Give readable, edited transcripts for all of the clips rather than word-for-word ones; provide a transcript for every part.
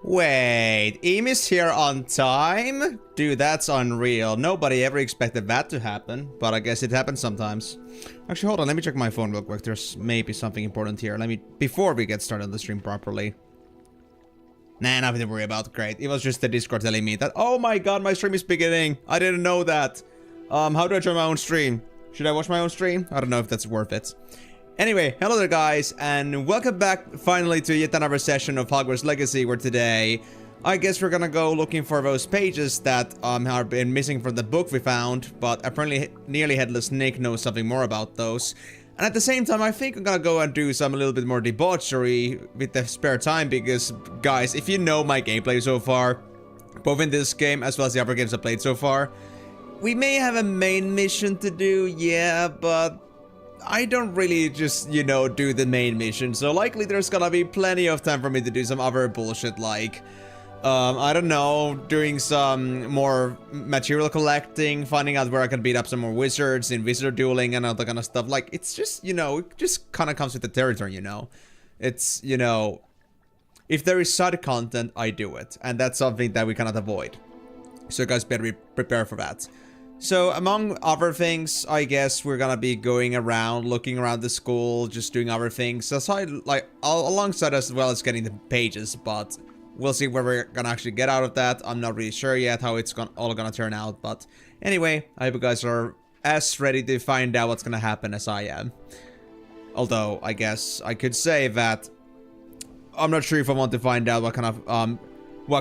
Wait, Emy's here on time? Dude, that's unreal. Nobody ever expected that to happen, but I guess it happens sometimes. Actually, hold on, let me check my phone real quick. There's maybe something important here. Before we get started on the stream properly. Nah, nothing to worry about. Great. It was just the Discord telling me that, oh my god, my stream is beginning. I didn't know that. How do I join my own stream? Should I watch my own stream? I don't know if that's worth it. Anyway, hello there guys, and welcome back finally to yet another session of Hogwarts Legacy, where today, I guess we're gonna go looking for those pages that have been missing from the book we found, but apparently Nearly Headless Nick knows something more about those. And at the same time, I think I'm gonna go and do some a little bit more debauchery with the spare time, because guys, if you know my gameplay so far, both in this game as well as the other games I've played so far, we may have a main mission to do, yeah, but I don't really just, you know, do the main mission, so likely there's gonna be plenty of time for me to do some other bullshit like, I don't know, doing some more material collecting, finding out where I can beat up some more wizards in wizard dueling and all that kind of stuff. Like, it's just, you know, it just kind of comes with the territory, you know? It's, you know, if there is side content, I do it, and that's something that we cannot avoid. So you guys better be prepared for that. So, among other things, I guess we're gonna be going around, looking around the school, just doing other things, aside, like, alongside as well as getting the pages, but we'll see where we're gonna actually get out of that. I'm not really sure yet how it's all gonna turn out, but anyway, I hope you guys are as ready to find out what's gonna happen as I am. Although, I guess I could say that I'm not sure if I want to find out what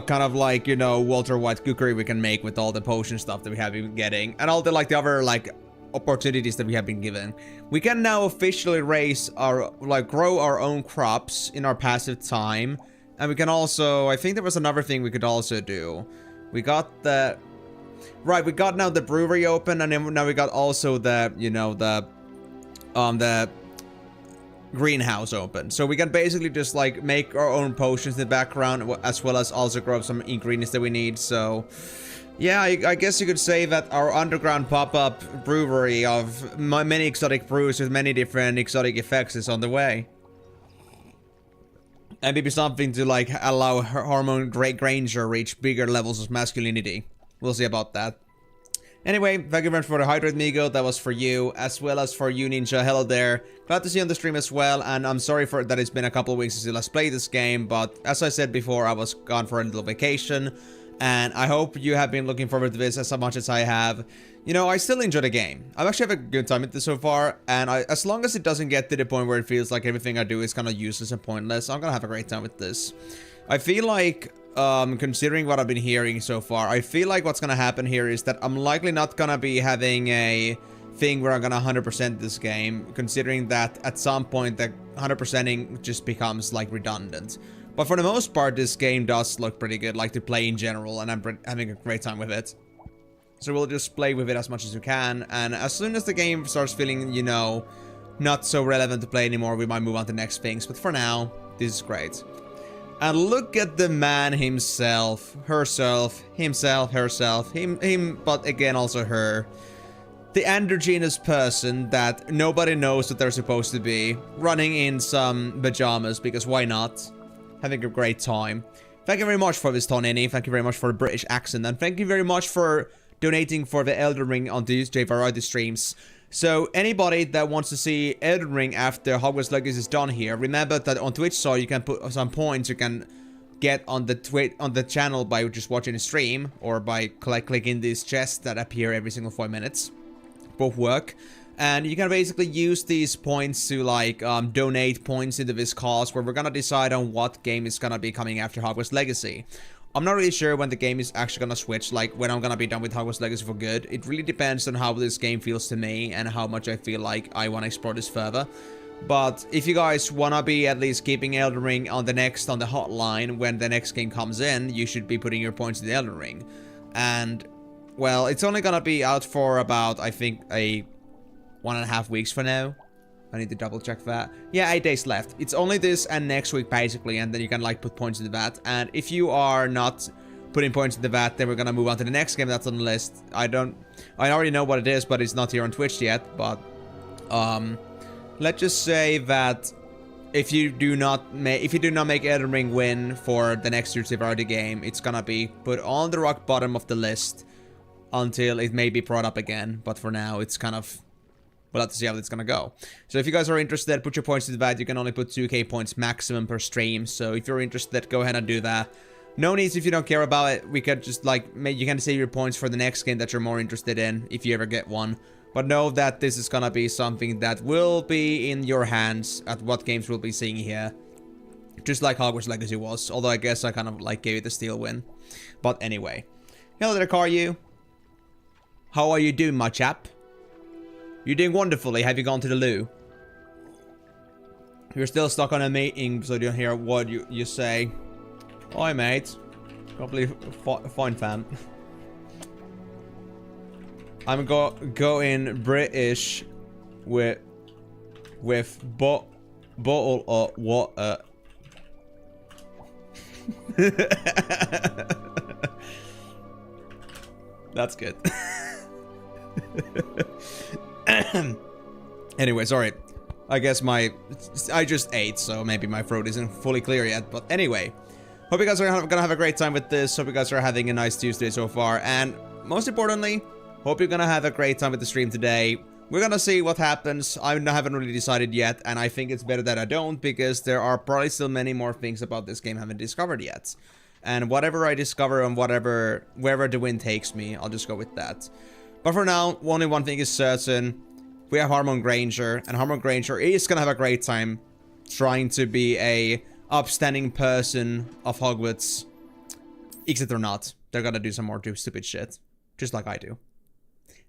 kind of like, you know, Walter White cookery we can make with all the potion stuff that we have been getting, and all the like the other like opportunities that we have been given. We can now officially raise our, like, grow our own crops in our passive time, and we can also, I think there was another thing we could also do. We got the, right, we got now the brewery open, and then now we got also the, you know, the greenhouse open, so we can basically just like make our own potions in the background, as well as also grow some ingredients that we need. So yeah, I guess you could say that our underground pop-up brewery of many exotic brews with many different exotic effects is on the way, and maybe something to like allow Hormone Granger reach bigger levels of masculinity. We'll see about that. Anyway, thank you very much for the hydrate, Migo. That was for you, as well as for you, Ninja. Hello there. Glad to see you on the stream as well, and I'm sorry for that it's been a couple of weeks since I last played this game, but as I said before, I was gone for a little vacation, and I hope you have been looking forward to this as much as I have. You know, I still enjoy the game. I've actually had a good time with this so far, and as long as it doesn't get to the point where it feels like everything I do is kind of useless and pointless, I'm gonna have a great time with this. I feel like, considering what I've been hearing so far, I feel like what's gonna happen here is that I'm likely not gonna be having a thing where I'm gonna 100% this game, considering that at some point the 100%ing just becomes like redundant. But for the most part, this game does look pretty good, like to play in general, and I'm having a great time with it. So we'll just play with it as much as we can, and as soon as the game starts feeling, you know, not so relevant to play anymore, we might move on to next things. But for now, this is great. And look at the man himself, herself, himself, herself, him, but again also her. The androgynous person that nobody knows what they're supposed to be, running in some pajamas, because why not? Having a great time. Thank you very much for this, Tonini. Thank you very much for the British accent. And thank you very much for donating for the Elden Ring on Tuesday variety streams. So anybody that wants to see Elden Ring after Hogwarts Legacy is done here, remember that on Twitch so you can put some points you can get on the channel by just watching the stream or by clicking these chests that appear every single 5 minutes. Both work. And you can basically use these points to like donate points into this cause where we're gonna decide on what game is gonna be coming after Hogwarts Legacy. I'm not really sure when the game is actually gonna switch, like when I'm gonna be done with Hogwarts Legacy for good. It really depends on how this game feels to me and how much I feel like I want to explore this further. But if you guys wanna be at least keeping Elden Ring on the hotline when the next game comes in, you should be putting your points in the Elden Ring. And, well, it's only gonna be out for about, I think, 1.5 weeks for now. I need to double check that. Yeah, 8 days left. It's only this and next week basically, and then you can like put points into that. And if you are not putting points into that, then we're gonna move on to the next game that's on the list. I already know what it is, but it's not here on Twitch yet. But let's just say that if you do not make Elden Ring win for the next Tuesday variety game, it's gonna be put on the rock bottom of the list until it may be brought up again. But for now, it's kind of, we'll have to see how it's gonna go. So if you guys are interested, put your points into that. You can only put 2k points maximum per stream. So if you're interested, go ahead and do that. No needs if you don't care about it. We could just like, you can save your points for the next game that you're more interested in, if you ever get one. But know that this is gonna be something that will be in your hands at what games we'll be seeing here. Just like Hogwarts Legacy was. Although I guess I kind of like gave it the steal win. But anyway. Hello there, Karyu. How are you doing, my chap? You're doing wonderfully. Have you gone to the loo? You're still stuck on a meeting, so you don't hear what you say. Hi, mate. Probably fine, fam. I'm going British with bottle of water. That's good. Anyway, sorry. I guess I just ate, so maybe my throat isn't fully clear yet. But anyway, hope you guys are gonna have a great time with this. Hope you guys are having a nice Tuesday so far. And most importantly, hope you're gonna have a great time with the stream today. We're gonna see what happens. I haven't really decided yet, and I think it's better that I don't, because there are probably still many more things about this game I haven't discovered yet. And whatever I discover and wherever the wind takes me, I'll just go with that. But for now, only one thing is certain. We have Granger, and Granger is gonna have a great time trying to be a upstanding person of Hogwarts. Except they're not. They're gonna do some more stupid shit. Just like I do.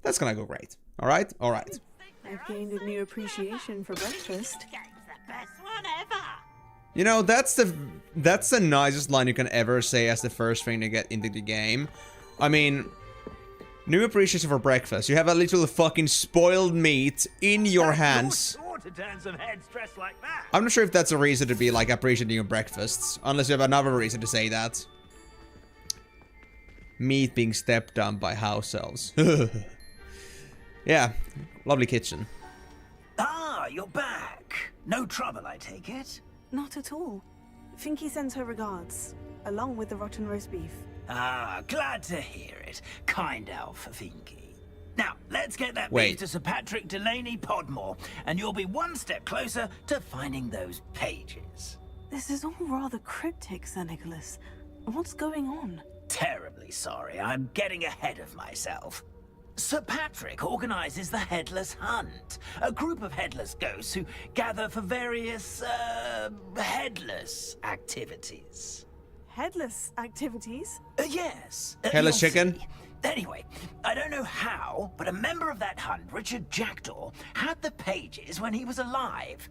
That's gonna go great. Alright? Alright. I've gained a new appreciation for breakfast. You know, that's the nicest line you can ever say as the first thing to get into the game. I mean, new appreciation for breakfast. You have a little fucking spoiled meat in your hands. I'm not sure if that's a reason to be like appreciating your breakfasts, unless you have another reason to say that. Meat being stepped on by house elves. Yeah, lovely kitchen. Ah, you're back. No trouble, I take it? Not at all. Finky sends her regards, along with the rotten roast beef. Ah, glad to hear it. Kind elf, Finky. Now, let's get that Wait. beef to Sir Patrick Delaney Podmore, and you'll be one step closer to finding those pages. This is all rather cryptic, Sir Nicholas. What's going on? Terribly sorry, I'm getting ahead of myself. Sir Patrick organizes the Headless Hunt, a group of headless ghosts who gather for various, headless activities. Headless activities? Yes. Headless you'll chicken? see. Anyway, I don't know how, but a member of that hunt, Richard Jackdaw, had the pages when he was alive.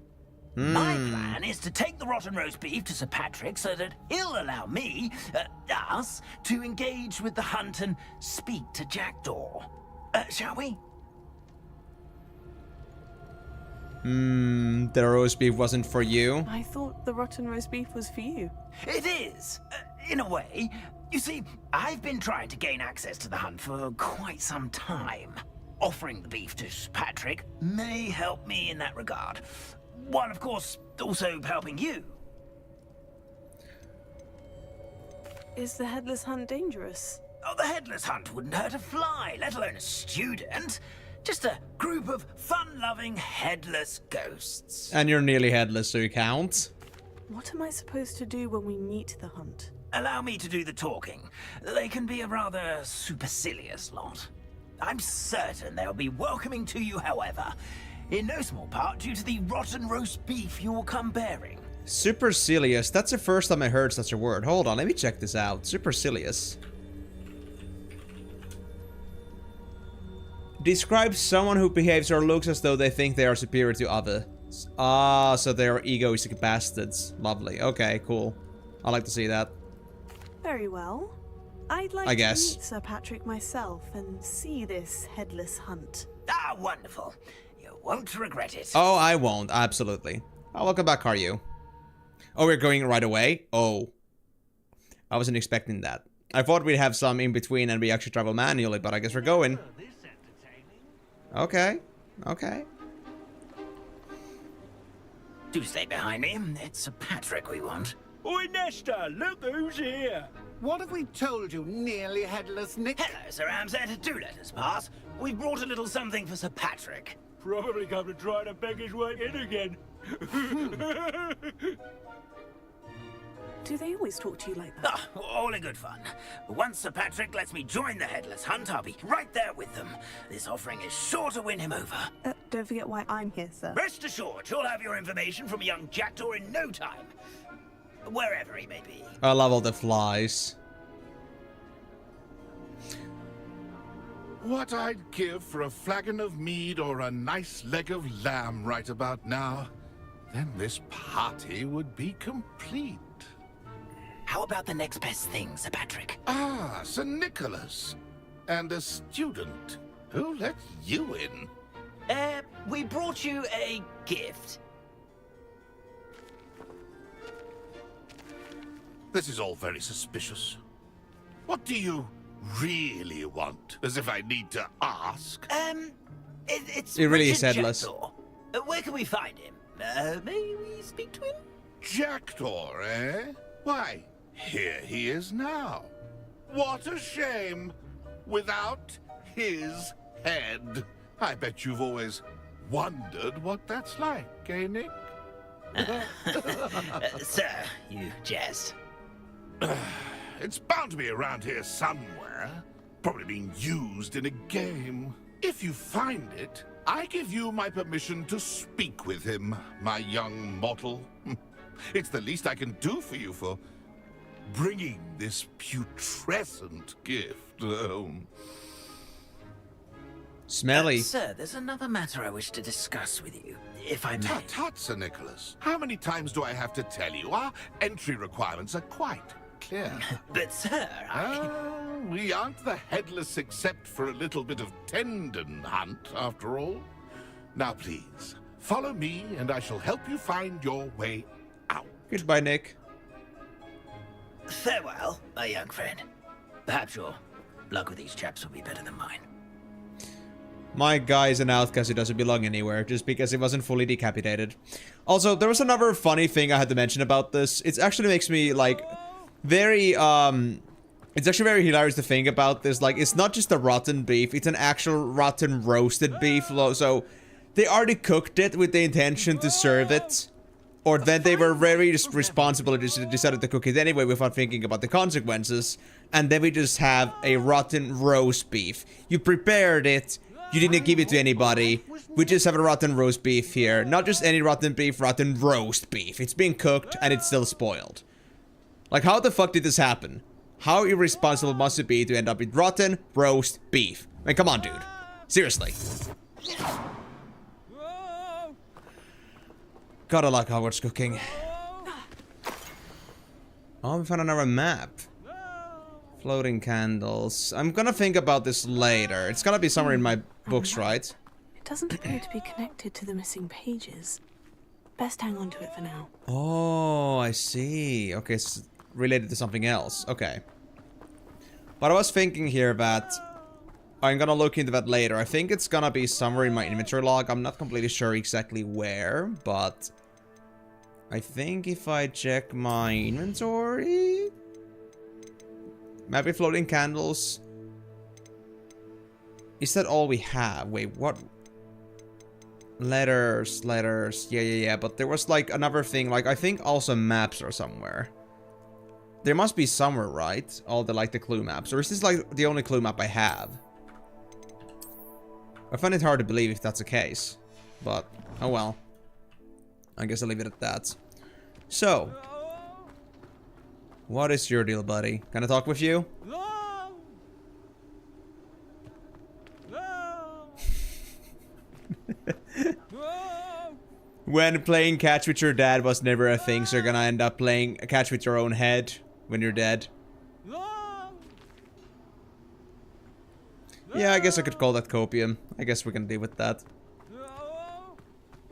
My plan is to take the rotten roast beef to Sir Patrick so that he'll allow me, us, to engage with the hunt and speak to Jackdaw. Shall we? The roast beef wasn't for you. I thought the rotten roast beef was for you. It is, in a way. You see, I've been trying to gain access to the hunt for quite some time. Offering the beef to Sir Patrick may help me in that regard. While, of course, also helping you. Is the headless hunt dangerous? Oh, the headless hunt wouldn't hurt a fly, let alone a student. Just a group of fun-loving headless ghosts. And you're nearly headless, so you count. What am I supposed to do when we meet the hunt? Allow me to do the talking. They can be a rather supercilious lot. I'm certain they'll be welcoming to you, however, in no small part due to the rotten roast beef you will come bearing. Supercilious. That's the first time I heard such a word. Hold on, let me check this out. Supercilious. Describes someone who behaves or looks as though they think they are superior to others. Ah, so they are egoistic bastards. Lovely. Okay, cool. I like to see that. Very well. I'd like to meet Sir Patrick myself and see this headless hunt. Ah, wonderful. You won't regret it. Oh, I won't. Absolutely. Oh, welcome back, are you? Oh, we're going right away? Oh. I wasn't expecting that. I thought we'd have some in between and we actually travel manually, but I guess we're going. Okay. Okay. Do stay behind me. It's Sir Patrick we want. Oi, Nesta, look who's here. What have we told you, nearly headless Nick? Hello, Sir Ramsed. Do let us pass. We've brought a little something for Sir Patrick. Probably come to try to beg his way in again. Do they always talk to you like that? Ah, all in good fun. Once Sir Patrick lets me join the headless hunt, I'll be right there with them. This offering is sure to win him over. Don't forget why I'm here, sir. Rest assured, you'll have your information from a young jackdaw in no time. Wherever he may be. I love all the flies. What I'd give for a flagon of mead or a nice leg of lamb right about now. Then this party would be complete. How about the next best thing, Sir Patrick? Ah, Sir Nicholas. And a student. Who let you in? We brought you a gift. This is all very suspicious. What do you really want? As if I need to ask. It's It really is Richard headless. Jackdaw. Where can we find him? May we speak to him? Jackdaw, eh? Why, here he is now. What a shame. Without his head. I bet you've always wondered what that's like, eh, Nick? Sir, you jest. It's bound to be around here somewhere. Probably being used in a game. If you find it, I give you my permission to speak with him, my young mortal. It's the least I can do for you for bringing this putrescent gift home. Smelly. Sir, there's another matter I wish to discuss with you, if I may. Tut, tut, Sir Nicholas. How many times do I have to tell you? Our entry requirements are quite clear. But, sir, We aren't the headless except for a little bit of tendon hunt, after all. Now, please, follow me, and I shall help you find your way out. Goodbye, Nick. Farewell, my young friend. Perhaps your luck with these chaps will be better than mine. My guy is an outcast who doesn't belong anywhere, just because he wasn't fully decapitated. Also, there was another funny thing I had to mention about this. It actually makes me, like, very, it's actually very hilarious to think about this. Like, it's not just a rotten beef, it's an actual rotten roasted beef. So, they already cooked it with the intention to serve it. Or then they were very responsible and just decided to cook it anyway without thinking about the consequences. And then we just have a rotten roast beef. You prepared it. You didn't give it to anybody. We just have a rotten roast beef here. Not just any rotten beef, rotten roast beef. It's being cooked and it's still spoiled. Like, how the fuck did this happen? How irresponsible must it be to end up with rotten roast beef? I mean, come on, dude. Seriously. Gotta like Hogwarts cooking. Oh, we found another map. Floating candles. I'm gonna think about this later. It's gotta be somewhere in my books, right? It doesn't appear to be connected to the missing pages. Best hang on to it for now. Oh, I see. Okay, it's related to something else. Okay. But I was thinking here that I'm gonna look into that later. I think it's gonna be somewhere in my inventory log. I'm not completely sure exactly where, but I think if I check my inventory... Maybe floating candles. Is that all we have? Wait, what? Letters. Yeah. But there was like another thing. Like, I think also maps are somewhere. There must be somewhere, right? All the, like, the clue maps. Or is this, like, the only clue map I have? I find it hard to believe if that's the case. But, oh well. I guess I'll leave it at that. So. What is your deal, buddy? Can I talk with you? When playing catch with your dad was never a thing, so you're gonna end up playing catch with your own head when you're dead. Yeah, I guess I could call that copium. I guess we can deal with that.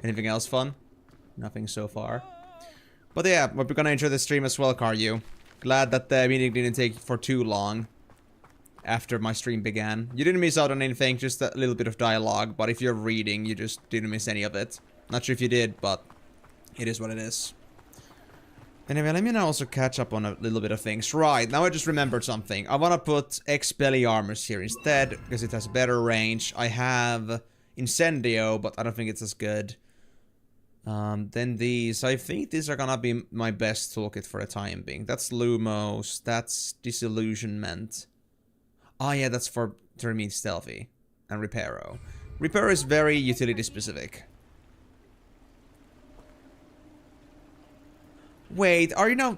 Anything else fun? Nothing so far. But yeah, we're gonna enjoy the stream as well, Karyu. Glad that the meeting didn't take for too long after my stream began. You didn't miss out on anything, just a little bit of dialogue, but if you're reading, you just didn't miss any of it. Not sure if you did, but it is what it is. Anyway, let me now also catch up on a little bit of things. Right, now I just remembered something. I want to put Expelliarmus here instead, because it has better range. I have Incendio, but I don't think it's as good. Then these, I think these are gonna be my best toolkit for the time being. That's Lumos, that's Disillusionment. Oh yeah, that's for to remain stealthy. And Reparo. Reparo is very utility specific. Wait, are you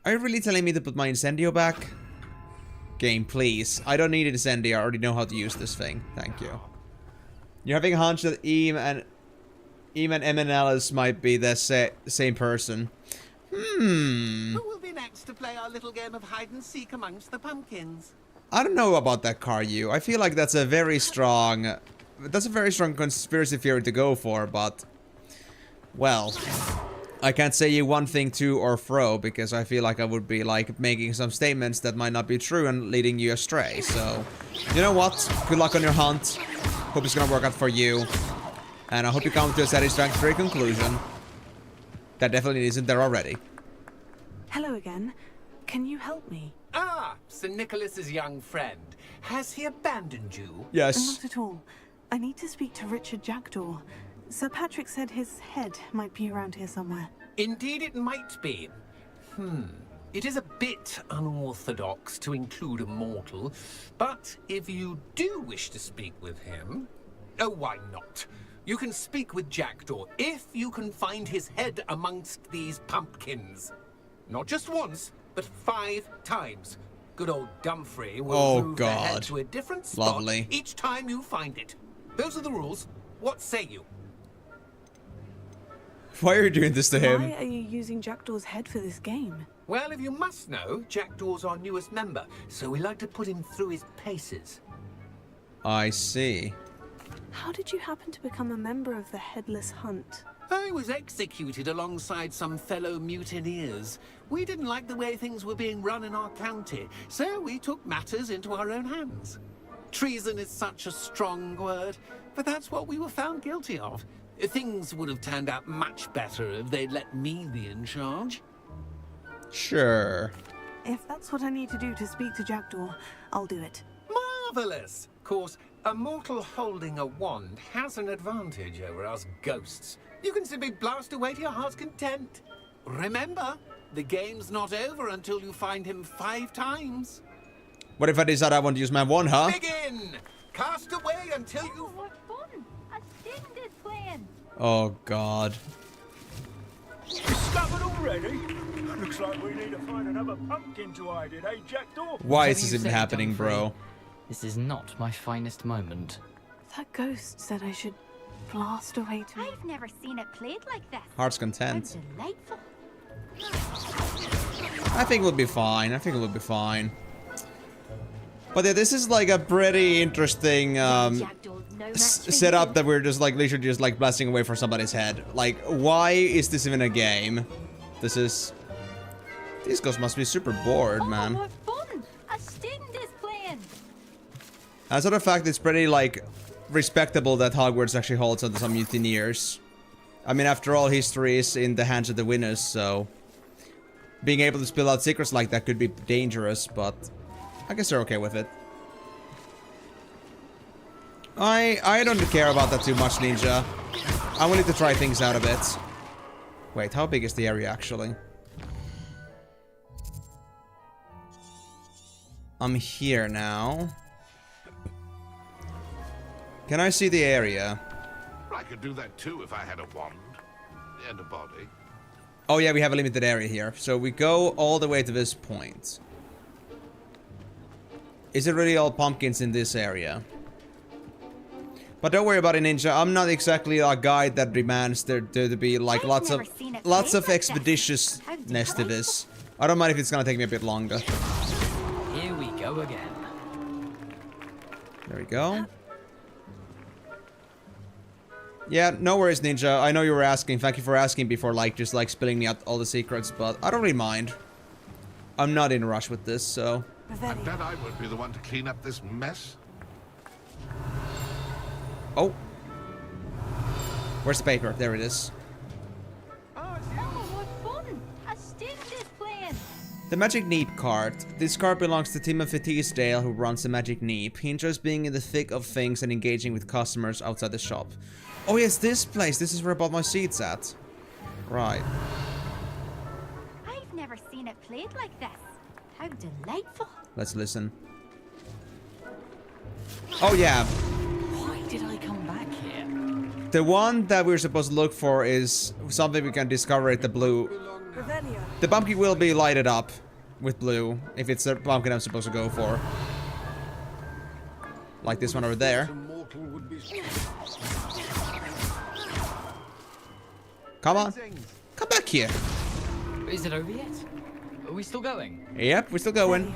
really telling me to put my Incendio back? Game, please. I don't need Incendio, I already know how to use this thing. Thank you. You're having a hunch that Em and Emenalus might be the same person. Who will be next to play our little game of hide and seek amongst the pumpkins? I don't know about that, Karyu. I feel like that's a very strong conspiracy theory to go for, but well, I can't say you one thing to or fro because I feel like I would be like making some statements that might not be true and leading you astray. So, you know what? Good luck on your hunt. Hope it's gonna work out for you. And I hope you come to a satisfactory conclusion. That definitely isn't there already. Hello again. Can you help me? Ah, Sir Nicholas's young friend. Has he abandoned you? Yes. Not at all. I need to speak to Richard Jackdaw. Sir Patrick said his head might be around here somewhere. Indeed it might be. It is a bit unorthodox to include a mortal, but if you do wish to speak with him... Oh, why not? You can speak with Jackdaw if you can find his head amongst these pumpkins. Not just once, but 5 times. Good old Dumfrey will move the head to a different spot each time you find it. Those are the rules. What say you? Why are you doing this to him? Why are you using Jackdaw's head for this game? Well, if you must know, Jackdaw's our newest member, so we like to put him through his paces. I see. How did you happen to become a member of the Headless Hunt? I was executed alongside some fellow mutineers. We didn't like the way things were being run in our county, so we took matters into our own hands. Treason is such a strong word, but that's what we were found guilty of. Things would have turned out much better if they'd let me be in charge. Sure. If that's what I need to do to speak to Jackdaw, I'll do it. Marvelous! Of course, a mortal holding a wand has an advantage over us ghosts. You can simply blast away to your heart's content. Remember, the game's not over until you find him 5 times. What if I decide I want to use my wand, huh? Begin! Cast away until you... What fun! A student is playing! Oh, God. Discovered already? Looks like we need to find another pumpkin to hide in, eh, Jackdaw? Why is this even happening, bro? This is not my finest moment. That ghost said I should blast away to... I've never seen it played like this. Heart's content. How delightful. I think we'll be fine. I think we'll be fine. But yeah, this is like a pretty interesting setup that we're just like literally just like blasting away for somebody's head. Like, why is this even a game? This is... These ghosts must be super bored, man. What fun! A student is playing! As a matter of fact, it's pretty like respectable that Hogwarts actually holds onto some mutineers. I mean, after all, history is in the hands of the winners, so... being able to spill out secrets like that could be dangerous, but I guess they're okay with it. I don't care about that too much, Ninja. I wanted to try things out a bit. Wait, how big is the area actually? I'm here now. Can I see the area? I could do that too if I had a wand and a body. Oh yeah, we have a limited area here. So we go all the way to this point. Is it really all pumpkins in this area? But don't worry about it, Ninja. I'm not exactly a guide that demands there to be like lots of expeditiousness to this. I don't mind if it's gonna take me a bit longer. Here we go again. There we go. Yeah, no worries, Ninja. I know you were asking. Thank you for asking before, like, just, like, spilling me out all the secrets, but I don't really mind. I'm not in a rush with this, so... I bet I would be the one to clean up this mess. Oh. Where's the paper? There it is. Oh, what fun! A sting is playing. The Magic Neep card. This card belongs to Timothy Teasdale, who runs the Magic Neep. He enjoys being in the thick of things and engaging with customers outside the shop. Oh yes, this place. This is where I bought my seeds at. Right. I've never seen it played like this. How delightful. Let's listen. Oh yeah. Why did I come back here? The one that we're supposed to look for is something we can discover at the blue. The pumpkin will be lighted up with blue if it's the pumpkin I'm supposed to go for. Like this one over there. Come on. Come back here. Is it over yet? Are we still going? Yep, we're still going.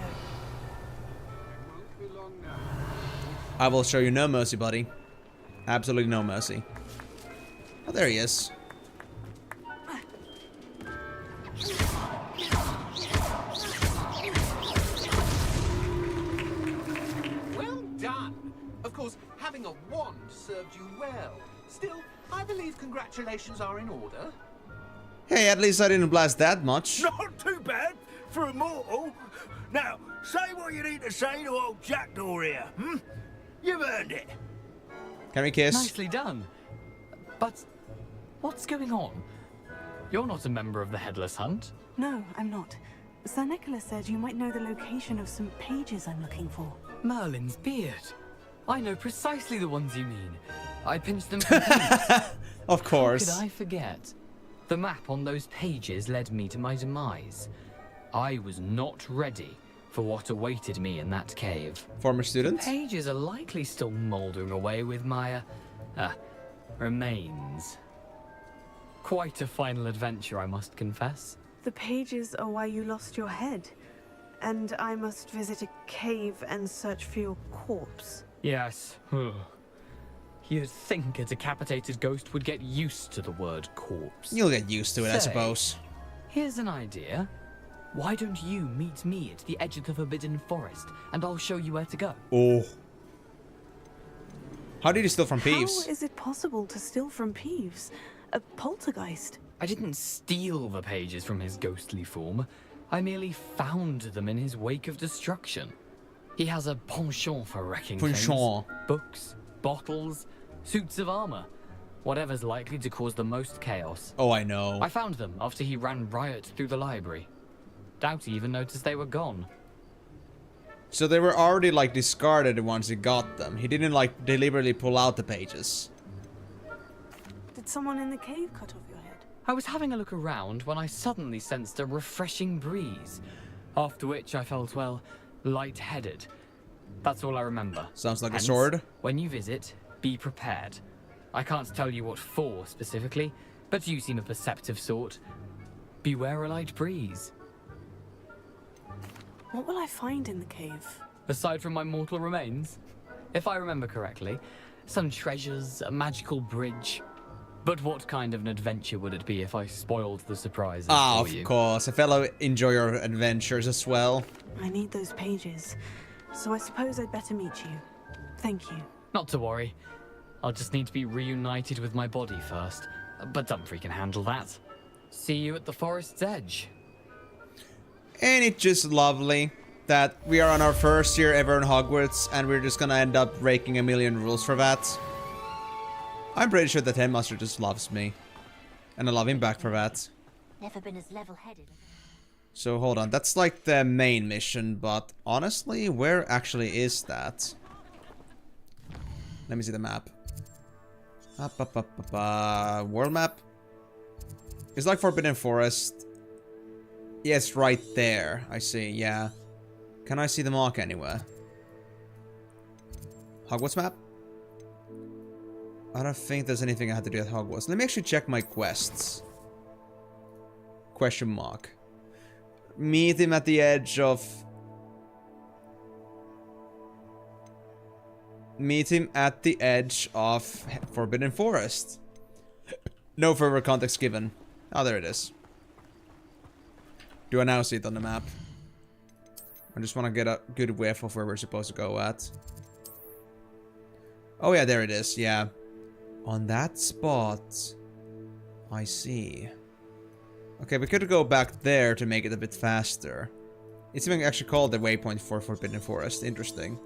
I will show you no mercy, buddy. Absolutely no mercy. Oh, there he is. Well done. Of course, having a wand served you well. Still, I believe congratulations are in order. Hey, at least I didn't blast that much. Not too bad for a mortal. Now, say what you need to say to old Jackdaw here, hmm? You've earned it. Can we kiss? Nicely done. But what's going on? You're not a member of the Headless Hunt. No, I'm not. Sir Nicholas said you might know the location of some pages I'm looking for. Merlin's beard. I know precisely the ones you mean. I pinched them for peace. Of course. How could I forget? The map on those pages led me to my demise. I was not ready for what awaited me in that cave. Former student? The pages are likely still mouldering away with my, remains. Quite a final adventure, I must confess. The pages are why you lost your head. And I must visit a cave and search for your corpse. Yes. You'd think a decapitated ghost would get used to the word corpse. You'll get used to it, I Say, suppose. Here's an idea. Why don't you meet me at the edge of the Forbidden Forest, and I'll show you where to go? Oh. How did you steal from Peeves? How is it possible to steal from Peeves? A poltergeist? I didn't steal the pages from his ghostly form. I merely found them in his wake of destruction. He has a penchant for wrecking things. Books, bottles, suits of armor. Whatever's likely to cause the most chaos. Oh, I know. I found them after he ran riot through the library. Doubt he even noticed they were gone. So they were already, like, discarded once he got them. He didn't, like, deliberately pull out the pages. Did someone in the cave cut off your head? I was having a look around when I suddenly sensed a refreshing breeze. After which I felt, well, lightheaded. That's all I remember. Sounds like Hence, a sword. When you visit, be prepared. I can't tell you what for specifically, but you seem a perceptive sort. Beware a light breeze. What will I find in the cave? Aside from my mortal remains, if I remember correctly, some treasures, a magical bridge. But what kind of an adventure would it be if I spoiled the surprises for you? Of course. A fellow enjoy your adventures as well. I need those pages, so I suppose I'd better meet you. Thank you. Not to worry. I'll just need to be reunited with my body first. But Dumfrey can handle that. See you at the forest's edge. Ain't it just lovely that we are on our first year ever in Hogwarts and we're just gonna end up breaking a million rules for that? I'm pretty sure that Headmaster just loves me. And I love him back for that. Never been as level-headed. So hold on, that's like the main mission, but honestly, where actually is that? Let me see the map. World map? It's like Forbidden Forest. Yeah, it's right there. I see, yeah. Can I see the mark anywhere? Hogwarts map? I don't think there's anything I have to do at Hogwarts. Let me actually check my quests. Question mark. Meet him at the edge of... Meet him at the edge of Forbidden Forest. No further context given. Oh, there it is. Do I now see it on the map? I just want to get a good whiff of where we're supposed to go at. Oh yeah, there it is, yeah. On that spot. I see. Okay, we could go back there to make it a bit faster. It's even actually called the waypoint for Forbidden Forest. Interesting.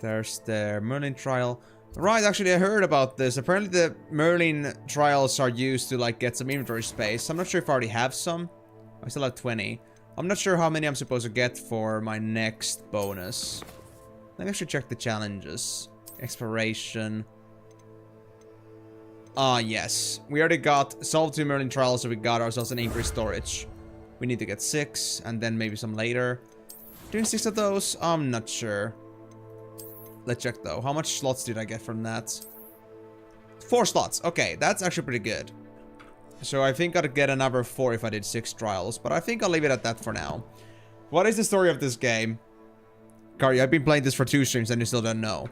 There's the Merlin trial. Right, actually I heard about this. Apparently the Merlin trials are used to like get some inventory space. I'm not sure if I already have some. I still have 20. I'm not sure how many I'm supposed to get for my next bonus. Let me actually check the challenges. Exploration. Ah, yes. We already got solved 2 Merlin trials, so we got ourselves an increased storage. We need to get 6, and then maybe some later. Doing 6 of those? I'm not sure. Let's check though. How much slots did I get from that? 4 slots. Okay, that's actually pretty good. So I think I'd get another 4 if I did 6 trials, but I think I'll leave it at that for now. What is the story of this game? Kari, I've been playing this for 2 streams and you still don't know.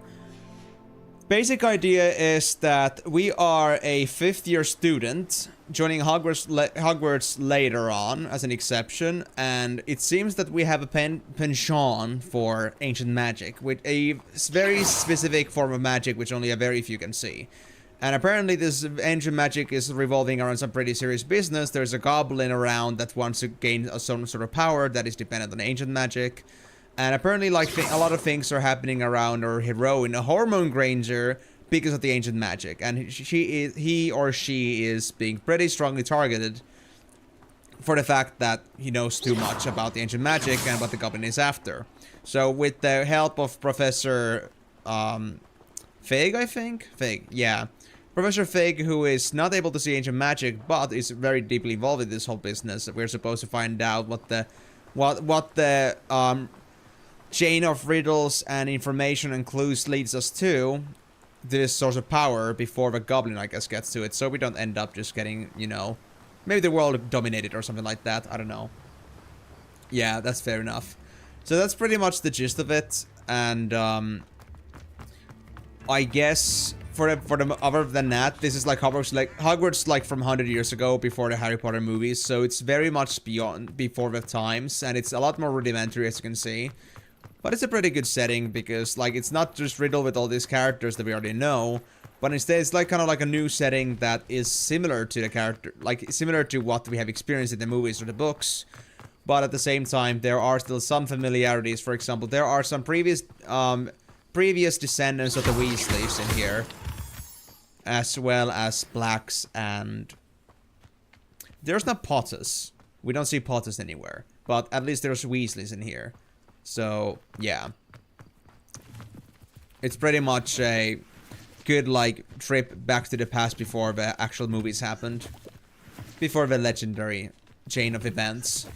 Basic idea is that we are a 5th year student joining Hogwarts later on as an exception, and it seems that we have a penchant for ancient magic, with a very specific form of magic which only a very few can see. And apparently this ancient magic is revolving around some pretty serious business. There's a goblin around that wants to gain some sort of power that is dependent on ancient magic. And apparently, like, a lot of things are happening around our heroine, a hormone Granger, because of the ancient magic. And he or she is being pretty strongly targeted for the fact that he knows too much about the ancient magic and what the goblin is after. So, with the help of Professor, Fig, I think? Fig, yeah. Professor Fig, who is not able to see ancient magic, but is very deeply involved in this whole business. We're supposed to find out what the chain of riddles and information and clues leads us to this source of power before the goblin, I guess, gets to it. So we don't end up just getting, you know, maybe the world dominated or something like that. I don't know. Yeah, that's fair enough. So that's pretty much the gist of it. And I guess for the other than that, this is like Hogwarts like from 100 years ago before the Harry Potter movies. So it's very much before the times, and it's a lot more rudimentary, as you can see. But it's a pretty good setting because, like, it's not just riddled with all these characters that we already know, but instead it's like kind of like a new setting that is similar to the character, like similar to what we have experienced in the movies or the books. But at the same time, there are still some familiarities. For example, there are some previous descendants of the Weasleys in here, as well as Blacks, and there's not Potters. We don't see Potters anywhere, but at least there's Weasleys in here. So, yeah. It's pretty much a good, like, trip back to the past before the actual movies happened. Before the legendary chain of events.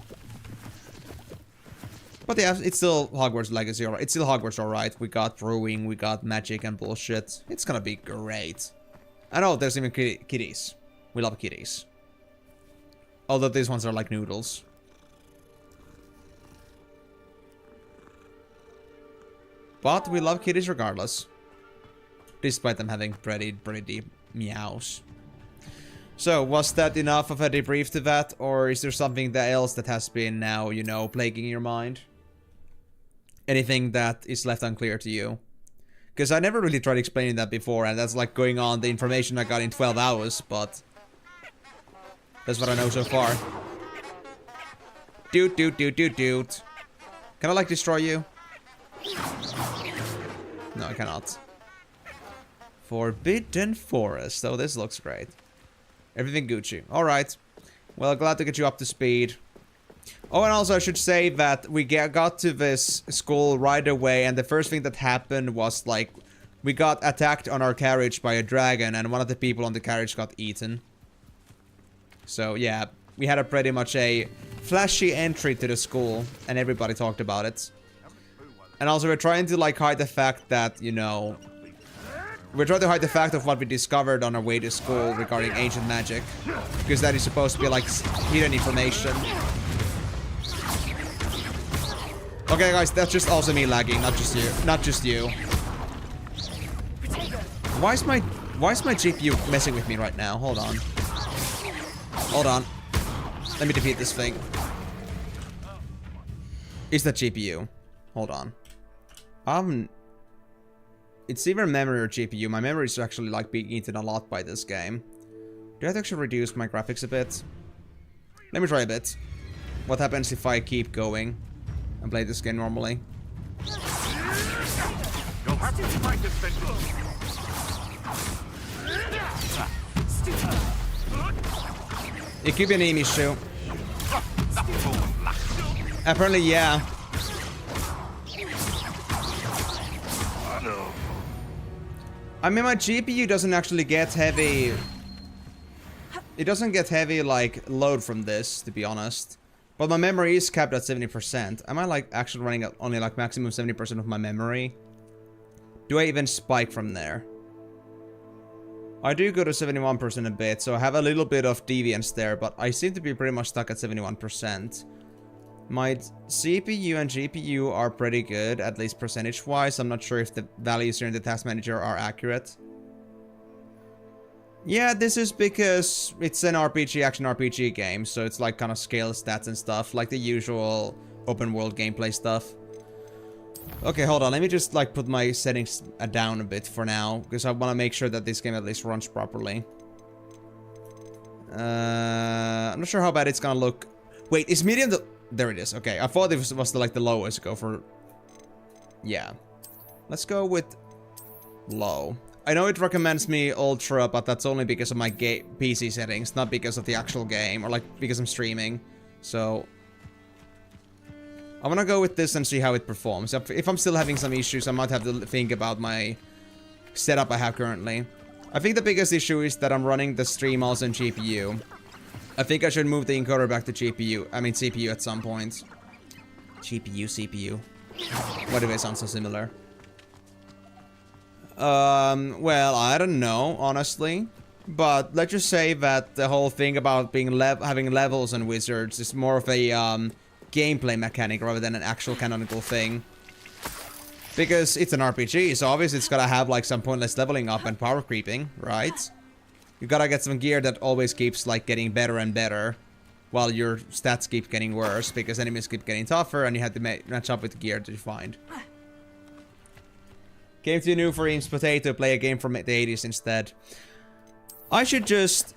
But yeah, it's still Hogwarts Legacy, alright. It's still Hogwarts, alright. We got brewing, we got magic and bullshit. It's gonna be great. I know, there's even kitties. We love kitties. Although these ones are like noodles. But we love kitties regardless. Despite them having pretty deep meows. So, was that enough of a debrief to that? Or is there something else that has been now, you know, plaguing your mind? Anything that is left unclear to you? Because I never really tried explaining that before, and that's like going on the information I got in 12 hours, but that's what I know so far. Doot. Can I, like, destroy you? No, I cannot. Forbidden Forest. Oh, this looks great. Everything Gucci. Alright. Well, glad to get you up to speed. Oh, and also I should say that we got to this school right away, and the first thing that happened was, like, we got attacked on our carriage by a dragon, and one of the people on the carriage got eaten. So, yeah, we had a pretty much a flashy entry to the school, and everybody talked about it. And also, we're trying to, like, hide the fact that, you know... We're trying to hide the fact of what we discovered on our way to school regarding ancient magic. Because that is supposed to be, like, hidden information. Okay, guys, that's just also me lagging, not just you. Not just you. Why is my GPU messing with me right now? Hold on. Hold on. Let me defeat this thing. Is that GPU? Hold on. It's either memory or GPU. My memory is actually, like, being eaten a lot by this game. Do I have to actually reduce my graphics a bit? Let me try a bit. What happens if I keep going and play this game normally? You'll have to fight this thing. It could be an aim issue. Apparently, yeah. I mean, my GPU doesn't actually get heavy. It doesn't get heavy, like, load from this, to be honest. But my memory is capped at 70%. Am I, like, actually running at only, like, maximum 70% of my memory? Do I even spike from there? I do go to 71% a bit, so I have a little bit of deviance there, but I seem to be pretty much stuck at 71%. My CPU and GPU are pretty good, at least percentage-wise. I'm not sure if the values here in the task manager are accurate. Yeah, this is because it's an RPG, action RPG game, so it's like kind of scale stats and stuff, like the usual open world gameplay stuff. Okay, hold on, let me just like put my settings down a bit for now, because I want to make sure that this game at least runs properly. I'm not sure how bad it's gonna look. Wait, is medium the... There it is. Okay, I thought it was like the lowest. Go for... Yeah. Let's go with low. I know it recommends me ultra, but that's only because of my PC settings, not because of the actual game, or like because I'm streaming. So... I'm gonna go with this and see how it performs. If I'm still having some issues, I might have to think about my setup I have currently. I think the biggest issue is that I'm running the stream also in GPU. I think I should move the encoder back to GPU. I mean CPU at some point. GPU, CPU. Why do they sound so similar? Well, I don't know, honestly. But let's just say that the whole thing about being having levels and wizards is more of a gameplay mechanic rather than an actual canonical thing. Because it's an RPG, so obviously it's gotta have like some pointless leveling up and power creeping, right? You gotta get some gear that always keeps like getting better and better, while your stats keep getting worse because enemies keep getting tougher and you have to match up with the gear that you find. Game too new for Eames Potato, play a game from the 80s instead. I should just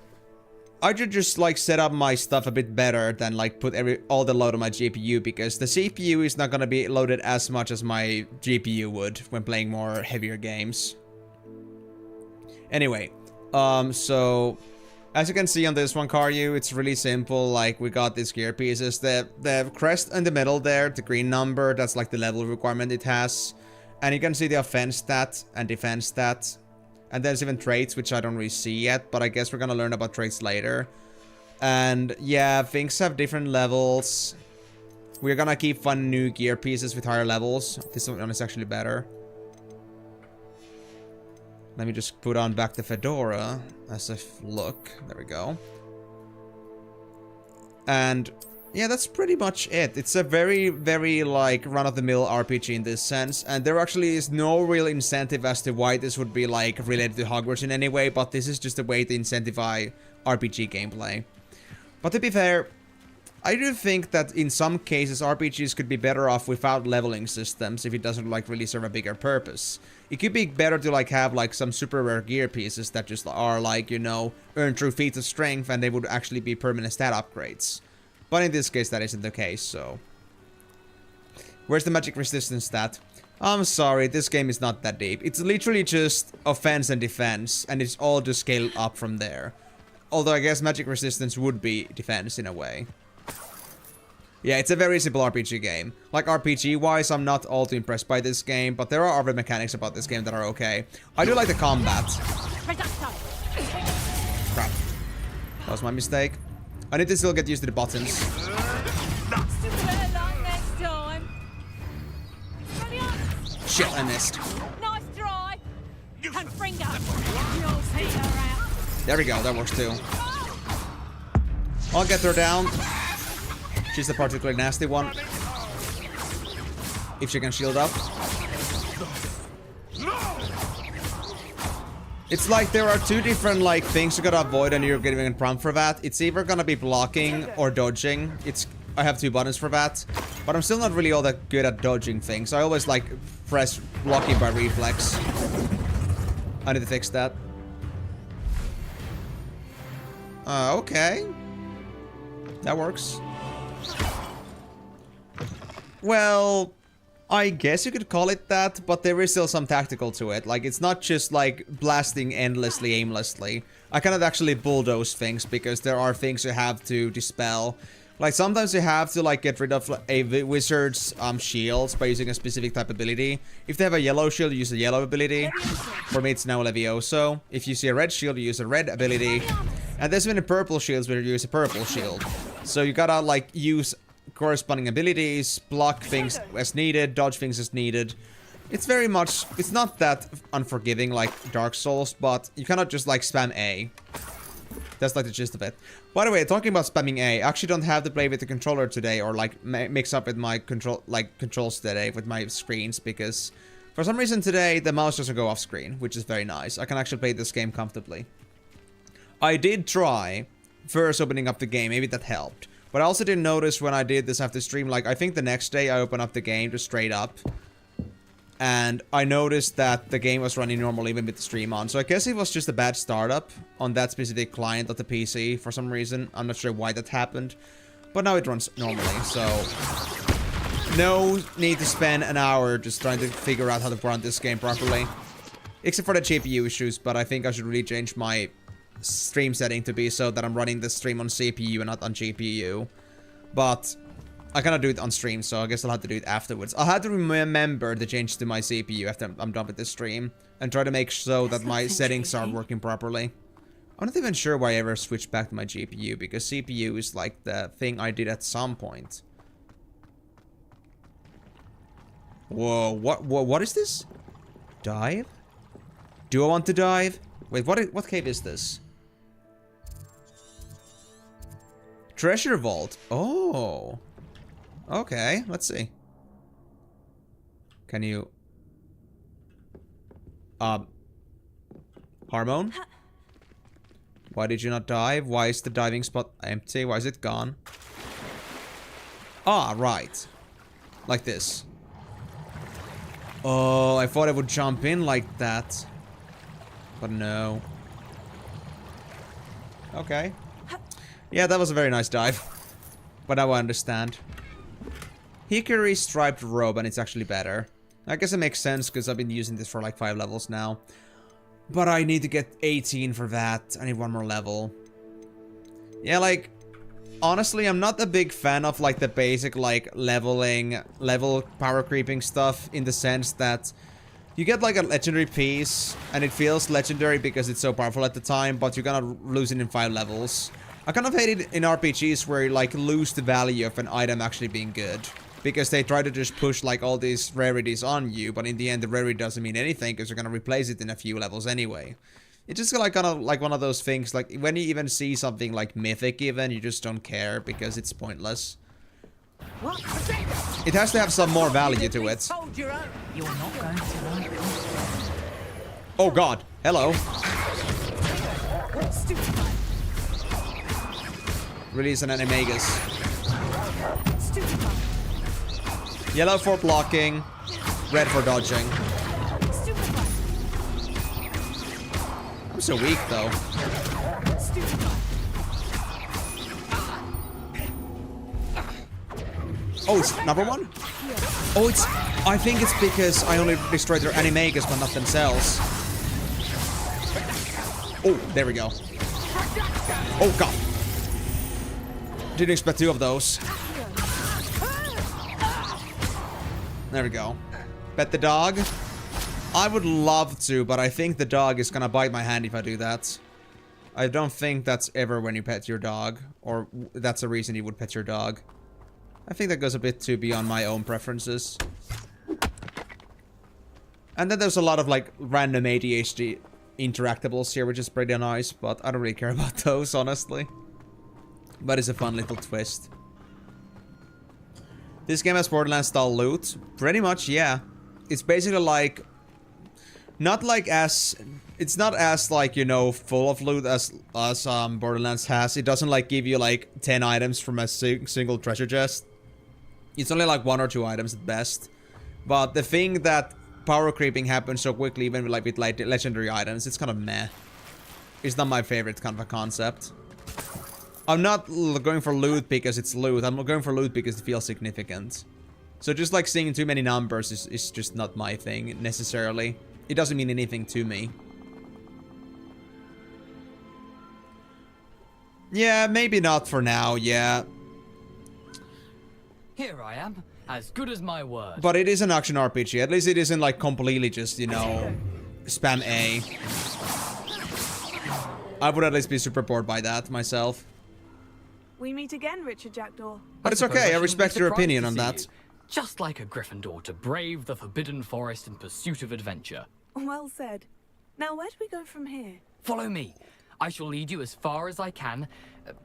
like set up my stuff a bit better than like put all the load on my GPU, because the CPU is not gonna be loaded as much as my GPU would when playing more heavier games. Anyway, so as you can see on this one, Karyu, it's really simple. Like, we got these gear pieces. The crest in the middle there, the green number, that's like the level requirement it has. And you can see the offense stat and defense stat. And there's even traits, which I don't really see yet, but I guess we're gonna learn about traits later. And yeah, things have different levels. We're gonna keep fun new gear pieces with higher levels. This one is actually better. Let me just put on back the fedora as a look. There we go. And yeah, that's pretty much it. It's a very, very like run-of-the-mill RPG in this sense, and there actually is no real incentive as to why this would be like related to Hogwarts in any way, but this is just a way to incentivize RPG gameplay. But to be fair, I do think that in some cases RPGs could be better off without leveling systems if it doesn't like really serve a bigger purpose. It could be better to like have like some super rare gear pieces that just are like, you know, earn through feats of strength, and they would actually be permanent stat upgrades. But in this case, that isn't the case, so... Where's the magic resistance stat? I'm sorry, this game is not that deep. It's literally just offense and defense, and it's all just scaled up from there. Although I guess magic resistance would be defense in a way. Yeah, it's a very simple RPG game. Like, RPG-wise, I'm not all too impressed by this game, but there are other mechanics about this game that are okay. I do like the combat. Crap. That was my mistake. I need to still get used to the buttons. Shit, I missed. Nice try. There we go, that works too. I'll get her down. She's the particularly nasty one. If she can shield up. It's like there are two different like things you gotta avoid and you're getting a prompt for that. It's either gonna be blocking or dodging. I have 2 buttons for that. But I'm still not really all that good at dodging things. I always like press blocking by reflex. I need to fix that. Okay. That works. Well, I guess you could call it that, but there is still some tactical to it. Like, it's not just like blasting endlessly, aimlessly. I cannot actually bulldoze things because there are things you have to dispel. Like, sometimes you have to like get rid of a wizard's shields by using a specific type ability. If they have a yellow shield, you use a yellow ability. For me, it's now Levioso. If you see a red shield, you use a red ability. And there's many purple shields where you use a purple shield. So you gotta like use corresponding abilities, block things as needed, dodge things as needed. It's very much, it's not that unforgiving like Dark Souls, but you cannot just like spam A. That's like the gist of it. By the way, talking about spamming A, I actually don't have to play with the controller today or like mix up with my controls today with my screens because for some reason today the mouse doesn't go off screen, which is very nice. I can actually play this game comfortably. I did try first opening up the game, maybe that helped. But I also didn't notice when I did this after stream, like, I think the next day I opened up the game just straight up. And I noticed that the game was running normally even with the stream on. So I guess it was just a bad startup on that specific client of the PC for some reason. I'm not sure why that happened. But now it runs normally, so... No need to spend an hour just trying to figure out how to run this game properly. Except for the GPU issues, but I think I should really change my stream setting to be so that I'm running the stream on CPU and not on GPU. But I cannot do it on stream, so I guess I'll have to do it afterwards. I'll have to remember to change to my CPU after I'm done with this stream and try to make so that my settings are working properly. I'm not even sure why I ever switched back to my GPU because CPU is like the thing I did at some point. Whoa, what is this? Dive? Do I want to dive? Wait, what cave is this? Treasure vault. Oh. Okay, let's see. Can you... Hormone? Why did you not dive? Why is the diving spot empty? Why is it gone? Ah, right. Like this. Oh, I thought I would jump in like that. But no. Okay. Yeah, that was a very nice dive. But now I understand. Hickory striped robe, and it's actually better. I guess it makes sense, because I've been using this for like 5 levels now. But I need to get 18 for that. I need 1 more level. Yeah, like... Honestly, I'm not a big fan of like the basic like level power creeping stuff, in the sense that you get like a legendary piece and it feels legendary because it's so powerful at the time, but you're gonna lose it in 5 levels. I kind of hate it in RPGs where you like lose the value of an item actually being good, because they try to just push like all these rarities on you, but in the end the rarity doesn't mean anything because you're gonna replace it in a few levels anyway. It's just like kind of like one of those things, like when you even see something like mythic even, you just don't care because it's pointless. It has to have some more value to it. Oh god, hello. Release an Animagus. Yellow for blocking, red for dodging. I'm so weak though. Oh, it's number one? Oh, it's... I think it's because I only destroyed their animagus, but not themselves. Oh, there we go. Oh, God. Didn't expect 2 of those. There we go. Pet the dog. I would love to, but I think the dog is gonna bite my hand if I do that. I don't think that's ever when you pet your dog, or that's the reason you would pet your dog. I think that goes a bit too beyond my own preferences. And then there's a lot of like random ADHD interactables here, which is pretty nice, but I don't really care about those, honestly. But it's a fun little twist. This game has Borderlands style loot? Pretty much, yeah. It's basically like... Not like as... It's not as like, you know, full of loot as Borderlands has. It doesn't like give you like 10 items from a single treasure chest. It's only like 1 or 2 items at best. But the thing that power creeping happens so quickly, even with like legendary items, it's kind of meh. It's not my favorite kind of a concept. I'm not going for loot because it's loot. I'm going for loot because it feels significant. So just like seeing too many numbers is just not my thing necessarily. It doesn't mean anything to me. Yeah, maybe not for now, yeah. Here I am, as good as my word. But it is an action RPG. At least it isn't like completely just, you know, spam A. I would at least be super bored by that myself. We meet again, Richard Jackdaw. But it's okay, I respect your opinion on that. Just like a Gryffindor to brave the Forbidden Forest in pursuit of adventure. Well said. Now, where do we go from here? Follow me. I shall lead you as far as I can,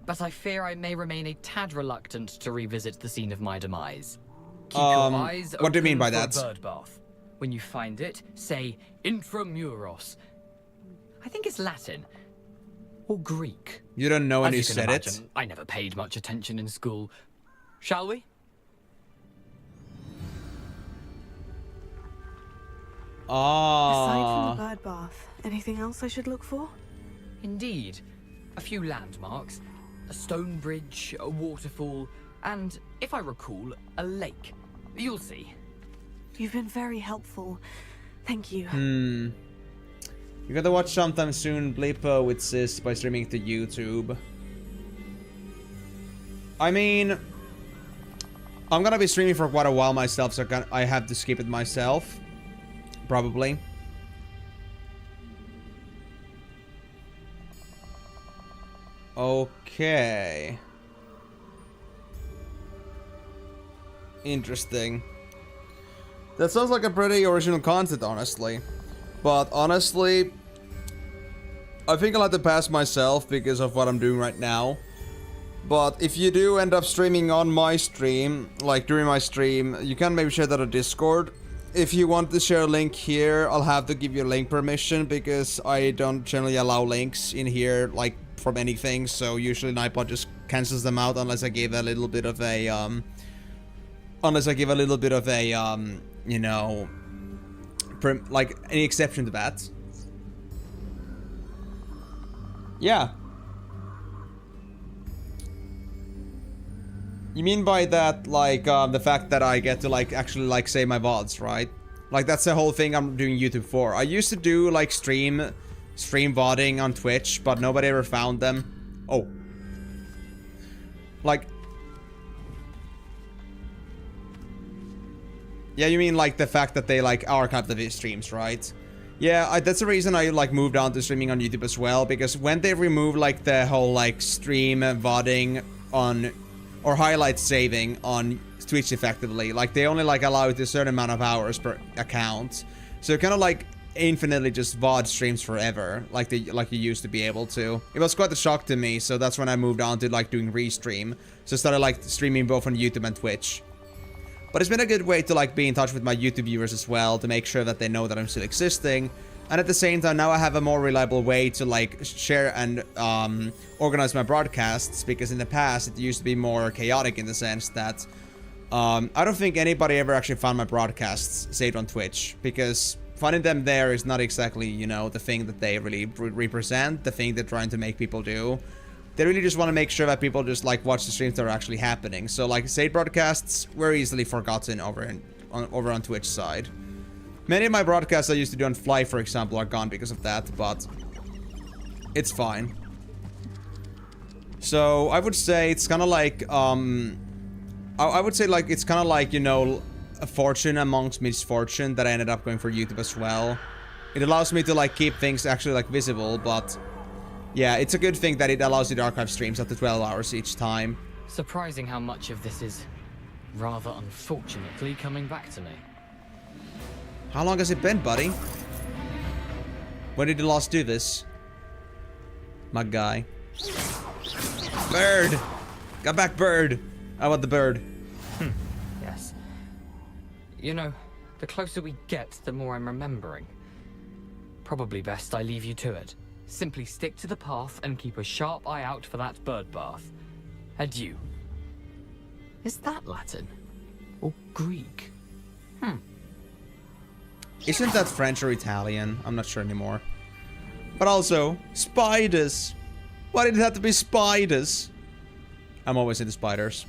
but I fear I may remain a tad reluctant to revisit the scene of my demise. Keep your eyes open. What do you mean by for that? Bird bath. When you find it, say intramuros. I think it's Latin. Or Greek. You don't know when you said imagine, it? I never paid much attention in school. Shall we? Aside from the bird bath, anything else I should look for? Indeed. A few landmarks. A stone bridge, a waterfall, and, if I recall, a lake. You'll see. You've been very helpful. Thank you. You gotta watch sometime soon Blippo with Sis by streaming to YouTube. I mean... I'm gonna be streaming for quite a while myself, so I have to skip it myself. Probably. Okay. Interesting. That sounds like a pretty original concept, honestly. But honestly, I think I'll have to pass myself because of what I'm doing right now. But if you do end up streaming on my stream, like during my stream, you can maybe share that on Discord. If you want to share a link here, I'll have to give you link permission because I don't generally allow links in here, like, from anything. So usually Nightbot just cancels them out unless I give a little bit of a, you know, like, any exception to that. Yeah. You mean by that, like, the fact that I get to, like, actually, like, say my VODs, right? Like, that's the whole thing I'm doing YouTube for. I used to do, like, stream VODing on Twitch, but nobody ever found them. Oh. Like... Yeah, you mean, like, the fact that they, like, archive the streams, right? Yeah, that's the reason I, like, moved on to streaming on YouTube as well, because when they remove, like, the whole, like, stream VODing on... or highlight saving on Twitch effectively. Like, they only, like, allow it a certain amount of hours per account. So it kind of, like, infinitely just VOD streams forever, like you used to be able to. It was quite a shock to me, so that's when I moved on to, like, doing restream. So I started, like, streaming both on YouTube and Twitch. But it's been a good way to, like, be in touch with my YouTube viewers as well, to make sure that they know that I'm still existing. And at the same time, now I have a more reliable way to, like, share and organize my broadcasts, because in the past it used to be more chaotic in the sense that I don't think anybody ever actually found my broadcasts saved on Twitch, because finding them there is not exactly, you know, the thing that they really represent, the thing they're trying to make people do. They really just want to make sure that people just like watch the streams that are actually happening. So like state broadcasts were easily forgotten over on Twitch side. Many of my broadcasts I used to do on Fly, for example, are gone because of that, but it's fine. So I would say it's kind of like I would say like it's kind of like, you know, a fortune amongst misfortune that I ended up going for YouTube as well. It allows me to like keep things actually like visible, but yeah, it's a good thing that it allows you to archive streams up to 12 hours each time. Surprising how much of this is rather unfortunately coming back to me. How long has it been, buddy? When did you last do this? My guy. Bird! Got back, bird! How about the bird? Yes. You know, the closer we get, the more I'm remembering. Probably best I leave you to it. Simply stick to the path and keep a sharp eye out for that bird bath. Adieu. Is that Latin? Or Greek? Isn't that French or Italian? I'm not sure anymore. But also, spiders. Why did it have to be spiders? I'm always into spiders.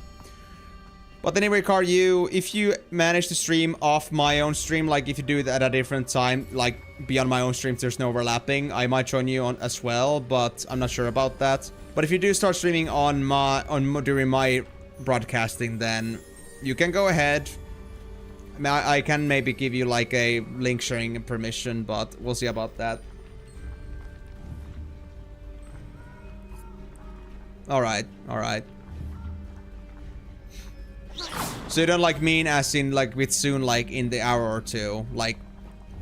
But anyway, if you manage to stream off my own stream, like if you do it at a different time, like beyond my own streams, there's no overlapping, I might join you on as well, but I'm not sure about that. But if you do start streaming on during my broadcasting, then you can go ahead. I mean, I can maybe give you like a link sharing permission, but we'll see about that. Alright. So you don't like mean as in like with soon, like in the hour or two, like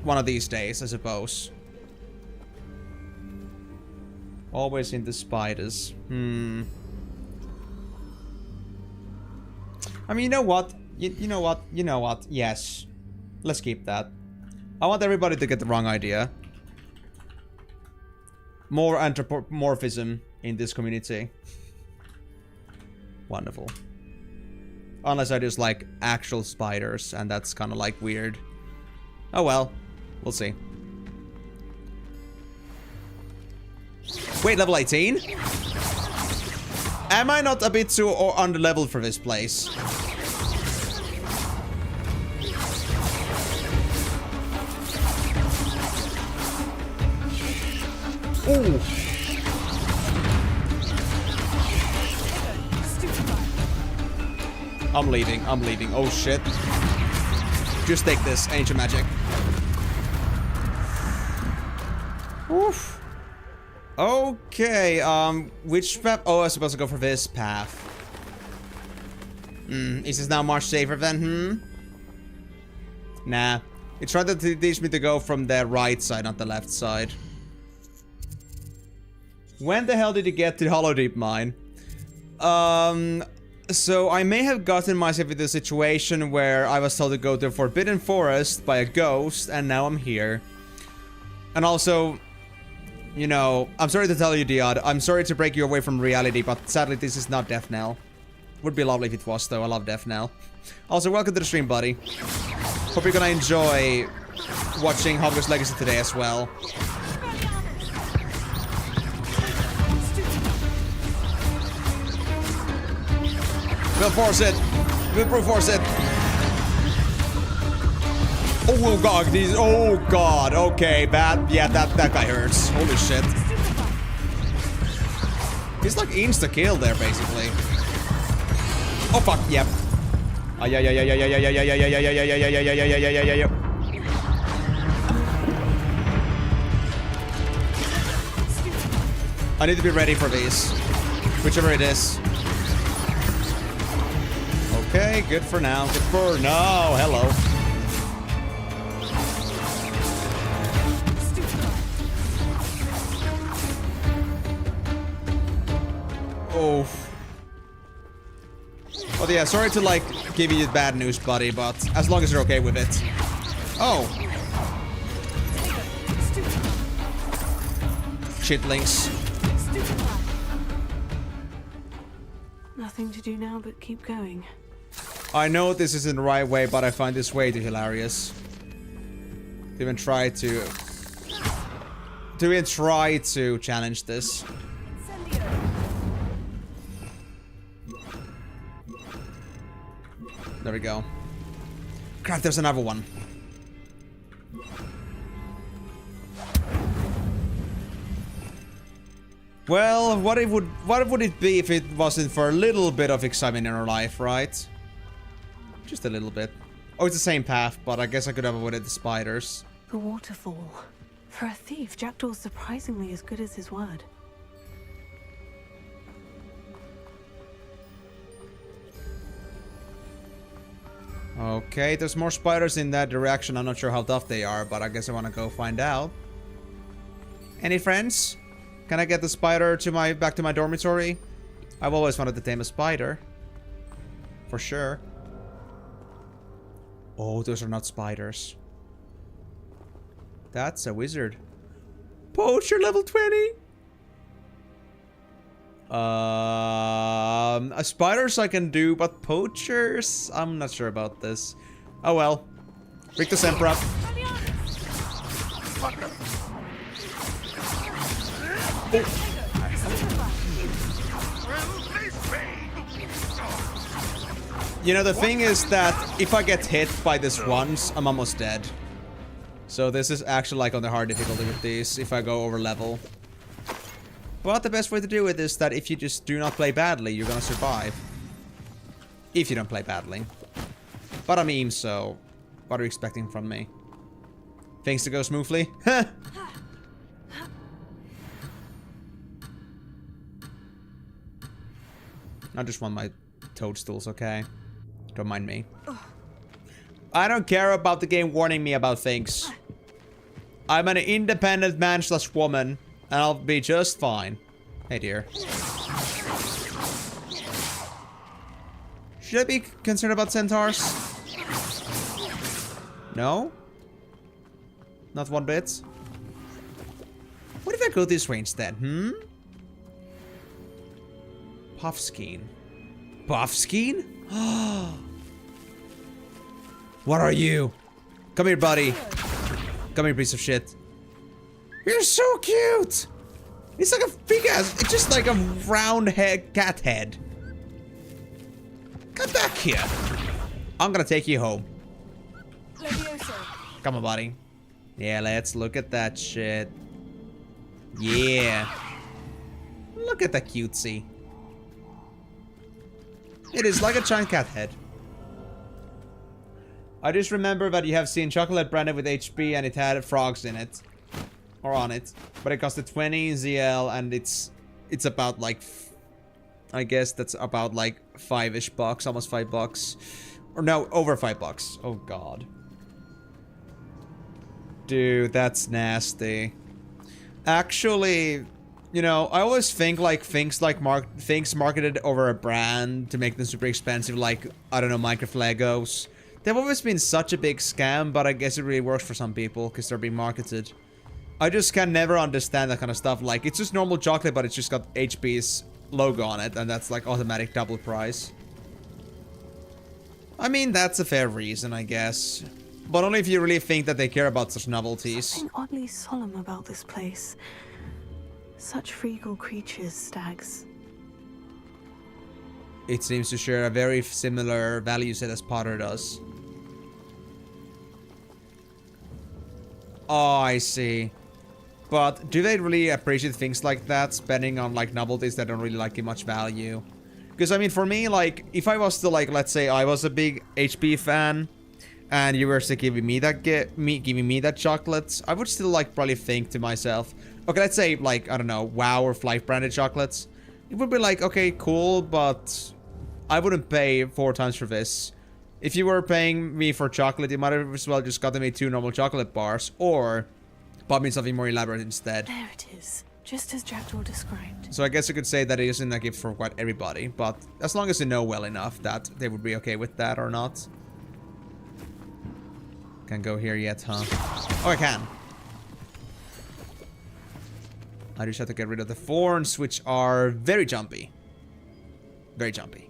one of these days, I suppose. Always into spiders. I mean, you know what? You know what? Yes. Let's keep that. I want everybody to get the wrong idea. More anthropomorphism in this community. Wonderful. Unless I just like actual spiders, and that's kind of like weird. Oh well. We'll see. Wait, level 18? Am I not a bit too under-leveled for this place? Ooh. I'm leaving. Oh shit. Just take this, ancient magic. Oof. Okay, which path? Oh, I was supposed to go for this path. Is this now much safer then, Nah. It tried to teach me to go from the right side, not the left side. When the hell did you get to the Hollow Deep mine? So I may have gotten myself into a situation where I was told to go to a Forbidden Forest by a ghost, and now I'm here. And also, you know, I'm sorry to tell you, Diod, I'm sorry to break you away from reality, but sadly this is not Death Knell. Would be lovely if it was, though. I love Death Knell. Also, welcome to the stream, buddy. Hope you're gonna enjoy watching Hogwarts Legacy today as well. We'll force it. We'll brute force it. Oh god, these. Oh god. Okay, bad. Yeah, that guy hurts. Holy shit. He's like insta kill there, basically. Oh fuck. Yep. I need to be ready for these, whichever it is. Okay, good for now. Good for now. Hello. Oh. Well, yeah, sorry to, like, give you bad news, buddy, but as long as you're okay with it. Oh. Shitlings. Nothing to do now but keep going. I know this isn't the right way, but I find this way too hilarious. To even try to challenge this. There we go. Crap, there's another one. Well, what would it be if it wasn't for a little bit of excitement in our life, right? Just a little bit. Oh, it's the same path, but I guess I could have avoided the spiders. The waterfall. For a thief, Jackdaw's surprisingly as good as his word. Okay, there's more spiders in that direction. I'm not sure how tough they are, but I guess I want to go find out. Any friends? Can I get the spider to back to my dormitory? I've always wanted to tame a spider. For sure. Oh, those are not spiders. That's a wizard. Poacher level 20. Spiders I can do, but poachers? I'm not sure about this. Oh well. Rick the Emperor up. You know, the thing is that if I get hit by this once, I'm almost dead. So this is actually like on the hard difficulty with these, if I go over level. But the best way to do it is that if you just do not play badly, you're gonna survive. If you don't play badly. But I mean, so what are you expecting from me? Things to go smoothly? I just want my toadstools, okay? Don't mind me. I don't care about the game warning me about things. I'm an independent man/woman, and I'll be just fine. Hey, dear. Should I be concerned about centaurs? No? Not one bit? What if I go this way instead, Puffskein. Puffskein? What are you? Come here, buddy. Come here, piece of shit. You're so cute! It's like a big ass, it's just like a round head, cat head. Come back here. I'm gonna take you home. Come on, buddy. Yeah, let's look at that shit. Yeah. Look at the cutesy. It is like a giant cat head. I just remember that you have seen chocolate branded with HP and it had frogs in it. Or on it. But it costed 20 ZL and it's about like... I guess that's about like 5-ish bucks. Almost $5. Or no, over $5. Oh god. Dude, that's nasty. Actually... You know, I always think like things marketed over a brand to make them super expensive, like, I don't know, Minecraft Legos. They've always been such a big scam, but I guess it really works for some people because they're being marketed. I just can never understand that kind of stuff. Like, it's just normal chocolate, but it's just got HP's logo on it, and that's like automatic double price. I mean, that's a fair reason, I guess. But only if you really think that they care about such novelties. Something oddly solemn about this place. Such regal creatures, stags. It seems to share a very similar value set as Potter does. Oh, I see. But do they really appreciate things like that, spending on like novelties that don't really like give much value? Because I mean, for me, like, if I was to like, let's say I was a big HP fan, and you were still giving me that chocolate, I would still like probably think to myself, okay, let's say like, I don't know, WoW or Flight branded chocolates. It would be like, okay, cool, but I wouldn't pay 4 times for this. If you were paying me for chocolate, you might have as well just gotten me 2 normal chocolate bars, or bought me something more elaborate instead. There it is, just as Jackdaw described. So I guess you could say that it isn't a gift for quite everybody, but as long as you know well enough that they would be okay with that or not. Can't go here yet, huh? Oh, I can. I just have to get rid of the thorns, which are very jumpy. Very jumpy.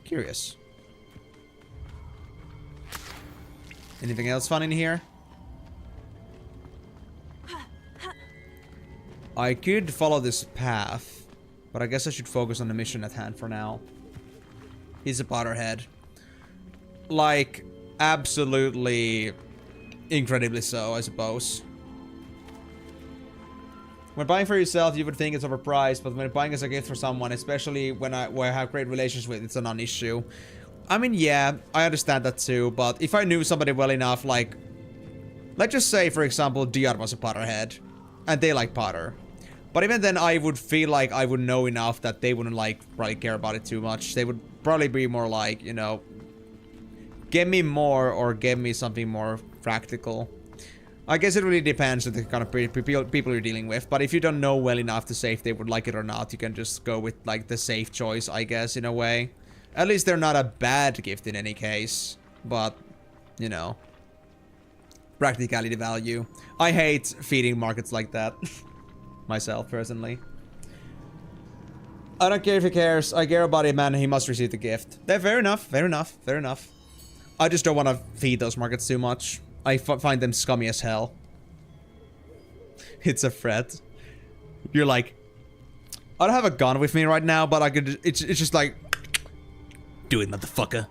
Curious. Anything else fun in here? I could follow this path, but I guess I should focus on the mission at hand for now. He's a Potterhead. Like, absolutely incredibly so, I suppose. When buying for yourself, you would think it's overpriced, but when buying as a gift for someone, especially when I have great relations with, it's a non-issue. I mean, yeah, I understand that too, but if I knew somebody well enough, like, let's just say, for example, Diar was a Potterhead, and they like Potter. But even then, I would feel like I would know enough that they wouldn't, like, probably care about it too much. They would probably be more like, you know, give me more or give me something more practical. I guess it really depends on the kind of people you're dealing with. But if you don't know well enough to say if they would like it or not, you can just go with, like, the safe choice, I guess, in a way. At least they're not a bad gift in any case. But, you know, practicality value. I hate feeding markets like that. Myself, personally. I don't care if he cares. I care about it, man. He must receive the gift. Fair enough. Fair enough. Fair enough. I just don't want to feed those markets too much. I find them scummy as hell. It's a threat. You're like, I don't have a gun with me right now, but I could. It's just like, do it, motherfucker.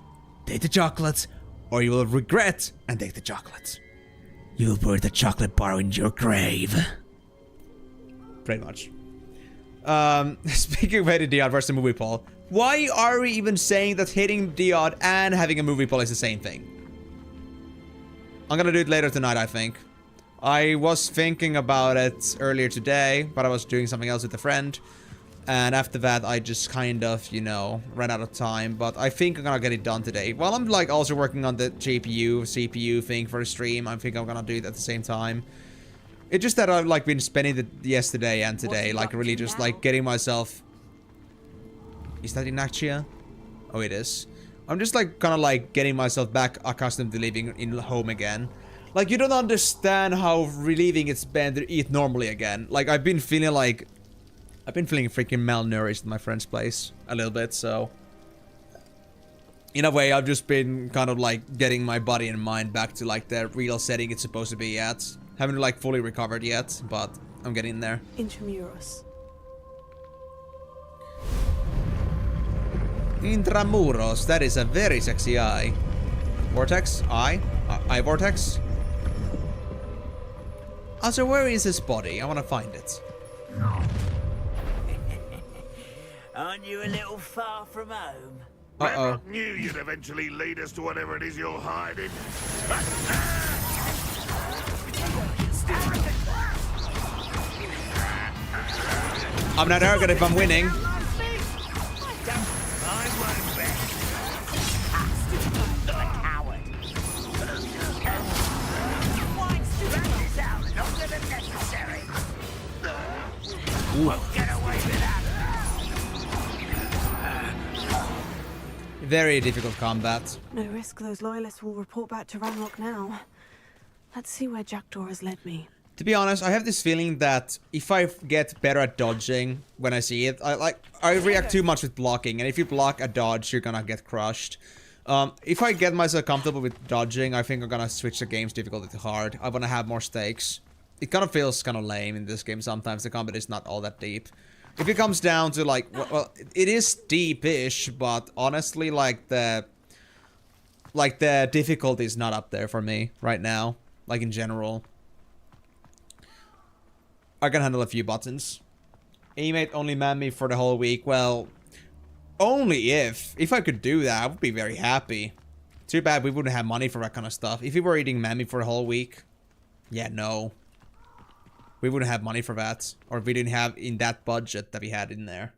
Take the chocolates, or you will regret and take the chocolates. You will bury the chocolate bar in your grave. Pretty much. Speaking of hitting Diod versus the movie poll, why are we even saying that hitting Diod and having a movie poll is the same thing? I'm gonna do it later tonight, I think. I was thinking about it earlier today, but I was doing something else with a friend. And after that, I just kind of, you know, ran out of time. But I think I'm gonna get it done today. While I'm, like, also working on the GPU, CPU thing for the stream, I think I'm gonna do it at the same time. It's just that I've, like, been spending the yesterday and today, like, really just, like, getting myself... Is that Inactia? Oh, it is. I'm just, like, kind of, like, getting myself back accustomed to living in home again. Like, you don't understand how relieving it's been to eat normally again. Like, I've been feeling freaking malnourished in my friend's place a little bit, so... In a way, I've just been kind of, like, getting my body and mind back to, like, the real setting it's supposed to be at. Haven't, like, fully recovered yet, but I'm getting there. Intramuros. Intramuros, that is a very sexy eye. Vortex? Eye? Eye vortex? Also, where is his body? I want to find it. Aren't you a little far from home? I knew you'd eventually lead us to whatever it is you're hiding. I'm not arrogant if I'm winning. Very difficult combat. No risk those loyalists will report back to Ranrock now. Let's see where Jackdaw has led me. To be honest, I have this feeling that if I get better at dodging when I see it, I react too much with blocking, and if you block a dodge, you're gonna get crushed. If I get myself comfortable with dodging, I think I'm gonna switch the game's difficulty to hard. I wanna have more stakes. It kind of feels kind of lame in this game sometimes. The combat is not all that deep. If it comes down to, like, well, it is deep-ish, but honestly, like, the difficulty is not up there for me right now, like, in general. I can handle a few buttons. Aimate only man me for the whole week. Well, only if I could do that, I would be very happy. Too bad we wouldn't have money for that kind of stuff. If we were eating mammy for the whole week, yeah, no. We wouldn't have money for that. Or if we didn't have in that budget that we had in there.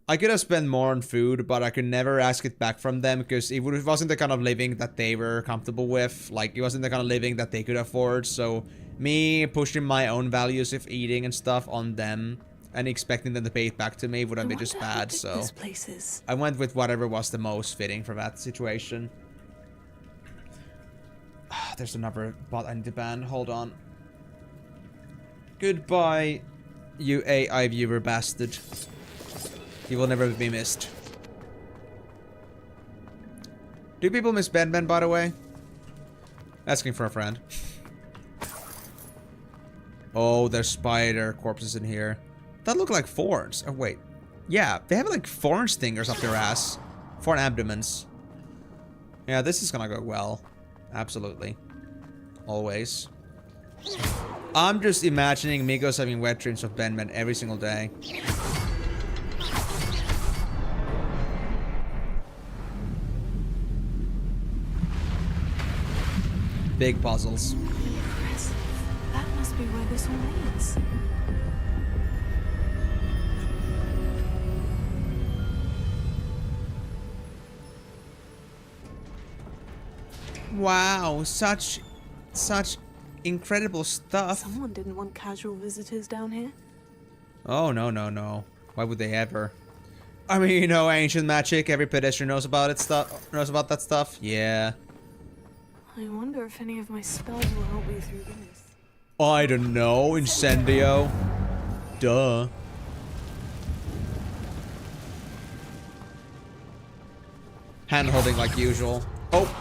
I could have spent more on food, but I could never ask it back from them because it wasn't the kind of living that they were comfortable with. Like, it wasn't the kind of living that they could afford. So, me pushing my own values of eating and stuff on them and expecting them to pay it back to me wouldn't be just bad. So, I went with whatever was the most fitting for that situation. There's another bot I need to ban. Hold on. Goodbye, you AI viewer bastard. You will never be missed. Do people miss Ben, by the way? Asking for a friend. Oh, there's spider corpses in here. That look like thorns. Oh, wait. Yeah, they have like thorn stingers up their ass. Thorn abdomens. Yeah, this is gonna go well. Absolutely. Always. I'm just imagining Migos having wet dreams of Ben every single day. Big puzzles. Impressive. That must be where this all leads. Wow, such incredible stuff. Someone didn't want casual visitors down here. Oh, no, no, no. Why would they ever? I mean, you know, ancient magic, every pedestrian knows about that stuff. Yeah. I wonder if any of my spells will help me through this. I don't know, Incendio. Duh. Hand holding like usual. Oh.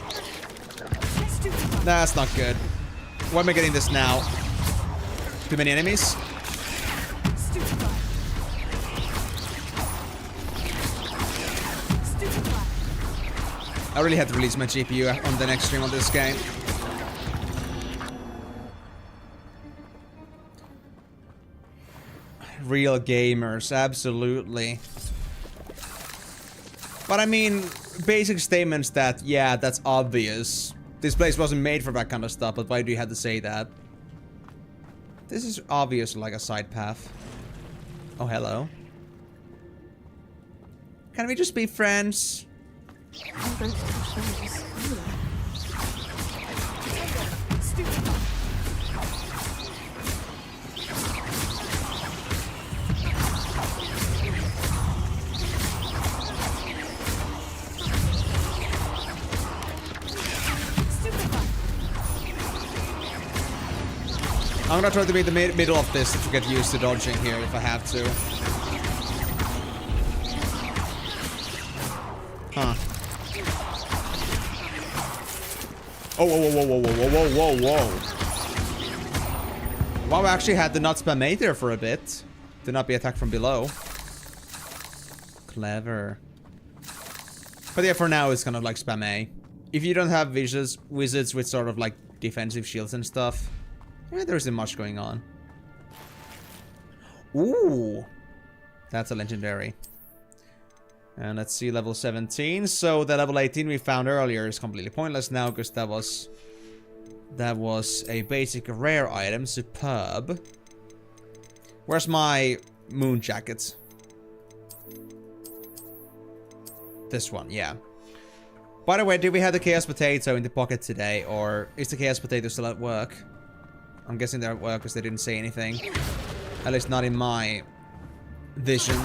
That's not good. Why am I getting this now? Too many enemies? I really had to release my GPU on the next stream on this game. Real gamers, absolutely. But I mean, basic statements that, yeah, that's obvious. This place wasn't made for that kind of stuff, but why do you have to say that? This is obviously like a side path. Oh, hello. Can we just be friends? I'm going to touch those. I'm gonna try to be in the middle of this to get used to dodging here if I have to. Huh. Oh, whoa, whoa, whoa, whoa, whoa, whoa, whoa, whoa. Wow, I actually had the not spam A there for a bit. Did not be attacked from below. Clever. But yeah, for now it's kind of like spam A. If you don't have wizards with sort of like defensive shields and stuff, yeah, there isn't much going on. Ooh. That's a legendary. And let's see, level 17. So the level 18 we found earlier is completely pointless now because that was a basic rare item. Superb. Where's my moon jacket? This one, yeah. By the way, did we have the Chaos Potato in the pocket today, or is the Chaos Potato still at work? I'm guessing they're at work because they didn't say anything. At least not in my vision.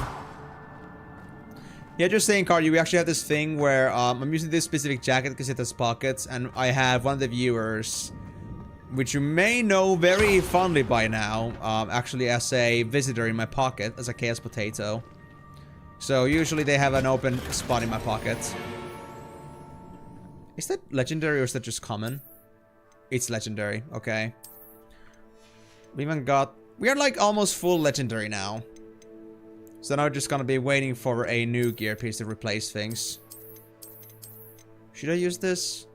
Yeah, just saying, Cardi, we actually have this thing where I'm using this specific jacket because it has pockets, and I have one of the viewers, which you may know very fondly by now, actually as a visitor in my pocket, as a Chaos Potato. So usually they have an open spot in my pocket. Is that legendary or is that just common? It's legendary, okay. We even got... We are like almost full legendary now. So now we're just gonna be waiting for a new gear piece to replace things. Should I use this?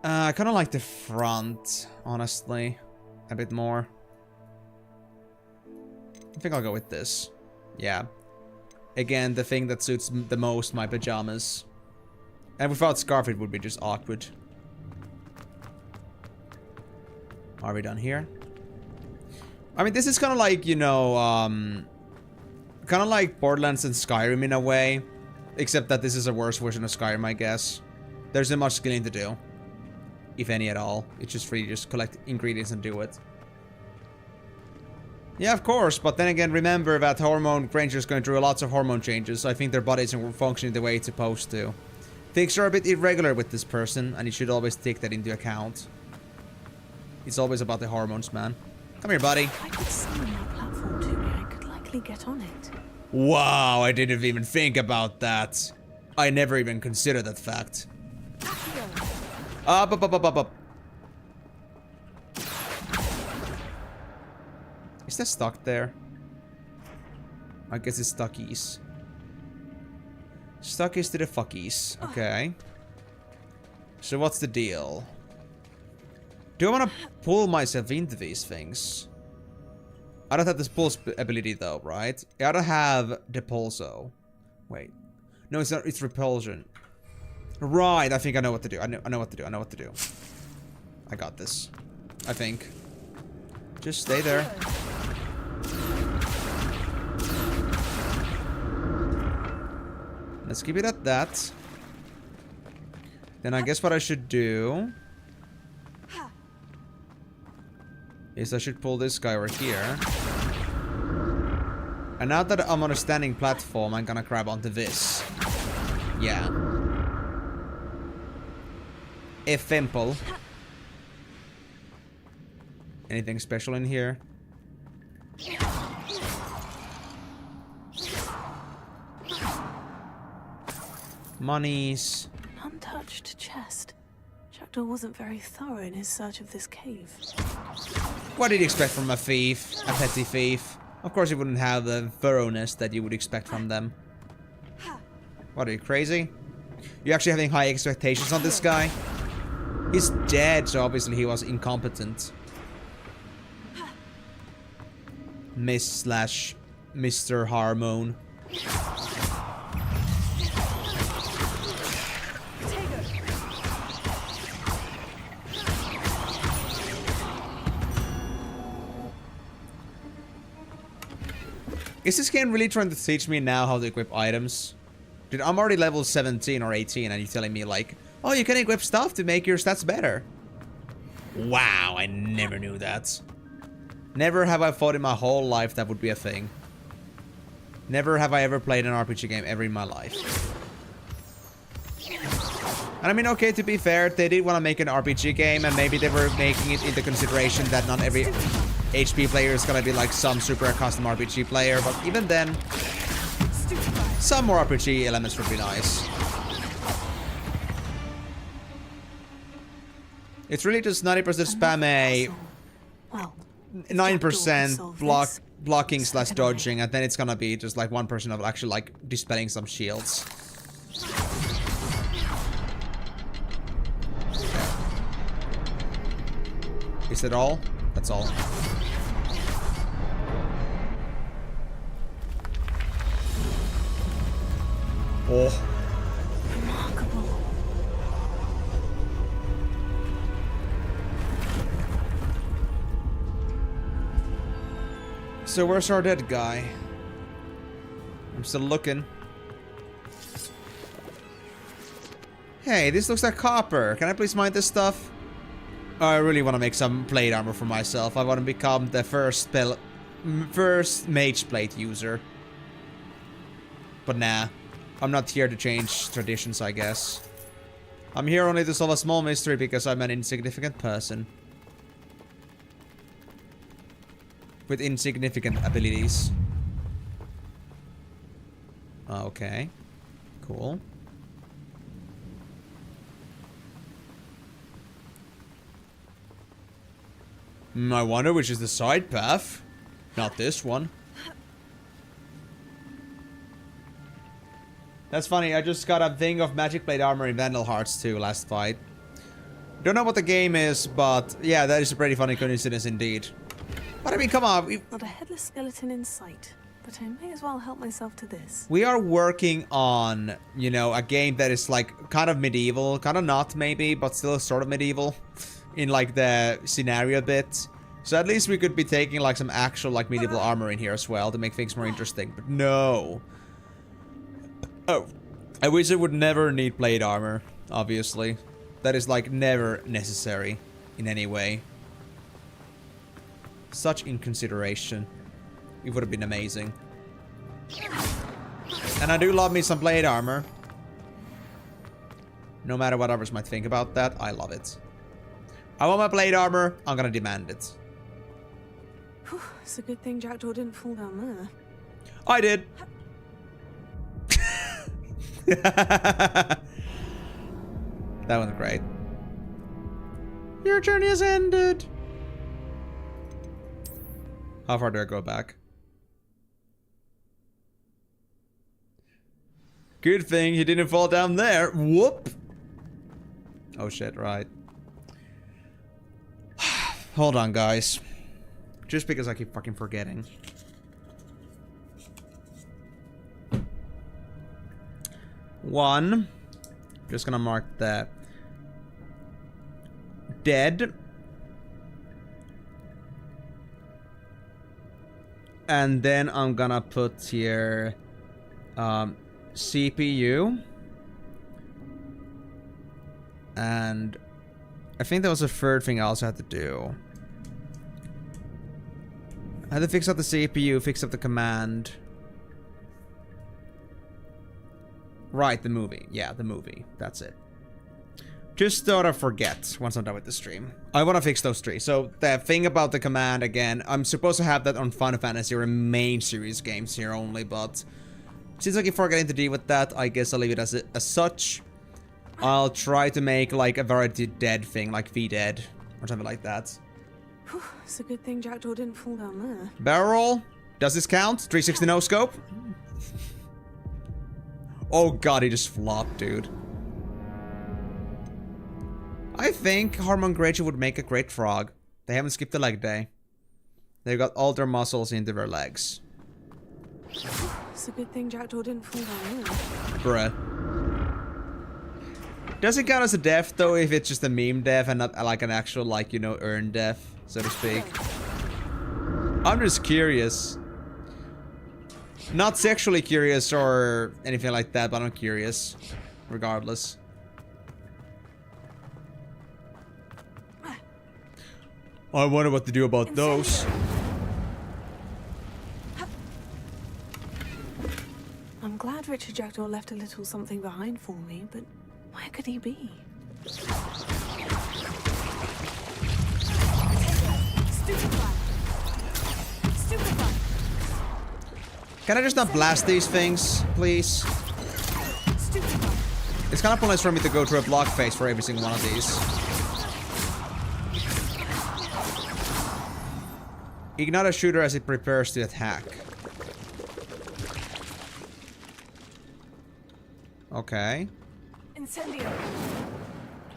I kind of like the front, honestly, a bit more. I think I'll go with this. Yeah. Again, the thing that suits the most my pajamas. And without scarf, it would be just awkward. Are we done here? I mean, this is kind of like, you know, kind of like Borderlands and Skyrim in a way. Except that this is a worse version of Skyrim, I guess. There's not much skilling to do. If any at all. It's just free to just collect ingredients and do it. Yeah, of course, but then again, remember that Granger is going through lots of hormone changes. So I think their body isn't functioning the way it's supposed to. Things are a bit irregular with this person, and you should always take that into account. It's always about the hormones, man. Come here, buddy. I could summon that platform to me. I could likely get on it. Wow, I didn't even think about that. I never even considered that fact. Up. Is that stuck there? I guess it's stuckies. Stuckies to the fuckies. Okay. So what's the deal? Do I want to pull myself into these things? I don't have this pulse ability though, right? I don't have Depulso. Wait. No, it's not. It's repulsion. Right. I think I know what to do. I know what to do. I know what to do. I got this. I think. Just stay there. Let's keep it at that. Then I guess what I should do is I should pull this guy over here. And now that I'm on a standing platform, I'm gonna grab onto this. Yeah. A thimple. Anything special in here? Monies. An untouched chest. Jackdaw wasn't very thorough in his search of this cave. What did you expect from a thief? A petty thief? Of course he wouldn't have the thoroughness that you would expect from them. What, are you crazy? You're actually having high expectations on this guy? He's dead, so obviously he was incompetent. Mr. Hormone. Is this game really trying to teach me now how to equip items? Dude, I'm already level 17 or 18 and you're telling me like, oh, you can equip stuff to make your stats better. Wow, I never knew that. Never have I thought in my whole life that would be a thing. Never have I ever played an RPG game ever in my life. And I mean, okay, to be fair, they did want to make an RPG game and maybe they were making it into consideration that not every HP player is gonna be like some super custom RPG player, but even then, some more RPG elements would be nice. It's really just 90% spam a 9% blocking slash dodging, and then it's gonna be just like 1% of actually like dispelling some shields. Is that all? That's all. Oh. Remarkable. So where's our dead guy? I'm still looking. Hey, this looks like copper. Can I please mine this stuff? Oh, I really want to make some plate armor for myself. I want to become the first mage plate user. But nah. I'm not here to change traditions, I guess. I'm here only to solve a small mystery because I'm an insignificant person. With insignificant abilities. Okay. Cool. I wonder which is the side path. Not this one. That's funny, I just got a thing of Magic Blade Armor in Vandal Hearts 2 last fight. Don't know what the game is, but yeah, that is a pretty funny coincidence indeed. But I mean, come on. Not a headless skeleton in sight, but I may as well help myself to this. We are working on, you know, a game that is like kind of medieval, kind of not maybe, but still sort of medieval in like the scenario bit. So at least we could be taking like some actual like medieval armor in here as well to make things more interesting. But no. Oh, I wish I would never need plate armor, obviously. That is like never necessary in any way. Such inconsideration. It would have been amazing. And I do love me some plate armor. No matter what others might think about that, I love it. I want my plate armor, I'm gonna demand it. Whew, it's a good thing Jackdaw didn't fall down there. I did. That one's great. Your journey has ended. How far do I go back? Good thing he didn't fall down there. Whoop. Oh shit, right. Hold on, guys. Just because I keep fucking forgetting. One. Just gonna mark that. Dead. And then I'm gonna put here CPU. And I think that was the third thing I also had to do. I had to fix up the CPU, fix up the command. Right, the movie. Yeah, the movie. That's it. Just thought I forget once I'm done with the stream. I want to fix those three. So the thing about the command, again, I'm supposed to have that on Final Fantasy or main series games here only, but since I keep forgetting to deal with that, I guess I'll leave it as such. I'll try to make like a variety dead thing, like V dead or something like that. Whew, it's a good thing Jackdaw didn't fall down there. Barrel roll? Does this count? 360 no scope? Oh god, he just flopped, dude. I think Hormone Granger would make a great frog. They haven't skipped a leg day. They've got all their muscles into their legs. It's a good thing Jackdaw didn't fall down there. Bruh. Does it count as a death, though, if it's just a meme death and not like an actual, like, you know, earned death, so to speak? I'm just curious. Not sexually curious or anything like that, but I'm curious. Regardless. I wonder what to do about those. I'm glad Richard Jackdaw left a little something behind for me, but where could he be? Can I just not blast these things, please? It's kind of pointless for me to go through a block phase for every single one of these. Ignite a shooter as it prepares to attack. Okay. Incendio.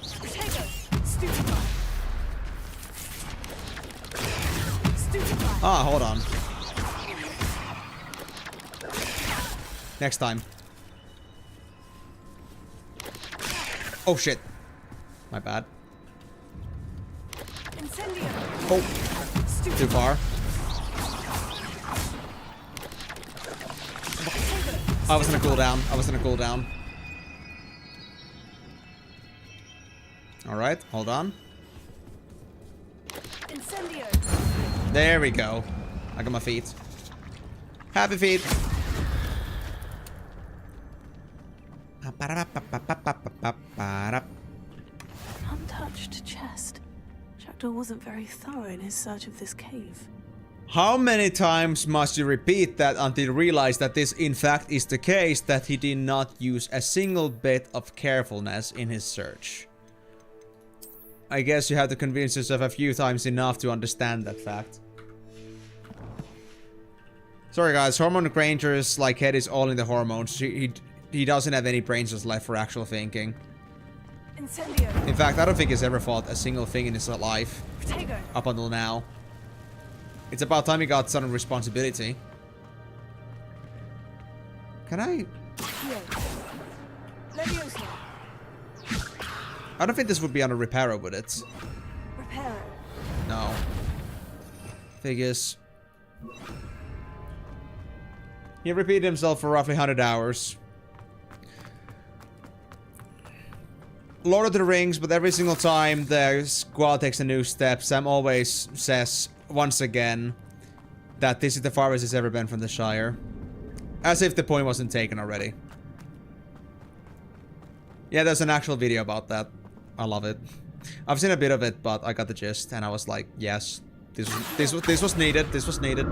Potato. Stupefy. Stupefy. Ah, hold on. Next time. Oh shit. My bad. Incendio. Oh. Too far. I was in a cooldown. I was in a cooldown. Alright, hold on. Incendio. There we go. I got my feet. Happy feet. Untouched chest. Jackdaw wasn't very thorough in his search of this cave. How many times must you repeat that until you realize that this in fact is the case, that he did not use a single bit of carefulness in his search? I guess you have to convince yourself a few times enough to understand that fact. Sorry guys, Hormone Granger's like head is all in the hormones. He doesn't have any brain cells left for actual thinking. Incendio. In fact, I don't think he's ever fought a single thing in his life. Potato. Up until now. It's about time he got some responsibility. Can I? Leviosa. I don't think this would be on a reparo, would it? Reparo. No. Figures. He repeated himself for roughly 100 hours. Lord of the Rings, but every single time the squad takes a new step, Sam always says, once again, that this is the farthest it's ever been from the Shire. As if the point wasn't taken already. Yeah, there's an actual video about that. I love it. I've seen a bit of it, but I got the gist, and I was like, yes, this was needed. This was needed.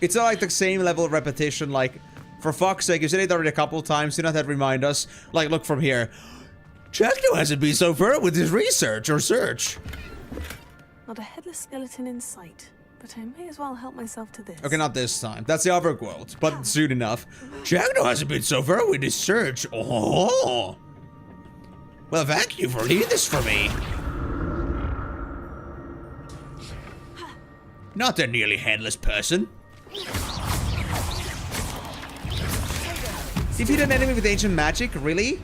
It's not like the same level of repetition, like For fuck's sake, you said it already a couple times. Do not have to remind us. Like, look from here. Jackdo hasn't been so far with his research or search. Not a headless skeleton in sight, but I may as well help myself to this. Okay, not this time. That's the other quote, but soon enough. Jackdo hasn't been so far with his search. Oh. Well, thank you for leading this for me. Not a nearly headless person. Defeat an enemy with ancient magic? Really?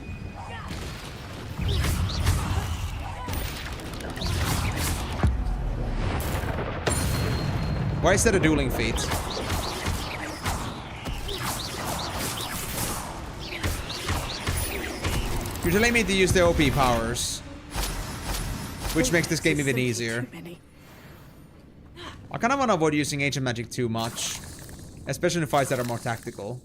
Why is that a dueling feat? You're telling me to use the OP powers, which makes this game even easier. I kind of want to avoid using ancient magic too much, especially in fights that are more tactical.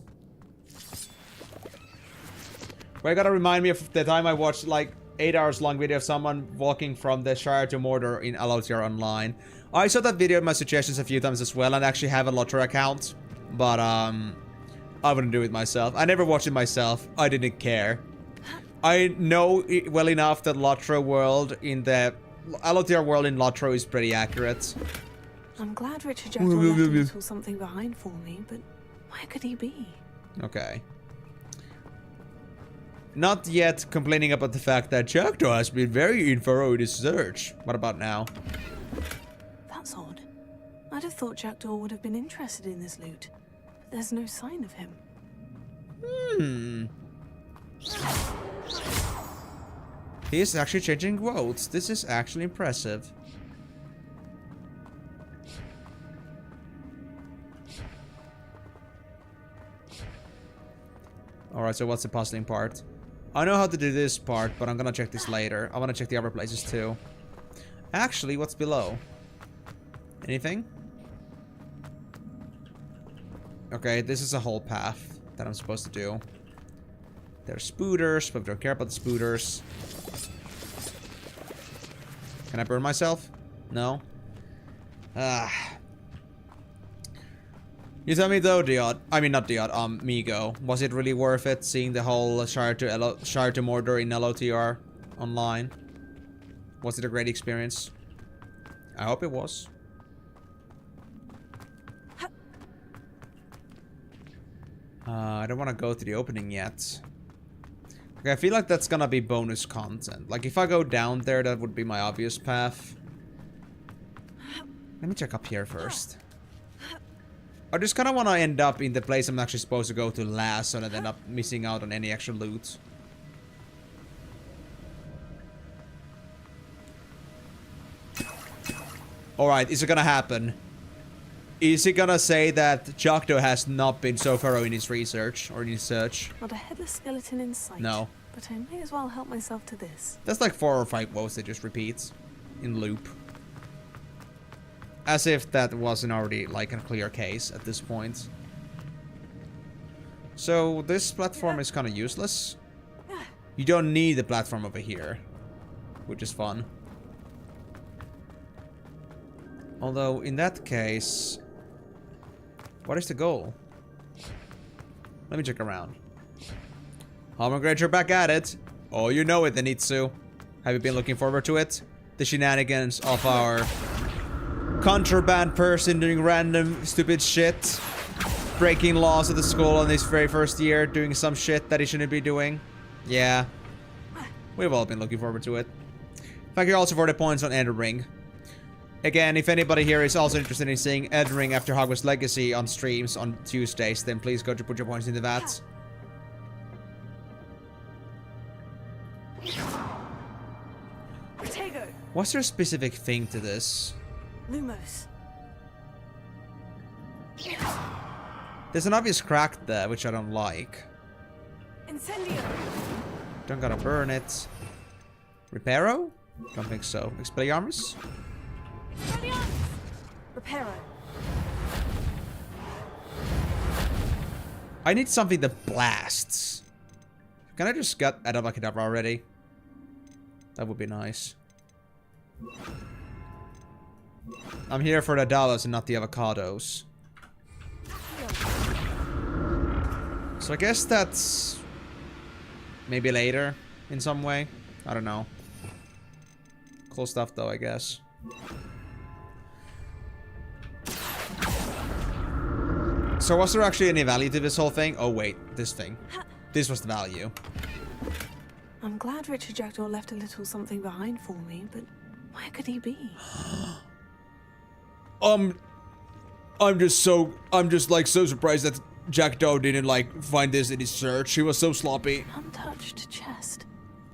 But I gotta remind me of the time I watched like 8 hours long video of someone walking from the Shire to Mordor in LOTR Online. I saw that video in my suggestions a few times as well, and actually have a LOTR account, but I wouldn't do it myself. I never watched it myself. I didn't care. I know well enough that LOTR world in the LOTR world in LOTR is pretty accurate. I'm glad Richard Jackdaw left a little something behind for me, but where could he be? Okay. Not yet complaining about the fact that Jackdaw has been very thorough in his search. What about now? That's odd. I'd have thought Jackdaw would have been interested in this loot. But there's no sign of him. He is actually changing quotes. This is actually impressive. Alright, so what's the puzzling part? I know how to do this part, but I'm gonna check this later. I wanna check the other places too. Actually, what's below? Anything? Okay, this is a whole path that I'm supposed to do. There's spooters, but I don't care about the spooters. Can I burn myself? No? You tell me though, Diod. I mean, not Diod, Migo. Was it really worth it seeing the whole Shire to Mordor in LOTR online? Was it a great experience? I hope it was. I don't want to go to the opening yet. Okay, I feel like that's gonna be bonus content. Like, if I go down there, that would be my obvious path. Let me check up here first. I just kind of want to end up in the place I'm actually supposed to go to last, so that I end up missing out on any extra loot. Alright, is it gonna happen? Is he gonna say that Jackdaw has not been so thorough in his research, or in his search? Not a headless skeleton in sight. No. But I may as well help myself to this. That's like 4 or 5 quotes that just repeats in loop. As if that wasn't already like a clear case at this point. So this platform is kind of useless. You don't need the platform over here, which is fun. Although in that case, what is the goal? Let me check around. Granger back at it. Oh, you know it, Zenitsu. Have you been looking forward to it? The shenanigans of our contraband person doing random stupid shit, breaking laws of the school on his very first year, doing some shit that he shouldn't be doing. Yeah, we've all been looking forward to it. Thank you also for the points on Elden Ring. Again, if anybody here is also interested in seeing Elden Ring after Hogwarts Legacy on streams on Tuesdays, then please go to put your points into that. What's there a specific thing to this? Lumos. There's an obvious crack there, which I don't like. Incendio. Don't gotta burn it. Reparo? Don't think so. Expelliarmus? Reparo. I need something that blasts. Can I just get Adabakadabra already? That would be nice. I'm here for the dollars and not the avocados. So I guess that's maybe later in some way. I don't know. Cool stuff though, I guess. So was there actually any value to this whole thing? Oh wait, this thing. This was the value. I'm glad Richard Jackdaw left a little something behind for me, but where could he be? I'm just like so surprised that Jackdaw didn't like find this in his search. He was so sloppy. Untouched chest.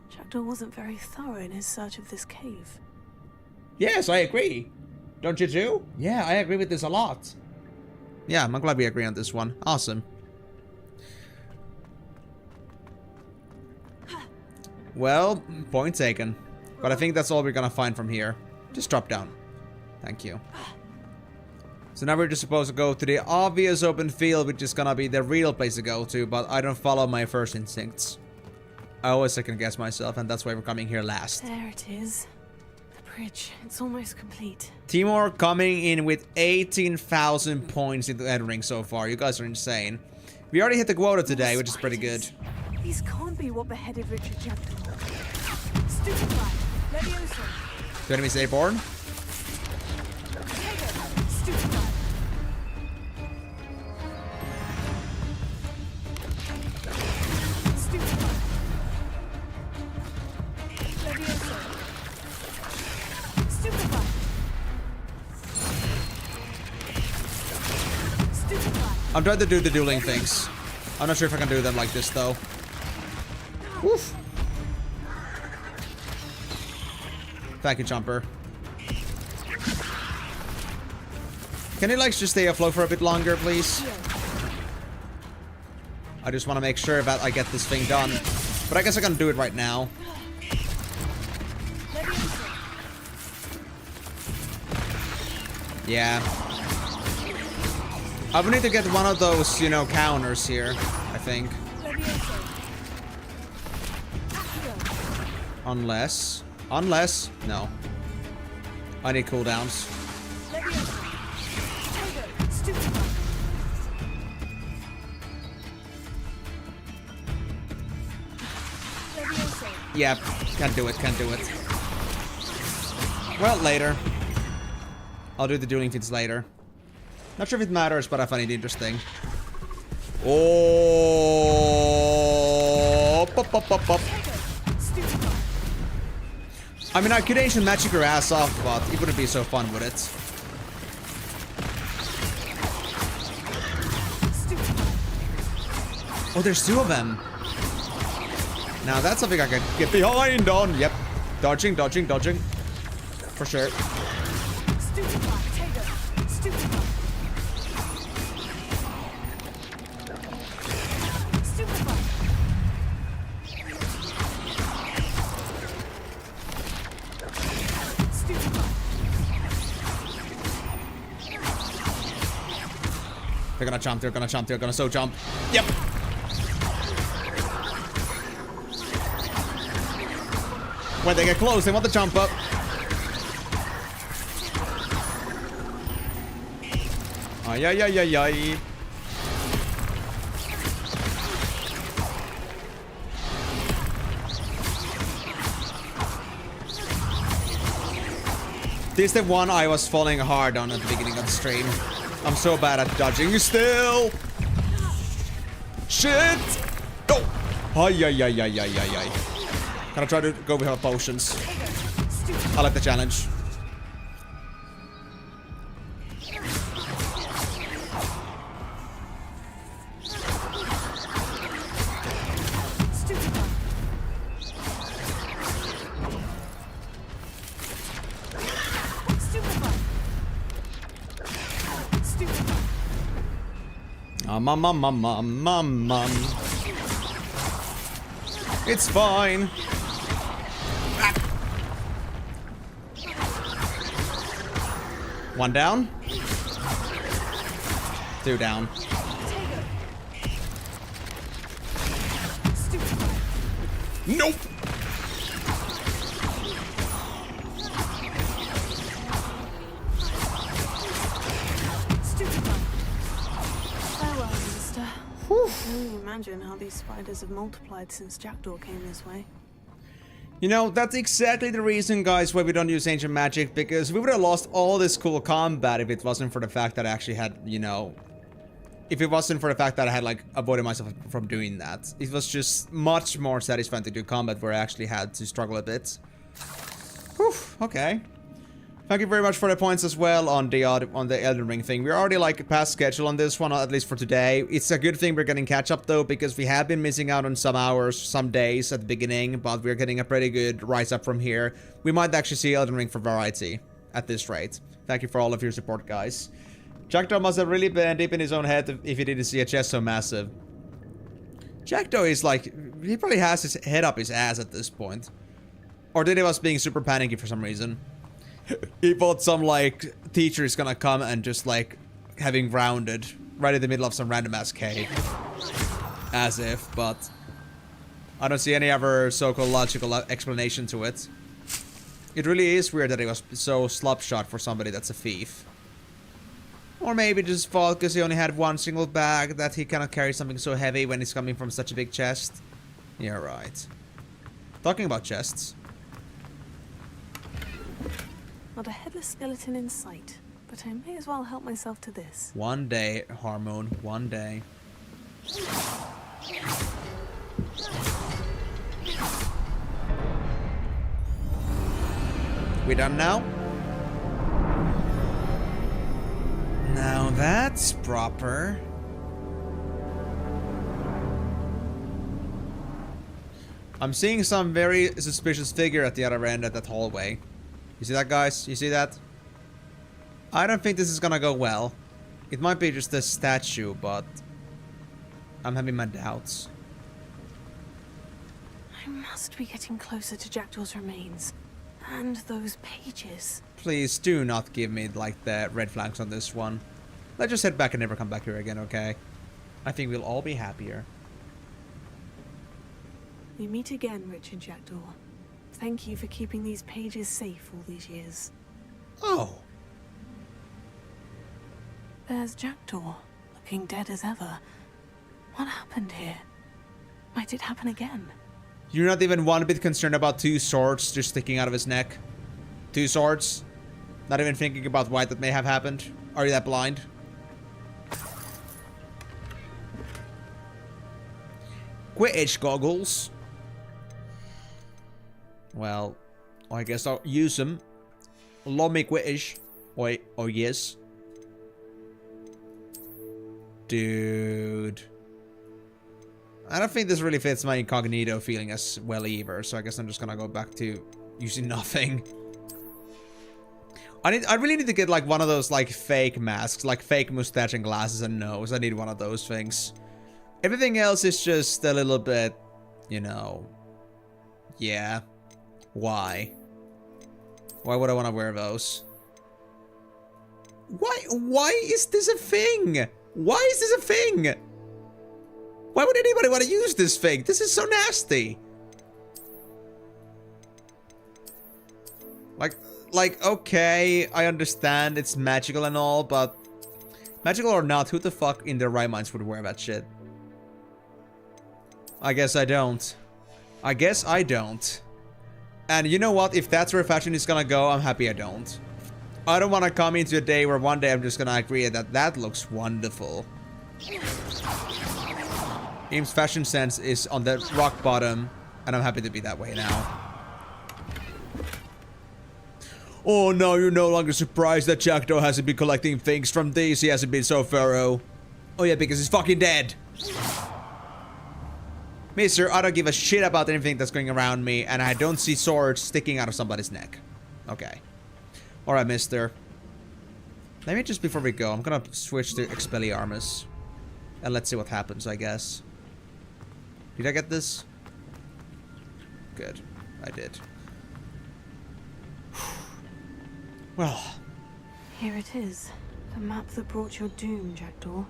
Jackdaw wasn't very thorough in his search of this cave. Yes, I agree. Don't you too? Yeah, I agree with this a lot. Yeah, I'm glad we agree on this one. Awesome. Well, point taken. But I think that's all we're gonna find from here. Just drop down. Thank you. So now we're just supposed to go to the obvious open field, which is gonna be the real place to go to, but I don't follow my first instincts. I always second guess myself, and that's why we're coming here last. There it is. The bridge. It's almost complete. Timor coming in with 18,000 points into the Elden Ring so far. You guys are insane. We already hit the quota today, which is pretty good. These can't be what beheaded Richard Jackdaw. Stupefy. Levioso. Do enemies airborne? Stupefy. Stupefy. Levioso. Stupefy. Stupefy. I'm trying to do the dueling things. I'm not sure if I can do them like this though. Woof. Thank you, Jumper. Can you like just stay afloat for a bit longer, please? I just want to make sure that I get this thing done. But I guess I can do it right now. Yeah. I would need to get one of those, you know, counters here, I think. Unless, no. I need cooldowns. Yeah, can't do it, can't do it. Well, later. I'll do the dueling feats later. Not sure if it matters, but I find it interesting. Oh, pop, pop, pop, pop. I mean, I could ancient magic your ass off, but it wouldn't be so fun, would it? Oh, there's two of them. Now that's something I can get behind on. Yep. Dodging, dodging, dodging. For sure. They're gonna jump, they're gonna jump, they're gonna so jump. Yep. When they get close, they want to jump up. Ay, ay, ay, ay, ay. This is the one I was falling hard on at the beginning of the stream. I'm so bad at dodging still. Shit! Oh! Ay, ay, ay, ay, ay, ay, ay. Gonna try to go without potions. I like the challenge. It's fine. Ah. One down. Two down. Nope. imagine how these spiders have multiplied since Jackdaw came this way. You know, that's exactly the reason, guys, why we don't use ancient magic, because we would have lost all this cool combat if it wasn't for the fact that I actually had, you know... If it wasn't for the fact that I had, like, avoided myself from doing that. It was just much more satisfying to do combat where I actually had to struggle a bit. Whew, okay. Thank you very much for the points as well on the Elden Ring thing. We're already, like, past schedule on this one, at least for today. It's a good thing we're getting catch up, though, because we have been missing out on some hours, some days at the beginning, but we're getting a pretty good rise up from here. We might actually see Elden Ring for variety at this rate. Thank you for all of your support, guys. Jackdaw must have really been deep in his own head if he didn't see a chest so massive. Jackdaw is like... He probably has his head up his ass at this point. Or did he was being super panicky for some reason. He thought some, like, teacher is gonna come and just, like, having grounded right in the middle of some random-ass cave. As if, but... I don't see any other so-called logical explanation to it. It really is weird that he was so slopshot for somebody that's a thief. Or maybe just thought because he only had one single bag that he cannot carry something so heavy when he's coming from such a big chest. Yeah, right. Talking about chests. Not a headless skeleton in sight, but I may as well help myself to this. One day, Hormone. One day. We done now? Now that's proper. I'm seeing some very suspicious figure at the other end of that hallway. You see that, guys? You see that? I don't think this is gonna go well. It might be just a statue, but I'm having my doubts. I must be getting closer to Jackdaw's remains. And those pages. Please do not give me, like, the red flags on this one. Let's just head back and never come back here again, okay? I think we'll all be happier. We meet again, Richard Jackdaw. Thank you for keeping these pages safe all these years. Oh. There's Jackdaw, looking dead as ever. What happened here? Might it happen again? You're not even one bit concerned about two swords just sticking out of his neck? Two swords? Not even thinking about why that may have happened? Are you that blind? Quidditch goggles. Well, I guess I'll use them. Love me Quidditch. Oh yes. Dude. I don't think this really fits my incognito feeling as well either, so I guess I'm just gonna go back to using nothing. I really need to get like one of those like fake masks, like fake mustache and glasses and nose. I need one of those things. Everything else is just a little bit, you know, yeah. Why? Why would I want to wear those? Why is this a thing? Why is this a thing? Why would anybody want to use this thing? This is so nasty. Like, okay, I understand it's magical and all, but magical or not, who the fuck in their right minds would wear that shit? I guess I don't. I guess I don't. And you know what? If that's where fashion is gonna go, I'm happy I don't. I don't want to come into a day where one day I'm just gonna agree that that looks wonderful. Aim's fashion sense is on the rock bottom, and I'm happy to be that way now. Oh no, you're no longer surprised that Jackdaw hasn't been collecting things from these. He hasn't been so thorough. Oh yeah, because he's fucking dead. Mister, I don't give a shit about anything that's going around me, and I don't see swords sticking out of somebody's neck. Okay. Alright, mister. Let me just, before we go, I'm gonna switch to Expelliarmus. And let's see what happens, I guess. Did I get this? Good. I did. Well. Here it is. The map that brought your doom, Jackdaw.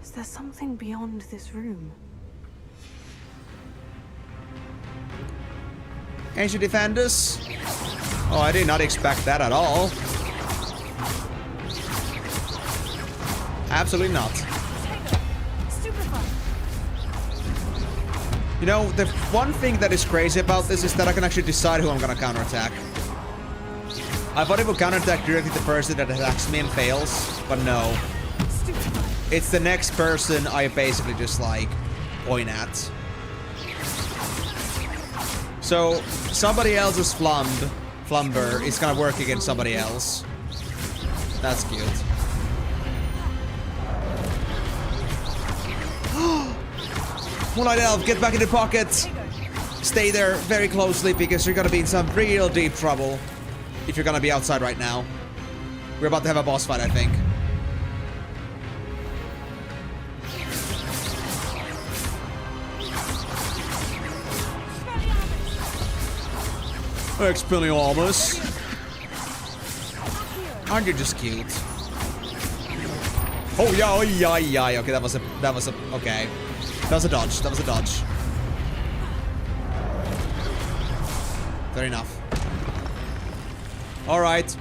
Is there something beyond this room? Ancient Defenders? Oh, I did not expect that at all. Absolutely not. Stupid You know, the one thing that is crazy about this is that I can actually decide who I'm gonna counterattack. I thought it would counterattack directly the person that attacks me and fails, but no. It's the next person I basically just like point at. So somebody else's flumber is gonna work against somebody else. That's cute. Moonlight Elf, get back in the pocket. Stay there very closely because you're gonna be in some real deep trouble if you're gonna be outside right now. We're about to have a boss fight, I think. Expelliarmus. Aren't you just cute? Oh yeah, oh yeah, yeah. Okay, that was a okay. That was a dodge. That was a dodge. Fair enough. All right.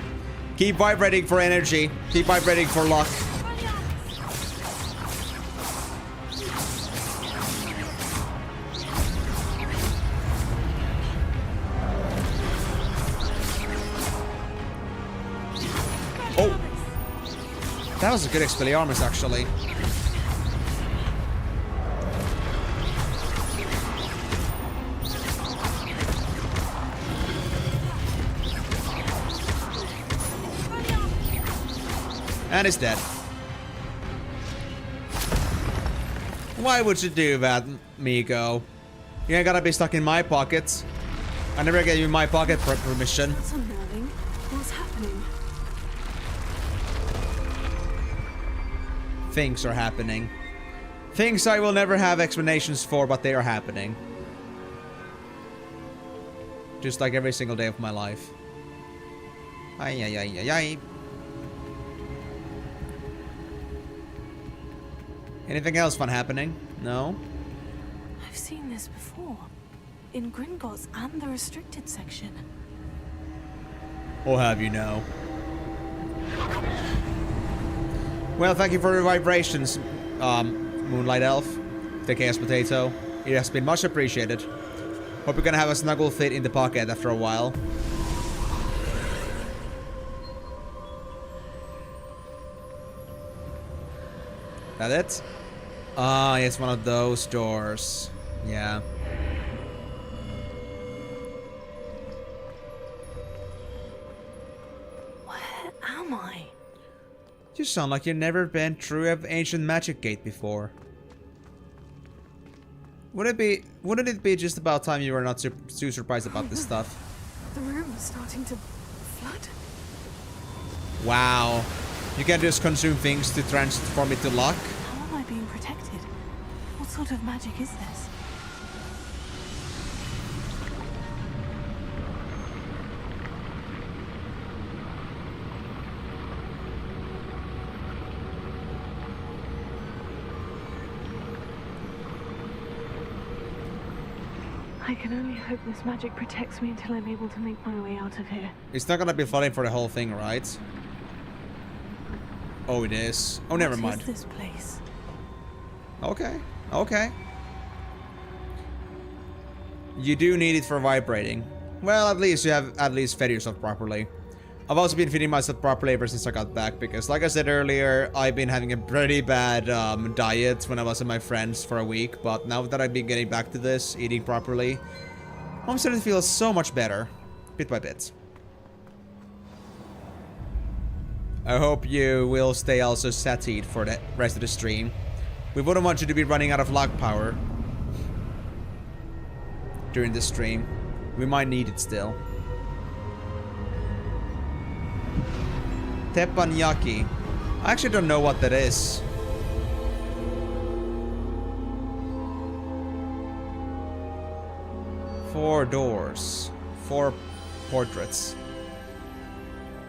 Keep vibrating for energy. Keep vibrating for luck. Oh. That was a good Expelliarmus, actually. And he's dead. Why would you do that, Migo? You ain't gotta be stuck in my pocket. I never gave you my pocket for permission. That's unnerving. What's happening? Things are happening. Things I will never have explanations for, but they are happening. Just like every single day of my life. Ay, ay, ay, ay, ay. Anything else fun happening? No? I've seen this before. In Gringotts and the restricted section. Or have you now? Well, thank you for the vibrations, Moonlight Elf, the Chaos Potato. It has been much appreciated. Hope you're gonna have a snuggle fit in the pocket after a while. That it? Ah, it's one of those doors. Yeah. Where am I? You sound like you've never been through an ancient magic gate before. Wouldn't it be just about time you were not too surprised about this stuff? The room is starting to flood. Wow. You can just consume things to transform it to luck? How am I being protected? What sort of magic is this? I can only hope this magic protects me until I'm able to make my way out of here. It's not gonna be flooding for the whole thing, right? Oh, it is. Oh, never mind. What is this place? Okay. Okay. You do need it for vibrating. Well, at least you have fed yourself properly. I've also been feeding myself properly ever since I got back because, like I said earlier, I've been having a pretty bad diet when I was with my friends for a week. But now that I've been getting back to this, eating properly, I'm starting to feel so much better, bit by bit. I hope you will stay also satiated for the rest of the stream. We wouldn't want you to be running out of luck power during the stream. We might need it still. Teppanyaki. I actually don't know what that is. Four doors. Four portraits.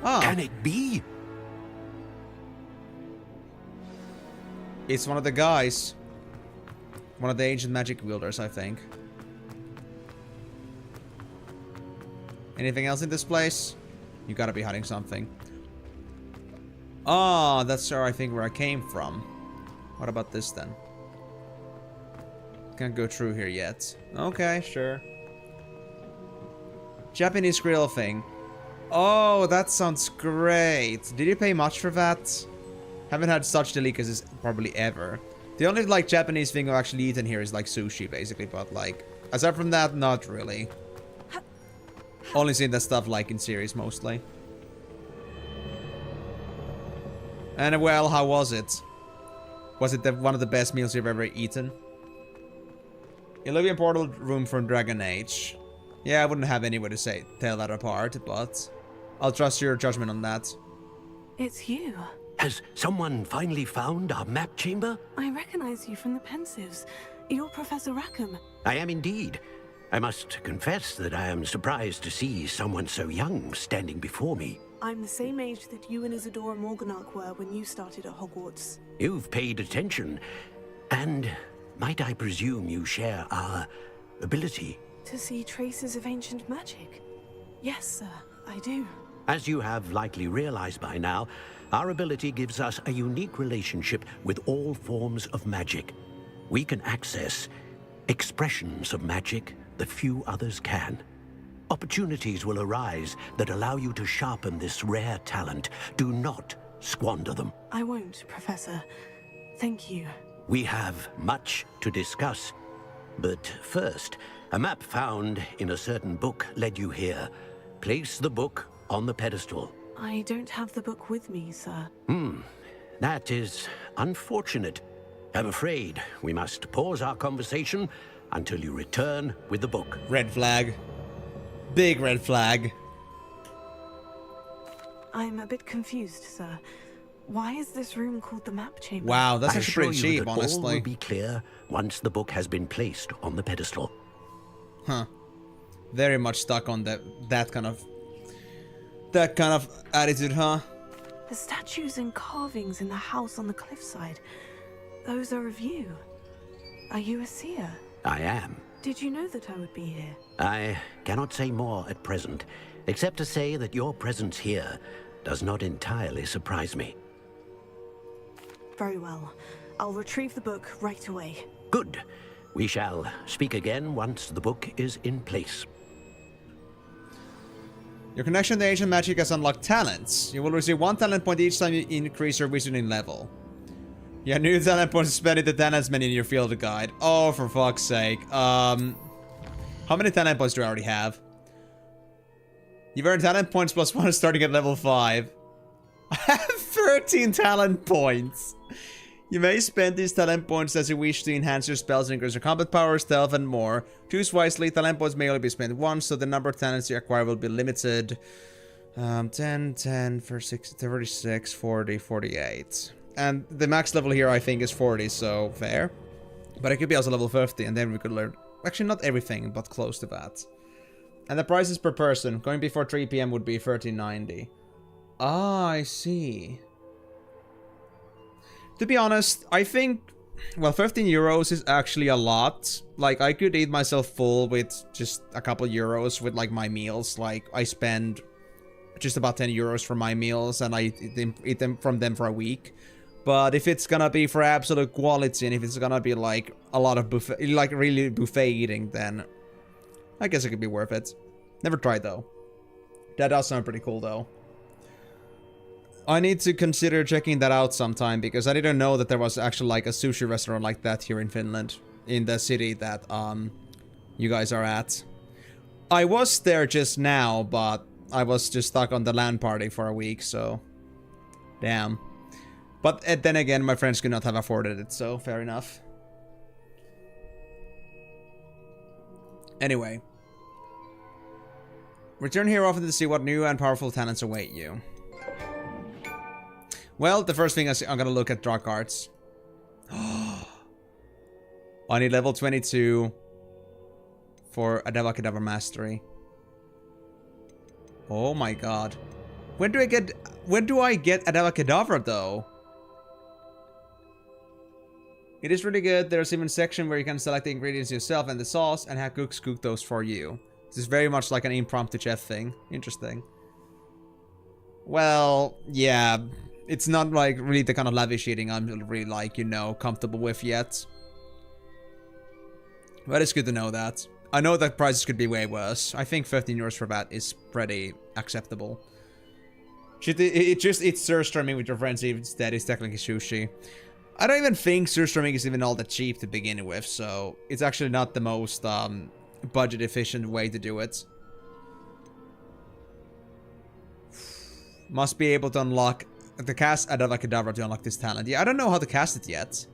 Ah. Can it be? It's one of the guys. One of the ancient magic wielders, I think. Anything else in this place? You gotta be hiding something. Ah, that's where I think where I came from. What about this then? Can't go through here yet. Okay, sure. Japanese grill thing. Oh, that sounds great. Did you pay much for that? Haven't had such delicacies probably ever. The only, like, Japanese thing I've actually eaten here is, like, sushi, basically. But, like, aside from that, not really. Only seen that stuff, like, in series, mostly. And, well, how was it? Was it one of the best meals you've ever eaten? Illuvian portal room from Dragon Age. Yeah, I wouldn't have any way to tell that apart, but I'll trust your judgment on that. It's you. Has someone finally found our map chamber? I recognize you from the Pensives. You're Professor Rackham. I am indeed. I must confess that I am surprised to see someone so young standing before me. I'm the same age that you and Isadora Morganach were when you started at Hogwarts. You've paid attention, and might I presume you share our ability? To see traces of ancient magic? Yes, sir, I do. As you have likely realized by now, our ability gives us a unique relationship with all forms of magic. We can access expressions of magic that few others can. Opportunities will arise that allow you to sharpen this rare talent. Do not squander them. I won't, Professor. Thank you. We have much to discuss. But first, a map found in a certain book led you here. Place the book on the pedestal. I don't have the book with me, sir. That is unfortunate. I'm afraid we must pause our conversation until you return with the book. Red flag. Big red flag. I'm a bit confused, sir. Why is this room called the map chamber? Wow, that's I actually assure pretty you cheap, that all honestly. will be clear once the book has been placed on the pedestal. Huh. Very much stuck on that kind of attitude, huh? The statues and carvings in the house on the cliffside. Those are of you. Are you a seer? I am. Did you know that I would be here? I cannot say more at present, except to say that your presence here does not entirely surprise me. Very well. I'll retrieve the book right away. Good. We shall speak again once the book is in place. Your connection to ancient magic has unlocked talents. You will receive 1 talent point each time you increase your wizarding level. Your new talent points spend in the talents menu in your field guide. Oh, for fuck's sake. How many talent points do I already have? You've earned talent points plus 1 starting at level 5. I have 13 talent points. You may spend these talent points as you wish to enhance your spells, increase your combat power, stealth, and more. Choose wisely. Talent points may only be spent once, so the number of talents you acquire will be limited. 10, 36, 40, 48. And the max level here, I think, is 40, so fair. But it could be also level 50, and then we could learn... Actually, not everything, but close to that. And the prices per person. Going before 3 PM would be $13.90. Ah, I see. To be honest, I think... Well, 15 euros is actually a lot. Like, I could eat myself full with just a couple euros with, like, my meals. Like, I spend just about 10 euros for my meals, and I eat them from them for a week. But if it's gonna be for absolute quality, and if it's gonna be, like, a lot of buffet... Like, really buffet eating, then... I guess it could be worth it. Never tried, though. That does sound pretty cool, though. I need to consider checking that out sometime, because I didn't know that there was actually, like, a sushi restaurant like that here in Finland. In the city that, you guys are at. I was there just now, but I was just stuck on the LAN party for a week, so... Damn. But then again, my friends could not have afforded it, so fair enough. Anyway. Return here often to see what new and powerful talents await you. Well, the first thing I'm gonna look at draw cards. I need level 22 for Avada Kedavra Mastery. Oh my god. When do I get Avada Kedavra though? It is really good. There's even a section where you can select the ingredients yourself and the sauce and have cooks cook those for you. This is very much like an impromptu chef thing. Interesting. Well, yeah. It's not like really the kind of lavish eating I'm really like, you know, comfortable with yet. But it's good to know that. I know that prices could be way worse. I think 15 euros for that is pretty acceptable. It just eats surströmming with your friends instead. It's technically sushi. I don't even think surströmming is even all that cheap to begin with, so it's actually not the most budget efficient way to do it. Must be able to unlock the cast Avada Kedavra to unlock this talent. Yeah, I don't know how to cast it yet.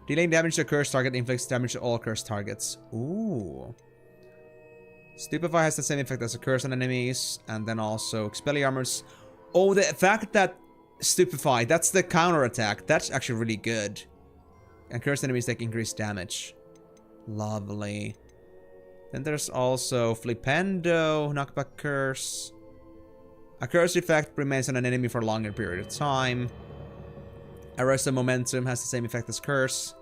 Dealing damage to a cursed target inflicts damage to all cursed targets. Ooh. Stupefy has the same effect as a curse on enemies. And then also Expelliarmus. Oh, the fact that Stupefy, that's the counter attack. That's actually really good. And cursed enemies take increased damage. Lovely. Then there's also Flipendo, knockback curse. A curse effect remains on an enemy for a longer period of time. Arrest of momentum has the same effect as curse.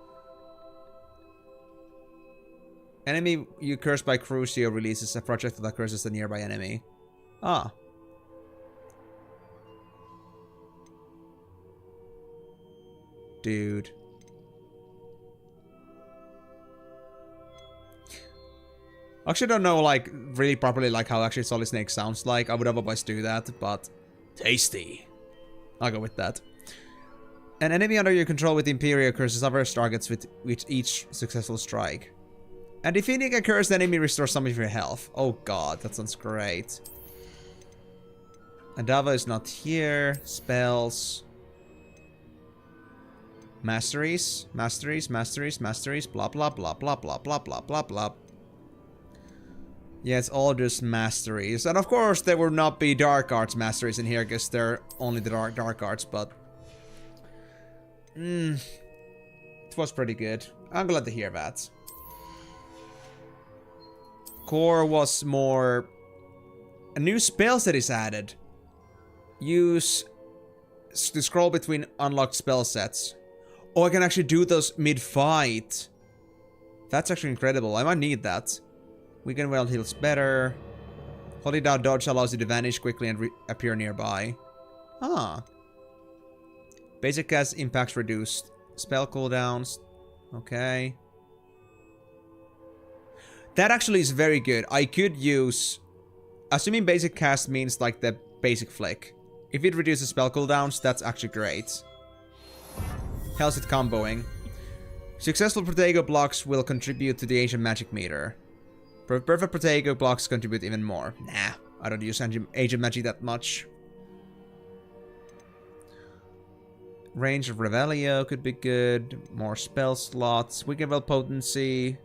Enemy you curse by Crucio releases a projectile that curses the nearby enemy. Ah. Dude. I actually don't know, like, really properly, like, how actually Solid Snake sounds like. I would otherwise do that, but... tasty. I'll go with that. An enemy under your control with Imperial curses other targets with each successful strike. And defeating a cursed enemy restores some of your health. Oh god, that sounds great. Adava is not here. Spells. Masteries. Masteries, masteries, masteries. Blah, blah, blah, blah, blah, blah, blah, blah, blah. Yeah, it's all just masteries. And of course, there will not be dark arts masteries in here because they're only the dark arts, but... it was pretty good. I'm glad to hear that. Core was more... a new spell set is added. Use to scroll between unlocked spell sets. Oh, I can actually do those mid-fight. That's actually incredible. I might need that. Weaken Weld heals better. Holding down dodge allows you to vanish quickly and appear nearby. Ah. Basic cast impacts reduced. Spell cooldowns. Okay. That actually is very good. I could use... assuming basic cast means like the basic flick. If it reduces spell cooldowns, that's actually great. How's it comboing? Successful Protego blocks will contribute to the Ancient Magic meter. Perfect Protego blocks contribute even more. Nah, I don't use Ancient Magic that much. Range of Revelio could be good. More spell slots. Weaken Well potency.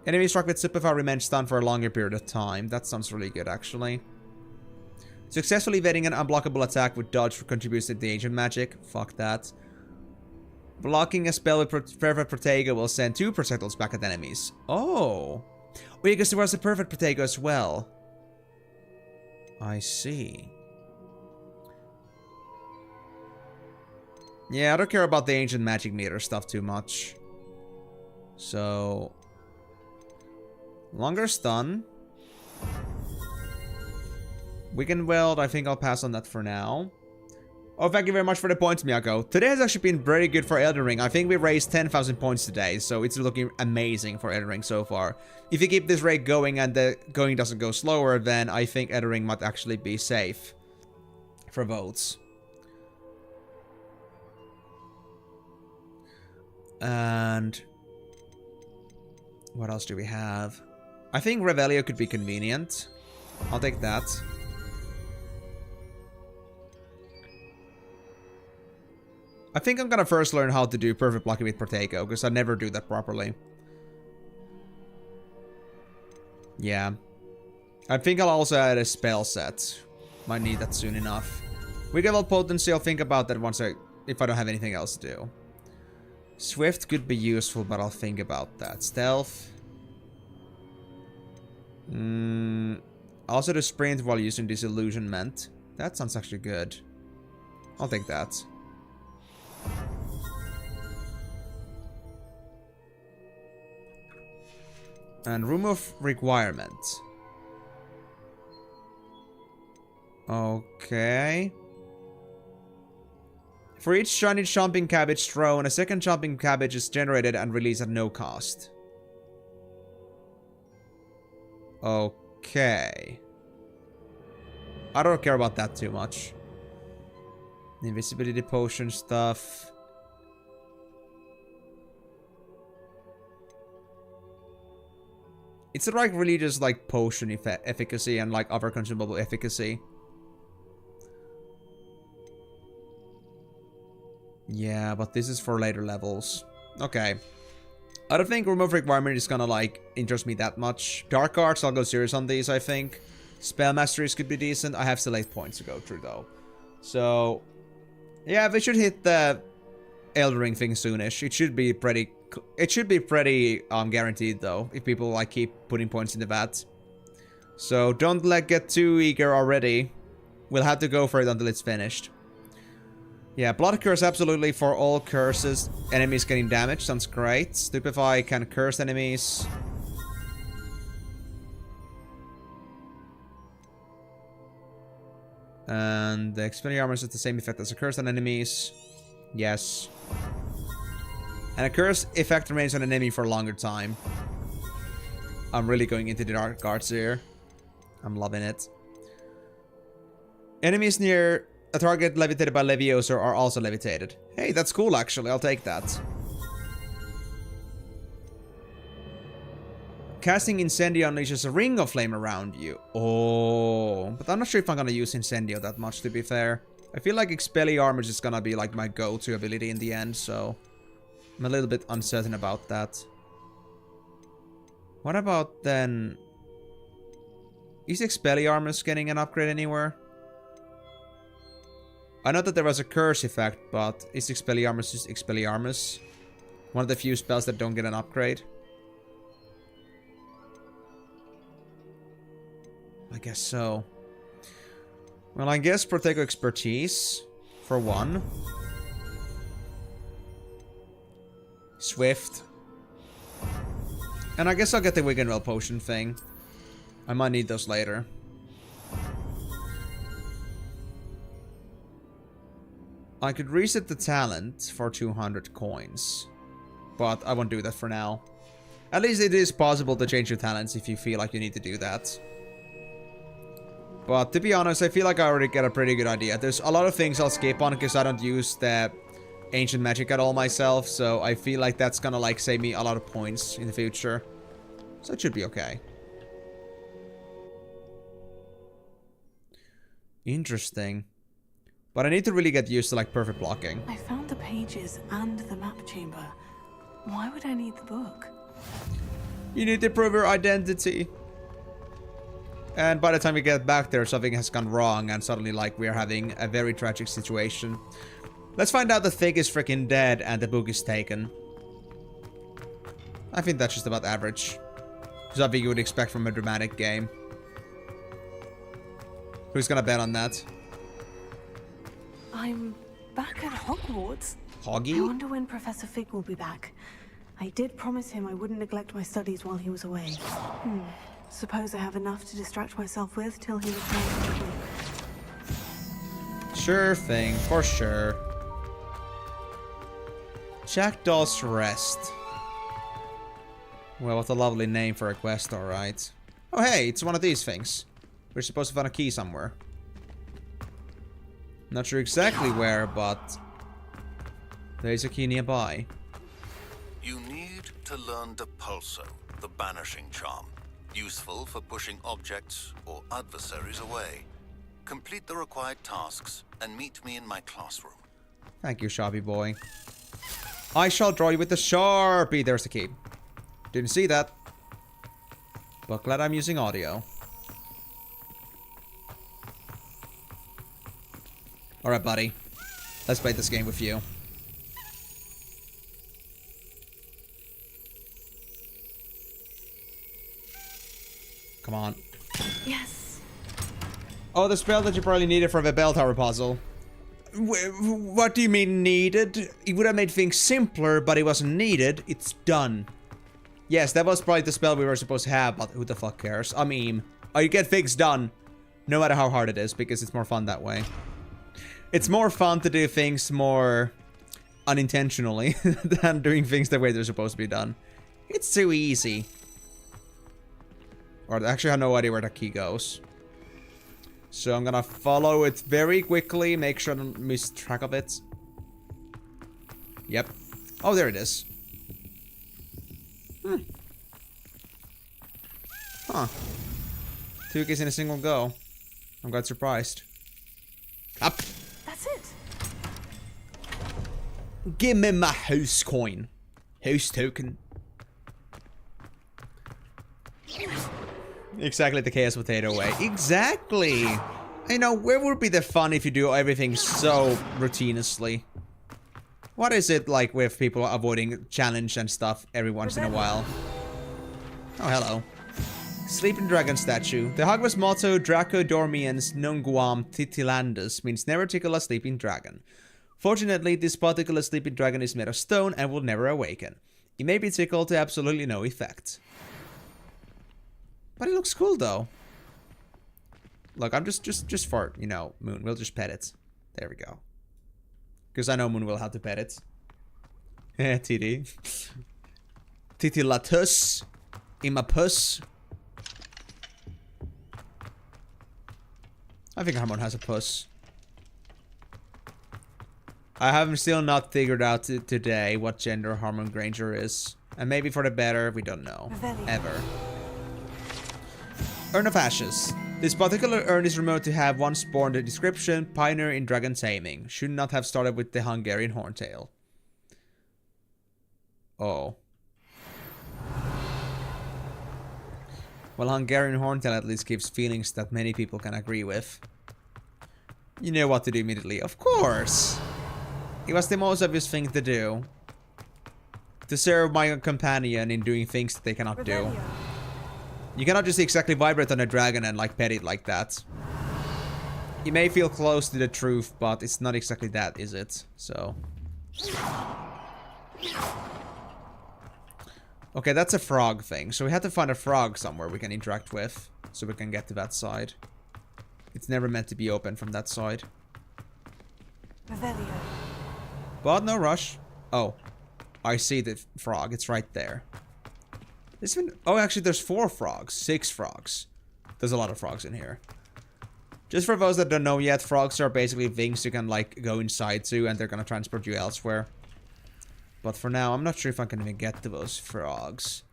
Enemy struck with Superpower remains stunned for a longer period of time. That sounds really good, actually. Successfully evading an unblockable attack with dodge contributes to the Ancient Magic. Fuck that. Blocking a spell with Perfect Protego will send 2 projectiles back at enemies. Oh. Oh, yeah, because there was a Perfect Protego as well. I see. Yeah, I don't care about the Ancient Magic meter stuff too much. So... longer stun. Weaken Weld, I think I'll pass on that for now. Oh, thank you very much for the points, Miyako. Today has actually been very good for Elden Ring. I think we raised 10,000 points today, so it's looking amazing for Elden Ring so far. If you keep this rate going and the going doesn't go slower, then I think Elden Ring might actually be safe for votes. And... what else do we have? I think Revelio could be convenient. I'll take that. I think I'm gonna first learn how to do perfect blocking with Protego, because I never do that properly. Yeah. I think I'll also add a spell set. Might need that soon enough. Weaken Well potency, I'll think about that once if I don't have anything else to do. Swift could be useful, but I'll think about that. Stealth. Also the sprint while using disillusionment. That sounds actually good. I'll take that. And room of requirement. Okay. For each shiny jumping cabbage thrown, a second jumping cabbage is generated and released at no cost. Okay. I don't care about that too much. Invisibility potion stuff. It's like really just like potion efficacy and like other consumable efficacy. Yeah, but this is for later levels. Okay. I don't think remove requirement is gonna like interest me that much. Dark arts, I'll go serious on these, I think. Spell masteries could be decent. I have still 8 points to go through though. So yeah, we should hit the Elden Ring thing soonish. It should be pretty guaranteed though, if people like keep putting points in the vat. So don't get too eager already. We'll have to go for it until it's finished. Yeah, Blood Curse absolutely for all curses. Enemies getting damage, sounds great. Stupefy can curse enemies. And the Expelling Armor has the same effect as a curse on enemies. Yes. And a curse effect remains on an enemy for a longer time. I'm really going into the dark arts here. I'm loving it. Enemies near a target levitated by Leviosa are also levitated. Hey, that's cool actually, I'll take that. Casting Incendio unleashes a ring of flame around you. Oh, but I'm not sure if I'm gonna use Incendio that much, to be fair. I feel like Expelliarmus is gonna be like my go-to ability in the end, so I'm a little bit uncertain about that. What about then? Is Expelliarmus getting an upgrade anywhere? I know that there was a curse effect, but is Expelliarmus just Expelliarmus? One of the few spells that don't get an upgrade. I guess so. Well, I guess Protego Expertise, for one. Swift. And I guess I'll get the Wiggenwell potion thing. I might need those later. I could reset the talent for 200 coins. But I won't do that for now. At least it is possible to change your talents if you feel like you need to do that. But to be honest, I feel like I already get a pretty good idea. There's a lot of things I'll skip on because I don't use the ancient magic at all myself. So I feel like that's gonna like save me a lot of points in the future. So it should be okay. Interesting. But I need to really get used to like perfect blocking. I found the pages and the map chamber. Why would I need the book? You need to prove your identity. And by the time we get back there, something has gone wrong and suddenly like we're having a very tragic situation. Let's find out the Thing is freaking dead and the book is taken. I think that's just about average. Something you would expect from a dramatic game. Who's gonna bet on that? I'm back at Hogwarts. Hoggy? I wonder when Professor Fig will be back. I did promise him I wouldn't neglect my studies while he was away. Suppose I have enough to distract myself with till he returns. Sure thing, for sure. Jackdaw's Rest. Well, what a lovely name for a quest, alright. Oh hey, it's one of these things. We're supposed to find a key somewhere. Not sure exactly where, but there's a key nearby. You need to learn Depulso, the banishing charm. Useful for pushing objects or adversaries away. Complete the required tasks and meet me in my classroom. Thank you, Sharpie boy. I shall draw you with the Sharpie. There's the key. Didn't see that. But glad I'm using audio. Alright, buddy. Let's play this game with you. Come on. Yes. Oh, the spell that you probably needed for the bell tower puzzle. What do you mean needed? It would have made things simpler, but it wasn't needed. It's done. Yes, that was probably the spell we were supposed to have, but who the fuck cares? I mean, you get things done, no matter how hard it is, because it's more fun that way. It's more fun to do things more unintentionally than doing things the way they're supposed to be done. It's too easy. Or actually I have no idea where the key goes. So I'm gonna follow it very quickly, make sure I don't miss track of it. Yep. Oh, there it is. Huh. 2 keys in a single go. I'm quite surprised. Up. That's it. Give me my house coin. House token. Exactly the chaos potato way. Exactly. You know, where would be the fun if you do everything so routinously? What is it like with people avoiding challenge and stuff every once in a while? Oh, hello. Sleeping Dragon statue. The Hogwarts motto, Draco Dormiens Nunguam Titilandus, means never tickle a sleeping dragon. Fortunately, this particular sleeping dragon is made of stone and will never awaken. It may be tickled to absolutely no effect. But it looks cool though. Look, I'm just for, you know, Moon. We'll just pet it. There we go. Because I know Moon will have to pet it. TD. Titilatus. Imapus. I think Harmon has a puss. I haven't still not figured out today what gender Harmon Granger is. And maybe for the better, we don't know. Ever. Urn of Ashes. This particular urn is remote to have one spawned the description, Pioneer in Dragon Taming. Should not have started with the Hungarian Horntail. Oh. Well, Hungarian Horntail at least gives feelings that many people can agree with. You know what to do immediately. Of course! It was the most obvious thing to do. To serve my companion in doing things that they cannot do. You cannot just exactly vibrate on a dragon and like pet it like that. You may feel close to the truth, but it's not exactly that, is it? So... Okay, that's a frog thing. So we have to find a frog somewhere we can interact with. So we can get to that side. It's never meant to be open from that side. But no rush. Oh. I see the frog. It's right there. Oh, actually, there's 4 frogs. 6 frogs. There's a lot of frogs in here. Just for those that don't know yet, frogs are basically things you can, like, go inside to, and they're gonna transport you elsewhere. But for now, I'm not sure if I can even get to those frogs.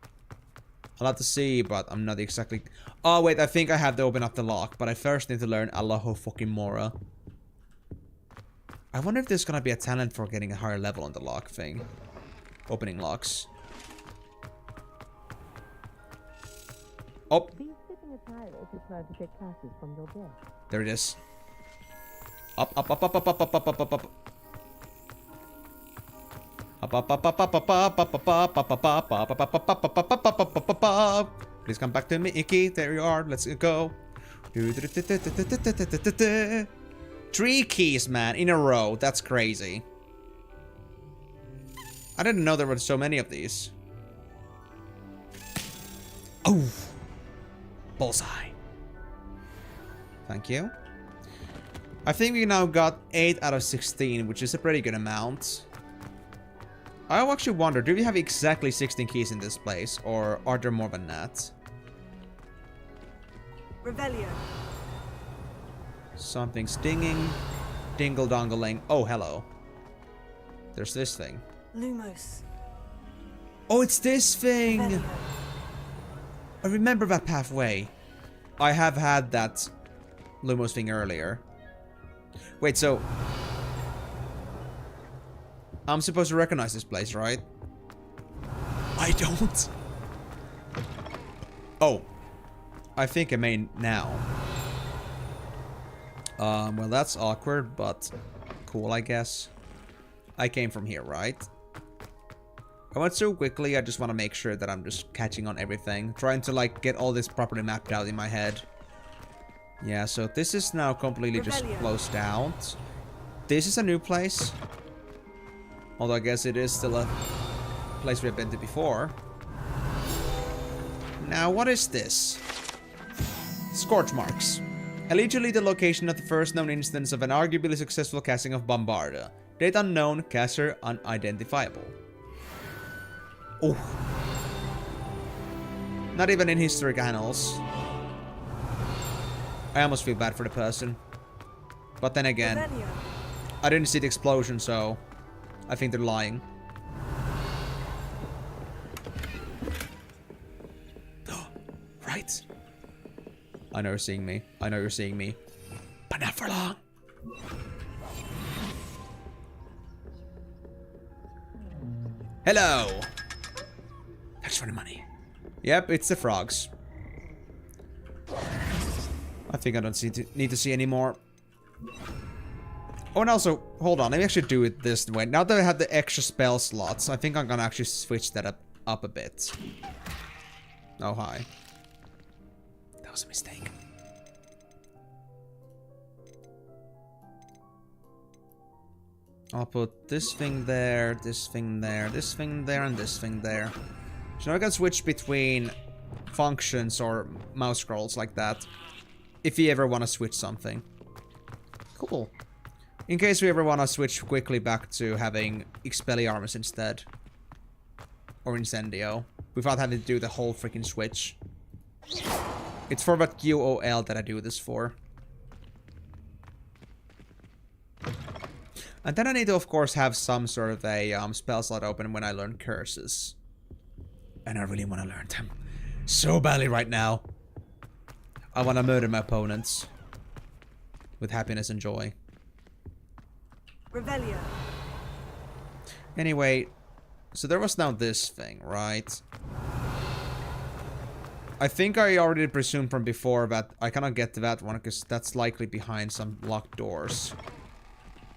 I'll have to see, but I'm not exactly... Oh, wait, I think I have to open up the lock, but I first need to learn Allahu fucking Mora. I wonder if there's gonna be a talent for getting a higher level on the lock thing. Opening locks. Oh. There it is. Up, up, up, up, up, up, up, up, up, up, up. Please come back to me, Icky. There you are. Let's go. 3 keys, man, in a row. That's crazy. I didn't know there were so many of these. Oh. Bullseye. Thank you. I think we now got 8 out of 16, which is a pretty good amount. I actually wonder, do we have exactly 16 keys in this place, or are there more than that? Revelio. Something stinging, dingle-dongling. Oh, hello. There's this thing. Lumos. Oh, it's this thing! Revelio. I remember that pathway. I have had that Lumos thing earlier. Wait, so... I'm supposed to recognize this place, right? I don't. Oh. I think I may now. Well, that's awkward, but cool, I guess. I came from here, right? I went so quickly, I just want to make sure that I'm just catching on everything. Trying to, like, get all this properly mapped out in my head. Yeah, so this is now completely just closed out. This is a new place. Although I guess it is still a place we've been to before. Now, what is this? Scorch marks. Allegedly the location of the first known instance of an arguably successful casting of Bombarda. Date unknown, caster unidentifiable. Oh. Not even in historic annals. I almost feel bad for the person. But then again, I didn't see the explosion, so I think they're lying. Right. I know you're seeing me. I know you're seeing me. But not for long. Hello. Thanks for the money. Yep, it's the frogs. I think I don't need to see any more. Oh, and also, hold on. Let me actually do it this way. Now that I have the extra spell slots, I think I'm gonna actually switch that up a bit. Oh, hi. That was a mistake. I'll put this thing there, this thing there, this thing there, and this thing there. So now I can switch between functions or mouse scrolls like that. If you ever want to switch something. Cool. In case we ever want to switch quickly back to having Expelliarmus instead. Or Incendio. Without having to do the whole freaking switch. It's for that QOL that I do this for. And then I need to, of course, have some sort of a spell slot open when I learn curses. And I really want to learn them so badly right now. I want to murder my opponents. With happiness and joy. Revelio. Anyway, so there was now this thing, right? I think I already presumed from before that I cannot get to that one because that's likely behind some locked doors.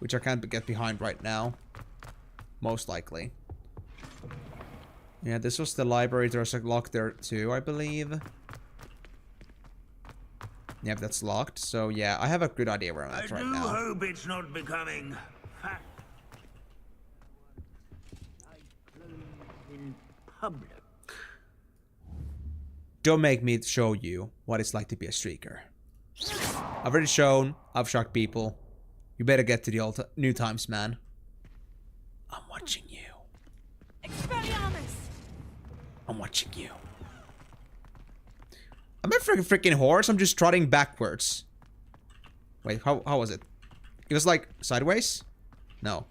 Which I can't get behind right now. Most likely. Yeah, this was the library. There's a lock there too, I believe. Yep, that's locked. So yeah, I have a good idea where I'm at right now. I do hope it's not becoming fat in public. Don't make me show you what it's like to be a streaker. I've already shown. I've shocked people. You better get to the old new times, man. I'm watching you. Expelliarmus! I'm watching you. I'm a freaking horse. I'm just trotting backwards. Wait, how was it? It was like sideways? No.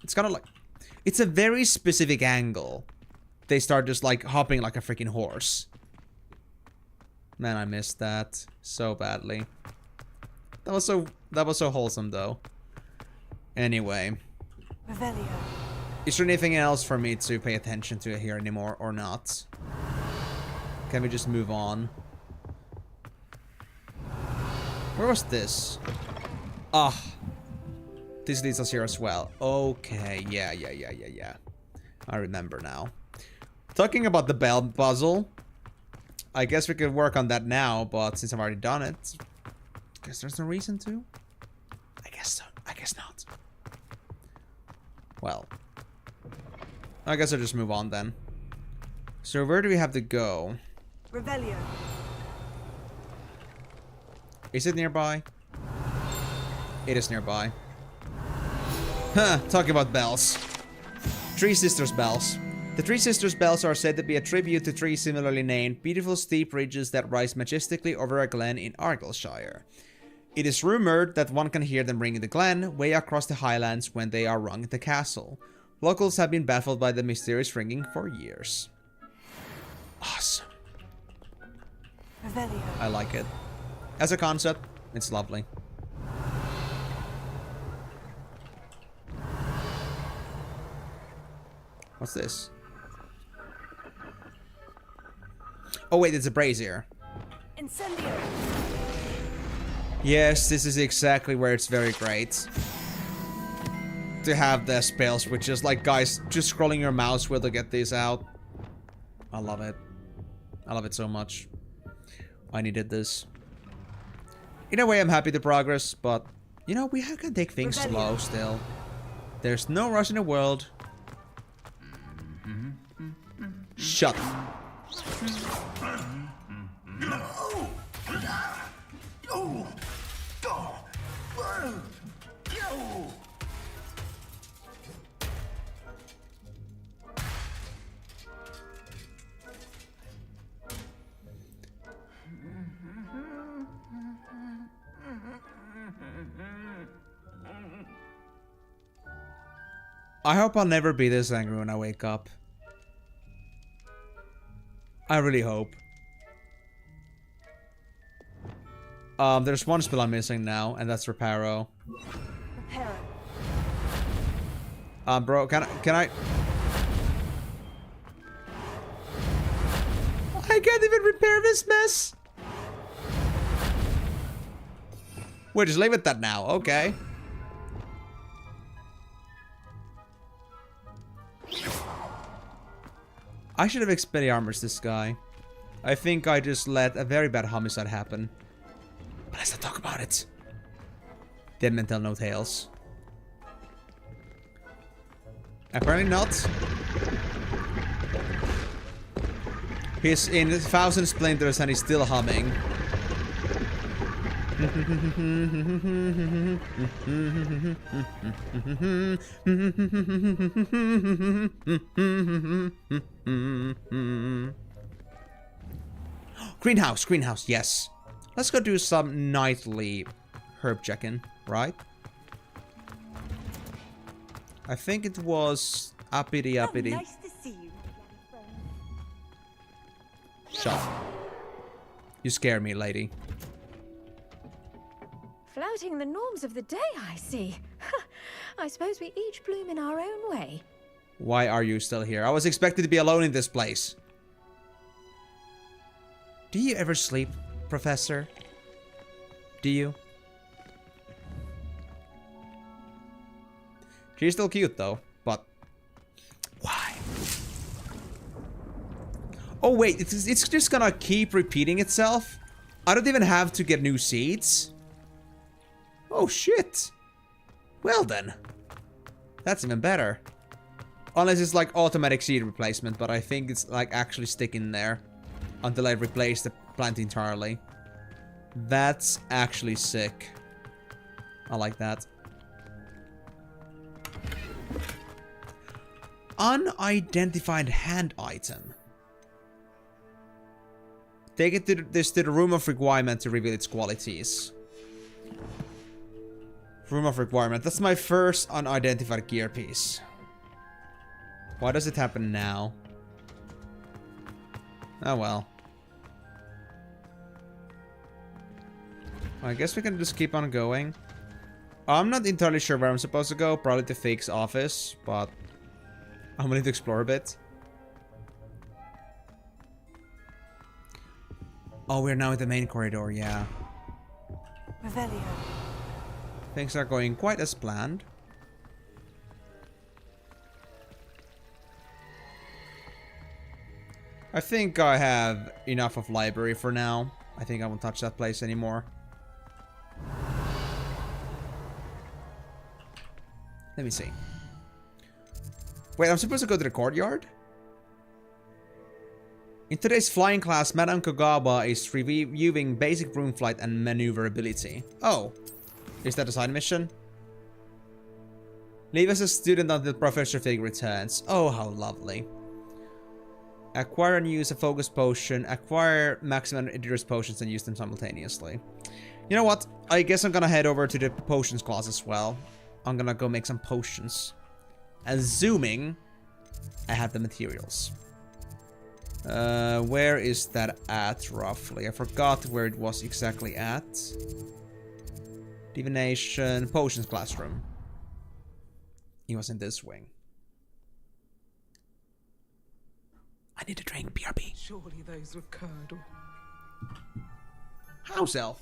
It's kind of like... It's a very specific angle. They start just like hopping like a freaking horse. Man, I missed that so badly. That was so wholesome though. Anyway. Revelio. Is there anything else for me to pay attention to here anymore or not? Can we just move on? Where was this? Ah. This leads us here as well. Okay, yeah. I remember now. Talking about the bell puzzle. I guess we could work on that now, but since I've already done it, I guess there's no reason to. I guess so. I guess not. Well. I guess I'll just move on then. So where do we have to go? Revelio. Is it nearby? It is nearby. Huh, talking about bells. Three Sisters bells. The Three Sisters bells are said to be a tribute to three similarly named, beautiful steep ridges that rise majestically over a glen in Argyllshire. It is rumored that one can hear them ringing the glen way across the highlands when they are rung at the castle. Locals have been baffled by the mysterious ringing for years. Awesome. Revelio. I like it. As a concept, it's lovely. What's this? Oh wait, it's a brazier. Incendio. Yes, this is exactly where it's very great. To have the spells, which is like, guys, just scrolling your mouse wheel to get these out. I love it. I love it so much. I needed this. In a way, I'm happy to progress, but, you know, we can take things slow still. There's no rush in the world. Shut up. I hope I'll never be this angry when I wake up. I really hope. There's one spell I'm missing now, and that's Reparo. Bro, can I? I can't even repair this mess. We'll just leave it that now. Okay. I should have Expelliarmus this guy. I think I just let a very bad homicide happen. But let's not talk about it. Dead men tell no tales. Apparently not. He's in 1,000 splinters and he's still humming. Greenhouse, greenhouse, yes. Let's go do some nightly herb checking, right? I think it was uppity uppity. Oh, nice to see you. Shut up. You scare me, lady. Flouting the norms of the day, I see. I suppose we each bloom in our own way. Why are you still here? I was expected to be alone in this place. Do you ever sleep, Professor? Do you? She's still cute though, but why? Oh wait, it's just gonna keep repeating itself? I don't even have to get new seeds? Oh shit. Well then. That's even better. Unless it's like automatic seed replacement, but I think it's like actually sticking there until I replace the plant entirely. That's actually sick. I like that. Unidentified hand item. Take it to the room of requirement to reveal its qualities. Room of requirement. That's my first unidentified gear piece. Why does it happen now? Oh well. I guess we can just keep on going. I'm not entirely sure where I'm supposed to go. Probably to Fake's office, but I'm willing to explore a bit. Oh, we're now at the main corridor, yeah. Revelio. Things are going quite as planned. I think I have enough of library for now. I think I won't touch that place anymore. Let me see. Wait, I'm supposed to go to the courtyard? In today's flying class, Madame Kagawa is reviewing basic broom flight and maneuverability. Oh. Is that a side mission? Leave as a student until Professor Fig returns. Oh, how lovely. Acquire and use a focus potion. Acquire maximum endurance potions and use them simultaneously. You know what? I guess I'm gonna head over to the potions class as well. I'm gonna go make some potions. Assuming I have the materials. Where is that at, roughly? I forgot where it was exactly at. Divination, potions classroom. He was in this wing. I need to drink BRB. Surely those were curdle. House elf.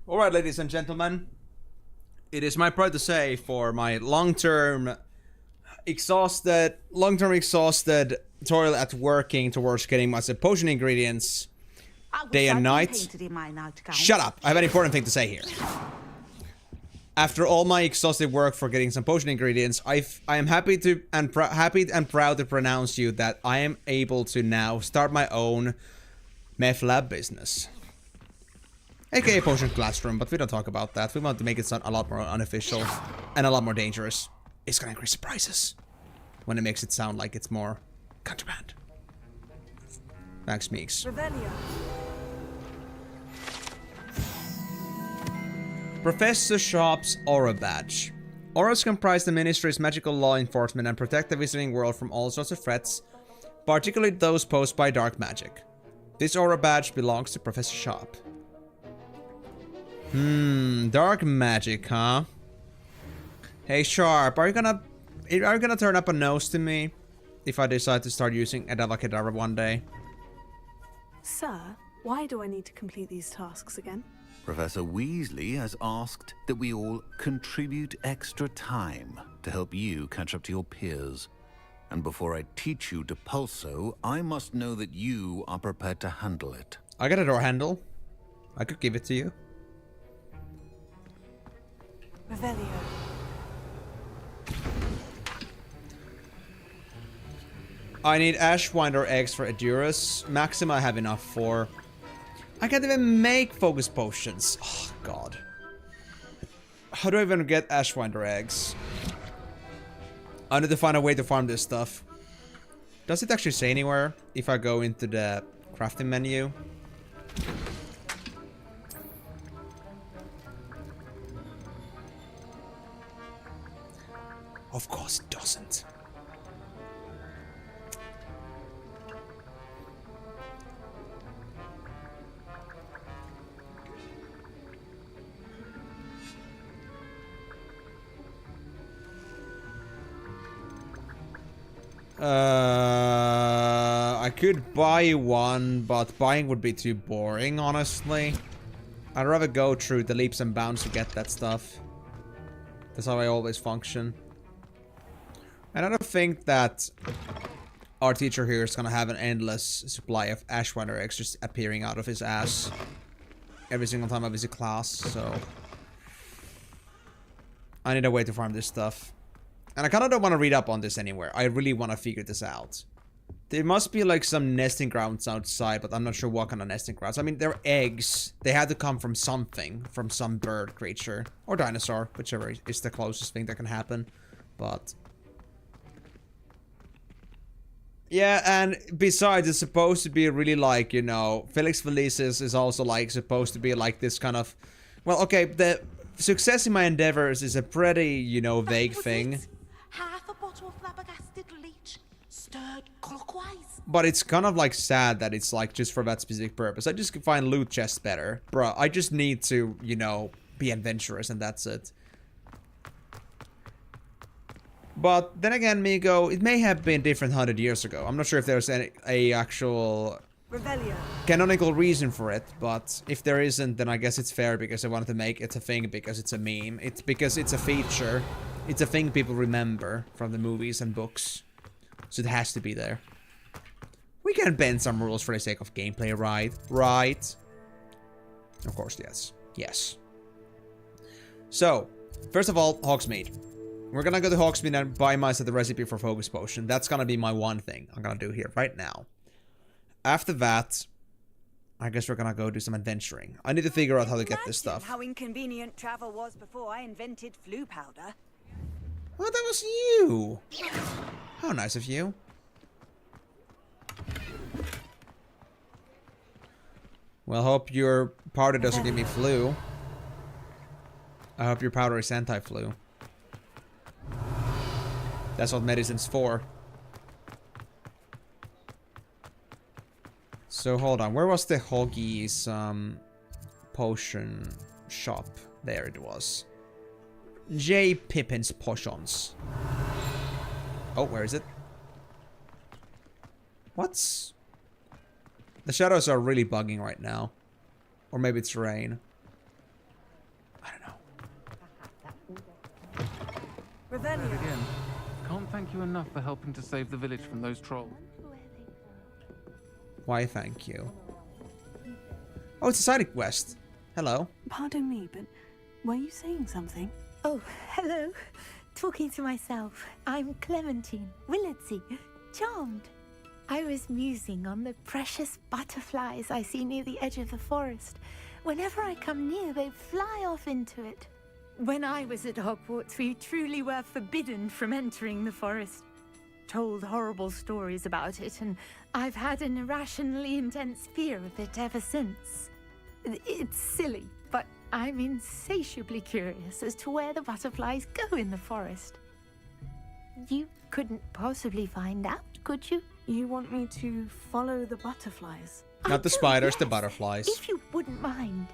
Alright, ladies and gentlemen. It is my pride to say, for my long-term exhausted, long-term exhausted, toil at working towards getting myself potion ingredients day and night. Shut up! I have an important thing to say here. After all my exhaustive work for getting some potion ingredients, I am happy and proud to pronounce you that I am able to now start my own meth lab business. AKA potion classroom, but we don't talk about that. We want to make it sound a lot more unofficial and a lot more dangerous. It's gonna increase the prices when it makes it sound like it's more contraband. Thanks, Meeks. Professor Sharp's Aura Badge. Auras comprise the Ministry's magical law enforcement and protect the visiting world from all sorts of threats, particularly those posed by dark magic. This Aura Badge belongs to Professor Sharp. Dark magic, huh? Hey Sharp, are you gonna turn up a nose to me if I decide to start using Avada Kedavra one day? Sir, why do I need to complete these tasks again? Professor Weasley has asked that we all contribute extra time to help you catch up to your peers. And before I teach you Depulso, I must know that you are prepared to handle it. I got a door handle. I could give it to you. Revelio. I need Ashwinder eggs for Edurus. Maxima I have enough for. I can't even make focus potions. Oh, God. How do I even get Ashwinder eggs? I need to find a way to farm this stuff. Does it actually say anywhere if I go into the crafting menu? Of course it doesn't. I could buy one, but buying would be too boring, honestly. I'd rather go through the leaps and bounds to get that stuff. That's how I always function. And I don't think that our teacher here is gonna have an endless supply of Ashwinder eggs just appearing out of his ass every single time I visit class, so I need a way to farm this stuff. And I kind of don't want to read up on this anywhere. I really want to figure this out. There must be like some nesting grounds outside, but I'm not sure what kind of nesting grounds. I mean, they're eggs. They had to come from something, from some bird creature or dinosaur, whichever is the closest thing that can happen. But yeah, and besides, it's supposed to be really like, you know, Felix Felicis is also like supposed to be like this kind of, well, okay, the success in my endeavors is a pretty, you know, vague thing. Half a bottle of flabbergasted leech, stirred clockwise. But it's kind of like sad that it's like just for that specific purpose. I just find loot chests better. Bruh, I just need to, you know, be adventurous and that's it. But then again, Migo, it may have been different 100 years ago. I'm not sure if there's a actual canonical reason for it, but if there isn't, then I guess it's fair because I wanted to make it a thing because it's a meme. It's because it's a feature. It's a thing people remember from the movies and books. So it has to be there. We can bend some rules for the sake of gameplay, right? Right? Of course, yes. Yes. So, first of all, Hogsmeade. We're gonna go to Hogsmeade and buy myself the recipe for Focus Potion. That's gonna be my one thing I'm gonna do here right now. After that, I guess we're gonna go do some adventuring. I need to figure out how to get this stuff. How inconvenient travel was before I invented flu powder. Oh, that was you! How nice of you. Well, hope your powder doesn't give me flu. I hope your powder is anti-flu. That's what medicine's for. So hold on, where was the Hoggies potion shop? There it was. J. Pippin's Potions. Oh, where is it? What's... The shadows are really bugging right now. Or maybe it's rain. I don't know. Again, can't thank you enough for helping to save the village from those trolls. Why, thank you. Oh, it's a side quest. Hello. Pardon me, but were you saying something? Oh, hello. Talking to myself. I'm Clementine, Willardsey, charmed. I was musing on the precious butterflies I see near the edge of the forest. Whenever I come near, they fly off into it. When I was at Hogwarts, we truly were forbidden from entering the forest. Told horrible stories about it, and I've had an irrationally intense fear of it ever since. It's silly, but I'm insatiably curious as to where the butterflies go in the forest. You couldn't possibly find out, could you? You want me to follow the butterflies? Not the spiders, the butterflies. If you wouldn't mind.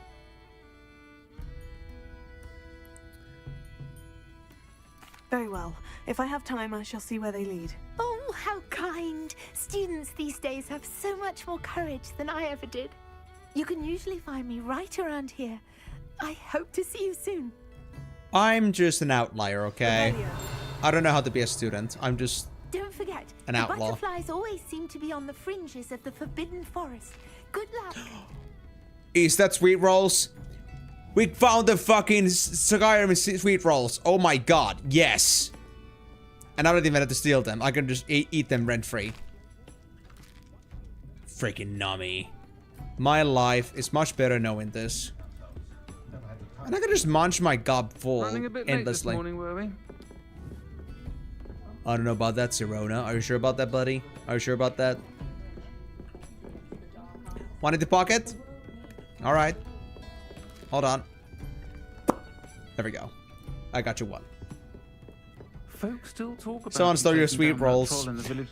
Very well. If I have time, I shall see where they lead. Oh, how kind. Students these days have so much more courage than I ever did. You can usually find me right around here. I hope to see you soon. I'm just an outlier, okay? I don't know how to be a student. I'm just Don't forget, an outlaw. The butterflies always seem to be on the fringes of the Forbidden Forest. Good luck. Is that sweet rolls? We found the fucking Skyrim sweet rolls. Oh my god, yes. And I don't even have to steal them. I can just eat them rent-free. Freaking nummy. My life is much better knowing this. And I can just munch my gob full Running a bit late endlessly. this morning, were we? I don't know about that, Sirona. Are you sure about that, buddy? Are you sure about that? One in the pocket? Alright. Hold on. There we go. I got you one. Folks still talk about Someone stole your sweet rolls.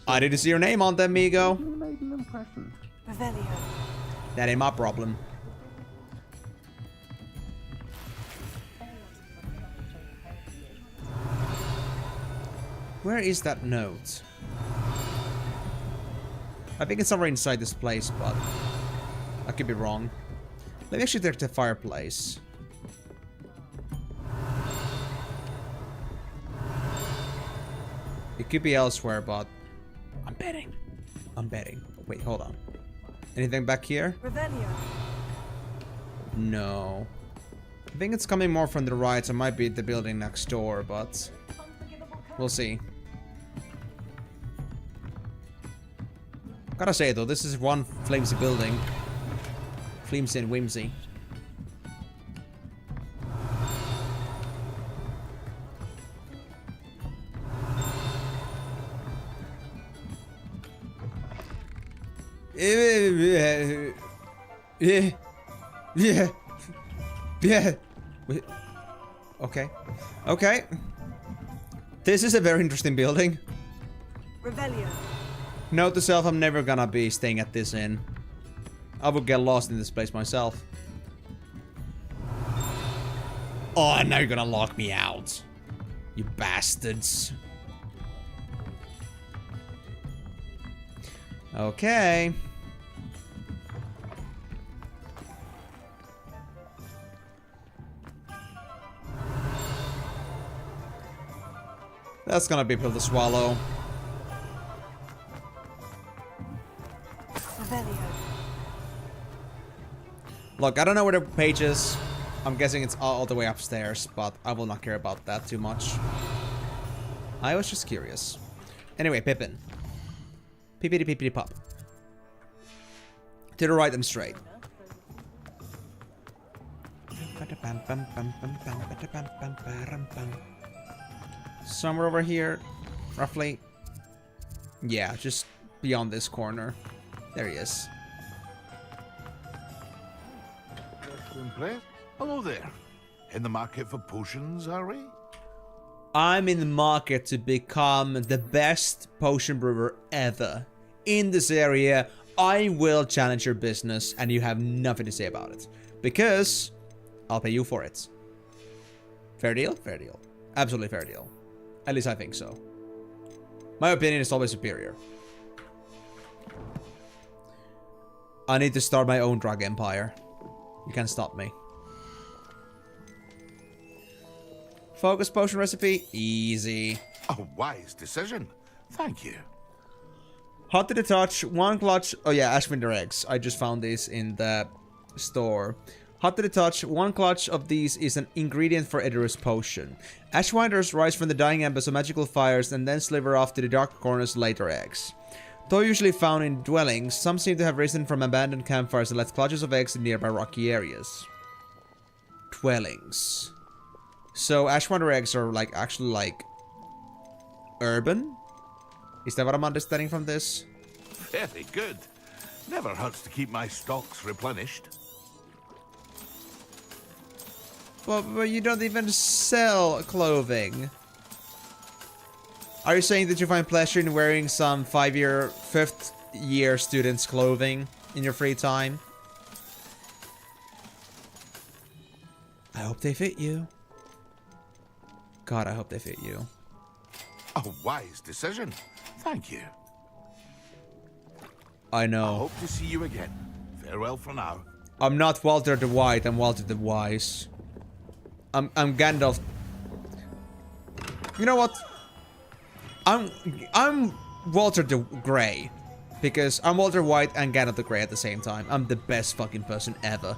I didn't see your name on them, Migo. You made an impression. Revelio. That ain't my problem. Where is that note? I think it's somewhere inside this place, but I could be wrong. Let me actually check the fireplace. It could be elsewhere, but I'm betting. I'm betting. Wait, hold on. Anything back here? Revelio. No. I think it's coming more from the right, so it might be the building next door, but we'll see. Gotta say though, this is one flimsy building. Flimsy and whimsy. Yeah. Okay. Okay. This is a very interesting building. Revelio. Note to self, I'm never gonna be staying at this inn. I would get lost in this place myself. Oh, now you're gonna lock me out. You bastards. Okay. That's gonna be a pill to swallow. Revelio. Look, I don't know where the page is. I'm guessing it's all the way upstairs, but I will not care about that too much. I was just curious. Anyway, Pippin. Pippity pippity pop. To the right and straight. Somewhere over here, roughly. Yeah, just beyond this corner. There he is. Hello there. In the market for potions, are we? I'm in the market to become the best potion brewer ever. In this area, I will challenge your business and you have nothing to say about it. Because I'll pay you for it. Fair deal? Fair deal. Absolutely fair deal. At least I think so. My opinion is always superior. I need to start my own drug empire. You can't stop me. Focus potion recipe? Easy. A wise decision. Thank you. Hot to the touch, 1 clutch. Oh yeah, Ashwinder eggs. I just found these in the store. Hot to the touch, 1 clutch of these is an ingredient for Edur's potion. Ashwinders rise from the dying embers of magical fires and then sliver off to the dark corners later eggs. Though usually found in dwellings, some seem to have risen from abandoned campfires and left clutches of eggs in nearby rocky areas. Dwellings. So Ashwinder eggs are like actually like urban? Is that what I'm understanding from this? Very good. Never hurts to keep my stocks replenished. But you don't even sell clothing. Are you saying that you find pleasure in wearing some 5th year students' clothing in your free time? I hope they fit you. God, I hope they fit you. A wise decision. Thank you. I know. I hope to see you again. Farewell for now. I'm not Walter the White, I'm Walter the Wise. I'm Gandalf. You know what? I'm Walter the Grey. Because I'm Walter White and Gandalf the Grey at the same time. I'm the best fucking person ever.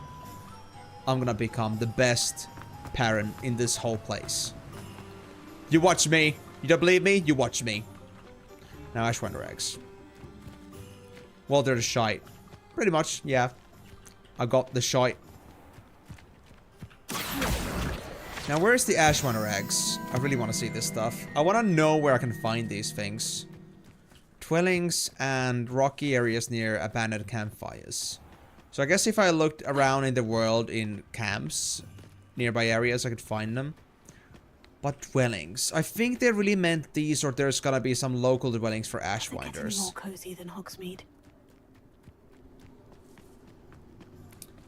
I'm gonna become the best parent in this whole place. You watch me. You don't believe me? You watch me. Now Ashwinder eggs. Walter the Shite. Pretty much, yeah. I got the shite. Now where's the Ashwinder eggs? I really want to see this stuff. I want to know where I can find these things. Dwellings and rocky areas near abandoned campfires. So I guess if I looked around in the world in camps, nearby areas, I could find them. But dwellings. I think they really meant these, or there's gonna be some local dwellings for Ashwinders. More cozy than Hogsmeade.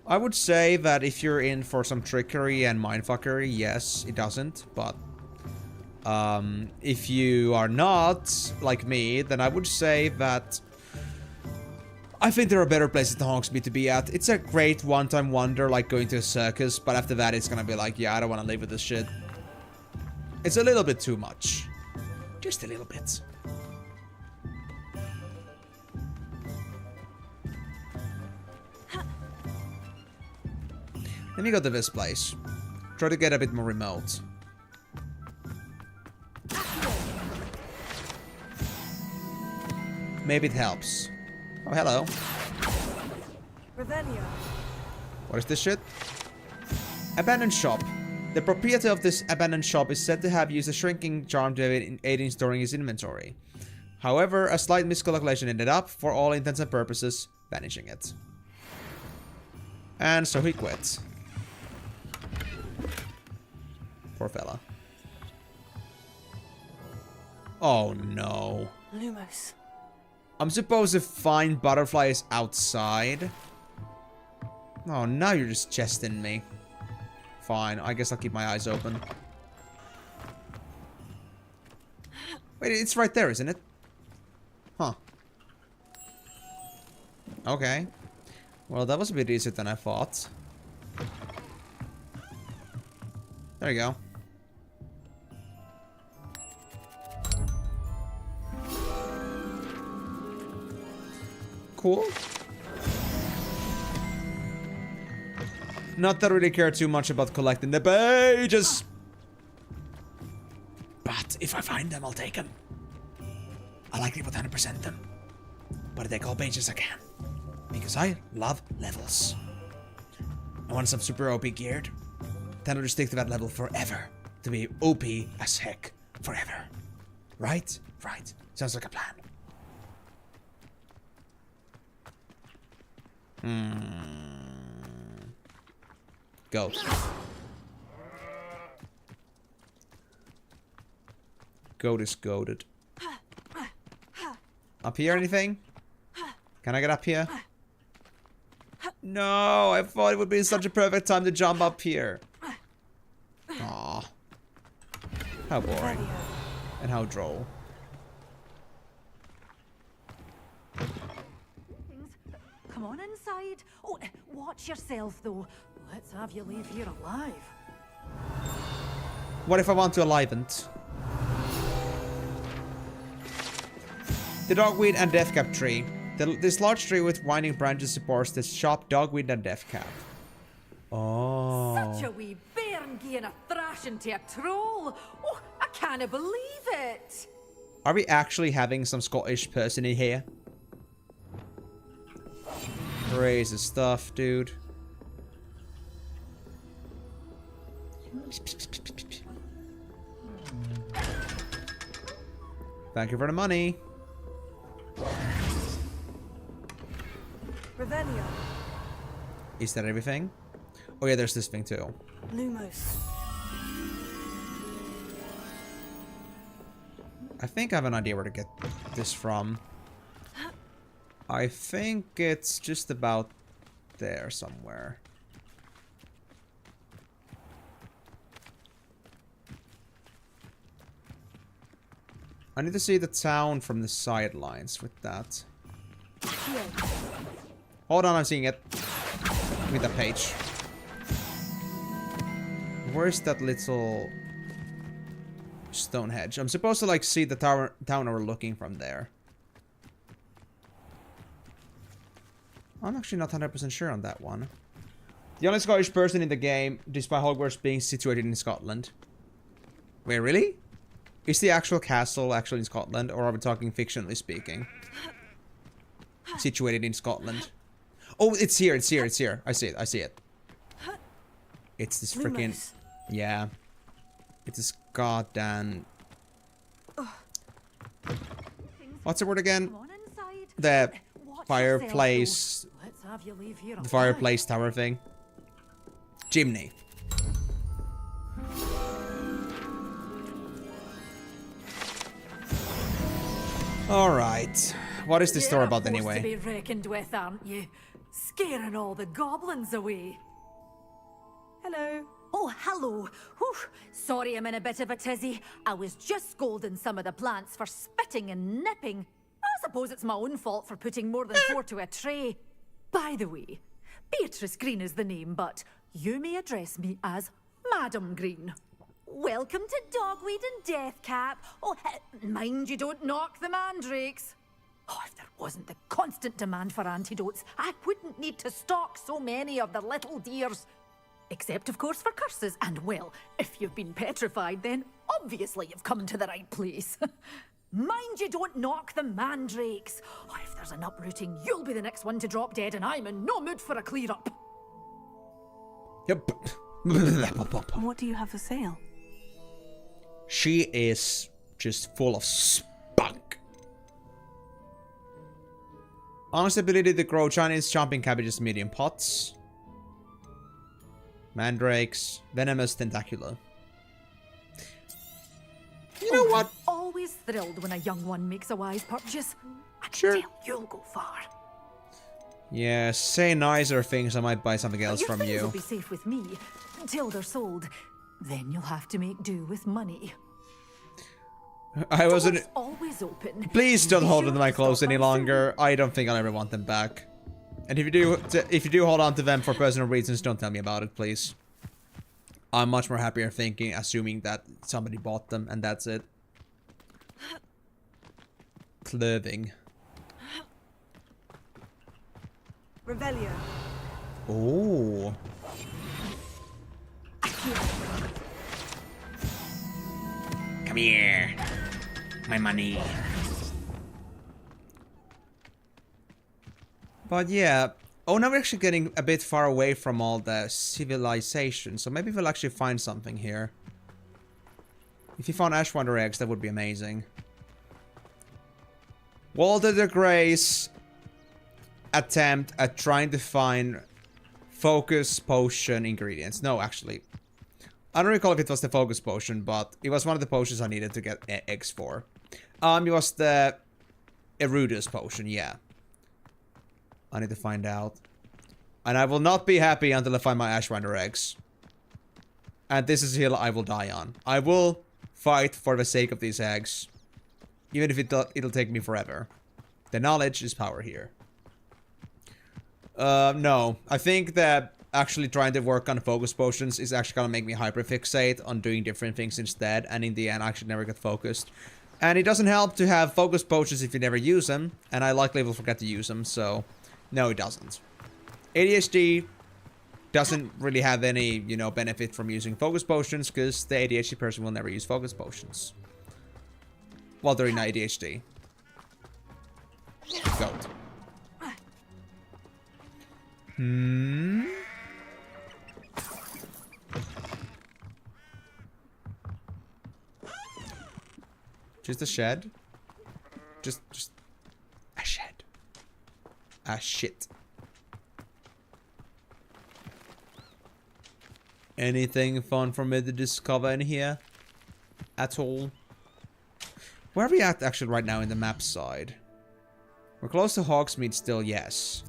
I would say that if you're in for some trickery and mindfuckery, yes, it doesn't. But if you are not, like me, then I would say that I think there are better places than Hogsmeade to be at. It's a great one-time wonder, like going to a circus, but after that it's gonna be like, yeah, I don't want to live with this shit. It's a little bit too much. Just a little bit. Let me go to this place. Try to get a bit more remote. Maybe it helps. Oh, hello. Revelio. What is this shit? Abandoned shop. The proprietor of this abandoned shop is said to have used a shrinking charm to aid in storing his inventory. However, a slight miscalculation ended up, for all intents and purposes, vanishing it. And so he quit. Poor fella. Oh no. Lumos. I'm supposed to find butterflies outside. Oh, now you're just chesting me. Fine, I guess I'll keep my eyes open. Wait, it's right there, isn't it? Huh. Okay. Well, that was a bit easier than I thought. There you go. Cool. Not that I really care too much about collecting the pages. But if I find them, I'll take them. I likely would 100% them. But I take all pages I can. Because I love levels. I want some super OP geared. Then I'll just stick to that level forever. To be OP as heck forever. Right? Right. Sounds like a plan. Go. Goat is goated. Up here, anything? Can I get up here? No, I thought it would be such a perfect time to jump up here. Aw. How boring. And how droll. Come on inside. Oh, watch yourself, though. Let's have you leave here alive. What if I want to alive it? The dogweed and deathcap tree. This large tree with winding branches supports the sharp dogweed and deathcap. Oh. Such a wee bairn giving a thrashing to a troll. Oh, I can't believe it. Are we actually having some Scottish person in here? Crazy stuff, dude. Thank you for the money. Revelio. Is that everything? Oh yeah, there's this thing too. Lumos. I think I have an idea where to get this from. I think it's just about there somewhere. I need to see the town from the sidelines with that. Hold on, I'm seeing it. Give me the page. Where's that little stone hedge? I'm supposed to like see the town we're looking from there. I'm actually not 100% sure on that one. The only Scottish person in the game, despite Hogwarts being situated in Scotland. Wait, really? Is the actual castle actually in Scotland, or are we talking fictionally speaking? Situated in Scotland. Oh, it's here, it's here, it's here. I see it, I see it. It's this freaking... Yeah. It's this goddamn... What's the word again? The fireplace... The fireplace tower thing. Chimney. Alright. What is this story about anyway? To be reckoned with, aren't you? Scaring all the goblins away. Hello. Oh, hello. Whew. Sorry I'm in a bit of a tizzy. I was just scolding some of the plants for spitting and nipping. I suppose it's my own fault for putting more than 4 to a tray. By the way, Beatrice Green is the name, but you may address me as Madam Green. Welcome to Dogweed and Deathcap. Oh, mind you don't knock the mandrakes. Oh, if there wasn't the constant demand for antidotes, I wouldn't need to stock so many of the little dears. Except, of course, for curses. And, well, if you've been petrified, then obviously you've come to the right place. Mind you don't knock the mandrakes. Oh, if there's an uprooting, you'll be the next one to drop dead, and I'm in no mood for a clear-up. Yep. What do you have for sale? She is just full of spunk. Honest ability to grow Chinese chomping cabbages medium pots. Mandrakes. Venomous tentacula. You know what? I'm always thrilled when a young one makes a wise purchase. I can tell you'll go far. Yeah, say nicer things, I might buy something else Your from things you. will be safe with me until they're sold. Then you'll have to make do with money. I wasn't... Doors always open. Please don't Be hold sure on to my to clothes stop any by longer. I don't think I'll ever want them back. And if you do hold on to them for personal reasons, don't tell me about it, please. I'm much more happier assuming that somebody bought them, and that's it. Clothing. Revelio. Oh. Come here. My money. But yeah. Oh, now we're actually getting a bit far away from all the civilization. So maybe we'll actually find something here. If you found Ashwander eggs, that would be amazing. Walter the Grey's attempt at trying to find focus potion ingredients. No, actually. I don't recall if it was the focus potion, but it was one of the potions I needed to get eggs for. It was the Erudus potion, yeah. I need to find out. And I will not be happy until I find my Ashwander eggs. And this is a hill I will die on. I will fight for the sake of these eggs. Even if it'll take me forever. The knowledge is power here. No. I think that actually trying to work on focus potions is actually gonna make me hyperfixate on doing different things instead. And in the end, I actually never get focused. And it doesn't help to have focus potions if you never use them, and I likely will forget to use them, so no, it doesn't. ADHD doesn't really have any, you know, benefit from using focus potions, because the ADHD person will never use focus potions. While they're in ADHD. Goat. Just a shed? Just a shed. A shit. Anything fun for me to discover in here? At all? Where are we at actually right now in the map side? We're close to Hogsmeade still, yes.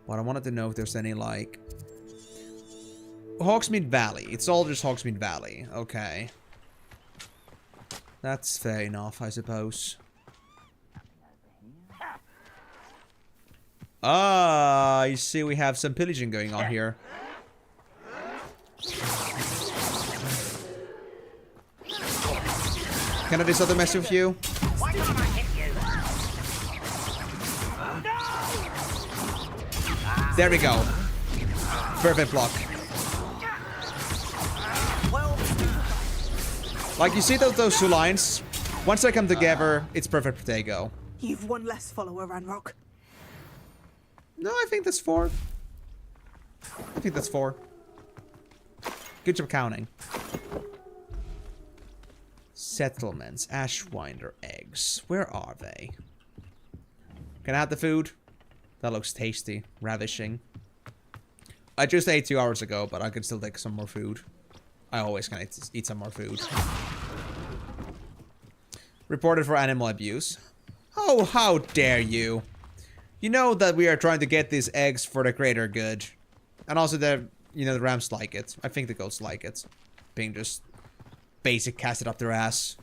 But I wanted to know if there's any, like... Hogsmeade Valley. It's all just Hogsmeade Valley. Okay. That's fair enough, I suppose. Ah, you see we have some pillaging going on here. Can I do something mess with you? Why can't I hit you? There we go. Perfect block. Like, you see those two lines? Once they come together, it's perfect potato. You've one less follower, Ranrock. No, I think that's 4. I think that's 4. Good job counting. Settlements, Ashwinder eggs. Where are they? Can I have the food? That looks tasty. Ravishing. I just ate 2 hours ago, but I can still take some more food. I always can eat some more food. Reported for animal abuse. Oh, how dare you! You know that we are trying to get these eggs for the greater good. And also that, you know, the rams like it. I think the goats like it. Being just basic casted up their ass.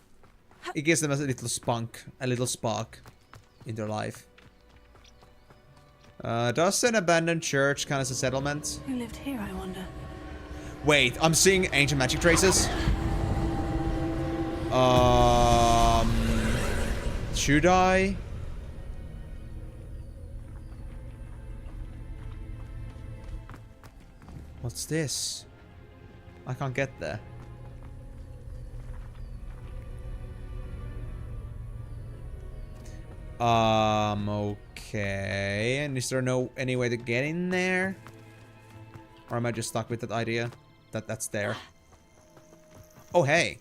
It gives them a little spunk, a little spark in their life. Does an abandoned church count as a settlement? Who lived here, I wonder? Wait, I'm seeing ancient magic traces. Should I? What's this? I can't get there. Okay. And is there any way to get in there? Or am I just stuck with that idea? That's there. Oh, hey.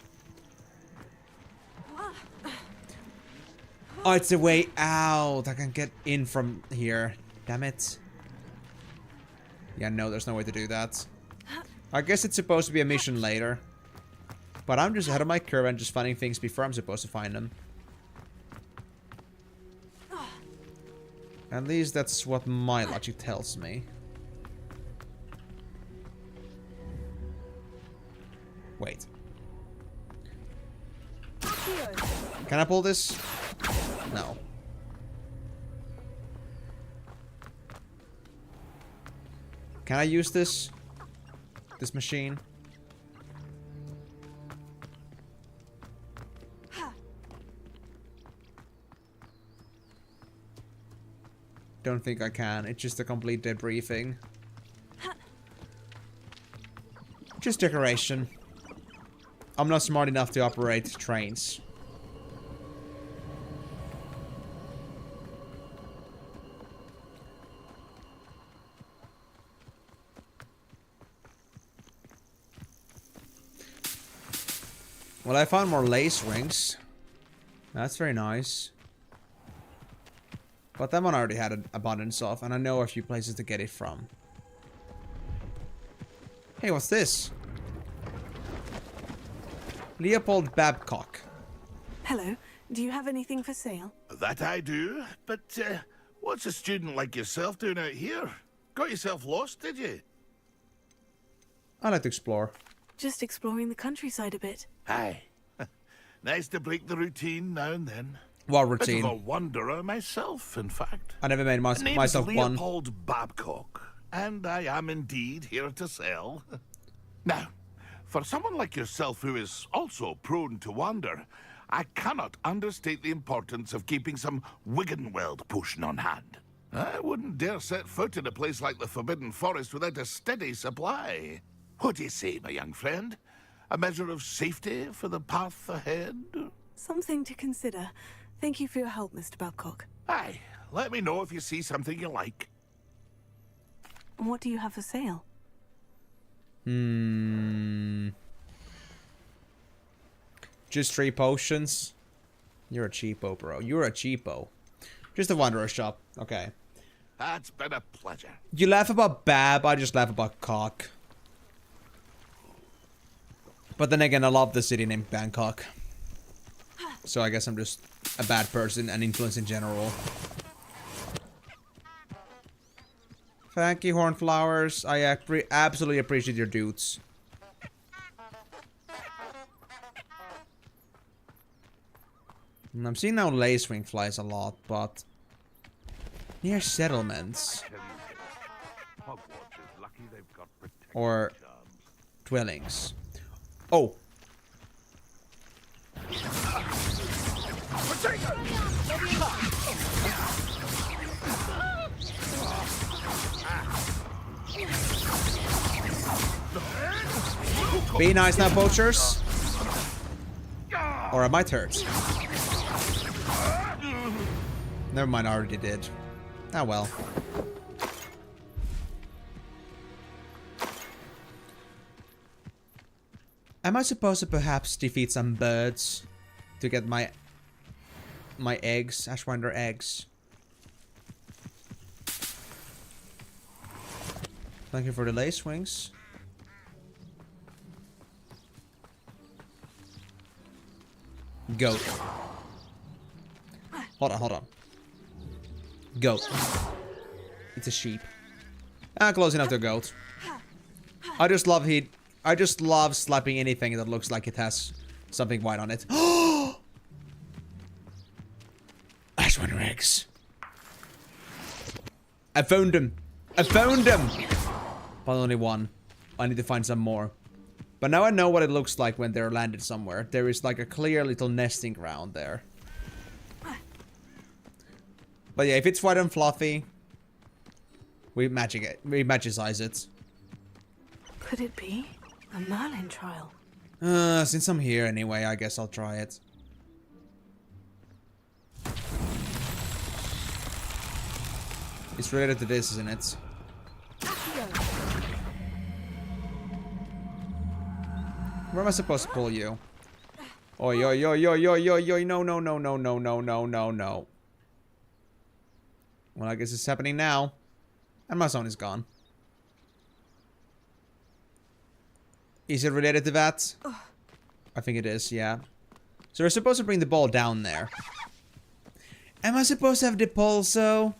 Oh, it's a way out. I can get in from here. Damn it. Yeah, no, there's no way to do that. I guess it's supposed to be a mission later. But I'm just ahead of my curve and just finding things before I'm supposed to find them. At least that's what my logic tells me. Wait. Can I pull this? No. Can I use this? This machine? Don't think I can. It's just a complete debriefing. Just decoration. I'm not smart enough to operate trains. Well, I found more lace rings. That's very nice. But that one I already had an abundance of, and I know a few places to get it from. Hey, what's this? Leopold Babcock. Hello. Do you have anything for sale? That I do, but what's a student like yourself doing out here? Got yourself lost, did you? I like to explore. Just exploring the countryside a bit. Aye. Nice to break the routine now and then. What routine? Bit of a wanderer myself, in fact. I never made myself one. Leopold Babcock, and I am indeed here to sell. Now, for someone like yourself who is also prone to wander, I cannot understate the importance of keeping some Wiggenweld potion on hand. I wouldn't dare set foot in a place like the Forbidden Forest without a steady supply. What do you say, my young friend? A measure of safety for the path ahead? Something to consider. Thank you for your help, Mr. Babcock. Aye, let me know if you see something you like. What do you have for sale? Just 3 potions? You're a cheapo, bro. You're a cheapo. Just a Wanderer shop. Okay. That's been a pleasure. You laugh about Bab, I just laugh about cock. But then again, I love the city named Bangkok. So I guess I'm just a bad person and influence in general. Thank you, Hornflowers. I absolutely appreciate your dudes. And I'm seeing now lacewing flies a lot, but near settlements or dwellings. Oh. Be nice now, poachers. Or I might hurt. Never mind, I already did. Ah well. Am I supposed to perhaps defeat some birds to get my eggs, Ashwinder eggs? Thank you for the lace wings. Goat. Hold on. Goat. It's a sheep. Ah, close enough to a goat. I just love slapping anything that looks like it has something white on it. Ashwinder eggs. I found them. I found them! But only one. I need to find some more. But now I know what it looks like when they're landed somewhere. There is like a clear little nesting ground there. But yeah, if it's white and fluffy, we magicize it. Could it be a Merlin trial? Since I'm here anyway, I guess I'll try it. It's related to this, isn't it? Where am I supposed to pull you? Oh, yo, no. Well, I guess it's happening now. And my zone is gone. Is it related to that? I think it is, yeah. So we're supposed to bring the ball down there. Am I supposed to have the pulso?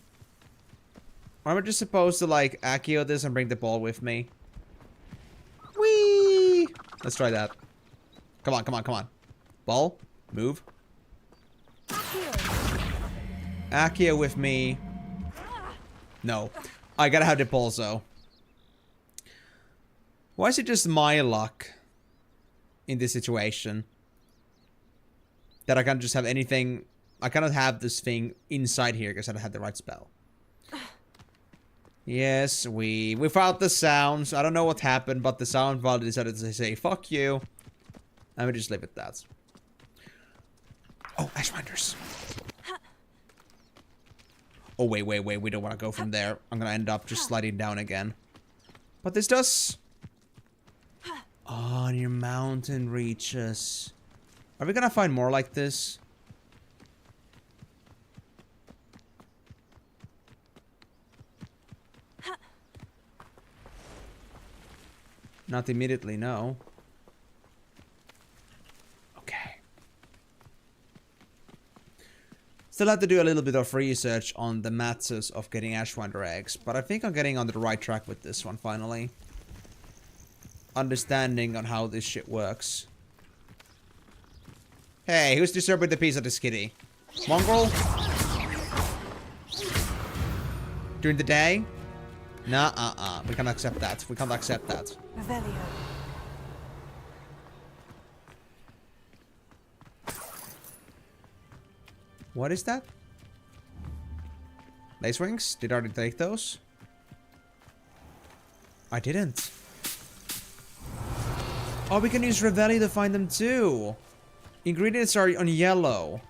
Or am I just supposed to, like, Accio this and bring the ball with me? Whee! Let's try that. Come on. Ball, move. Accio with me. No. I gotta have the pulso. Why is it just my luck in this situation that I can't just have anything? I cannot have this thing inside here because I don't have the right spell. Yes, we found the sounds. I don't know what happened, but the sound value decided to say, fuck you. Let me just leave it at that. Oh, Ashwinders. Oh, wait. We don't want to go from there. I'm going to end up just sliding down again. But this does... Oh, near mountain reaches. Are we going to find more like this? Not immediately, no. Okay. Still have to do a little bit of research on the matters of getting Ashwinder eggs, but I think I'm getting on the right track with this one, finally. Understanding on how this shit works. Hey, who's disturbing the peace of this kitty? Mongrel? During the day? Nah, we can't accept that. We can't accept that. Revelio. What is that? Lace wings? Did I already take those? I didn't. Oh, we can use Reveille to find them too. Ingredients are on yellow.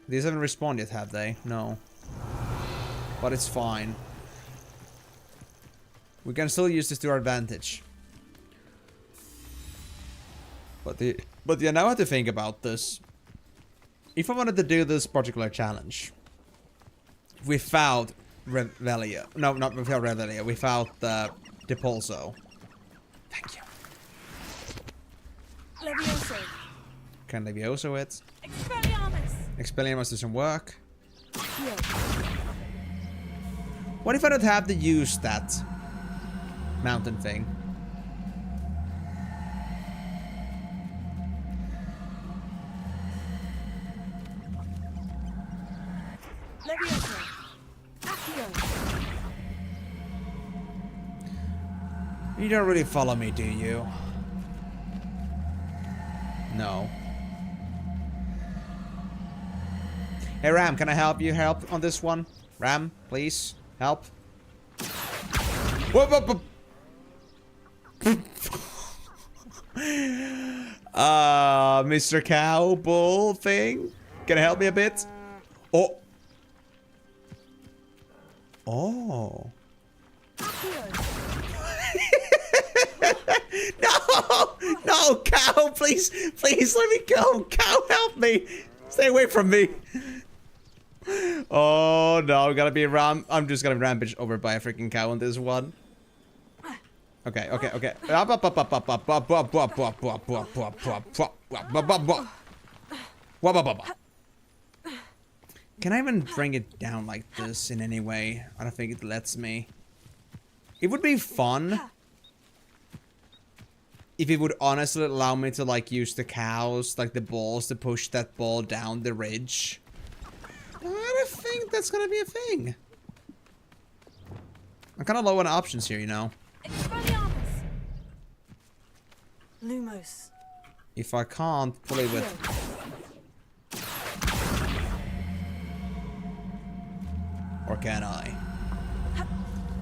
These haven't respawned yet, have they? No. But it's fine. We can still use this to our advantage. But yeah, now I have to think about this. If I wanted to do this particular challenge without Reveille, no, not without Reveille, without Depulso. Thank you. Levioso. Can Levioso it? Expelliarmus. Expelliarmus doesn't work. Heal. What if I don't have to use that mountain thing? Levioso. Accio. You don't really follow me, do you? No. Hey Ram, can I help you on this one? Ram, please, help. Whoop, whoop, whoop. Mr. Cow Bull thing? Can you help me a bit? Oh. Oh. No! No, Cow, please, please let me go. Cow, help me. Stay away from me. Oh no, I'm gonna be I'm just gonna rampage over by a freaking cow on this one. Okay, okay, okay. Can I even bring it down like this in any way? I don't think it lets me. It would be fun if it would honestly allow me to like use the cows, like the balls, to push that ball down the ridge. I don't think that's gonna be a thing. I'm kind of low on options here, you know. Lumos. If I can't pull it with... Or can I?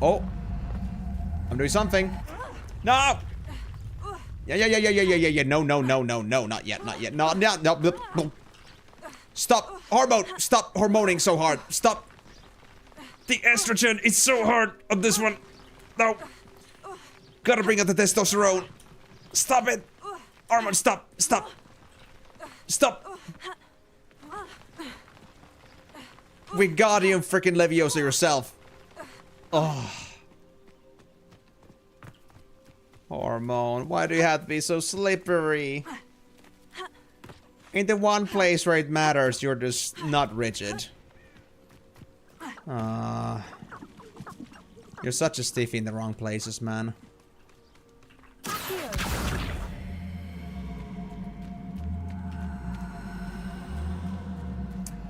Oh! I'm doing something. No! Yeah. No, not yet, no. Stop! Hormone! Stop hormoning so hard! Stop! The estrogen is so hard on this one! No! Gotta bring out the testosterone! Stop it! Hormone, stop! Stop! Stop! Wingardium freaking Leviosa yourself! Oh. Hormone, why do you have to be so slippery? In the one place where it matters, you're just not rigid. You're such a stiffy in the wrong places, man.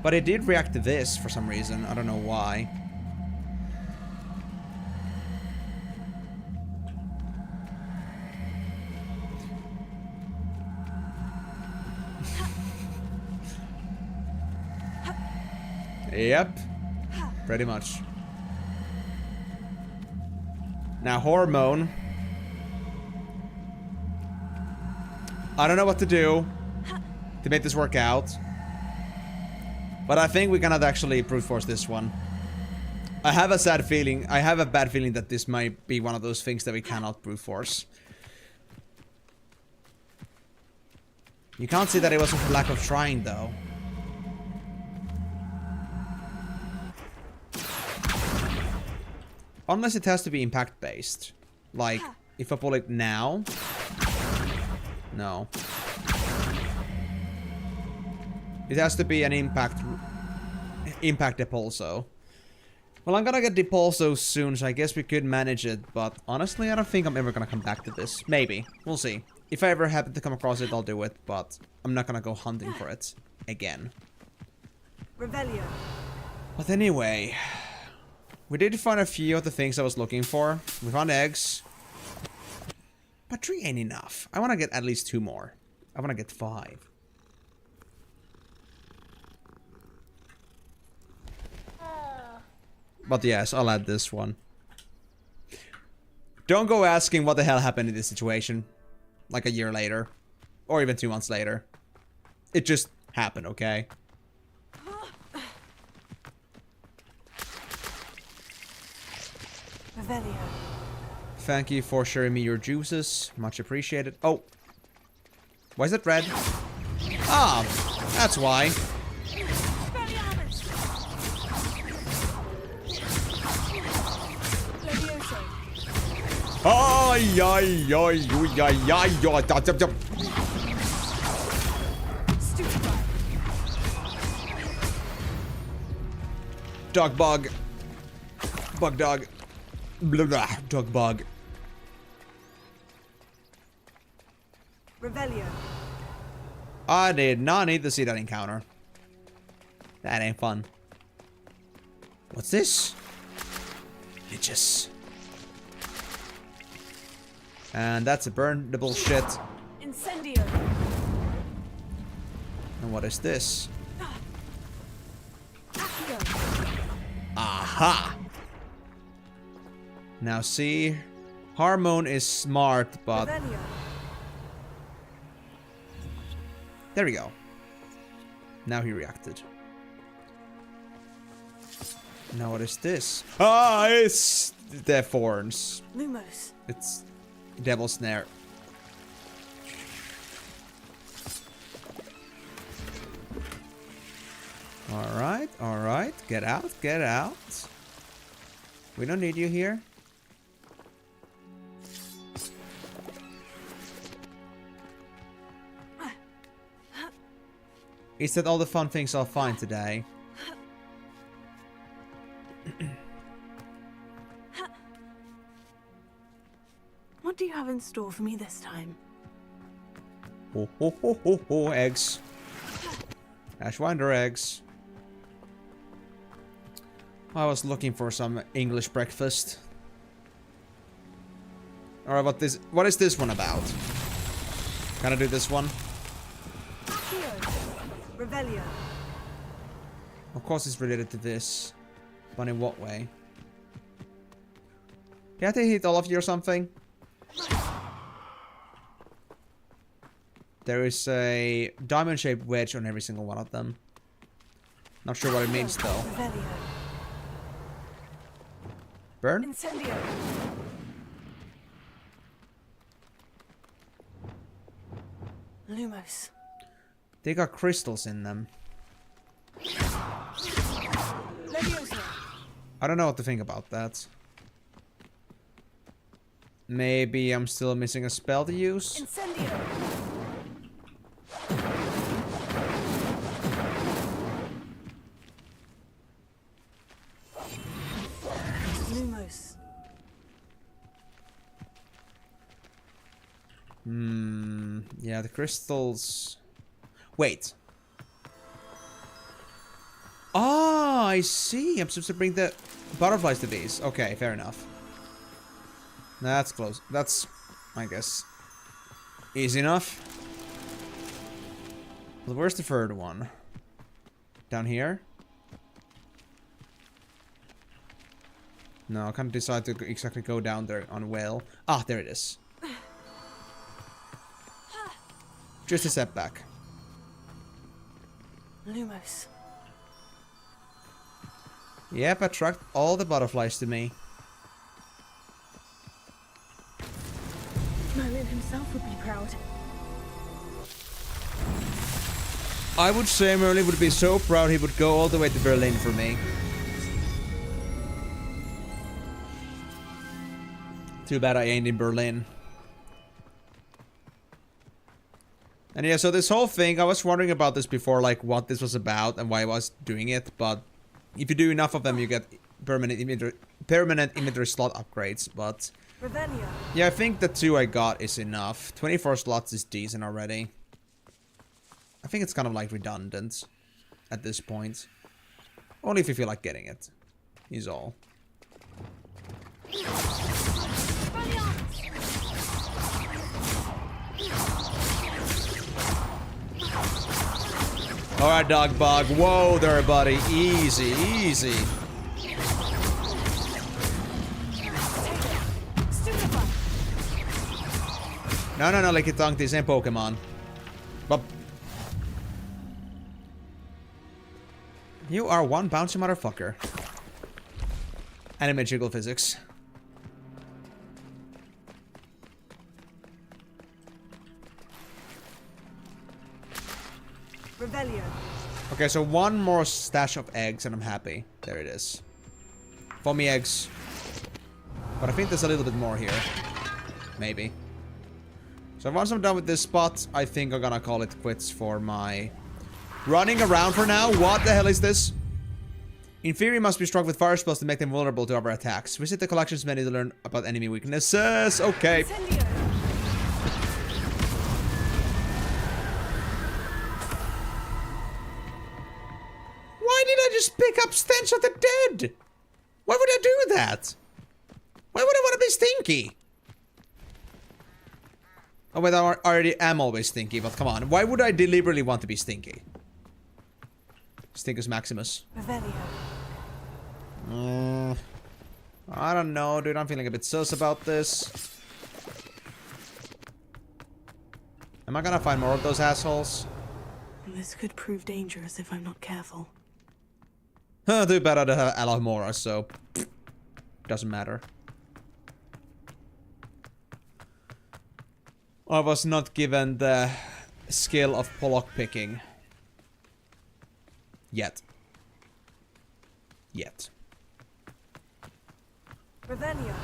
But it did react to this for some reason. I don't know why. Yep. Pretty much. Now, Hormone. I don't know what to do to make this work out. But I think we cannot actually brute force this one. I have a sad feeling. I have a bad feeling that this might be one of those things that we cannot brute force. You can't say that it wasn't for lack of trying, though. Unless it has to be impact-based. Like, if I pull it now... No. It has to be an impact Depulso. Well, I'm gonna get Depulso soon, so I guess we could manage it. But honestly, I don't think I'm ever gonna come back to this. Maybe. We'll see. If I ever happen to come across it, I'll do it. But I'm not gonna go hunting for it again. Revelio. But anyway... We did find a few of the things I was looking for. We found eggs. But 3 ain't enough. I want to get at least 2 more. I wanna get 5. But yes, I'll add this one. Don't go asking what the hell happened in this situation. Like a year later. Or even 2 months later. It just happened, okay? Revelio. Thank you for sharing me your juices. Much appreciated. Oh. Why is it red? Ah, that's why. Ay, ay, ay, ay, ay, ay, ay, Dog bug. Bug dog. Blah, blah. Dog bug. Revelio. I did not need to see that encounter. That ain't fun. What's this? Bitches. And that's a burnable shit. Incendio. And what is this? Aha! Now see, Hormone is smart, but... Revelio. There we go. Now he reacted. Now what is this? Ah, it's the thorns. Lumos. It's Devil Snare. Alright, alright. Get out, get out. We don't need you here. He said all the fun things I'll find today. What do you have in store for me this time? Ho ho ho ho ho, eggs. Ashwinder eggs. I was looking for some English breakfast. Alright, what is this one about? Can I do this one? Revelio. Of course it's related to this. But in what way? Do I have to hit all of you or something? There is a diamond-shaped wedge on every single one of them. Not sure what it means though. Revelio. Burn? Incendio. Lumos. They got crystals in them. Leviosa. I don't know what to think about that. Maybe I'm still missing a spell to use? Incendio. Lumos. Yeah, the crystals... Wait. Ah, I see. I'm supposed to bring the butterflies to these. Okay, fair enough. That's close. That's, I guess, easy enough. But where's the third one? Down here? No, I can't decide to exactly go down there on whale. Ah, there it is. Just a step back. Lumos. Yep, attract all the butterflies to me. Merlin himself would be proud. I would say Merlin would be so proud he would go all the way to Berlin for me. Too bad I ain't in Berlin. And yeah, so this whole thing, I was wondering about this before, like what this was about and why I was doing it, but if you do enough of them, you get permanent inventory slot upgrades, but... Revelio. Yeah, I think the 2 I got is enough. 24 slots is decent already. I think it's kind of like redundant at this point. Only if you feel like getting it, is all. Alright, dog bug. Whoa there, buddy. Easy, easy. No, like it the same Pokemon. But you are one bouncy motherfucker. Anime jiggle physics. Revelio. Okay, so one more stash of eggs and I'm happy. There it is. Foamy eggs. But I think there's a little bit more here. Maybe. So once I'm done with this spot, I think I'm gonna call it quits for my running around for now. What the hell is this? Inferi must be struck with fire spells to make them vulnerable to other attacks. Visit the collections menu to learn about enemy weaknesses. Okay. Why did I just pick up Stench of the Dead? Why would I do that? Why would I want to be stinky? Oh wait, I already am always stinky, but come on. Why would I deliberately want to be stinky? Stinkus Maximus. I don't know, dude. I'm feeling a bit sus about this. Am I gonna find more of those assholes? This could prove dangerous if I'm not careful. Too bad I don't have Alamora, so doesn't matter. I was not given the skill of Pollock picking. Yet. Revelio.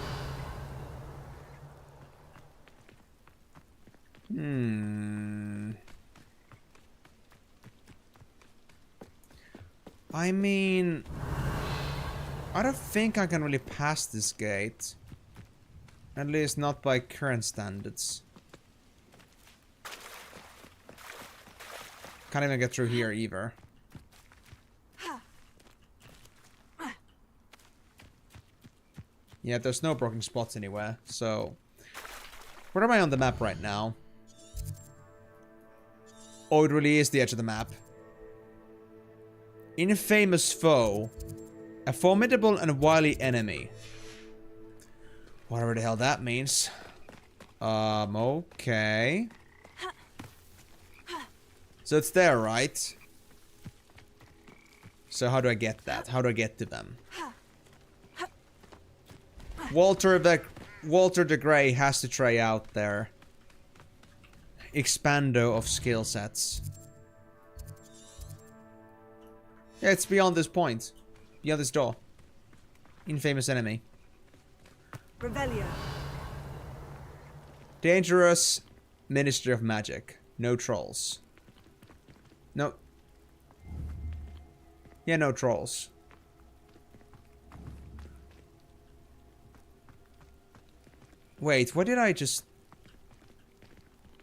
I mean, I don't think I can really pass this gate. At least not by current standards. Can't even get through here either. Yeah, there's no broken spots anywhere, so... Where am I on the map right now? Oh, it really is the edge of the map. Infamous foe. A formidable and wily enemy. Whatever the hell that means. Okay. So it's there, right? So how do I get that? How do I get to them? Walter the Grey has to try out their expando of skill sets. Yeah, it's beyond this point. Beyond this door. Infamous enemy. Revelio. Dangerous Ministry of Magic. No trolls. No. Yeah, no trolls. Wait, what did I just...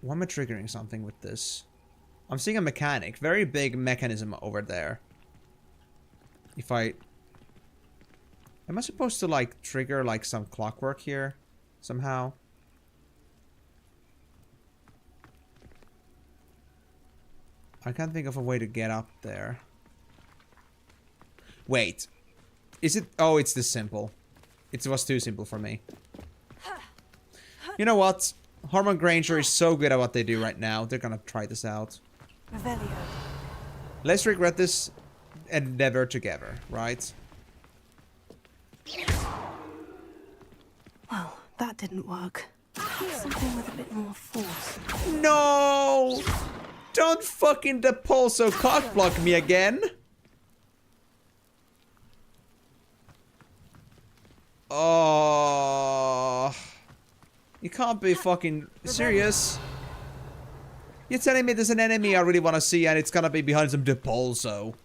Why am I triggering something with this? I'm seeing a mechanic. Very big mechanism over there. If I... Am I supposed to, like, trigger, like, some clockwork here? Somehow? I can't think of a way to get up there. Wait. Is it... Oh, it's this simple. It was too simple for me. You know what? HORMONE Granger is so good at what they do right now. They're gonna try this out. Revelio. Let's regret this endeavor together, right? Well, that didn't work. Something with a bit more force. No! Don't fucking Depulso cockblock me again! Oh... You can't be fucking serious. You're telling me there's an enemy I really want to see and it's gonna be behind some Depulso.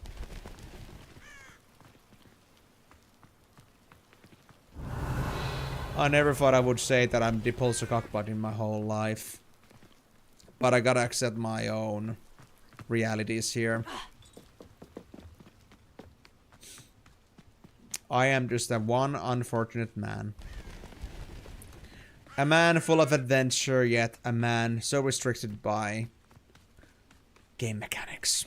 I never thought I would say that I'm Depulso cockbot in my whole life. But I gotta accept my own realities here. I am just a one unfortunate man. A man full of adventure, yet a man so restricted by game mechanics.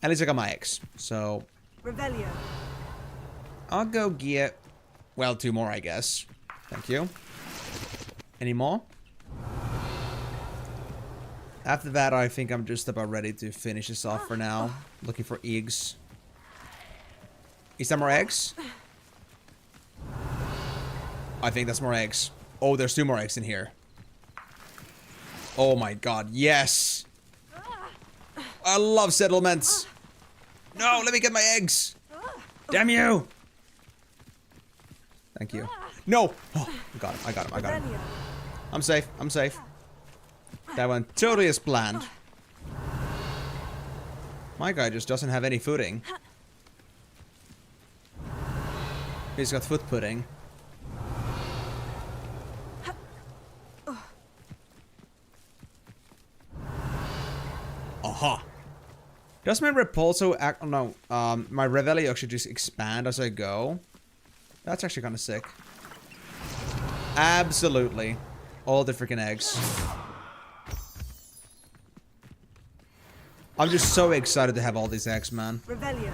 At least I got my eggs. So Revelio. I'll go get, well, 2 more, I guess. Thank you. Any more? After that, I think I'm just about ready to finish this off for now. Looking for eggs. Is there more eggs? I think that's more eggs. Oh, there's 2 more eggs in here. Oh my god, yes! I love settlements! No, let me get my eggs! Damn you! Thank you. No! Oh, I got him, I got him, I got him. I'm safe, I'm safe. That went totally as planned. My guy just doesn't have any footing. He's got foot pudding. Aha! Does my repulso act? Oh no, my Revelio actually just expand as I go. That's actually kind of sick. Absolutely, all the freaking eggs. I'm just so excited to have all these eggs, man. Revelio.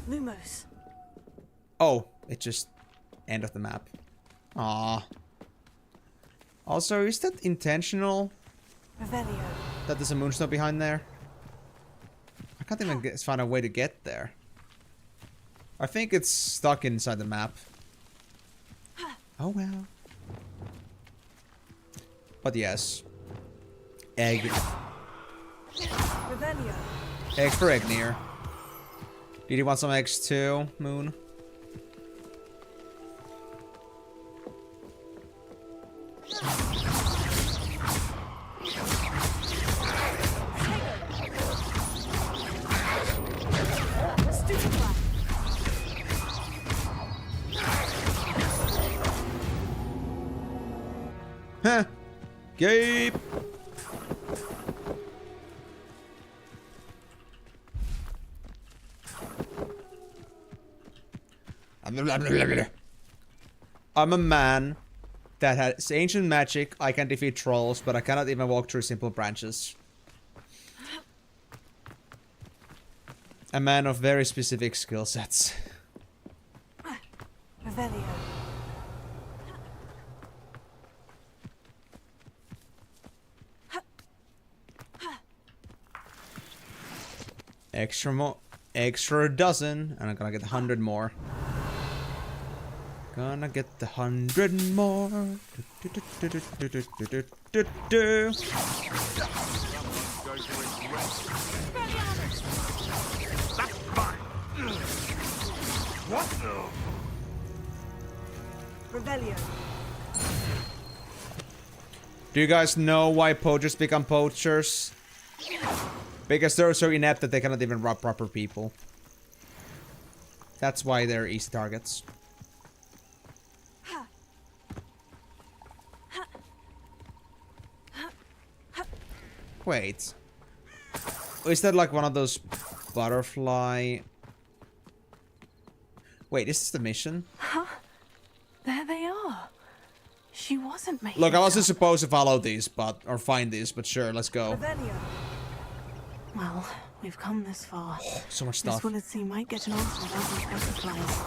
Lumos. Oh, it just end of the map. Ah. Also, is that intentional? Revelio. That there's a moonstone behind there? I can't even find a way to get there. I think it's stuck inside the map. Oh well. But yes. Egg. Revelio. Eggs for Egnir. Did you want some eggs too, Moon? Huh. Gape. I'm a man that has ancient magic. I can defeat trolls, but I cannot even walk through simple branches. A man of very specific skill sets. Revelio. Extra dozen, and I'm gonna get 100 more. Gonna get the 100 more. What the? Revelio. Do you guys know why poachers become poachers? Because they're so inept that they cannot even rob proper people. That's why they're easy targets. Wait. Is that like one of those butterfly... Wait, is this the mission? Huh? There they are. She wasn't making Look, I wasn't supposed to follow these, but... or find these, but sure, let's go. Revelio. Well, we've come this far. Oh, so much stuff. This Willardsea might get an answer about these butterflies.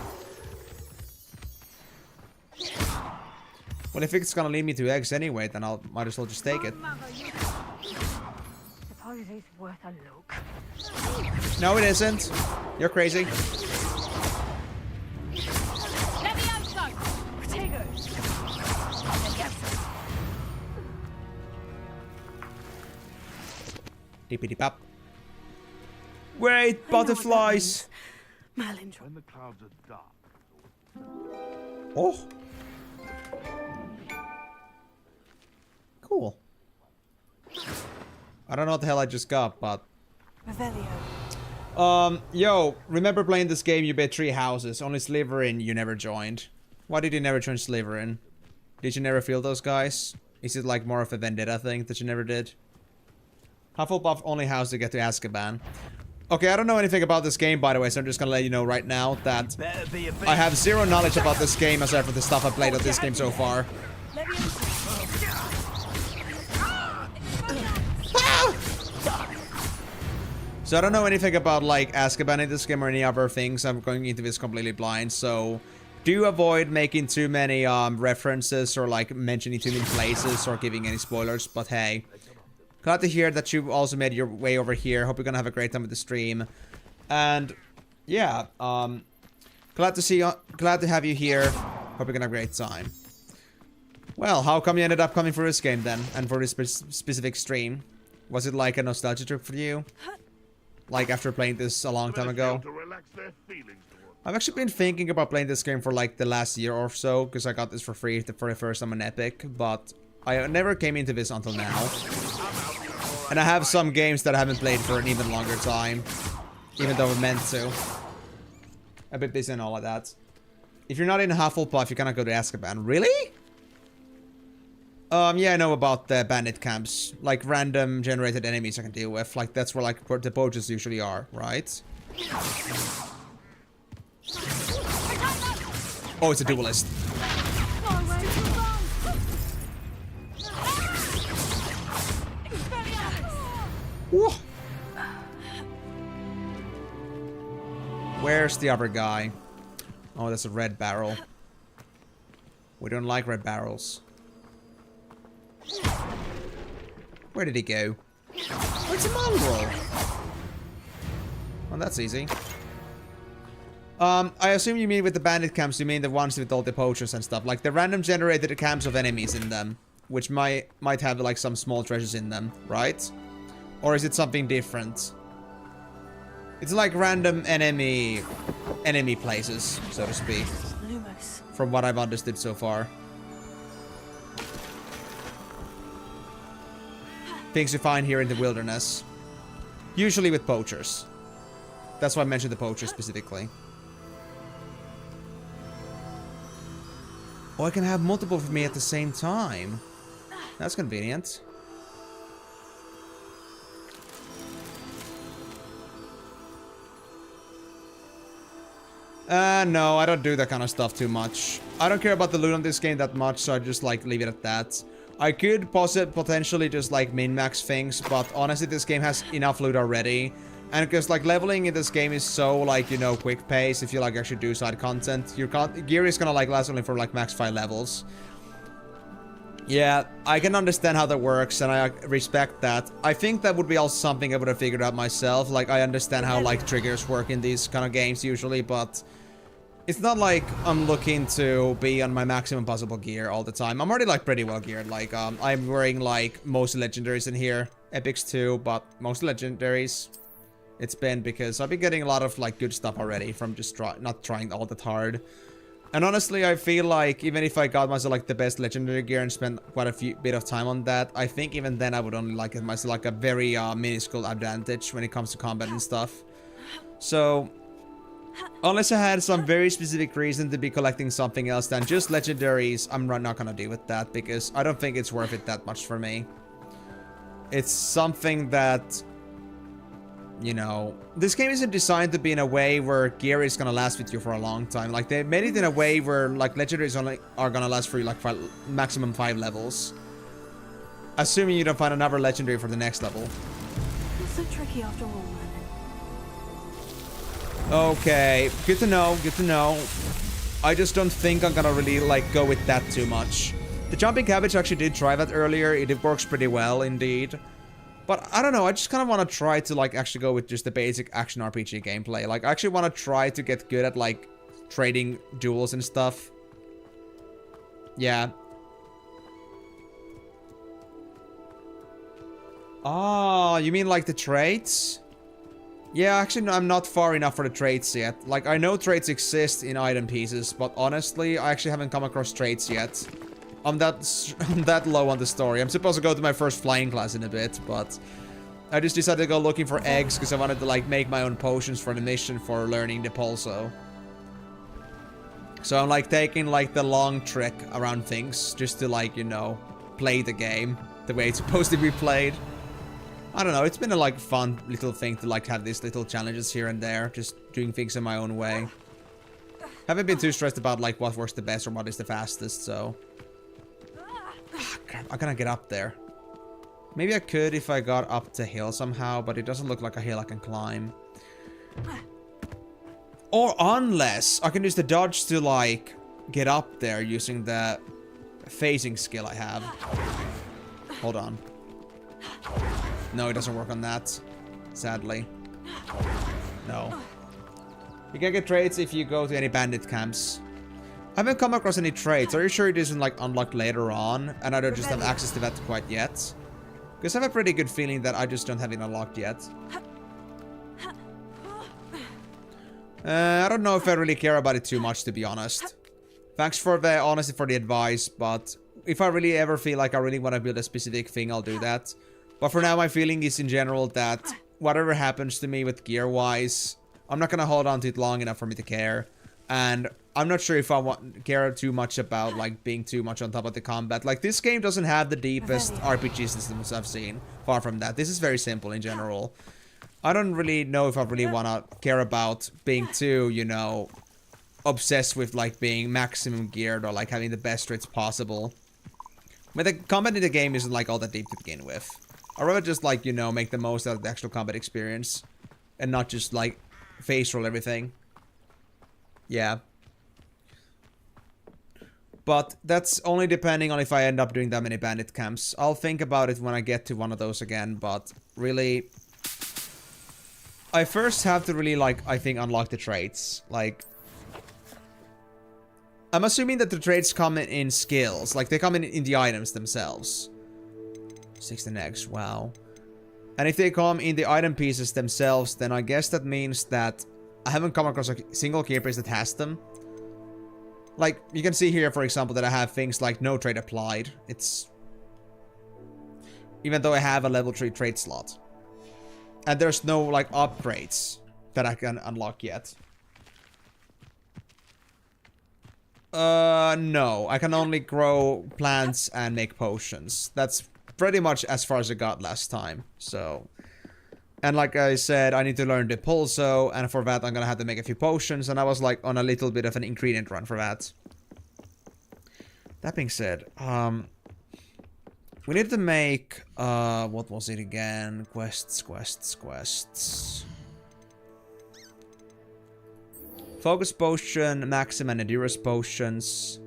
Well, if it's gonna lead me to eggs anyway, then I might as well just take it. Suppose it's worth a look. No, it isn't. You're crazy. Dippity pop. Wait, butterflies. When the clouds are dark. Oh. Cool. I don't know what the hell I just got, but... Revelio. Yo, remember playing this game, you bet 3 houses, only Slytherin you never joined. Why did you never join Slytherin? Did you never feel those guys? Is it like more of a vendetta thing that you never did? Hufflepuff only house to get to Azkaban. Okay, I don't know anything about this game, by the way, so I'm just gonna let you know right now that I have 0 knowledge about this game aside from the stuff I played of this game so far. So I don't know anything about like Azkaban in this game or any other things. I'm going into this completely blind, so do avoid making too many references or like mentioning too many places or giving any spoilers. But hey, glad to hear that you also made your way over here. Hope you're gonna have a great time with the stream. And yeah, glad to have you here. Hope you're gonna have a great time. Well, how come you ended up coming for this game then, and for this specific stream? Was it like a nostalgia trip for you? Like after playing this a long time ago? I've actually been thinking about playing this game for like the last year or so, because I got this for free for the first time on Epic, but I never came into this until now. And I have some games that I haven't played for an even longer time, even though I meant to. A bit busy and all of that. If you're not in Hufflepuff, you cannot go to Azkaban. Really? Yeah, I know about the bandit camps. Like, random generated enemies I can deal with. Like, that's where, like, the poachers usually are, right? Oh, it's a duelist. Whoa. Where's the other guy? Oh, that's a red barrel. We don't like red barrels. Where did he go? Oh, it's a mongrel. Well, that's easy. I assume you mean with the bandit camps, you mean the ones with all the poachers and stuff. Like the random generated camps of enemies in them. Which might have like some small treasures in them, right? Or is it something different? It's like random enemy places, so to speak. From what I've understood so far. Things you find here in the wilderness. Usually with poachers. That's why I mentioned the poachers specifically. Oh, I can have multiple of me at the same time. That's convenient. No, I don't do that kind of stuff too much. I don't care about the loot on this game that much, so I just like leave it at that. I could potentially just like min-max things, but honestly this game has enough loot already. And because like leveling in this game is so like, you know, quick pace, if you like actually do side content, your gear is gonna like last only for like max 5 levels. Yeah, I can understand how that works and I respect that. I think that would be also something I would have figured out myself. Like I understand how like triggers work in these kind of games usually, but it's not like I'm looking to be on my maximum possible gear all the time. I'm already like pretty well geared. Like I'm wearing like most legendaries in here, epics too, but most legendaries. It's been because I've been getting a lot of like good stuff already from just not trying all that hard. And honestly, I feel like even if I got myself like the best legendary gear and spent quite a bit of time on that, I think even then I would only like it myself like a very minuscule advantage when it comes to combat and stuff. So unless I had some very specific reason to be collecting something else than just legendaries, I'm not gonna deal with that because I don't think it's worth it that much for me. It's something that, you know, this game isn't designed to be in a way where gear is gonna last with you for a long time. Like they made it in a way where like legendaries only are gonna last for you like maximum 5 levels. Assuming you don't find another legendary for the next level. It's so tricky after all. Okay, good to know, good to know. I just don't think I'm gonna really, like, go with that too much. The jumping cabbage actually did try that earlier. It works pretty well, indeed. But, I don't know, I just kind of want to try to, like, actually go with just the basic action RPG gameplay. Like, I actually want to try to get good at, like, trading duels and stuff. Yeah. Oh, you mean, like, the traits? Yeah, actually, no, I'm not far enough for the traits yet. Like, I know traits exist in item pieces, but honestly, I actually haven't come across traits yet. I'm that low on the story. I'm supposed to go to my first flying class in a bit, but I just decided to go looking for eggs because I wanted to, like, make my own potions for the mission for learning the pulso. So I'm, like, taking, like, the long trek around things just to, like, you know, play the game the way it's supposed to be played. I don't know, it's been a like fun little thing to like have these little challenges here and there, just doing things in my own way. Haven't been too stressed about like what works the best or what is the fastest, so. Ah, crap, I gotta get up there. Maybe I could if I got up the hill somehow, but it doesn't look like a hill I can climb. Or unless I can use the dodge to, like, get up there using the phasing skill I have. Hold on. No, it doesn't work on that. Sadly. No. You can get traits if you go to any bandit camps. I haven't come across any traits. Are you sure it isn't, like, unlocked later on? And I don't just have access to that quite yet? Because I have a pretty good feeling that I just don't have it unlocked yet. I don't know if I really care about it too much, to be honest. Thanks for the honesty, for the advice, but if I really ever feel like I really want to build a specific thing, I'll do that. But for now, my feeling is in general that whatever happens to me with gear-wise, I'm not gonna hold on to it long enough for me to care. And I'm not sure if I care too much about, like, being too much on top of the combat. Like, this game doesn't have the deepest RPG systems I've seen. Far from that. This is very simple in general. I don't really know if I really want to care about being too, you know, obsessed with, like, being maximum geared or, like, having the best traits possible. But the combat in the game isn't, like, all that deep to begin with. I'd rather just, like, you know, make the most out of the actual combat experience. And not just, like, face roll everything. Yeah. But that's only depending on if I end up doing that many bandit camps. I'll think about it when I get to one of those again, but really, I first have to really, like, I think, unlock the traits. Like, I'm assuming that the traits come in skills. Like, they come in the items themselves. 16 eggs, wow. And if they come in the item pieces themselves, then I guess that means that I haven't come across a single gear piece that has them. Like, you can see here, for example, that I have things like no trait applied. It's... Even though I have a level 3 trait slot. And there's no, like, upgrades that I can unlock yet. No. I can only grow plants and make potions. That's pretty much as far as I got last time, so... And like I said, I need to learn the pulso, and for that I'm gonna have to make a few potions, and I was like on a little bit of an ingredient run for that. That being said, we need to make, what was it again? Quests. Focus potion, Maxim, and Endurance potions.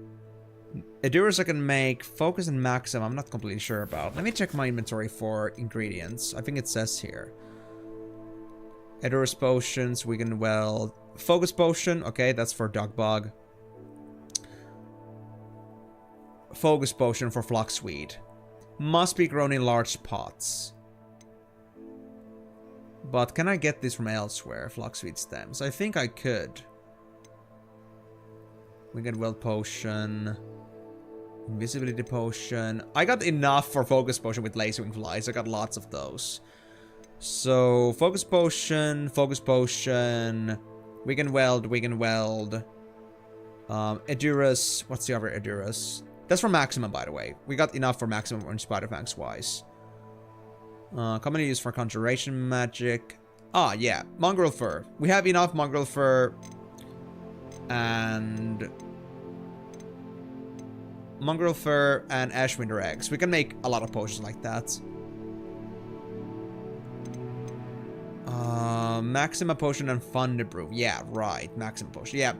Endurance I can make, Focus and Maxim I'm not completely sure about. Let me check my inventory for ingredients. I think it says here. Endurance potions, we can weld. Focus potion, okay, that's for Dogbog. Focus potion for Fluxweed. Must be grown in large pots. But can I get this from elsewhere? Fluxweed stems. I think I could. We get weld potion. Invisibility potion. I got enough for focus potion with lacewing flies. I got lots of those. So, focus potion. We can weld. Edurus. What's the other Edurus? That's for maximum, by the way. We got enough for maximum on Spider-Fangs wise. Commonly used for conjuration magic. Ah, yeah. Mongrel fur. We have enough mongrel fur. And... Mongrel fur and Ashwinder eggs. We can make a lot of potions like that. Maxima potion and Thunder Brew. Yeah, right. Maxima potion. Yeah.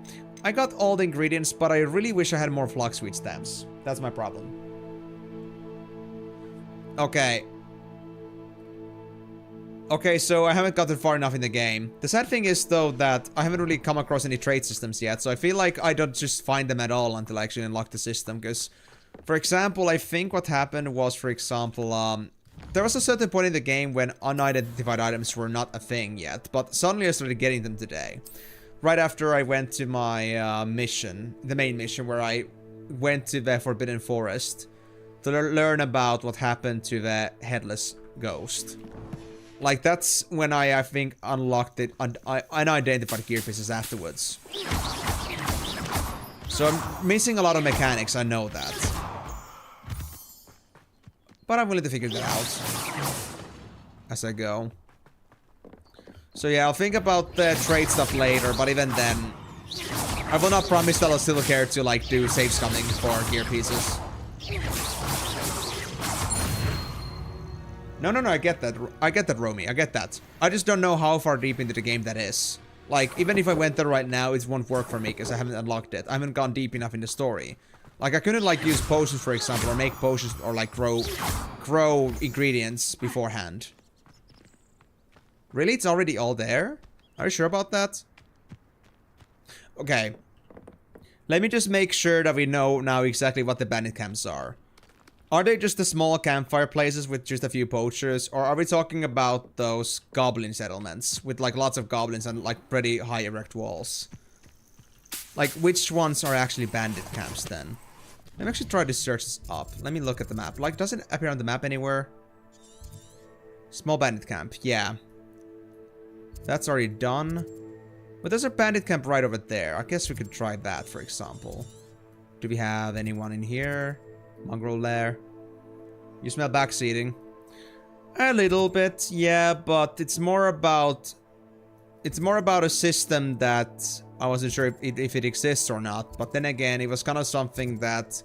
I got all the ingredients, but I really wish I had more Fluxweed stems. That's my problem. Okay. Okay, so I haven't gotten far enough in the game. The sad thing is, though, that I haven't really come across any trait systems yet, so I feel like I don't just find them at all until I actually unlock the system, because, for example, I think what happened was, for example, there was a certain point in the game when unidentified items were not a thing yet, but suddenly I started getting them today. Right after I went to my mission, the main mission, where I went to the Forbidden Forest to learn about what happened to the Headless Ghost. Like, that's when I think, unlocked it, unidentified gear pieces afterwards. So I'm missing a lot of mechanics, I know that. But I'm willing to figure that out as I go. So yeah, I'll think about the trade stuff later, but even then, I will not promise that I'll still care to, like, do save scumming for gear pieces. No, I get that. I get that, Romy. I get that. I just don't know how far deep into the game that is. Like, even if I went there right now, it won't work for me because I haven't unlocked it. I haven't gone deep enough in the story. Like, I couldn't, like, use potions, for example, or make potions, or, like, grow ingredients beforehand. Really? It's already all there? Are you sure about that? Okay. Let me just make sure that we know now exactly what the bandit camps are. Are they just the small campfire places with just a few poachers? Or are we talking about those goblin settlements with like lots of goblins and like pretty high erect walls? Like which ones are actually bandit camps then? Let me actually try to search this up. Let me look at the map. Like does it appear on the map anywhere? Small bandit camp, yeah. That's already done. But there's a bandit camp right over there. I guess we could try that for example. Do we have anyone in here? Mongrel lair. You smell backseating. A little bit, yeah, but it's more about a system that I wasn't sure if it exists or not. But then again, it was kind of something that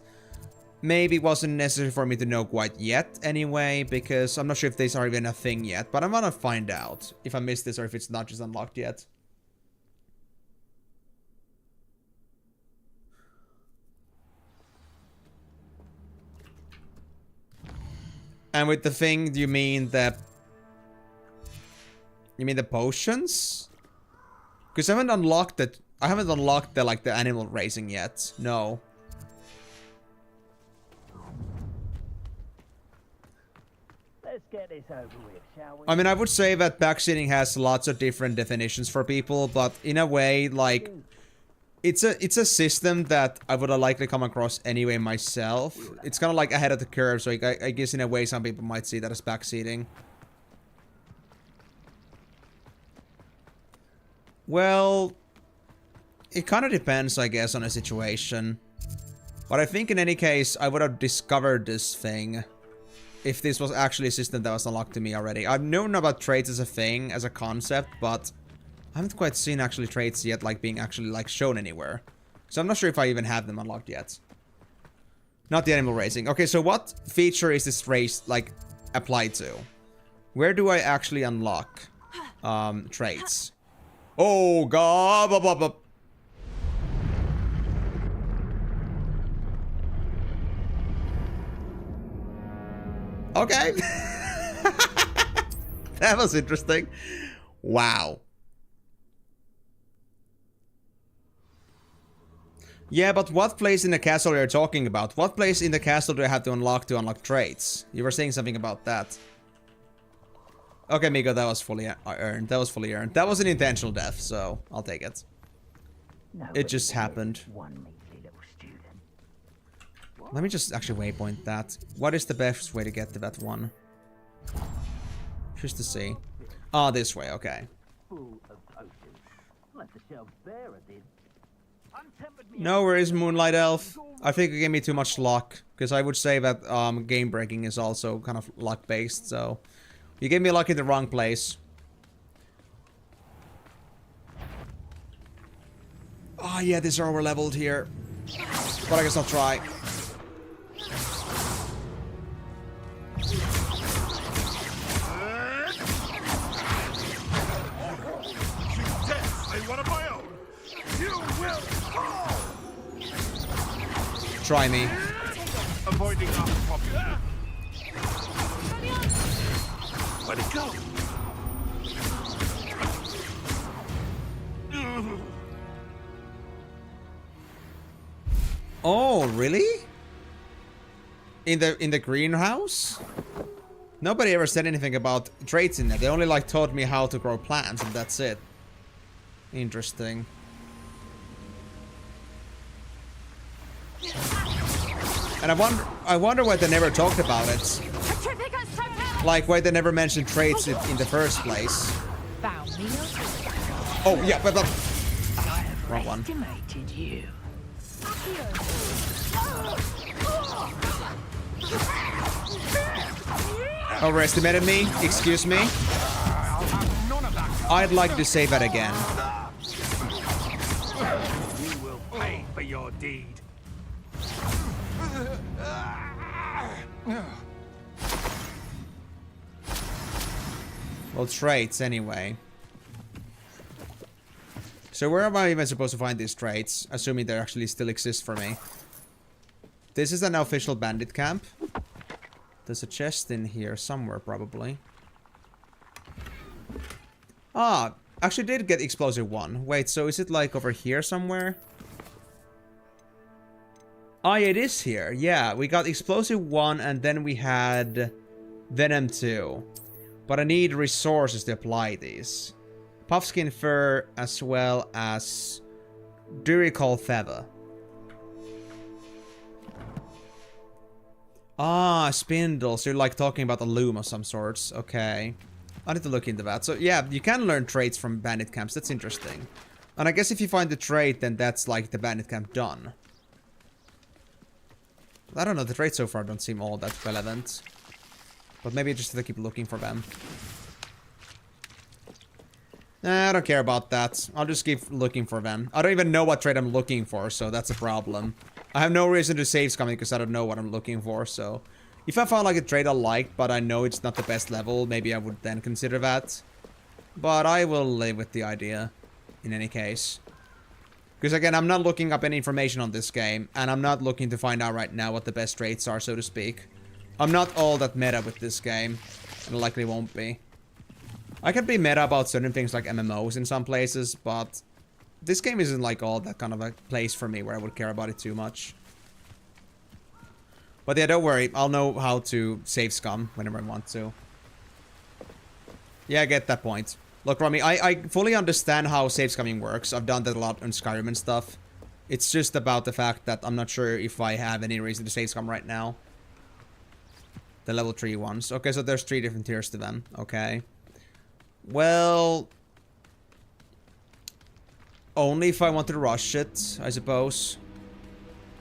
maybe wasn't necessary for me to know quite yet anyway, because I'm not sure if these are even a thing yet. But I'm gonna find out if I missed this or if it's not just unlocked yet. And with the thing, do you mean the... You mean the potions? Because I haven't unlocked it. I haven't unlocked the, like, the animal raising yet. No. Let's get this over with, shall we? I mean, I would say that backseating has lots of different definitions for people, but in a way, like... It's a system that I would have likely come across anyway myself. It's kind of like ahead of the curve, so I guess in a way some people might see that as backseating. Well, it kind of depends, I guess, on a situation. But I think in any case, I would have discovered this thing if this was actually a system that was unlocked to me already. I've known about traits as a thing, as a concept, but... I haven't quite seen actually traits yet, like being actually like shown anywhere. So I'm not sure if I even have them unlocked yet. Not the animal raising. Okay, so what feature is this race like applied to? Where do I actually unlock traits? Oh god! Okay. That was interesting. Wow. Yeah, but what place in the castle are you talking about? What place in the castle do I have to unlock traits? You were saying something about that. Okay, Miko, that was fully earned. That was fully earned. That was an intentional death, so I'll take it. It just happened. Let me just actually waypoint that. What is the best way to get to that one? Just to see. Oh, this way, okay. No worries, Moonlight Elf. I think you gave me too much luck. Because I would say that game breaking is also kind of luck based, so... You gave me luck in the wrong place. Oh yeah, these are over leveled here. But I guess I'll try. Try me. Avoiding unpopular. Where'd it go? Oh, really? In the greenhouse? Nobody ever said anything about traits in there. They only like taught me how to grow plants and that's it. Interesting. And I wonder why they never talked about it. Like why they never mentioned traits in the first place. Oh yeah, but wrong one. Overestimated me? Excuse me? I'd like to say that again. You will pay for your deed. Well, traits anyway. So where am I even supposed to find these traits? Assuming they actually still exist for me. This is an official bandit camp. There's a chest in here somewhere, probably. Ah, actually did get explosive 1. Wait, so is it like over here somewhere? Ah, yeah, it is here. Yeah, we got explosive 1 and then we had venom 2. But I need resources to apply these. Puffskin fur as well as Duricol feather. Ah, spindles. You're like talking about a loom of some sorts. Okay. I need to look into that. So yeah, you can learn traits from bandit camps. That's interesting. And I guess if you find the trait, then that's like the bandit camp done. I don't know, the traits so far don't seem all that relevant. But maybe I just have to keep looking for them. Nah, I don't care about that. I'll just keep looking for them. I don't even know what trait I'm looking for, so that's a problem. I have no reason to save scumming because I don't know what I'm looking for, so... If I found like a trait I like, but I know it's not the best level, maybe I would then consider that. But I will live with the idea, in any case. Because again, I'm not looking up any information on this game, and I'm not looking to find out right now what the best traits are, so to speak. I'm not all that meta with this game, and likely won't be. I can be meta about certain things like MMOs in some places, but this game isn't like all that kind of a place for me where I would care about it too much. But yeah, don't worry, I'll know how to save scum whenever I want to. Yeah, I get that point. Look, Rami, I fully understand how save scumming works. I've done that a lot on Skyrim and stuff. It's just about the fact that I'm not sure if I have any reason to save scum right now. The level 3 ones. Okay, so there's 3 different tiers to them. Okay. Well... Only if I want to rush it, I suppose.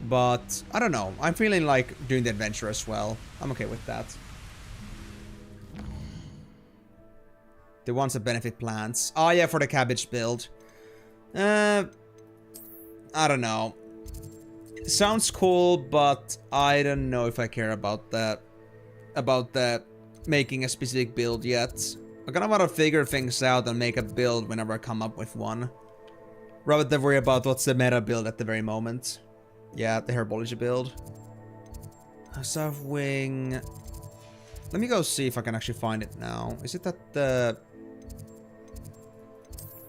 But, I don't know. I'm feeling like doing the adventure as well. I'm okay with that. The ones that benefit plants. Oh yeah, for the cabbage build. I don't know. Sounds cool, but I don't know if I care about that. About the making a specific build yet. I kind of want to figure things out and make a build whenever I come up with one. Rather than worry about what's the meta build at the very moment. Yeah, the herbology build. South wing. Let me go see if I can actually find it now. Is it at the...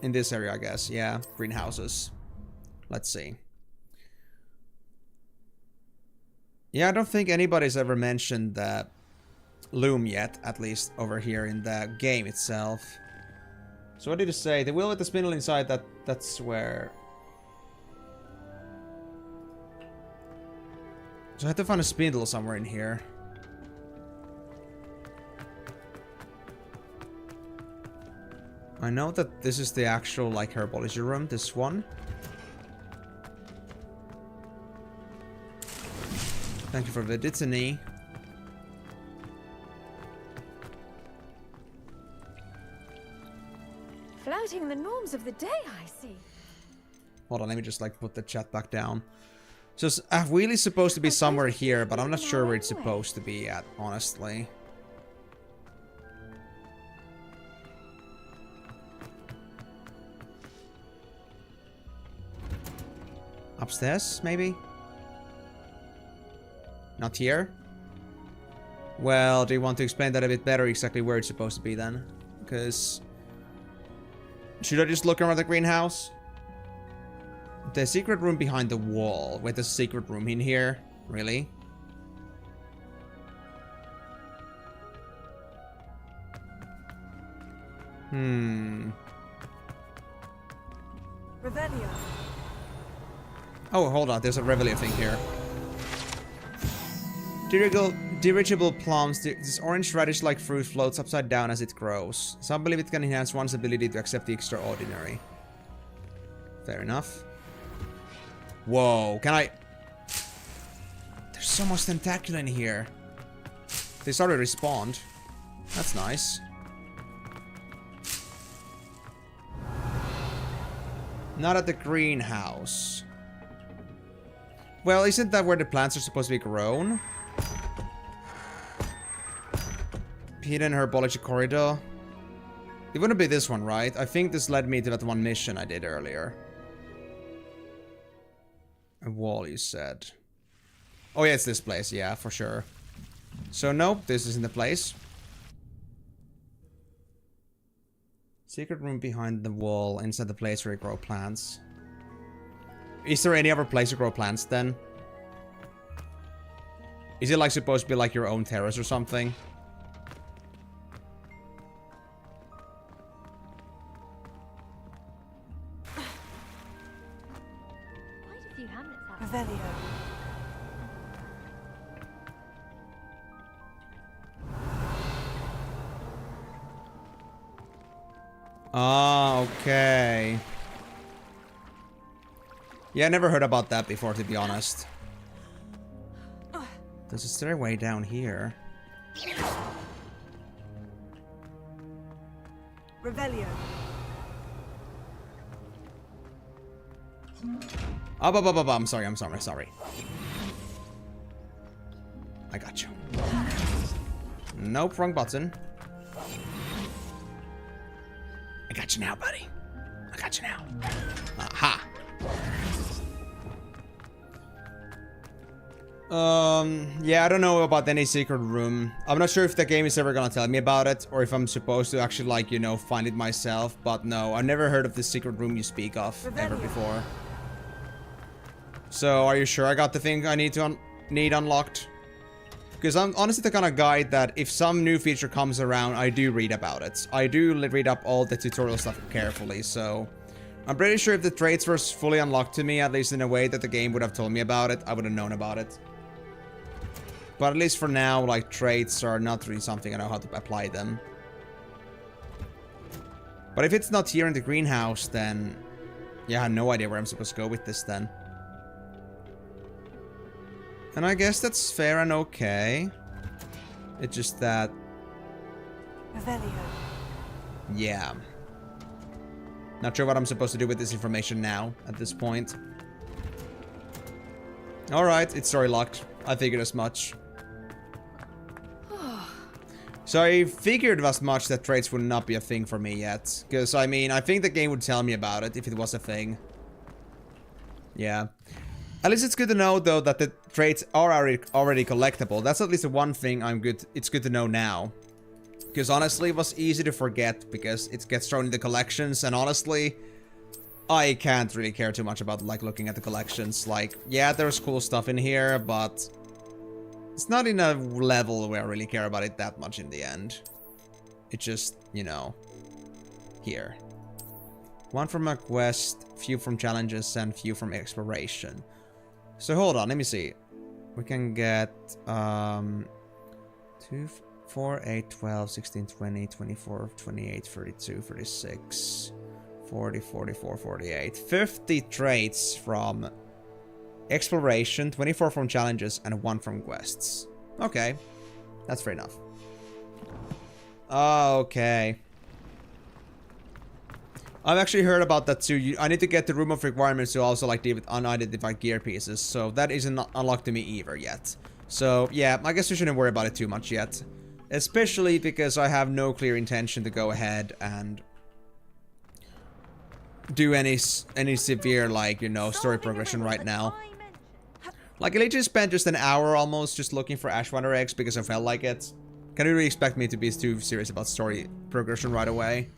In this area, I guess. Yeah, greenhouses. Let's see. Yeah, I don't think anybody's ever mentioned the loom yet, at least over here in the game itself. So what did it say? The wheel with the spindle inside, that's where... So I had to find a spindle somewhere in here. I know that this is the actual, like, herbology room, this one. Thank you for the Ditiny. Flouting the norms of the day, I see. Hold on, let me just, like, put the chat back down. So it's really supposed to be somewhere here, but I'm not sure where it's supposed to be at, honestly. Upstairs, maybe? Not here? Well, do you want to explain that a bit better exactly where it's supposed to be then? Because... Should I just look around the greenhouse? The secret room behind the wall. Wait, there's a secret room in here? Really? Revelio. Oh, hold on. There's a Revelio thing here. Dirigible plums. This orange radish-like fruit floats upside down as it grows. Some believe it can enhance one's ability to accept the extraordinary. Fair enough. Whoa, can I... There's so much tentacle in here. They started to respawn. That's nice. Not at the greenhouse. Well, isn't that where the plants are supposed to be grown? Hidden herbology corridor. It wouldn't be this one, right? I think this led me to that one mission I did earlier. A wall, you said. Oh yeah, it's this place. Yeah, for sure. So nope, this isn't the place. Secret room behind the wall, inside the place where you grow plants. Is there any other place to grow plants then? Is it like supposed to be like your own terrace or something? Revelio. Ah, okay. Yeah, I never heard about that before, to be honest. There's a stairway down here. Revelio. I'm sorry. I got you. Nope, wrong button. I got you now, buddy. I got you now. Aha. Yeah, I don't know about any secret room. I'm not sure if the game is ever gonna tell me about it, or if I'm supposed to actually, like, you know, find it myself. But no, I've never heard of this secret room you speak of ever before. So, are you sure I got the thing I need to unlocked? Because I'm honestly the kind of guy that if some new feature comes around, I do read about it. I do read up all the tutorial stuff carefully, so... I'm pretty sure if the traits were fully unlocked to me, at least in a way that the game would have told me about it, I would have known about it. But at least for now, like, traits are not really something I know how to apply them. But if it's not here in the greenhouse, then... yeah, I have no idea where I'm supposed to go with this then. And I guess that's fair and okay. It's just that... Revelio. yeah. Not sure what I'm supposed to do with this information now, at this point. Alright, it's story locked. I figured as much. So I figured as much that traits would not be a thing for me yet. Because, I mean, I think the game would tell me about it if it was a thing. Yeah. At least it's good to know, though, that the traits are already collectible. That's at least the one thing it's good to know now. Because honestly, it was easy to forget because it gets thrown in the collections, and honestly, I can't really care too much about, like, looking at the collections. Like, yeah, there's cool stuff in here, but it's not in a level where I really care about it that much in the end. It's just, you know, here. One from a quest, few from challenges, and few from exploration. So hold on, let me see. We can get 2, 4, 8, 12, 16, 20, 24, 28, 32, 36, 40, 44, 48. 50 traits from exploration, 24 from challenges, and 1 from quests. Okay, that's fair enough. Okay. I've actually heard about that too. I need to get the room of requirements to also, like, deal with unidentified gear pieces. So that isn't unlocked to me either yet. So yeah, I guess we shouldn't worry about it too much yet. Especially because I have no clear intention to go ahead and do any severe, like, you know, story progression right now. Like, I literally spent just an hour almost just looking for Ashwater eggs because I felt like it. Can you really expect me to be too serious about story progression right away?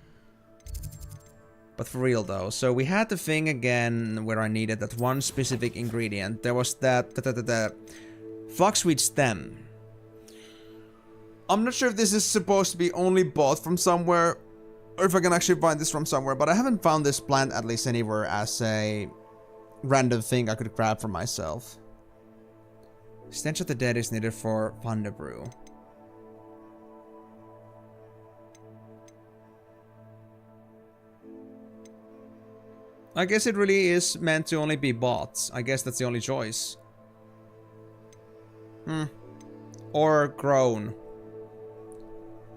But for real though, so we had the thing again where I needed that one specific ingredient. There was that flaxweed stem. I'm not sure if this is supposed to be only bought from somewhere, or if I can actually find this from somewhere, but I haven't found this plant at least anywhere as a random thing I could grab for myself. Stench of the Dead is needed for Brew. I guess it really is meant to only be bought. I guess that's the only choice. Or grown.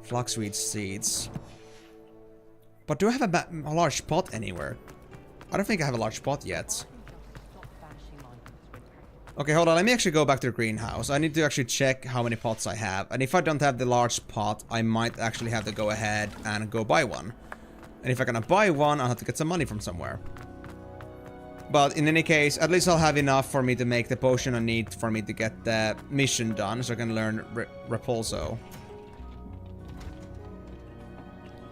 Flaxweed seeds. But do I have a large pot anywhere? I don't think I have a large pot yet. Okay, hold on. Let me actually go back to the greenhouse. I need to actually check how many pots I have. And if I don't have the large pot, I might actually have to go ahead and go buy one. And if I'm gonna buy one, I'll have to get some money from somewhere. But in any case, at least I'll have enough for me to make the potion I need for me to get the mission done, so I can learn Repulso.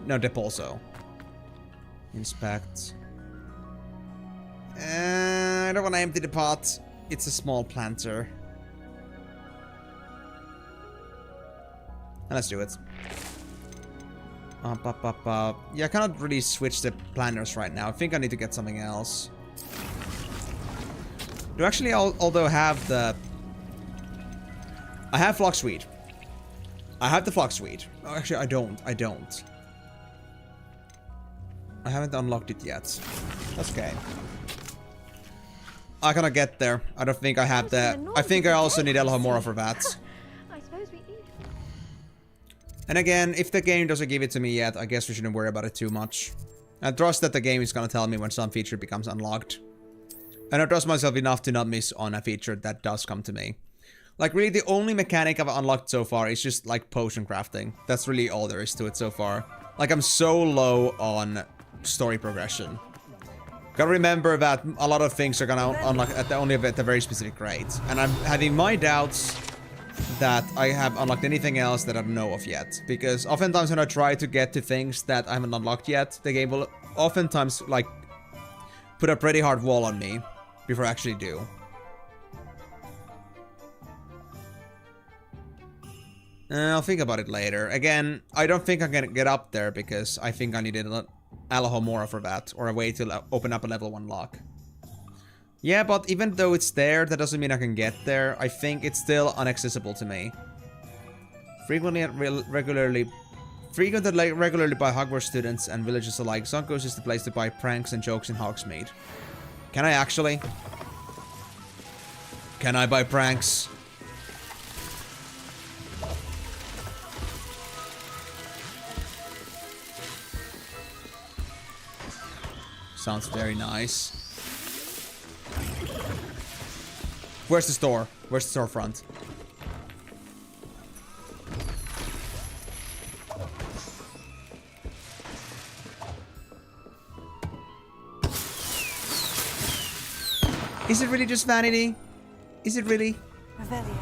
No, Depulso. Inspect. I don't want to empty the pot. It's a small planter. Let's do it. Yeah, I cannot really switch the planners right now. I think I need to get something else. Do I actually although have the... I have Flockweed. I have the Flockweed. Oh, actually, I don't. I haven't unlocked it yet. That's okay. I cannot get there. I don't think I have that. I think I also need Elhomora for that. And again, if the game doesn't give it to me yet, I guess we shouldn't worry about it too much. I trust that the game is gonna tell me when some feature becomes unlocked. And I trust myself enough to not miss on a feature that does come to me. Like, really, the only mechanic I've unlocked so far is just, like, potion crafting. That's really all there is to it so far. Like, I'm so low on story progression. Gotta remember that a lot of things are gonna unlock only at a very specific rate. And I'm having my doubts that I have unlocked anything else that I don't know of yet. Because oftentimes when I try to get to things that I haven't unlocked yet, the game will oftentimes, like, put a pretty hard wall on me before I actually do. I'll think about it later. Again, I don't think I'm gonna get up there because I think I needed Elhomora for that, or a way to open up a level 1 lock. Yeah, but even though it's there, that doesn't mean I can get there. I think it's still inaccessible to me. Regularly by Hogwarts students and villagers alike, Zonkos is the place to buy pranks and jokes in Hogsmeade. Can I actually? Can I buy pranks? Sounds very nice. Where's the store? Where's the storefront? Is it really just vanity? Is it really? Revelio.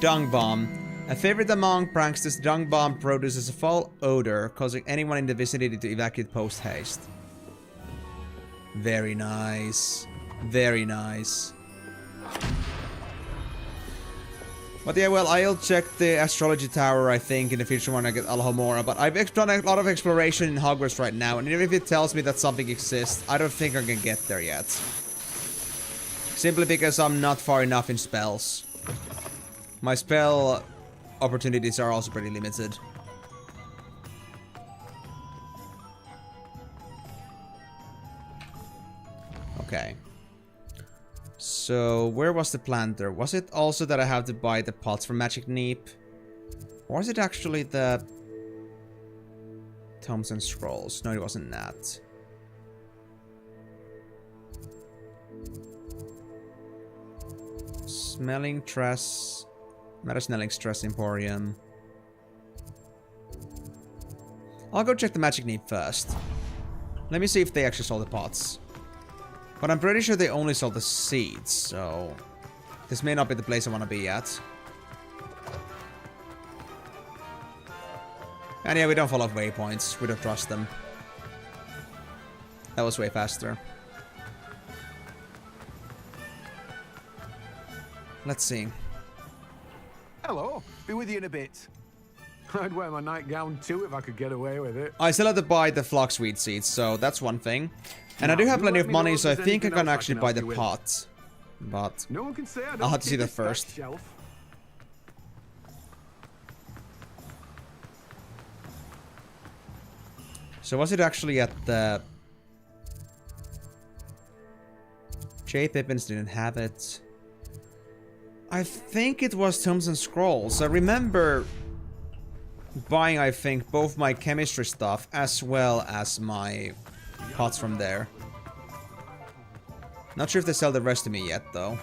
Dung bomb. A favorite among pranksters, dung bomb produces a foul odor, causing anyone in the vicinity to evacuate post-haste. Very nice. Very nice. But yeah, well, I'll check the astrology tower, I think, in the future when I get Elhomora. But I've done a lot of exploration in Hogwarts right now, and even if it tells me that something exists, I don't think I can get there yet. Simply because I'm not far enough in spells. My spell opportunities are also pretty limited. Okay. So, where was the planter? Was it also that I have to buy the pots for Magic Neep? Or is it actually the Tomes and Scrolls? No, it wasn't that. Smelling Tress. Matter Stress Emporium. I'll go check the Magic Neep first. Let me see if they actually sold the pots. But I'm pretty sure they only sold the seeds, so... This may not be the place I want to be at. And yeah, we don't follow waypoints. We don't trust them. That was way faster. Let's see. Hello, be with you in a bit. I'd wear my nightgown too if I could get away with it. I still have to buy the Flockweed seeds, so that's one thing. And I do have plenty of money, so I think I can actually buy the pot. But no one can say I don't I'll have to see keep that a stacked first. shelf. So was it actually at the... J. Pippins didn't have it. I think it was Tomes and Scrolls. I remember buying, I think, both my chemistry stuff as well as my pots from there. Not sure if they sell the rest to me yet, though.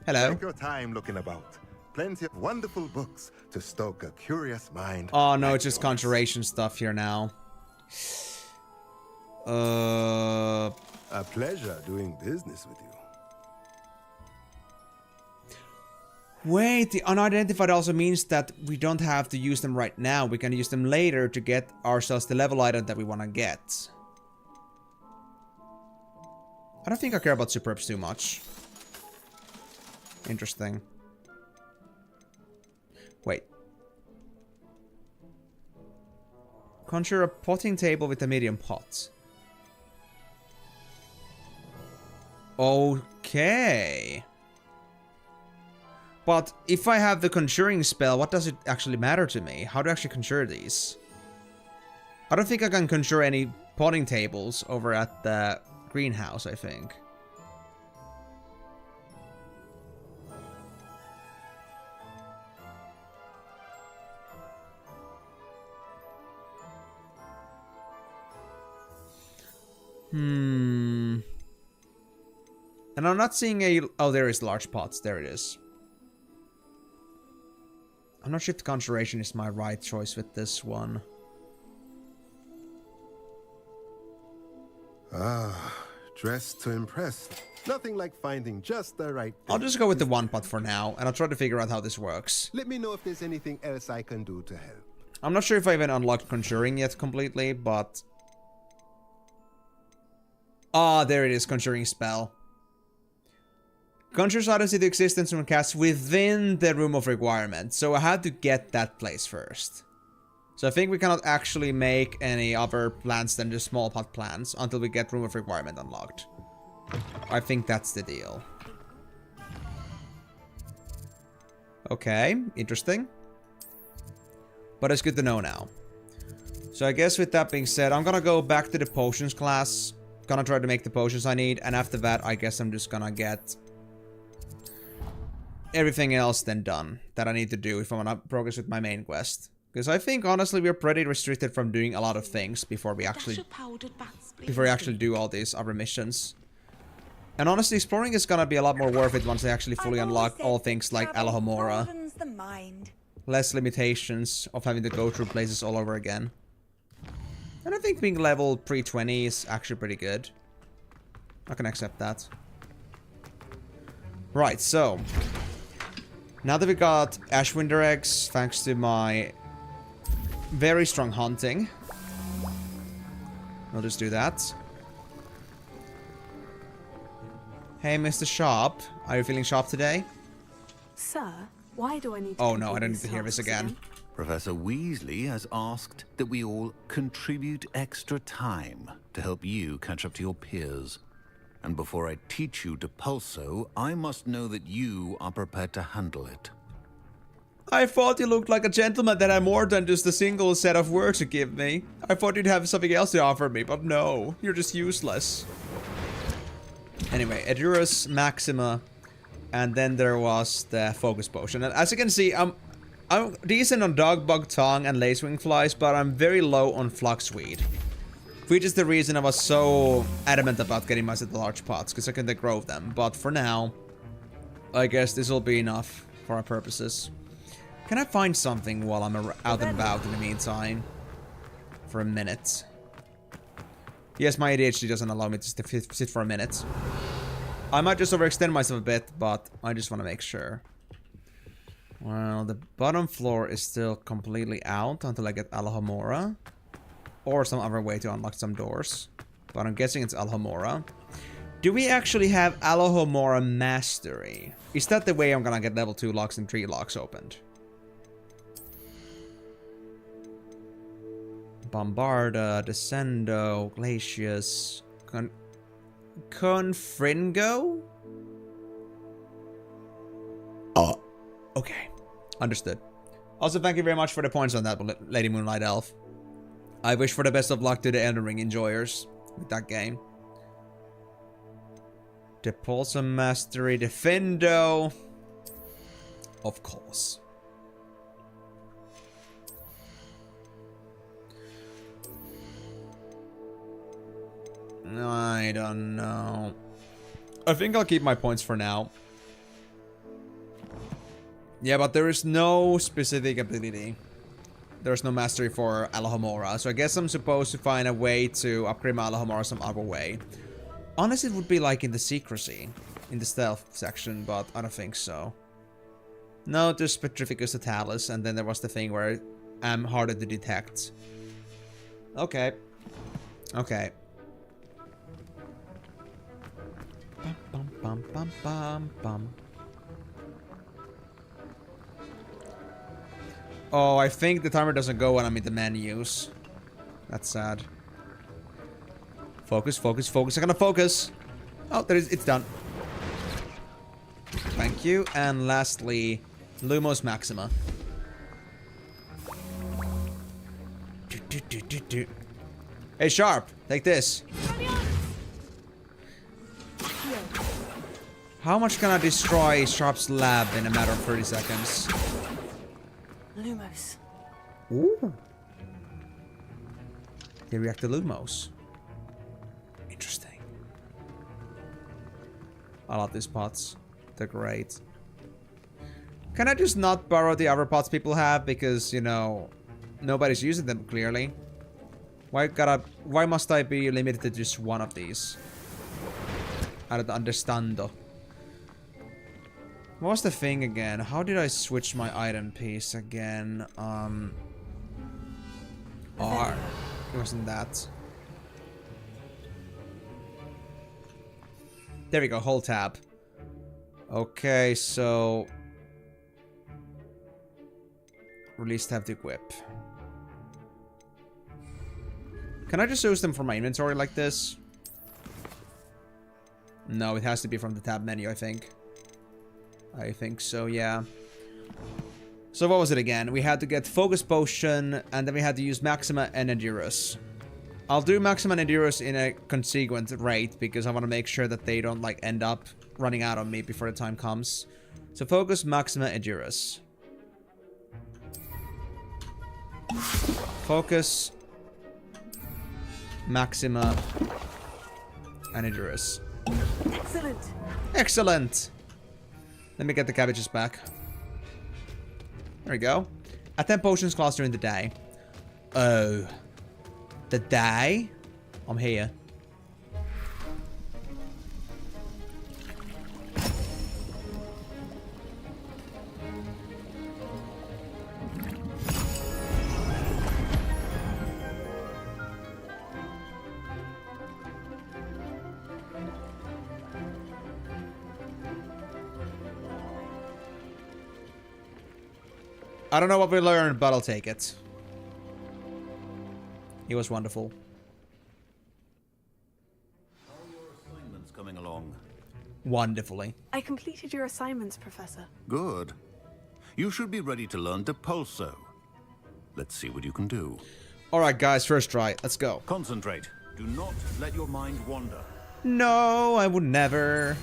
Hello. Take your time looking about. Plenty of wonderful books to stoke a curious mind. Oh no, it's just conjuration stuff here now. A pleasure doing business with you. Wait, the unidentified also means that we don't have to use them right now. We can use them later to get ourselves the level item that we want to get. I don't think I care about superbs too much. Interesting. Wait. Conjure a potting table with a medium pot. Okay. But if I have the conjuring spell, what does it actually matter to me? How do I actually conjure these? I don't think I can conjure any potting tables over at the greenhouse, I think. And I'm not seeing a... Oh, there is large pots. There it is. I'm not sure if the conjuration is my right choice with this one. Ah, dressed to impress. Nothing like finding just the right thing. I'll just go with the one pot for now, and I'll try to figure out how this works. Let me know if there's anything else I can do to help. I'm not sure if I even unlocked conjuring yet completely, but... Ah, there it is, conjuring spell. Conjures items into existence when cast within the room of requirement. So I had to get that place first. So I think we cannot actually make any other plants than just small pot plants until we get room of requirement unlocked. I think that's the deal. Okay, interesting. But it's good to know now. So I guess with that being said, I'm gonna go back to the potions class. Gonna try to make the potions I need, and after that I guess I'm just gonna get everything else then done that I need to do if I want to progress with my main quest. Because I think honestly we're pretty restricted from doing a lot of things before we actually do all these other missions. And honestly, exploring is gonna be a lot more worth it once they actually fully unlock all things like Alohomora. Less limitations of having to go through places all over again. And I think being level pre-20 is actually pretty good. I can accept that. Right, so... now that we got Ashwinder eggs, thanks to my very strong hunting, we'll just do that. Hey, Mr. Sharp, are you feeling sharp today? Sir, why do I need to... Oh no, I don't need to hear this again. Professor Weasley has asked that we all contribute extra time to help you catch up to your peers. And before I teach you Depulso, I must know that you are prepared to handle it. I thought you looked like a gentleman that had more than just a single set of words to give me. I thought you'd have something else to offer me, but no, you're just useless. Anyway, Edurus Maxima, and then there was the focus potion. And as you can see, I'm decent on Dogbug Tongue and Lacewing Flies, but I'm very low on Fluxweed. Which is the reason I was so adamant about getting myself the large pots, because I can then grow them. But for now, I guess this will be enough for our purposes. Can I find something while I'm out and about in the meantime? For a minute. Yes, my ADHD doesn't allow me to sit for a minute. I might just overextend myself a bit, but I just want to make sure. Well, the bottom floor is still completely out until I get Alohomora. Or some other way to unlock some doors. But I'm guessing it's Alohomora. Do we actually have Alohomora Mastery? Is that the way I'm gonna get level 2 locks and 3 locks opened? Bombarda, Descendo, Glacius, Confringo? Oh, okay. Understood. Also, thank you very much for the points on that, Lady Moonlight Elf. I wish for the best of luck to the Elden Ring enjoyers with that game. Depulso Mastery, Defendo. Of course. I don't know. I think I'll keep my points for now. Yeah, but there is no specific ability. There's no mastery for Alohomora, so I guess I'm supposed to find a way to upgrade my Alohomora some other way. Unless it would be like in the secrecy, in the stealth section, but I don't think so. No, there's Petrificus Totalis, and then there was the thing where I'm harder to detect. Okay. Okay. Bum, bum, bum, bum, bum. Oh, I think the timer doesn't go when I'm in the menus. That's sad. Focus, focus, focus. I'm gonna focus. Oh, there is. It's done. Thank you. And lastly, Lumos Maxima. Hey, Sharp, take this. How much can I destroy Sharp's lab in a matter of 30 seconds? Lumos. Ooh. They react to Lumos. Interesting. I love these pots. They're great. Can I just not borrow the other pots people have? Because, you know, nobody's using them clearly. Why must I be limited to just one of these? I don't understand though. What was the thing again? How did I switch my item piece again? R. It wasn't that. There we go, hold tab. Okay, so... Release tab to equip. Can I just use them from my inventory like this? No, it has to be from the tab menu, I think. I think so, yeah. So what was it again? We had to get Focus Potion, and then we had to use Maxima and Endurus. I'll do Maxima and Endurus in a consequent rate, because I want to make sure that they don't, like, end up running out on me before the time comes. So Focus, Maxima, Endurus. Focus, Maxima, and Endurus. Excellent. Excellent! Let me get the cabbages back. There we go. Attempt potions class during the day. Oh. The day? I'm here. I don't know what we learned, but I'll take it. It was wonderful. How are your assignments coming along? Wonderfully. I completed your assignments, Professor. Good. You should be ready to learn Depulso. Let's see what you can do. Alright, guys, first try. Let's go. Concentrate. Do not let your mind wander. No, I would never.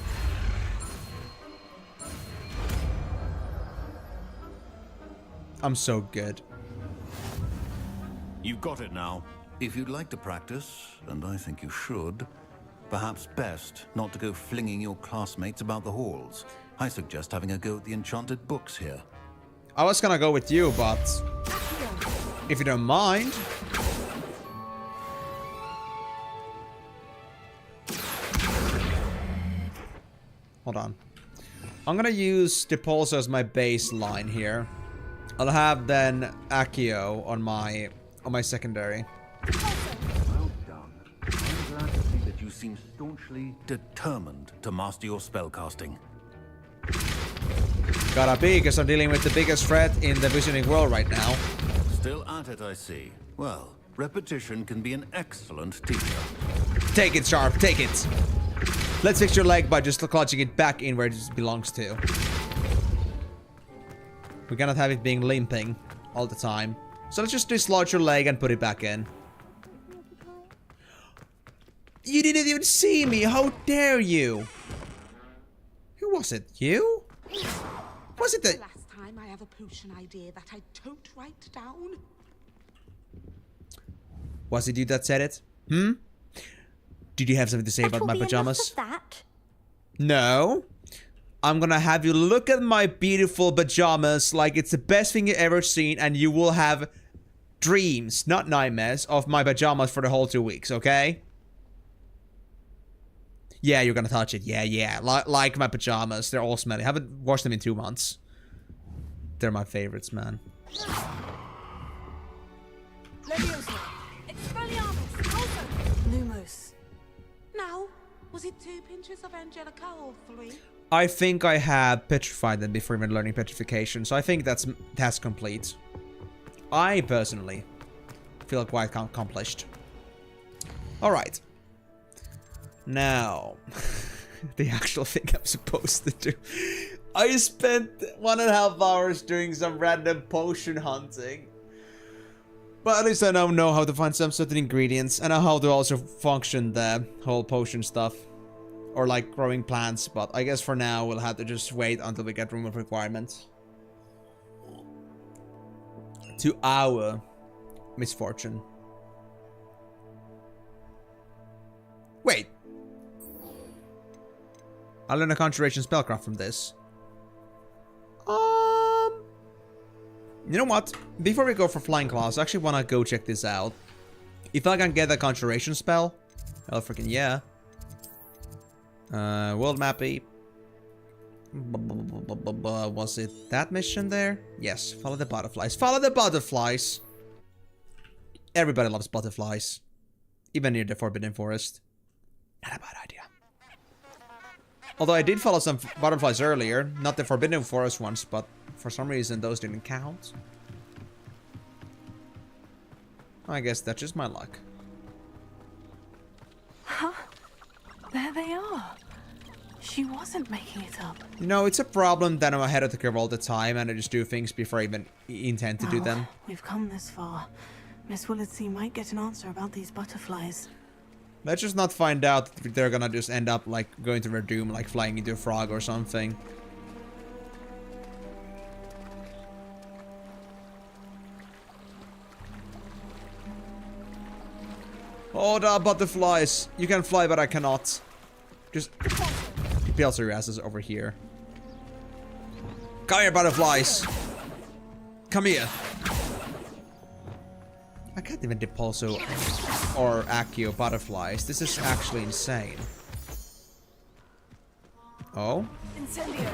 I'm so good. You've got it now. If you'd like to practice, and I think you should, perhaps best not to go flinging your classmates about the halls. I suggest having a go at the enchanted books here. I was gonna go with you, but if you don't mind. Hold on. I'm gonna use Depulso as my baseline here. I'll have then Accio on my secondary. Well done. I'm glad to see that you seem staunchly determined to master your spellcasting. Gotta be, because I'm dealing with the biggest threat in the visioning world right now. Still at it, I see. Well, repetition can be an excellent teacher. Take it, Sharp, take it. Let's fix your leg by just clutching it back in where it belongs to. We cannot have it being limping all the time. So let's just dislodge your leg and put it back in. You didn't even see me! How dare you! Who was it? You? Was it the... Last time I have a potion idea that I don't write down. Was it you that said it? Hmm? Did you have something to say about my pajamas? That? No. I'm gonna have you look at my beautiful pajamas like it's the best thing you've ever seen, and you will have dreams, not nightmares, of my pajamas for the whole 2 weeks, okay? Yeah, you're gonna touch it. Yeah. Like my pajamas. They're all smelly. Haven't washed them in 2 months. They're my favorites, man. Lumos. Now, was it 2 pinches of Angelica or 3? I think I have petrified them before even learning petrification, so I think that's complete. I personally feel quite accomplished. Alright. Now, the actual thing I'm supposed to do. I spent 1.5 hours doing some random potion hunting. But at least I now know how to find some certain ingredients, and how to also function the whole potion stuff. Or like growing plants, but I guess for now we'll have to just wait until we get room of requirements. To our misfortune. Wait. I learned a conjuration spellcraft from this. You know what? Before we go for flying claws, I actually want to go check this out. If I can get a conjuration spell, hell freaking yeah. World mappy. Was it that mission there? Yes, follow the butterflies. Follow the butterflies! Everybody loves butterflies. Even near the Forbidden Forest. Not a bad idea. Although I did follow some butterflies earlier. Not the Forbidden Forest ones, but for some reason those didn't count. I guess that's just my luck. Huh? There they are. She wasn't making it up. You know, it's a problem that I'm ahead of the curve all the time, and I just do things before I even intend to do them. We've come this far. Miss Willetsey might get an answer about these butterflies. Let's just not find out that they're gonna just end up, like, going to their doom, like flying into a frog or something. Oh, the butterflies! You can fly, but I cannot. Just Pelter your asses over here. Come here, butterflies! Come here! I can't even depulso or accio butterflies. This is actually insane. Oh? Incendio.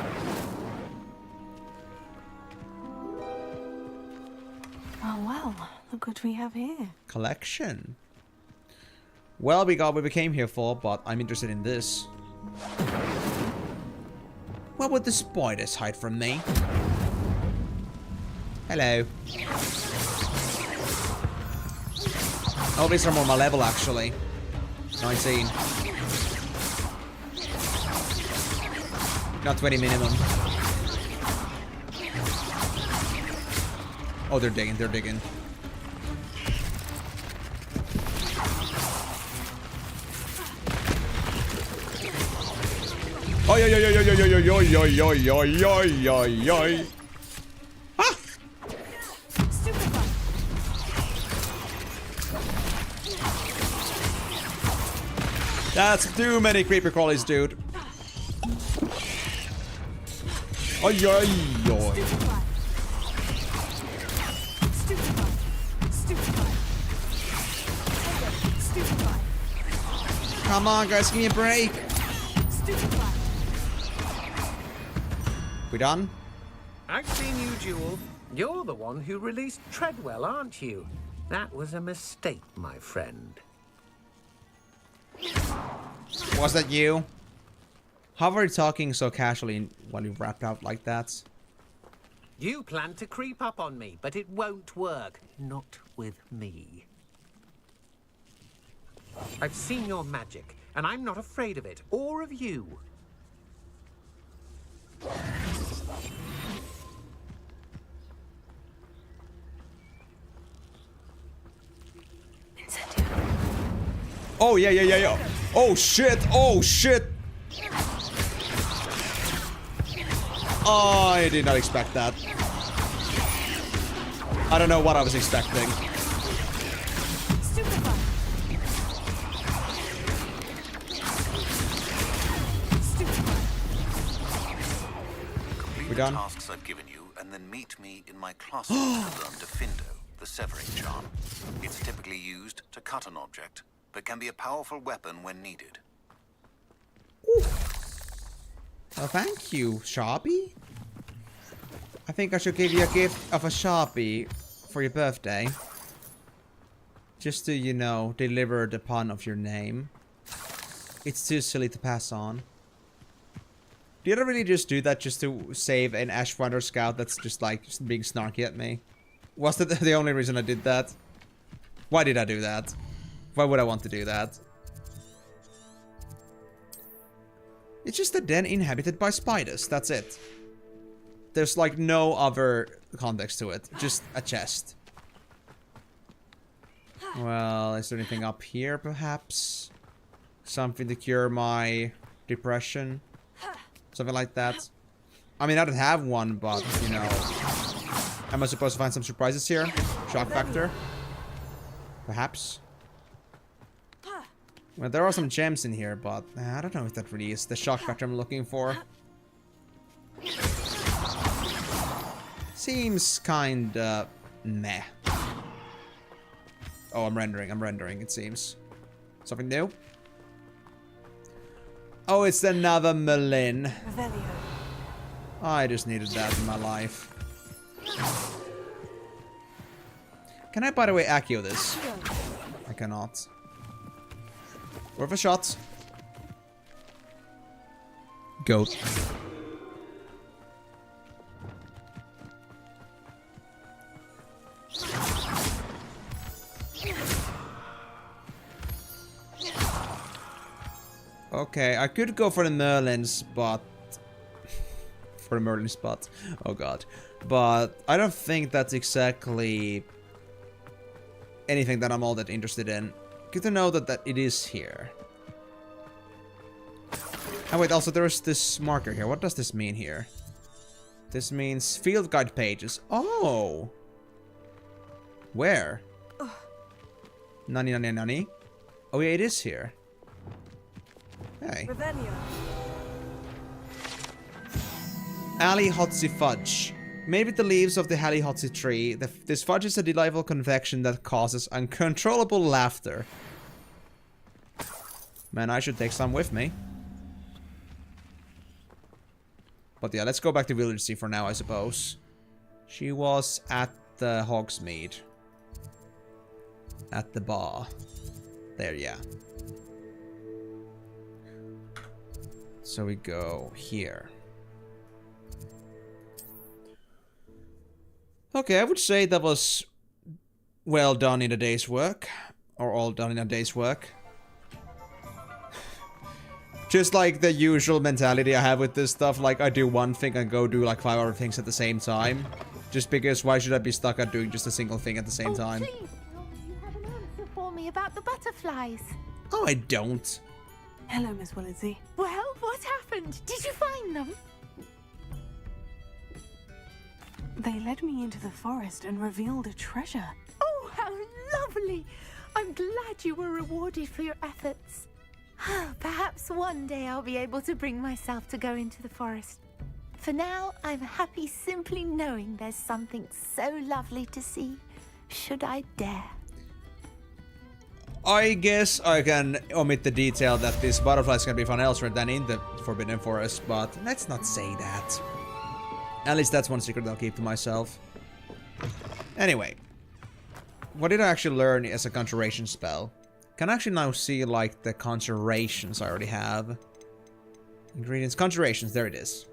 Well, look what we have here. Collection. Well, we got what we came here for, but I'm interested in this. What would the spiders hide from me? Hello. Oh, these are more my level, actually. 19. Not 20 minimum. Oh, they're digging, they're digging. Oh, yo, yo, yo, yo, yo, yo, yo, yo, yo, yo, yo, yo, yo. Ah! That's too many creeper crawlies, dude. Oh, yo, yo. Come on, guys, give me a break. We done? I've seen you, Jewel. You're the one who released Treadwell, aren't you? That was a mistake, my friend. Was that you? How are you talking so casually while you wrapped out like that? You planned to creep up on me, but it won't work. Not with me. I've seen your magic, and I'm not afraid of it, or of you. Oh, yeah, yeah, yeah, yeah. Oh, shit. Oh, shit. Oh, I did not expect that. I don't know what I was expecting. the done? tasks I've given you, and then meet me in my classroom to learn Defindo, the severing charm. It's typically used to cut an object, but can be a powerful weapon when needed. Oh, thank you, Sharpie. I think I should give you a gift of a Sharpie for your birthday. Just to, you know, deliver the pun of your name. It's too silly to pass on. Did I really just do that just to save an Ashwander scout that's just like being snarky at me? Was that the only reason I did that? Why did I do that? Why would I want to do that? It's just a den inhabited by spiders, that's it. There's like no other context to it, just a chest. Well, is there anything up here perhaps? Something to cure my depression? Something like that. I mean, I don't have one, but, you know. Am I supposed to find some surprises here? Shock factor? Perhaps? Well, there are some gems in here, but I don't know if that really is the shock factor I'm looking for. Seems kinda meh. Oh, I'm rendering, it seems. Something new? Oh, it's another Merlin. I just needed that in my life. Can I, by the way, accio this? I cannot. Worth a shot. Goat. Okay, I could go for the Merlin spot. For the Merlin spot. Oh god. But I don't think that's exactly anything that I'm all that interested in. Good to know that it is here. And wait, also there's this marker here. What does this mean here? This means field guide pages. Oh! Where? Nani nani nani? Oh yeah, it is here. Hey. Halihotzi fudge. Made with the leaves of the Halihotzi tree, this fudge is a delightful confection that causes uncontrollable laughter. Man, I should take some with me. But yeah, let's go back to Village C for now, I suppose. She was at the Hogsmeade. At the bar. There, yeah. So we go here. Okay, I would say that was well done in a day's work. Or all done in a day's work. Just like the usual mentality I have with this stuff, like I do one thing and go do like 5 other things at the same time. Just because why should I be stuck at doing just a single thing at the same time? Please, you have an answer for me about the butterflies. Oh, I don't. Hello, Miss Willitsey. Well, what happened? Did you find them? They led me into the forest and revealed a treasure. Oh, how lovely! I'm glad you were rewarded for your efforts. Perhaps one day I'll be able to bring myself to go into the forest. For now, I'm happy simply knowing there's something so lovely to see, should I dare. I guess I can omit the detail that these butterflies can be found elsewhere than in the Forbidden Forest, but let's not say that. At least that's one secret I'll keep to myself. Anyway. What did I actually learn as a conjuration spell? Can I actually now see, like, the conjurations I already have? Ingredients, conjurations, there it is.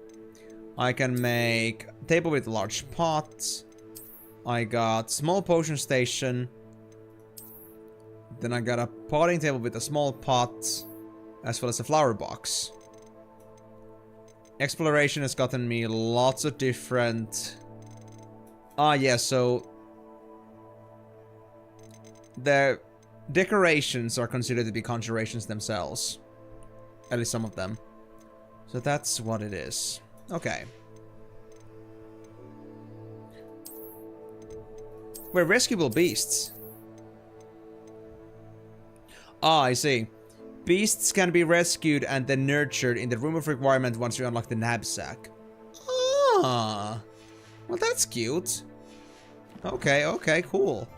I can make a table with a large pot. I got small potion station. Then I got a potting table with a small pot, as well as a flower box. Exploration has gotten me lots of different... Ah, yeah, so... The decorations are considered to be conjurations themselves. At least some of them. So that's what it is. Okay. We're rescuable beasts. Ah, I see. Beasts can be rescued and then nurtured in the room of requirement once you unlock the knapsack. Ah. Well, that's cute. Okay, okay, cool.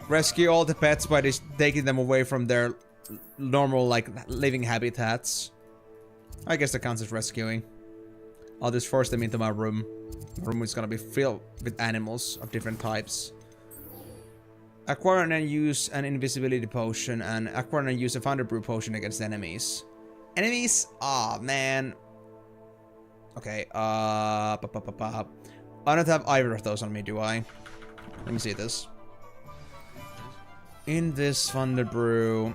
Rescue all the pets by just taking them away from their normal, like, living habitats. I guess that counts as rescuing. I'll just force them into my room. My room is gonna be filled with animals of different types. Acquire and use an invisibility potion, and acquire and use a Thunder Brew potion against enemies. Enemies? Aw, man. Okay, I don't have either of those on me, do I? Let me see this. In this Thunder Brew,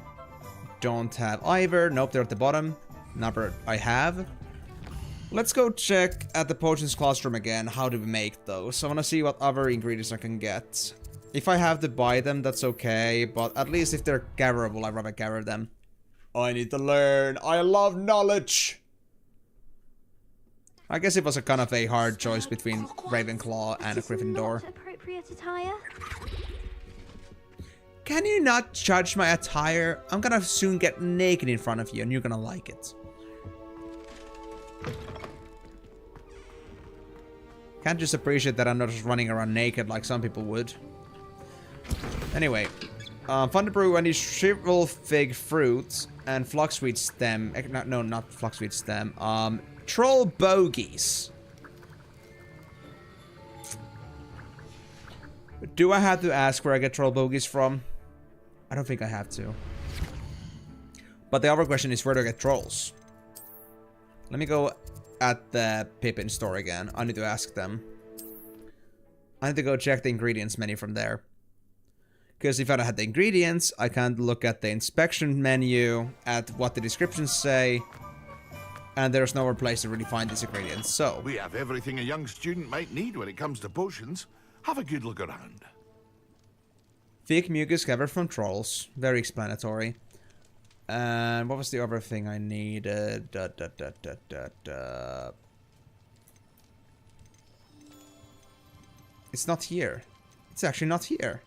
don't have either. Nope, they're at the bottom. Number I have. Let's go check at the potions classroom again. How do we make those? I want to see what other ingredients I can get. If I have to buy them, that's okay. But at least if they're gatherable, I'd rather gather them. I need to learn. I love knowledge. I guess it was a kind of a hard choice between Ravenclaw and a Gryffindor. Appropriate attire. Can you not judge my attire? I'm gonna soon get naked in front of you and you're gonna like it. Can't just appreciate that I'm not just running around naked like some people would. Anyway, Thunder Brew, I need shrivel fig fruit and fluxweed stem. No, not fluxweed stem. Troll bogies. Do I have to ask where I get troll bogies from? I don't think I have to. But the other question is, where do I get trolls? Let me go at the Pippin store again. I need to ask them. I need to go check the ingredients menu from there. Because if I don't have the ingredients, I can't look at the inspection menu, at what the descriptions say, and there's nowhere place to really find these ingredients, so... We have everything a young student might need when it comes to potions. Have a good look around. Thick mucus gathered from trolls. Very explanatory. And what was the other thing I needed? It's not here. It's actually not here.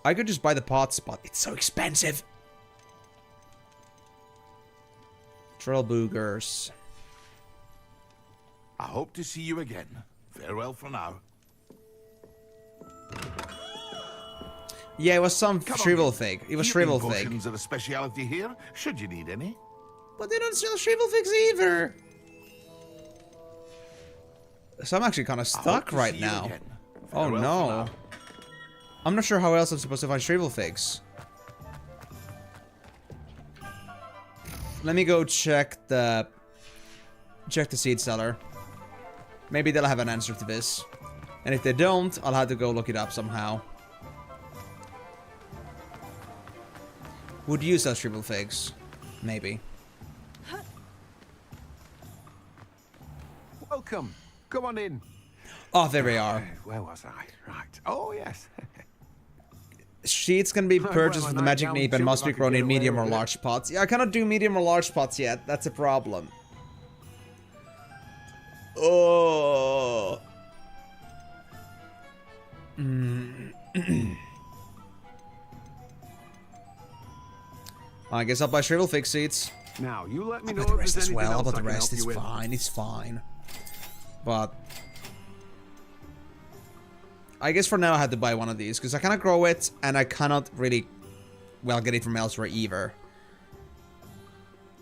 I could just buy the pots, but it's so expensive. Troll boogers. I hope to see you again. Farewell for now. Yeah, it was some shrivel fig. It was shrivel fig. Potions are a speciality here, should you need any. But they don't sell shrivel figs either. So I'm actually kind of stuck right now. Oh no. I'm not sure how else I'm supposed to find shrivel figs. Let me go check the seed cellar. Maybe they'll have an answer to this. And if they don't, I'll have to go look it up somehow. Would you sell shrivel figs? Maybe. Welcome. Come on in. Oh, there we are. Where was I? Right. Oh, yes. Sheets can be purchased with the magic neep and must be grown in medium or large pots. Yeah, I cannot do medium or large pots yet. That's a problem. Oh. I guess I'll buy shrivel fig seeds. Now, you let me know if the rest as well. I'll buy the rest. It's fine. It's fine. But I guess for now I had to buy one of these because I cannot grow it and I cannot really, well, get it from elsewhere either.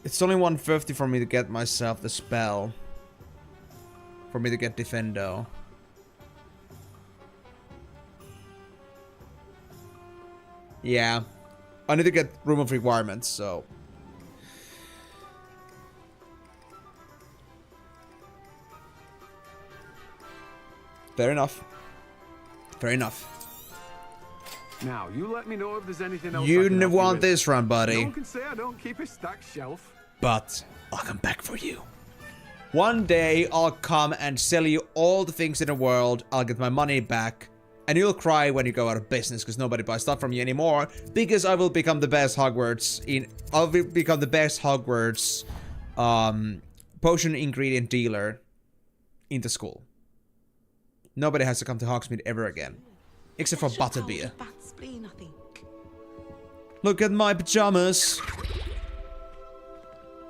It's only 150 for me to get myself the spell. For me to get Defendo. Yeah. I need to get Room of Requirements, so... Fair enough. Fair enough. Now, you let me know if there's anything else You want this run, buddy. No one can say I don't keep a stacked shelf. But I'll come back for you. One day, I'll come and sell you all the things in the world. I'll get my money back. And you'll cry when you go out of business because nobody buys stuff from you anymore. Because I will become the best Hogwarts potion ingredient dealer in the school. Nobody has to come to Hogsmeade ever again. Except for Butterbeer. Look at my pajamas.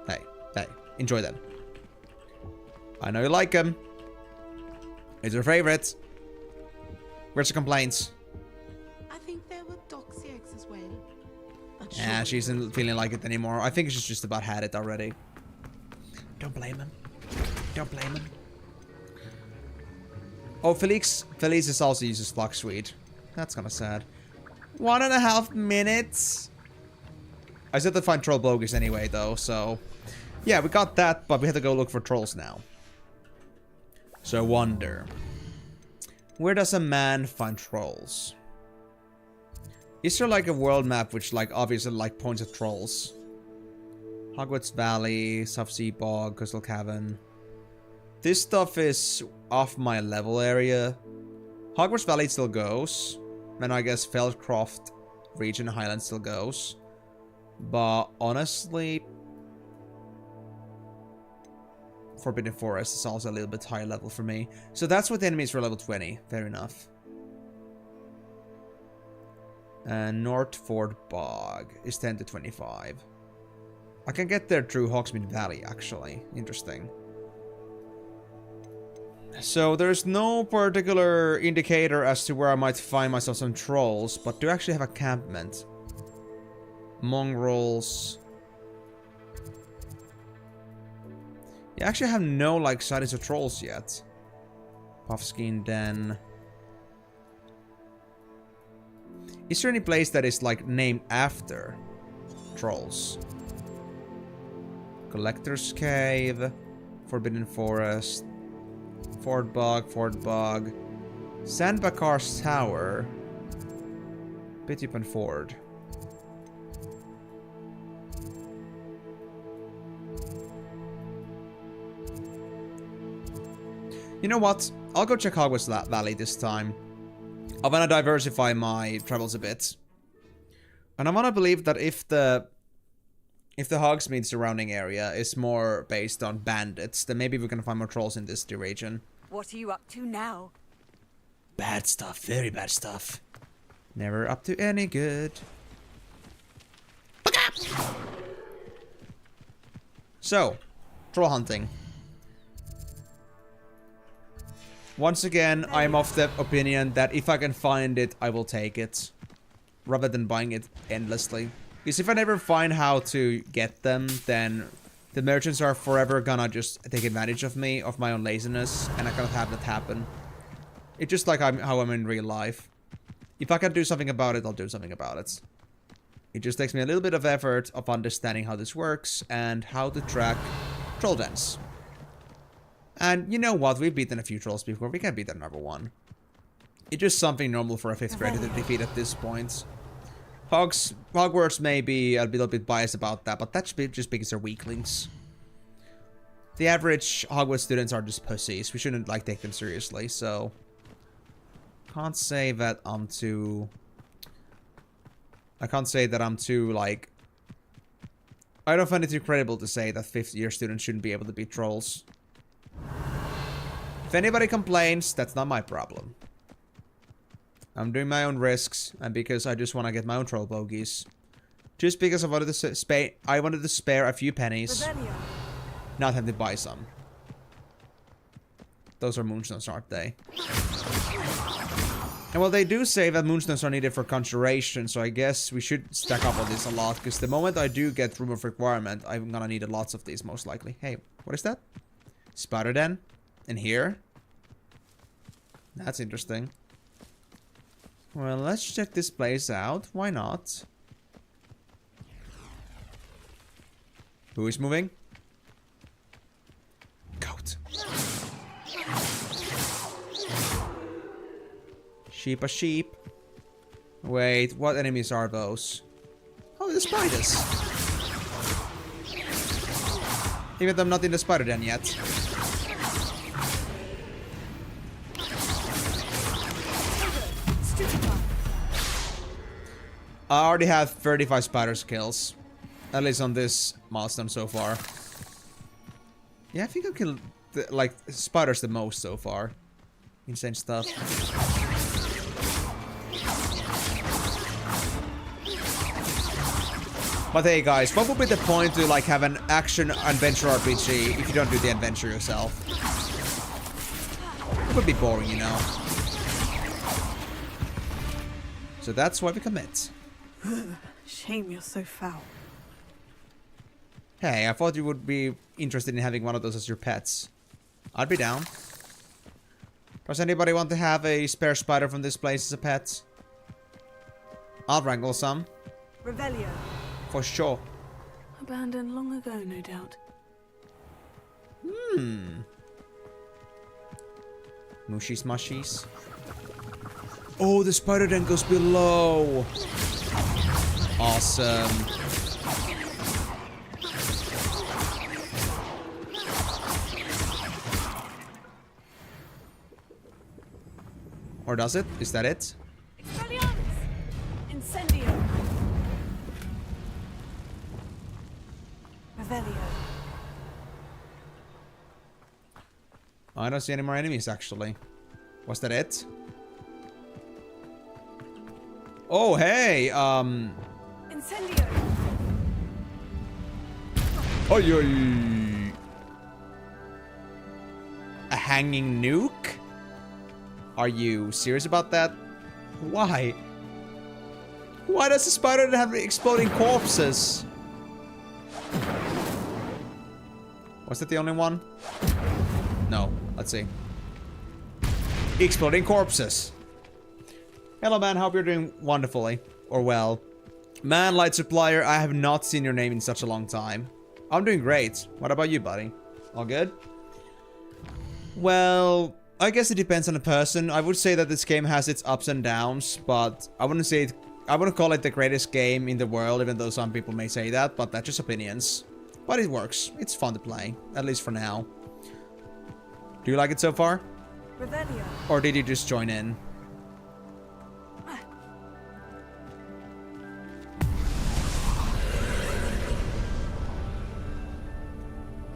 Hey. Hey, enjoy them. I know you like them. It's your favorite. Where's the complaints? I think there were doxy eggs as well. But Yeah, she isn't feeling like it anymore. I think she's just about had it already. Don't blame him. Don't blame him. Oh, Felix is also uses Flock Sweet. That's kind of sad. 1.5 minutes. I still have to find troll bogies anyway, though, so... Yeah, we got that, but we have to go look for trolls now. So I wonder... Where does a man find trolls? Is there like a world map which like obviously like points at trolls? Hogwarts Valley, South Sea Bog, Crystal Cavern. This stuff is off my level area. Hogwarts Valley still goes. And I guess Feldcroft region Highland still goes. But honestly... Forbidden Forest is also a little bit higher level for me. So that's what the enemies for level 20. Fair enough. And Northford Bog is 10 to 25. I can get there through Hogsmeade Valley, actually. Interesting. So there's no particular indicator as to where I might find myself some trolls, but do actually have a campment. Mongrels. Yeah, I actually have no like sightings of trolls yet. Puffskein Den. Is there any place that is like named after trolls? Collector's Cave, Forbidden Forest, Ford Bog, Sandbakar's Tower, Pittipan Ford. You know what? I'll go check Hogwarts Valley this time. I want to diversify my travels a bit. And I want to believe that if the Hogsmeade surrounding area is more based on bandits, then maybe we can find more trolls in this region. What are you up to now? Bad stuff, very bad stuff. Never up to any good. So, troll hunting. Once again, I'm of the opinion that if I can find it, I will take it. Rather than buying it endlessly. Because if I never find how to get them, then the merchants are forever gonna just take advantage of me, of my own laziness, and I cannot have that happen. It's just like how I'm in real life. If I can do something about it, I'll do something about it. It just takes me a little bit of effort of understanding how this works and how to track troll dens. And you know what? We've beaten a few trolls before. We can beat another one. It's just something normal for a 5th grader to defeat at this point. Hogwarts may be a little bit biased about that, but that's just because they're weaklings. The average Hogwarts students are just pussies. We shouldn't like take them seriously, so... Can't say that I'm too... I can't say that I'm too, like... I don't find it too credible to say that 5th year students shouldn't be able to beat trolls. If anybody complains, that's not my problem. I'm doing my own risks, and because I just want to get my own troll bogies. Just because I wanted to spare a few pennies. Not have to buy some. Those are moonstones, aren't they? And well, they do say that moonstones are needed for conjuration, so I guess we should stack up on this a lot, because the moment I do get Room of Requirement, I'm gonna need lots of these, most likely. Hey, what is that? Spider Den? In here? That's interesting. Well, let's check this place out. Why not? Who is moving? Goat. Sheep a sheep. Wait, what enemies are those? Oh, the spiders. Even though I'm not in the spider den yet. I already have 35 spider kills. At least on this milestone so far. Yeah, I think I killed like spiders the most so far. Insane stuff. But hey guys, what would be the point to like have an action adventure RPG if you don't do the adventure yourself? It would be boring, you know. So that's why we commit. Shame you're so foul. Hey, I thought you would be interested in having one of those as your pets. I'd be down. Does anybody want to have a spare spider from this place as a pet? I'll wrangle some. Revelio. For sure. Abandoned long ago, no doubt. Mushies mushies. Oh, the spider then goes below. Awesome. Or does it? Is that it? Incendio. Revelio. I don't see any more enemies actually. Was that it? Oh, hey, Incendio. Oi, oi. A hanging nuke? Are you serious about that? Why? Why does the spider have exploding corpses? Was that the only one? No, let's see. Exploding corpses. Hello man, hope you're doing wonderfully. Or well. Man, Light Supplier, I have not seen your name in such a long time. I'm doing great. What about you, buddy? All good? Well, I guess it depends on the person. I would say that this game has its ups and downs, but I wouldn't call it the greatest game in the world, even though some people may say that, but that's just opinions. But it works. It's fun to play, at least for now. Do you like it so far? Revelio. Or did you just join in?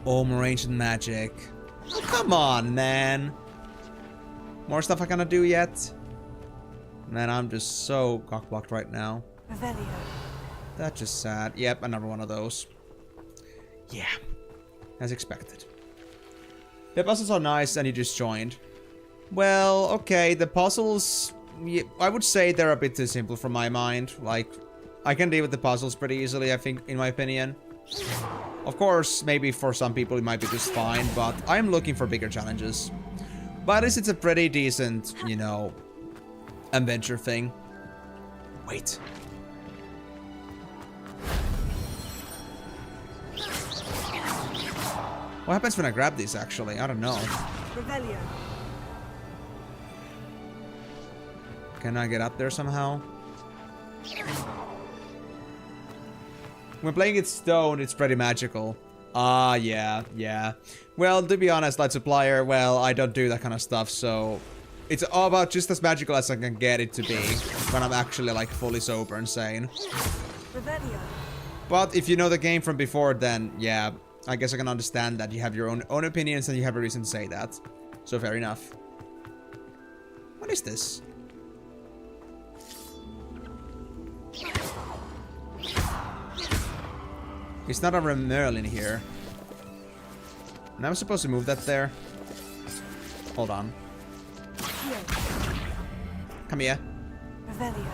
Oh, more ancient magic. Oh, come on, man. More stuff I cannot do yet? Man, I'm just so cockblocked right now. Revelio. That's just sad. Yep, another one of those. Yeah, as expected. The puzzles are nice and you just joined. Well, okay, the puzzles... Yeah, I would say they're a bit too simple for my mind. Like, I can deal with the puzzles pretty easily, I think, in my opinion. Of course, maybe for some people it might be just fine, but I'm looking for bigger challenges. But at least it's a pretty decent, you know, adventure thing. Wait. What happens when I grab these, actually? I don't know. Revelio. Can I get up there somehow? When playing it stone, it's pretty magical. Ah, yeah, yeah. Well, to be honest, Light Supplier, well, I don't do that kind of stuff, so... It's all about just as magical as I can get it to be when I'm actually, like, fully sober and sane. Revelio. But if you know the game from before, then, yeah, I guess I can understand that you have your own opinions and you have a reason to say that. So, fair enough. What is this? It's not a Merlin here. And I'm supposed to move that there. Hold on. Come here. Revelio.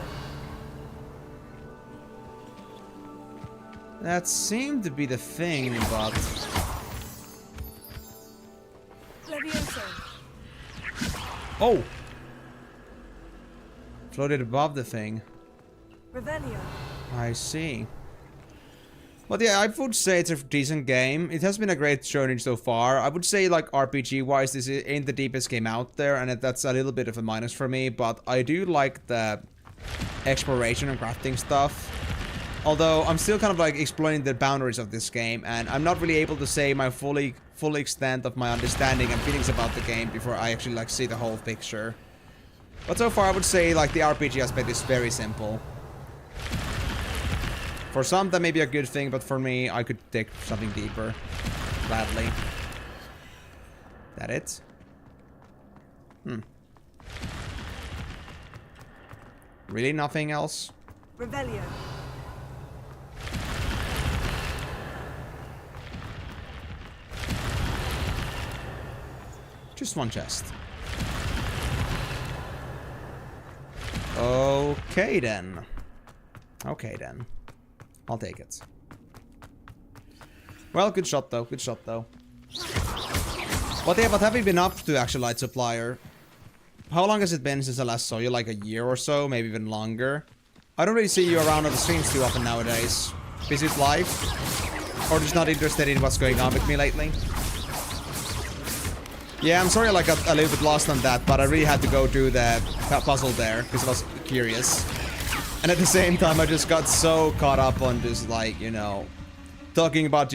That seemed to be the thing, but... Levioso. Oh! Floated above the thing. Revelio. I see. But yeah, I would say it's a decent game. It has been a great journey so far. I would say, like, RPG-wise, this ain't the deepest game out there, and that's a little bit of a minus for me, but I do like the exploration and crafting stuff. Although, I'm still kind of, like, exploring the boundaries of this game, and I'm not really able to say my full extent of my understanding and feelings about the game before I actually, like, see the whole picture. But so far, I would say, like, the RPG aspect is very simple. For some, that may be a good thing, but for me, I could take something deeper. Gladly. That it? Really nothing else? Revelio. Just one chest. Okay then. Okay then. I'll take it. Well, good shot though. Good shot though. But yeah, what have you been up to, actually, Light Supplier? How long has it been since I last saw you? Like a year or so? Maybe even longer? I don't really see you around on the streams too often nowadays. Busy with life? Or just not interested in what's going on with me lately? Yeah, I'm sorry I got a little bit lost on that, but I really had to go do the puzzle there, because I was curious. And at the same time, I just got so caught up on just, like, you know, talking with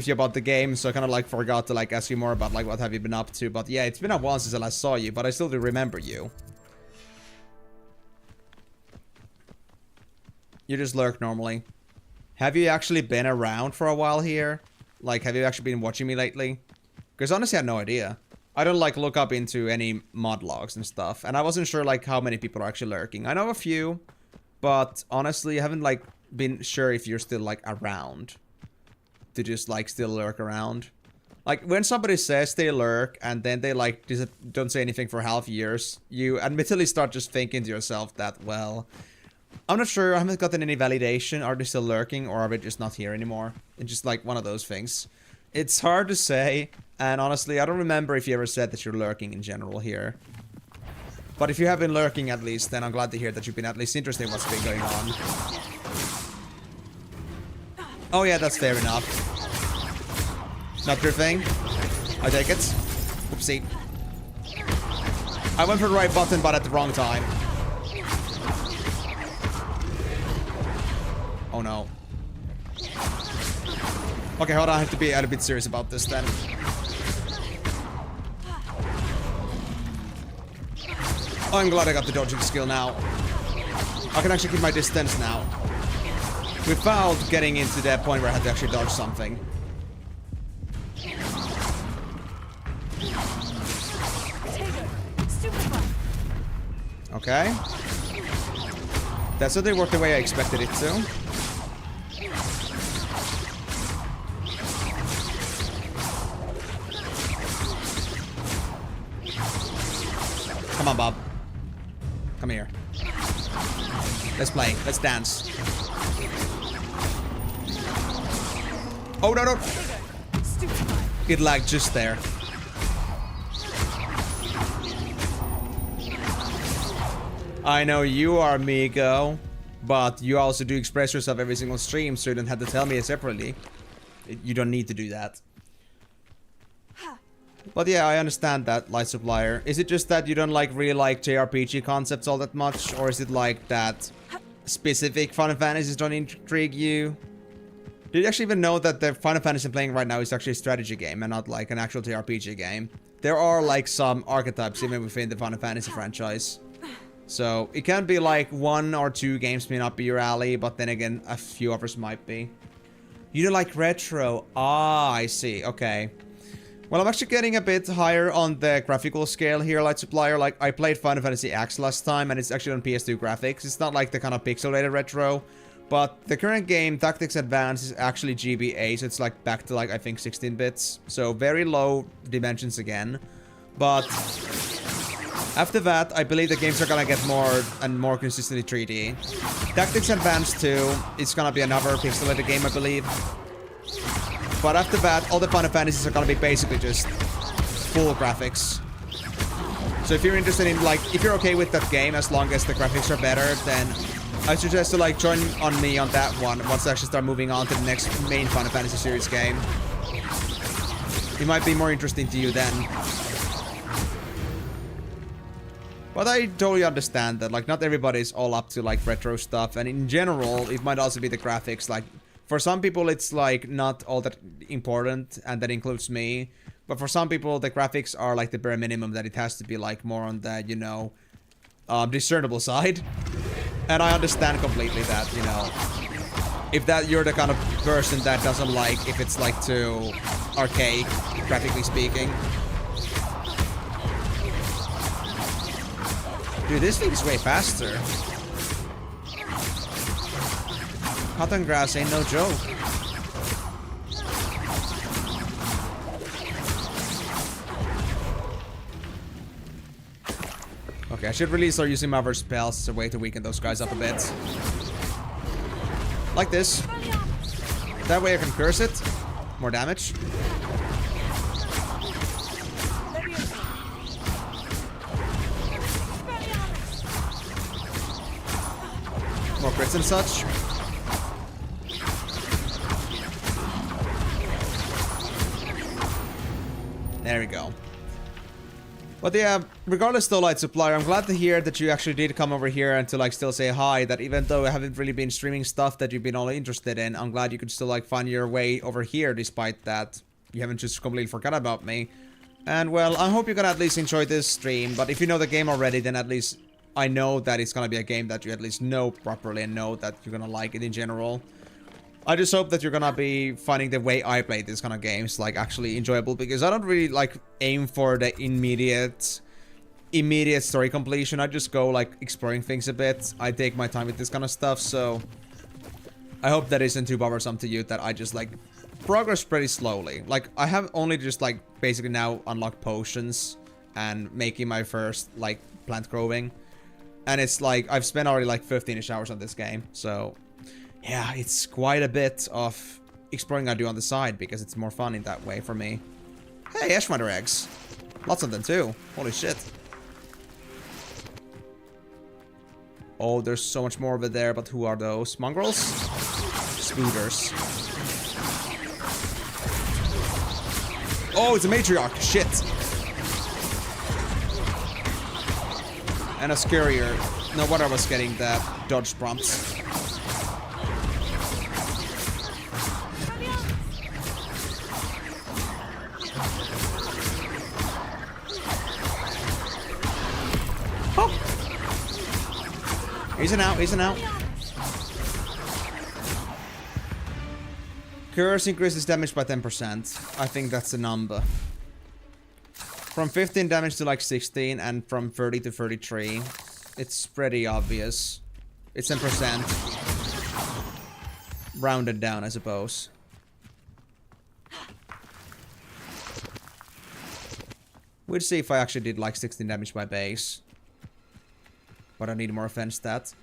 you about the game, so I kind of, like, forgot to, like, ask you more about, like, what have you been up to. But yeah, it's been a while since I last saw you, but I still do remember you. You just lurk normally. Have you actually been around for a while here? Like, have you actually been watching me lately? Because honestly, I had no idea. I don't, like, look up into any mod logs and stuff. And I wasn't sure, like, how many people are actually lurking. I know a few. But honestly, I haven't, like, been sure if you're still, like, around. To just, like, still lurk around. Like, when somebody says they lurk, and then they, like, don't say anything for half years, you admittedly start just thinking to yourself that, well, I'm not sure, I haven't gotten any validation. Are they still lurking, or are they just not here anymore? It's just, like, one of those things. It's hard to say, and honestly, I don't remember if you ever said that you're lurking in general here. But if you have been lurking at least, then I'm glad to hear that you've been at least interested in what's been going on. Oh yeah, that's fair enough. Not your thing? I take it. Oopsie. I went for the right button, but at the wrong time. Oh no. Okay, hold on, I have to be a bit serious about this then. Oh, I'm glad I got the dodging skill now. I can actually keep my distance now. Without getting into that point where I had to actually dodge something. Okay. That certainly worked the way I expected it to. Come on, Bob. Come here. Let's play. Let's dance. Oh, no, no. It lagged just there. I know you are Migo, but you also do express yourself every single stream, so you don't have to tell me it separately. You don't need to do that. But yeah, I understand that, Light Supplier. Is it just that you don't really like JRPG concepts all that much? Or is it like that specific Final Fantasies don't intrigue you? Do you actually even know that the Final Fantasy I'm playing right now is actually a strategy game and not like an actual JRPG game? There are like some archetypes even within the Final Fantasy franchise. So it can be like 1 or 2 games may not be your alley, but then again, a few others might be. You don't like retro? Ah, I see. Okay. Well, I'm actually getting a bit higher on the graphical scale here, Light Supplier. Like, I played Final Fantasy X last time, and it's actually on PS2 graphics. It's not like the kind of pixelated retro. But the current game, Tactics Advance, is actually GBA, so it's like back to like, I think 16 bits. So very low dimensions again. But after that, I believe the games are gonna get more and more consistently 3D. Tactics Advance 2 is gonna be another pixelated game, I believe. But after that, all the Final Fantasies are gonna be basically just full graphics. So if you're interested in, like, if you're okay with that game, as long as the graphics are better, then I suggest to, like, join on me on that one once I actually start moving on to the next main Final Fantasy series game. It might be more interesting to you then. But I totally understand that, like, not everybody's all up to, like, retro stuff. And in general, it might also be the graphics, like, for some people, it's, like, not all that important, and that includes me. But for some people, the graphics are, like, the bare minimum, that it has to be, like, more on the, you know, discernible side. And I understand completely that, you know, if that you're the kind of person that doesn't like if it's, like, too archaic, graphically speaking. Dude, this thing is way faster. Cotton grass ain't no joke. Okay, I should really start using my other spells as a way to weaken those guys up a bit. Like this. That way I can curse it. More damage. More crits and such. There we go. But yeah, regardless though, Light Supplier, I'm glad to hear that you actually did come over here and to like still say hi, that even though I haven't really been streaming stuff that you've been all interested in, I'm glad you could still like find your way over here despite that. You haven't just completely forgot about me. And well, I hope you're gonna at least enjoy this stream, but if you know the game already, then at least I know that it's gonna be a game that you at least know properly and know that you're gonna like it in general. I just hope that you're gonna be finding the way I play these kind of games like actually enjoyable, because I don't really like aim for the immediate story completion. I just go like exploring things a bit. I take my time with this kind of stuff, so I hope that isn't too bothersome to you that I just like progress pretty slowly. Like I have only just like basically now unlocked potions and making my first like plant growing, and it's like I've spent already like 15ish hours on this game, so yeah, it's quite a bit of exploring I do on the side because it's more fun in that way for me. Hey, Ashmother eggs. Lots of them too. Holy shit. Oh, there's so much more over there, but who are those? Mongrels? Spooters. Oh, it's a matriarch. Shit. And a scarier. No wonder I was getting that dodge prompts. He's an out, he's an out. Curse increases damage by 10%. I think that's the number. From 15 damage to like 16 and from 30 to 33. It's pretty obvious. It's 10%. Rounded down, I suppose. We'll see if I actually did like 16 damage by base. But I need more offense stats.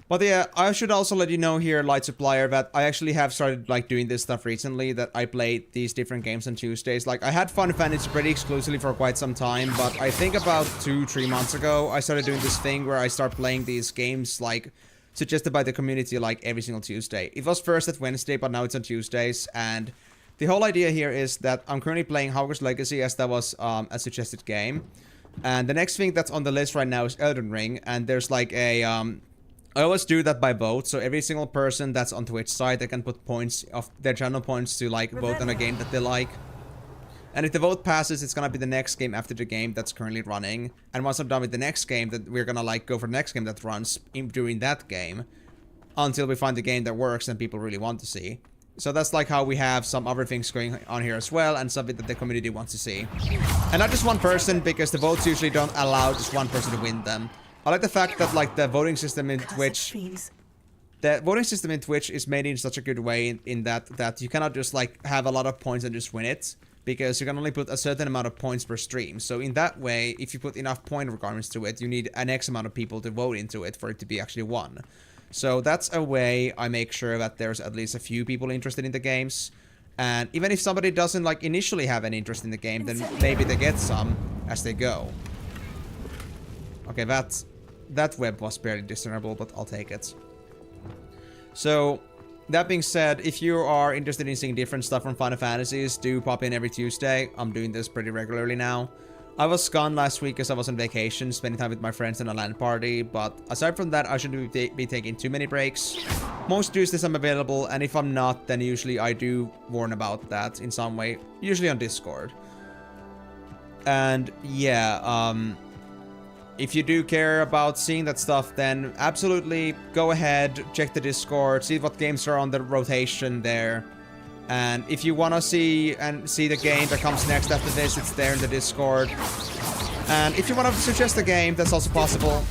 But yeah, I should also let you know here, Light Supplier, that I actually have started like doing this stuff recently, that I played these different games on Tuesdays. Like I had Fun Fantasy pretty exclusively for quite some time, but I think about 2-3 months ago, I started doing this thing where I start playing these games like suggested by the community like every single Tuesday. It was first at Wednesday, but now it's on Tuesdays, and the whole idea here is that I'm currently playing Hogwarts Legacy, as that was a suggested game. And the next thing that's on the list right now is Elden Ring, and there's like a I always do that by vote, so every single person that's on Twitch side, they can put points of their channel points to like vote on a game that they like. And if the vote passes, it's gonna be the next game after the game that's currently running. And once I'm done with the next game, that we're gonna like go for the next game that runs during that game, until we find the game that works and people really want to see. So that's like how we have some other things going on here as well, and something that the community wants to see. And not just one person, because the votes usually don't allow just one person to win them. I like the fact that like the voting system in Twitch, is made in such a good way in that you cannot just like have a lot of points and just win it, because you can only put a certain amount of points per stream. So in that way, if you put enough point requirements to it, you need an X amount of people to vote into it for it to be actually won. So that's a way I make sure that there's at least a few people interested in the games. And even if somebody doesn't like initially have any interest in the game, then maybe they get some as they go. Okay, that web was barely discernible, but I'll take it. So, that being said, if you are interested in seeing different stuff from Final Fantasies, do pop in every Tuesday. I'm doing this pretty regularly now. I was gone last week because I was on vacation, spending time with my friends in a LAN party, but aside from that, I shouldn't be taking too many breaks. Most Tuesdays I'm available, and if I'm not, then usually I do warn about that in some way, usually on Discord. And yeah, if you do care about seeing that stuff, then absolutely go ahead, check the Discord, see what games are on the rotation there. And if you want to see the game that comes next after this, it's there in the Discord. And if you want to suggest a game, that's also possible.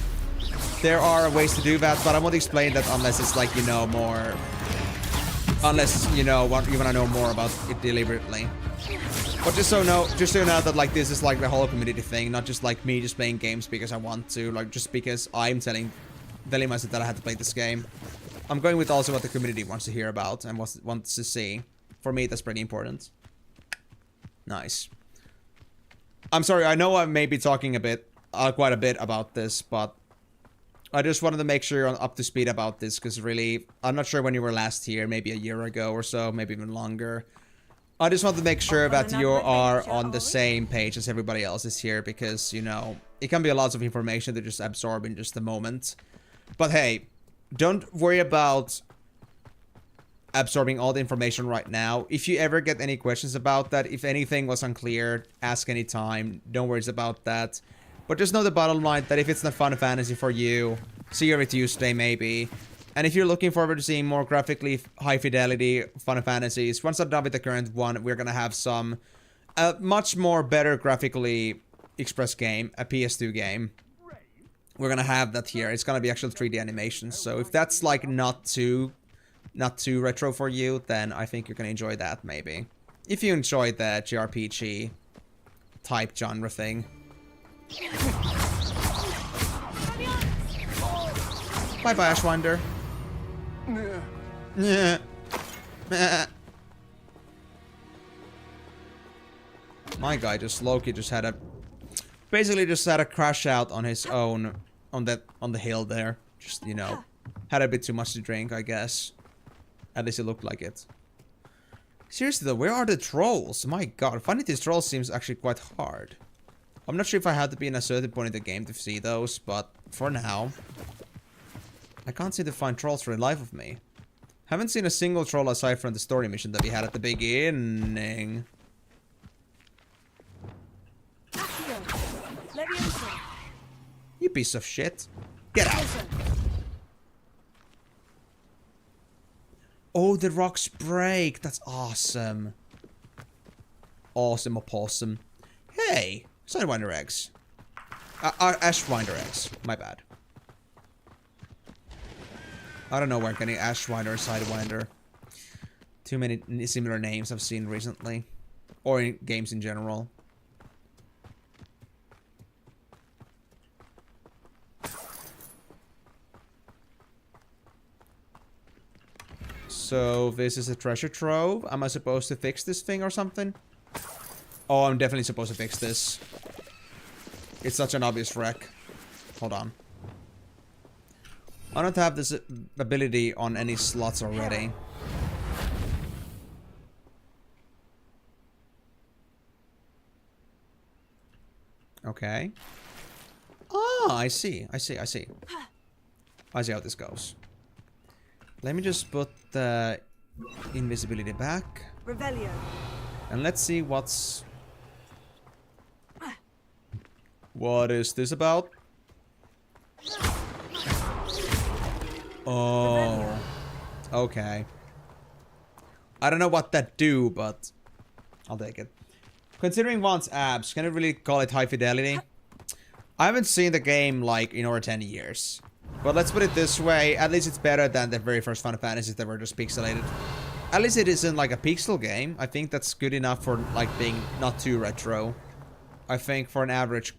There are ways to do that, but I won't explain that unless it's like, you know, more... Unless, you know, you want to know more about it deliberately. But just so you know that like this is like the whole community thing, not just like me just playing games because I want to, like just because I'm telling myself that I had to play this game. I'm going with also what the community wants to hear about and wants to see. For me, that's pretty important. Nice. I'm sorry, I know I may be talking a bit, quite a bit about this, but I just wanted to make sure you're up to speed about this, because really, I'm not sure when you were last here, maybe a year ago or so, maybe even longer. I just want to make sure that you are on the same page as everybody else is here, because, you know, it can be a lot of information to just absorb in just a moment. But hey, don't worry about absorbing all the information right now. If you ever get any questions about that, if anything was unclear, ask anytime. Don't worry about that. But just know the bottom line that if it's not Final Fantasy for you, see you every Tuesday maybe. And if you're looking forward to seeing more graphically high fidelity Final Fantasies, once I'm done with the current one, we're gonna have some much more better graphically expressed game, a PS2 game. We're gonna have that here. It's gonna be actual 3D animation. So if that's like not too retro for you, then I think you're gonna enjoy that maybe. If you enjoy the JRPG type genre thing. Bye-bye, Ashwinder. Yeah. My guy Loki just had a basically just had a crash out on his own on the hill there. Just, you know, had a bit too much to drink, I guess. At least it looked like it. Seriously though, where are the trolls? My god, finding these trolls seems actually quite hard. I'm not sure if I had to be in a certain point in the game to see those, but for now, I can't seem to find trolls for the life of me. Haven't seen a single troll aside from the story mission that we had at the beginning. You piece of shit. Get out. Oh, the rocks break. That's awesome. Awesome opossum. Hey, Sidewinder eggs. Ashwinder eggs. My bad. I don't know where getting Ashwinder or Sidewinder. Too many similar names I've seen recently. Or in games in general. So, this is a treasure trove. Am I supposed to fix this thing or something? Oh, I'm definitely supposed to fix this. It's such an obvious wreck. Hold on. I don't have this ability on any slots already. Okay. Ah, I see. I see how this goes. Let me just put the invisibility back. Revelio. And let's see what's... What is this about? Oh. Okay. I don't know what that do, but I'll take it. Considering one's abs, can I really call it high fidelity? I haven't seen the game like in over 10 years. But let's put it this way, at least it's better than the very first Final Fantasies that were just pixelated. At least it isn't like a pixel game. I think that's good enough for like being not too retro. I think for an average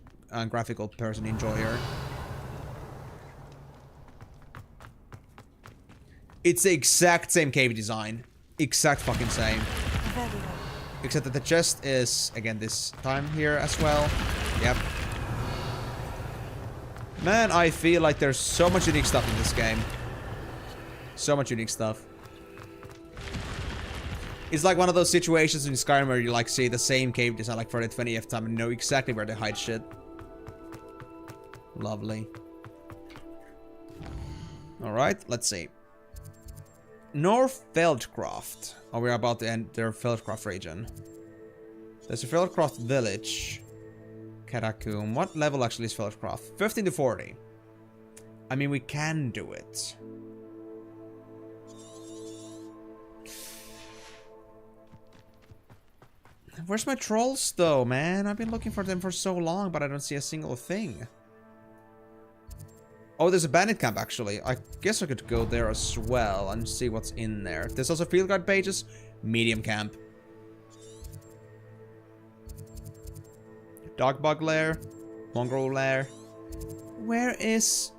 graphical person enjoyer. It's the exact same cave design. Exact fucking same. Except that the chest is, again, this time here as well. Yep. Man, I feel like there's so much unique stuff in this game. So much unique stuff. It's like one of those situations in Skyrim where you like see the same cave design like for the 20th time and know exactly where they hide shit. Lovely. Alright, let's see. North Feldcroft. Oh, we're about to enter Feldcroft region. There's a Feldcroft village. Karakum. What level actually is Feldcroft? 15 to 40. I mean, we can do it. Where's my trolls, though, man? I've been looking for them for so long, but I don't see a single thing. Oh, there's a bandit camp, actually. I guess I could go there as well and see what's in there. There's also field guide pages. Medium camp. Dog bug lair? Mongrel lair? Where is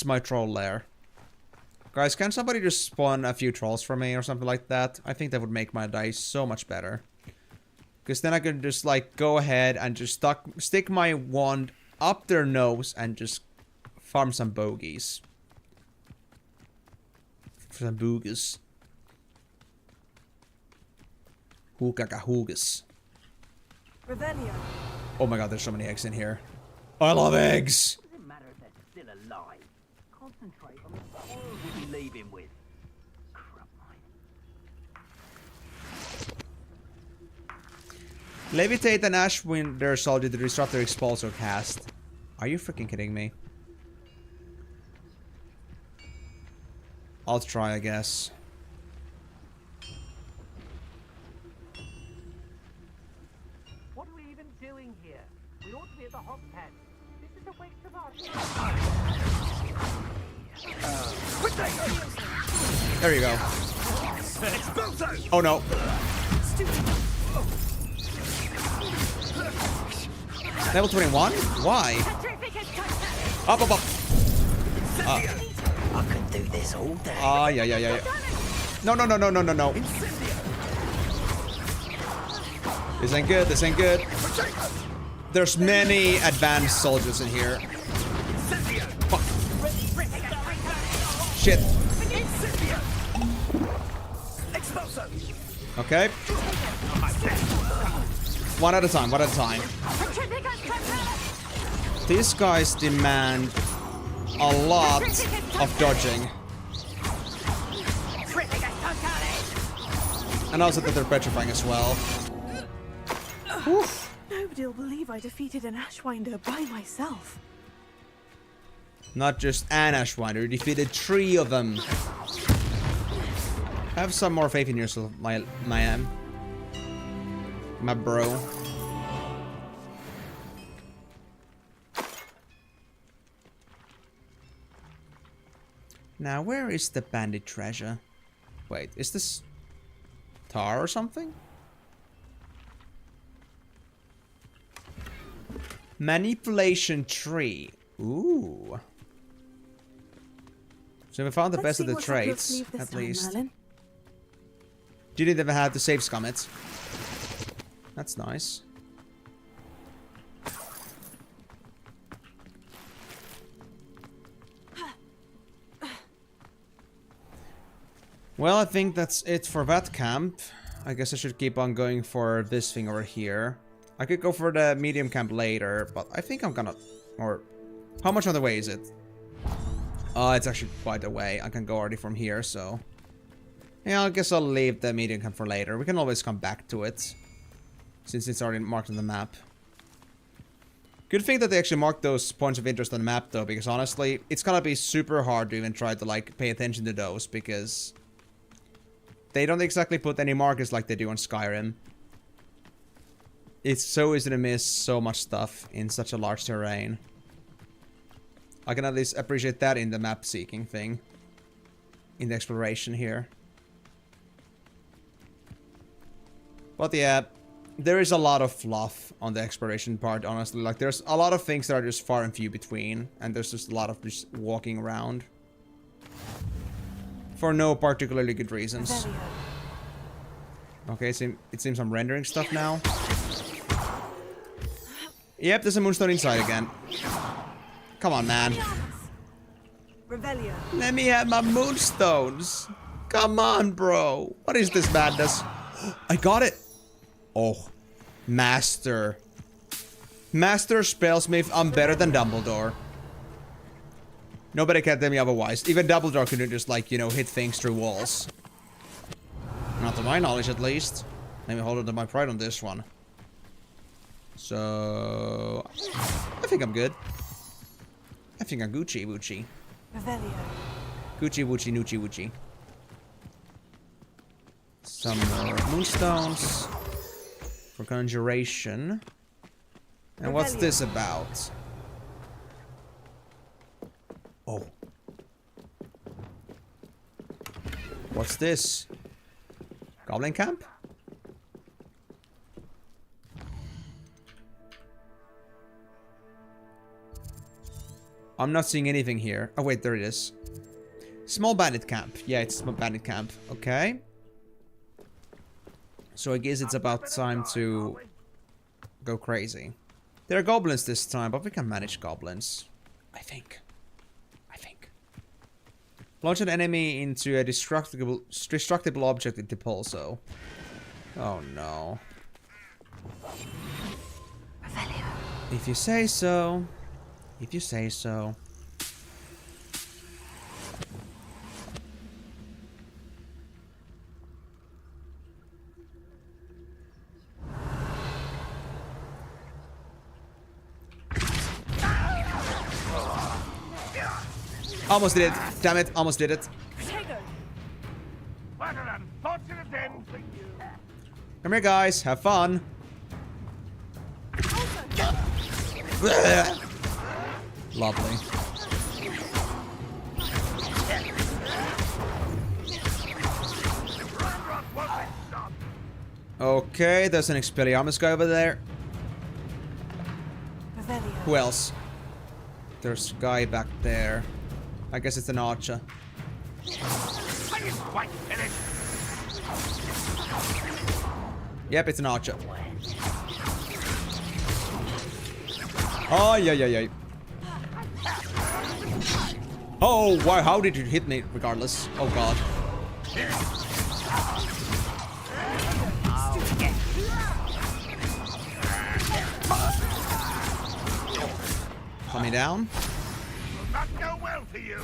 my troll lair? Guys, can somebody just spawn a few trolls for me or something like that? I think that would make my dice so much better. Because then I could just like go ahead and just stick my wand up their nose and just farm some bogeys. Some boogas. Hookaka-hoogas. Revelio. Oh my god, there's so many eggs in here. I love eggs! Doesn't matter if they're still alive. Concentrate on the spoils we'll be leaving with. Crap mine. Levitate an Ashwinder soldier to disrupt their expulsor cast. Are you freaking kidding me? I'll try, I guess. What are we even doing here? We ought to be at the hot pen. This is a waste of our time. There you go. Oh no. Level 21? Why? Up, up, up. I could do this all day. Yeah. No. This ain't good, this ain't good. There's many advanced soldiers in here. Fuck. Shit. Okay. One at a time, one at a time. These guys demand a lot of dodging. And also that they're petrifying as well. Oof. Nobody'll believe I defeated an Ashwinder by myself. Not just an Ashwinder, you defeated 3 of them. Have some more faith in yourself, my bro. Now, where is the bandit treasure? Wait, is this tar or something? Manipulation tree. Ooh. So we found the best of the traits, at least. Merlin. Didn't even have to save scum it. That's nice. Well, I think that's it for that camp. I guess I should keep on going for this thing over here. I could go for the medium camp later, but I think I'm gonna... Or... How much on the way is it? It's actually quite a way. I can go already from here, so... Yeah, I guess I'll leave the medium camp for later. We can always come back to it. Since it's already marked on the map. Good thing that they actually marked those points of interest on the map, though, because honestly, it's gonna be super hard to even try to, like, pay attention to those, because... They don't exactly put any markers like they do on Skyrim. It's so easy to miss so much stuff in such a large terrain. I can at least appreciate that in the map seeking thing. In the exploration here. But yeah, there is a lot of fluff on the exploration part, honestly. Like, there's a lot of things that are just far and few between. And there's just a lot of just walking around. For no particularly good reasons. Okay, so it seems I'm rendering stuff now. Yep, there's a moonstone inside again. Come on, man. Let me have my moonstones. Come on, bro. What is this madness? I got it. Oh, Master. Master Spellsmith, I'm better than Dumbledore. Nobody can tell me otherwise. Even Dumbledore couldn't just, like, you know, hit things through walls. Not to my knowledge, at least. Let me hold on to my pride on this one. So... I think I'm good. I think I'm Gucci Woochie. Gucci Woochie Noochie Woochie. Some more moonstones. For conjuration. And what's this about? Oh. What's this? Goblin camp? I'm not seeing anything here. Oh, wait, there it is. Small bandit camp. Yeah, it's a small bandit camp. Okay. So I guess it's about time to go crazy. There are goblins this time, but we can manage goblins. I think. Launch an enemy into a destructible object with the pulso. Oh no. If you say so. If you say so. Almost did it. Damn it. Almost did it. What an unfortunate end for you. Come here, guys. Have fun. Lovely. Okay, there's an Expelliarmus guy over there. Who else? There's a guy back there. I guess it's an archer. Yep, it's an archer. Oh, yeah. Oh, wow, how did you hit me regardless? Oh, God. Coming down. Will not go well for you.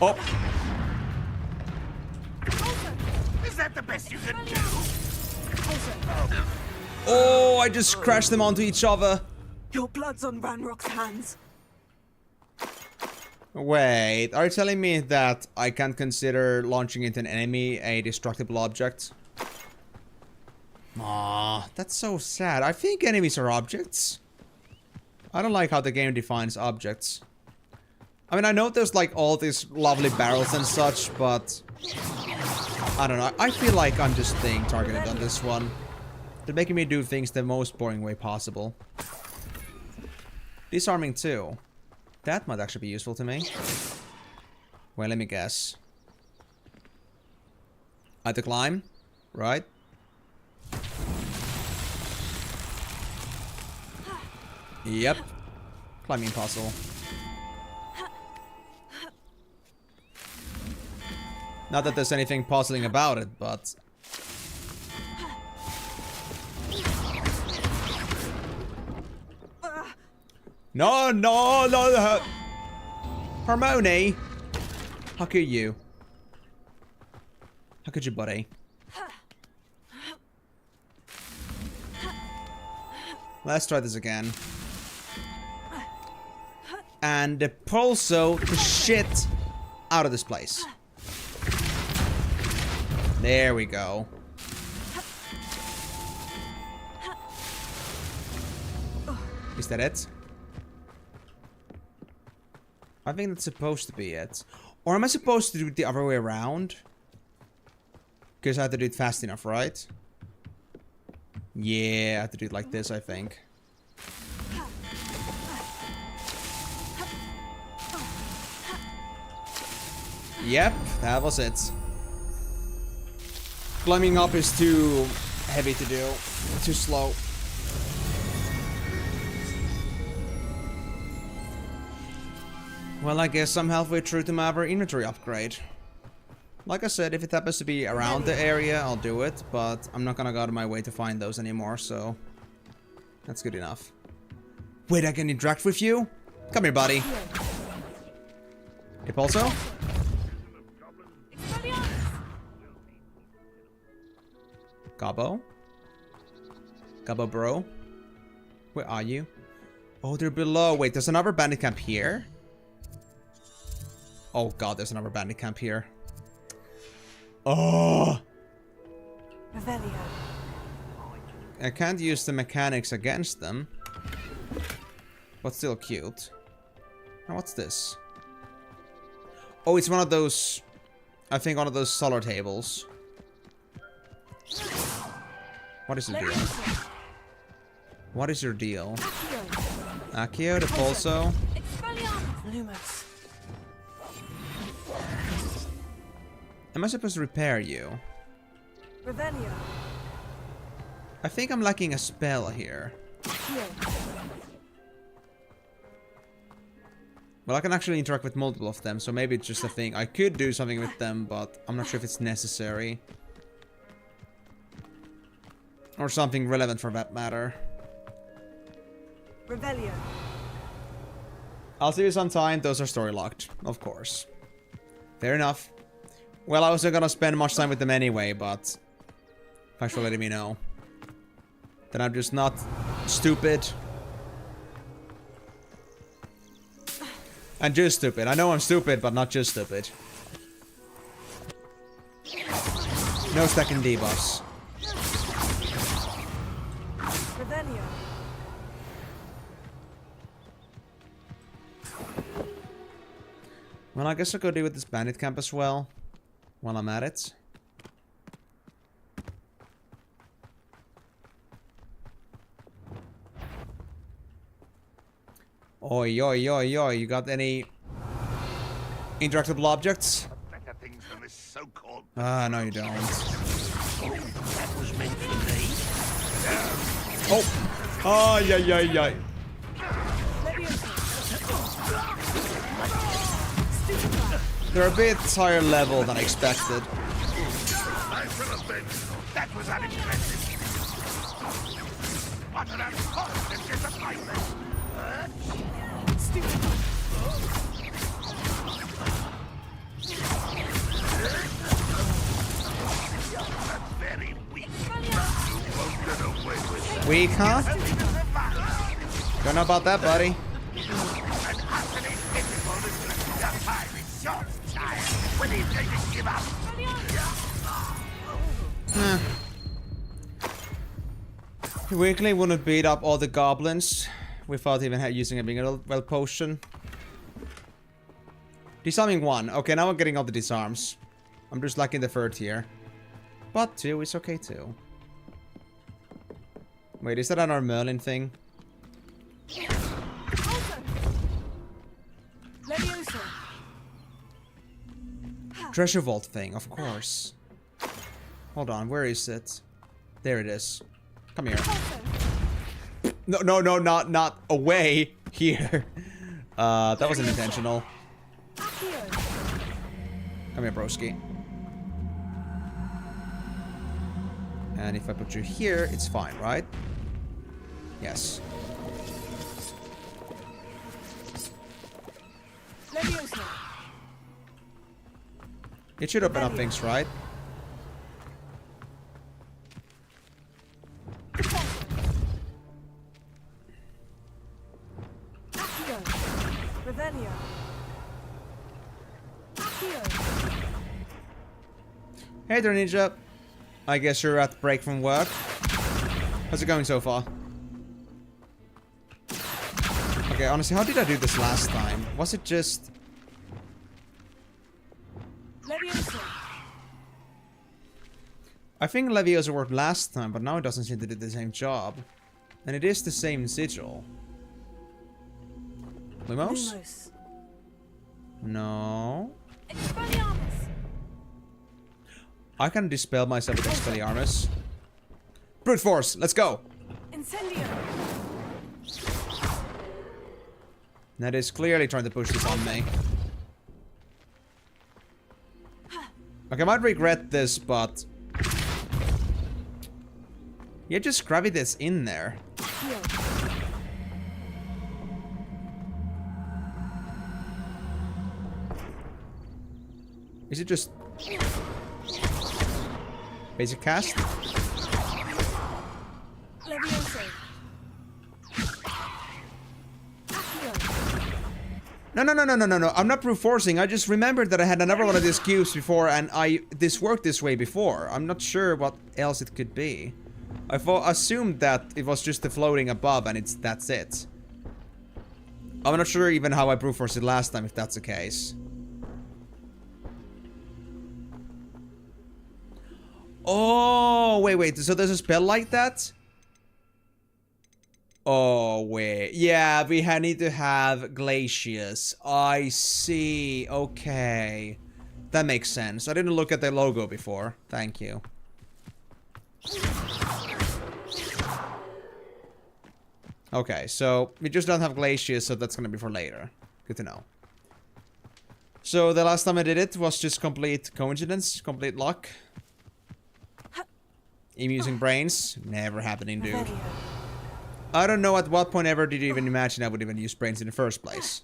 Oh. Is that the best you can do? Oh, I just crashed them onto each other. Your blood's on Ranrock's hands. Wait, are you telling me that I can't consider launching into an enemy a destructible object? Aw, that's so sad. I think enemies are objects. I don't like how the game defines objects. I mean, I know there's like all these lovely barrels and such, but I don't know. I feel like I'm just being targeted on this one. They're making me do things the most boring way possible. Disarming too. That might actually be useful to me. Well, let me guess. I have to climb, right? Yep. Climbing puzzle. Not that there's anything puzzling about it, but... No! HORMONE! How could you? How could you, buddy? Let's try this again. And pulso the shit out of this place. There we go. Is that it? I think that's supposed to be it. Or am I supposed to do it the other way around? Because I have to do it fast enough, right? Yeah, I have to do it like this, I think. Yep, that was it. Climbing up is too heavy to do. Too slow. Well, I guess I'm halfway through to my other inventory upgrade. Like I said, if it happens to be around the area, I'll do it, but I'm not gonna go out of my way to find those anymore, so... That's good enough. Wait, I can interact with you? Come here, buddy. Hip also? Gobbo? Gobbo bro? Where are you? Oh, they're below. Wait, there's another bandit camp here? Oh god, there's another bandit camp here. Oh! I can't use the mechanics against them. But still cute. Now what's this? Oh, it's one of those I think one of those solar tables. What is your deal? What is your deal? Accio, the Pulso. Am I supposed to repair you? I think I'm lacking a spell here. Well, I can actually interact with multiple of them, so maybe it's just a thing. I could do something with them, but I'm not sure if it's necessary. Or something relevant for that matter. Revelio. I'll see you sometime. Those are story locked, of course. Fair enough. Well, I wasn't gonna spend much time with them anyway, but thanks for letting me know. That I'm just not stupid. And just stupid. I know I'm stupid, but not just stupid. No stacking debuffs. Revelio. Well, I guess I'll go deal with this bandit camp as well. While I'm at it. Oi, oi, oi, oi. You got any interactable objects? Ah, no you don't. That was meant for me. Oh! Oh, yeah, yeah, yeah. They're a bit higher level than expected. That was unimpressive. What an unfortunate disappointment. That's very weak. You won't get away with it. Weak, huh? Don't know about that, buddy. Weakly wouldn't beat up all the goblins without even using a big well potion. Disarming 1. Okay, now I'm getting all the disarms. I'm just lacking the third here. But 2 is okay too. Wait, is that another Merlin thing? Treasure vault thing, of course. Hold on, where is it? There it is. Come here. No, no, no, not away. Here. That wasn't intentional. Come here, broski. And if I put you here, it's fine, right? Yes. It should open up things, right? Hey there, Ninja. I guess you're at break from work. How's it going so far? Okay, honestly, how did I do this last time? Was it just... I think Leviosa worked last time, but now it doesn't seem to do the same job. And it is the same sigil. Lumos? No. I can dispel myself with Expelliarmus. Brute force, let's go! Incendio. That is clearly trying to push this on me. Okay, I might regret this, but... yeah, just grab it that's in there. Is it just... basic cast? No, no, no, no, no, no, no. I'm not brute forcing. I just remembered that I had another one of these cubes before and this worked this way before. I'm not sure what else it could be. I assumed that it was just the floating above and that's it. I'm not sure even how I brute forced it last time if that's the case. Oh, wait. So there's a spell like that? Oh, wait. Yeah, we need to have glaciers. I see. Okay. That makes sense. I didn't look at the logo before. Thank you. Okay, so we just don't have glaciers, so that's gonna be for later. Good to know. So the last time I did it was just complete coincidence, complete luck. I'm using brains. Never happening, dude. I don't know at what point ever did you even imagine I would even use brains in the first place.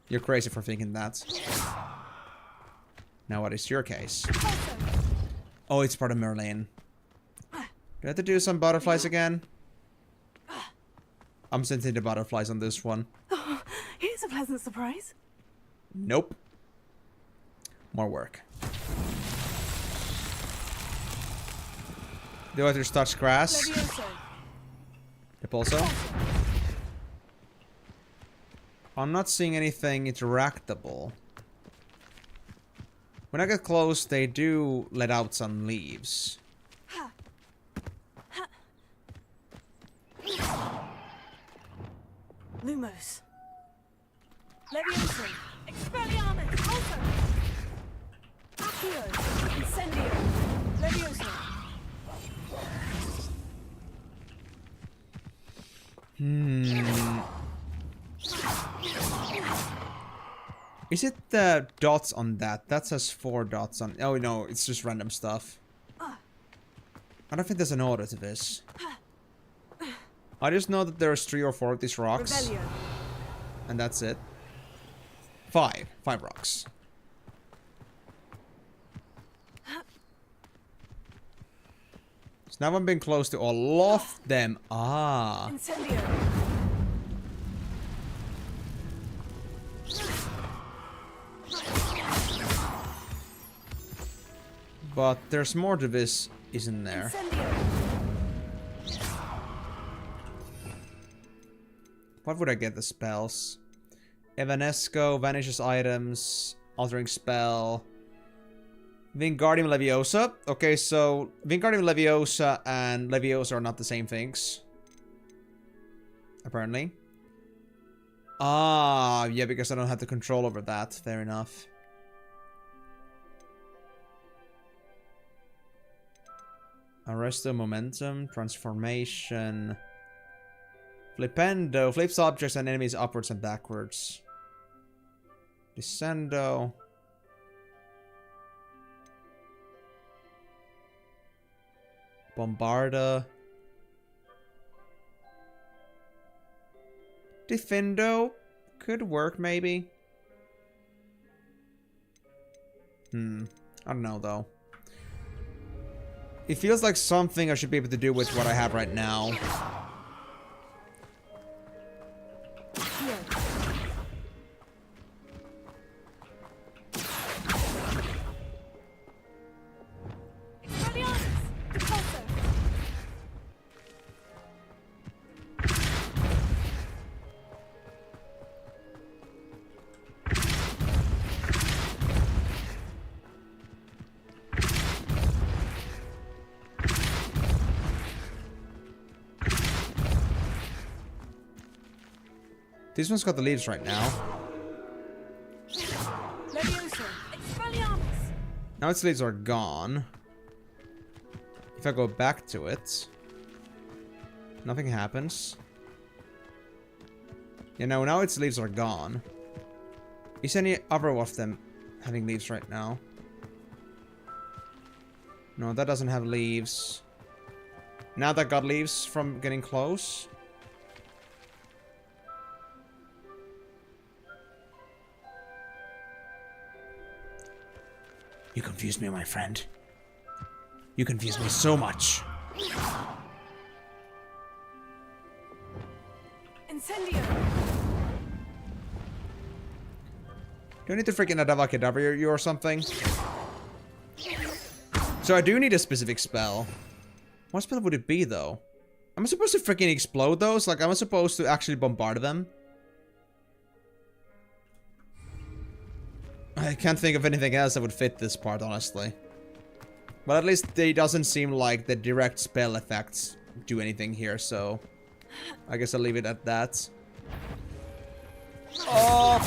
You're crazy for thinking that. Now what is your case? Oh, it's part of Merlin. Do I have to do some butterflies again? I'm sending the butterflies on this one. Oh, here's a pleasant surprise. Nope. More work. Do I have to touch grass? Yep, also. I'm not seeing anything interactable. When I get close, they do let out some leaves. Lumos. Leviosa. Expelliarmus. Also. Accio. Incendio. Leviosa. Is it the dots on that? That says 4 dots on... Oh no, it's just random stuff. I don't think there's an order to this. I just know that there's 3 or 4 of these rocks. Rebellion. And that's it. 5 rocks. So now I'm being close to all of them. Ah. Incendio. But there's more to this, isn't there? What would I get the spells? Evanesco, vanishes items, altering spell. Wingardium Leviosa. Okay, so Wingardium Leviosa and Leviosa are not the same things. Apparently. Ah, yeah, because I don't have the control over that. Fair enough. Arresto, momentum, transformation. Flipendo, flips objects and enemies upwards and backwards. Descendo. Bombarda. Defendo could work maybe. I don't know though. It feels like something I should be able to do with what I have right now. This one's got the leaves right now. Now its leaves are gone. If I go back to it, nothing happens. You know, now its leaves are gone. Is any other of them having leaves right now? No, that doesn't have leaves. Now that got leaves from getting close. You confused me, my friend. You confused me so much. Incendio. Do I need to freaking Adava Kedavra you or something? So I do need a specific spell. What spell would it be, though? Am I supposed to freaking explode those? Like, am I supposed to actually bombard them? I can't think of anything else that would fit this part, honestly. But at least it doesn't seem like the direct spell effects do anything here, so I guess I'll leave it at that. Oh!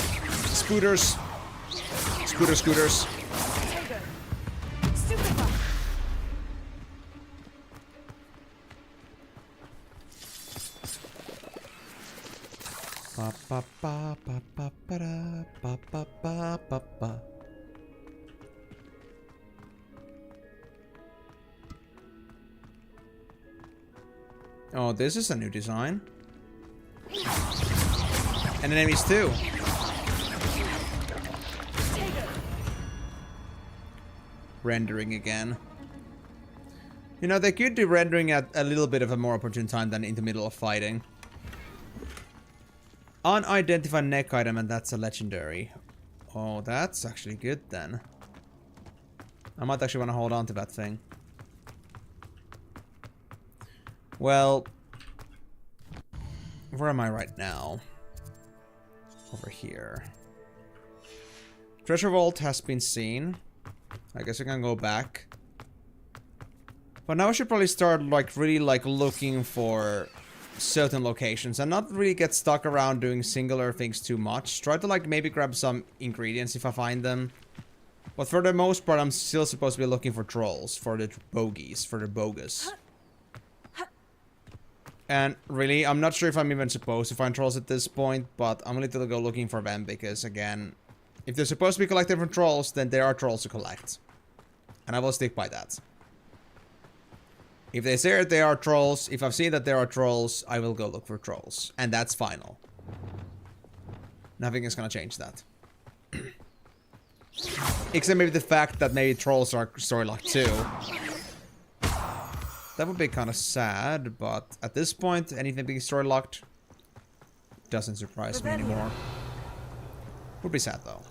Scooters! Scooters. Ba ba ba ba ba ba ba ba ba ba ba. Oh, this is a new design. And enemies too. Rendering again. You know, they could do rendering at a little bit of a more opportune time than in the middle of fighting. Unidentified neck item, and that's a legendary. Oh, that's actually good then. I might actually want to hold on to that thing. Well, where am I right now? Over here. Treasure vault has been seen. I guess I can go back. But now I should probably start like really like looking for certain locations and not really get stuck around doing singular things too much. Try to like maybe grab some ingredients if I find them. But for the most part, I'm still supposed to be looking for trolls, for the bogies, for the bogus. And really, I'm not sure if I'm even supposed to find trolls at this point, but I'm going to go looking for them because, again, if they're supposed to be collected from trolls, then there are trolls to collect. And I will stick by that. If they say that they are trolls, if I've seen that there are trolls, I will go look for trolls. And that's final. Nothing is going to change that. Except maybe the fact that maybe trolls are story locked too. That would be kind of sad, but at this point, anything being story locked doesn't surprise me anymore. Would be sad though.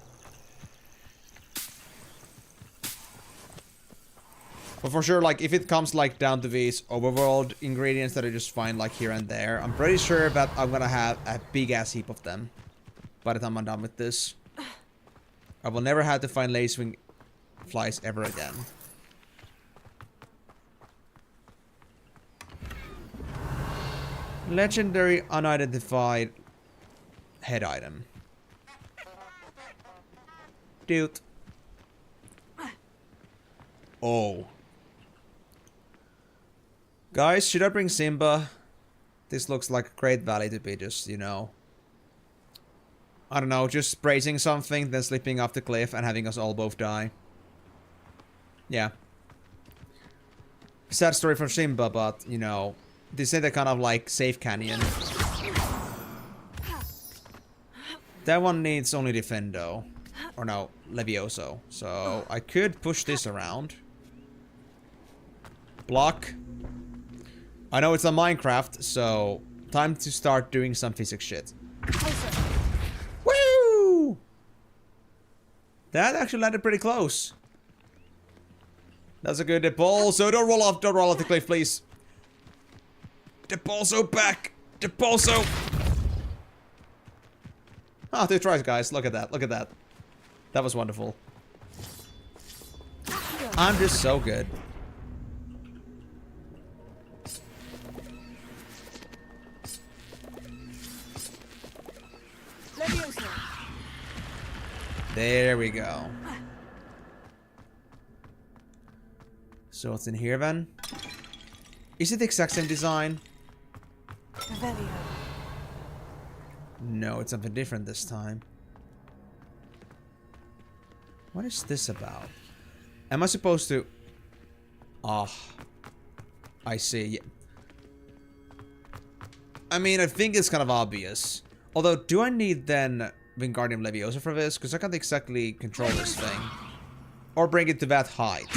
But for sure, like, if it comes like down to these overworld ingredients that I just find like here and there, I'm pretty sure that I'm gonna have a big ass heap of them by the time I'm done with this. I will never have to find lacewing flies ever again. Legendary unidentified head item. Dude. Oh. Guys, should I bring Simba? This looks like a great valley to be just, you know, I don't know, just praising something, then slipping off the cliff and having us all both die. Yeah. Sad story for Simba, but, you know, this ain't a kind of like safe canyon. That one needs only Defendo. Or no, Levioso. So I could push this around. Block. I know it's on Minecraft, so time to start doing some physics shit. Woo! That actually landed pretty close. That's a good dip. So don't roll off the cliff, please. Depulso back! Depulso! Ah, 2 tries, guys. Look at that. Look at that. That was wonderful. I'm just so good. There we go. So what's in here then? Is it the exact same design? No, it's something different this time. What is this about? Am I supposed to... Oh. I see. I mean, I think it's kind of obvious. Although, do I need then Wingardium Leviosa for this? Because I can't exactly control this thing. Or bring it to that height.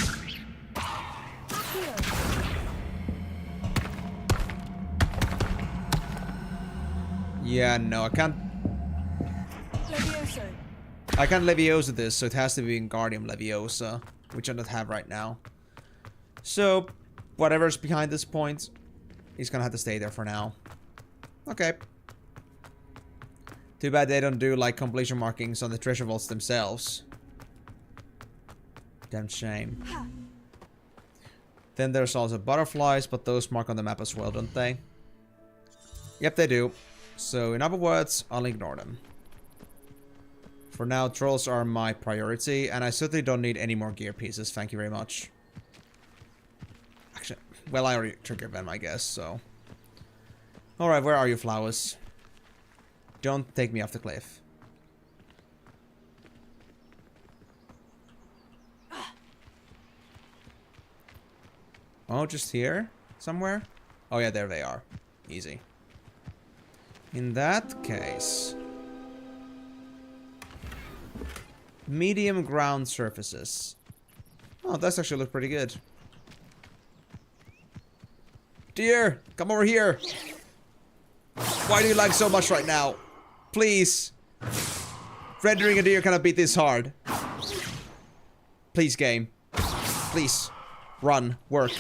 Yeah, no, I can't... Leviosa. I can't Leviosa this, so it has to be Wingardium Leviosa, which I don't have right now. So, whatever's behind this point, he's gonna have to stay there for now. Okay. Too bad they don't do, like, completion markings on the treasure vaults themselves. Damn shame. Then there's also butterflies, but those mark on the map as well, don't they? Yep, they do. So, in other words, I'll ignore them. For now, trolls are my priority, and I certainly don't need any more gear pieces, thank you very much. Actually, well, I already triggered them, I guess, so... Alright, where are you, flowers? Don't take me off the cliff. Oh, just here? Somewhere? Oh yeah, there they are. Easy. In that case... Medium ground surfaces. Oh, that's actually look pretty good. Deer, come over here. Why do you lag so much right now? Please. Rendering a deer cannot beat this hard. Please, game. Please. Run. Work.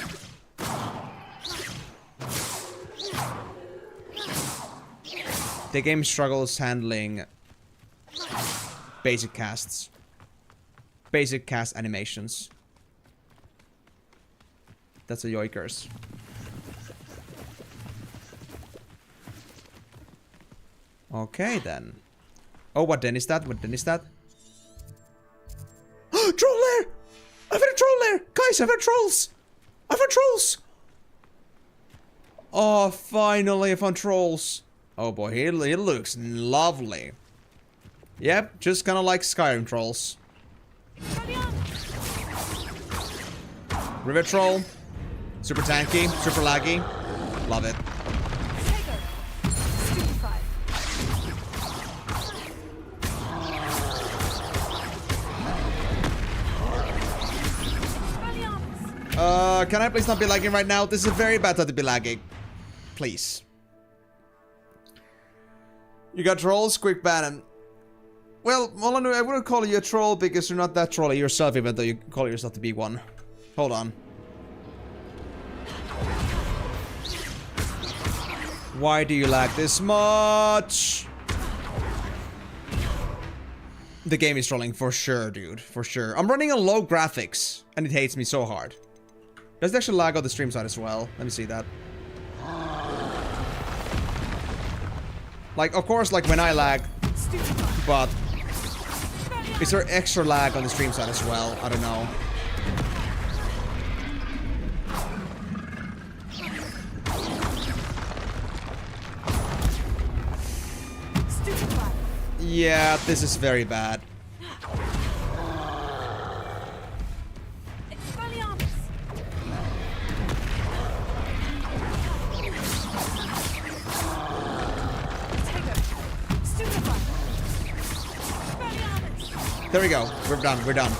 The game struggles handling basic casts. Basic cast animations. That's a yoikers. Okay then. Oh, what den is that? What den is that? Troll lair! I've had a troll lair! Guys, I've had trolls! I've had trolls! Oh, finally I found trolls. Oh boy, it looks lovely. Yep, just kind of like Skyrim trolls. River troll. Super tanky, super laggy. Love it. Can I please not be lagging right now? This is a very bad time to be lagging. Please. You got trolls? Quick ban. Well, Molyneux, I wouldn't call you a troll because you're not that trolly yourself, even though you call yourself to be one. Hold on. Why do you lag this much? The game is trolling for sure, dude. For sure. I'm running on low graphics, and it hates me so hard. Does it actually lag on the stream side as well? Let me see that. Like, of course, like when I lag, but is there extra lag on the stream side as well? I don't know. Yeah, this is very bad. There we go. We're done. We're done.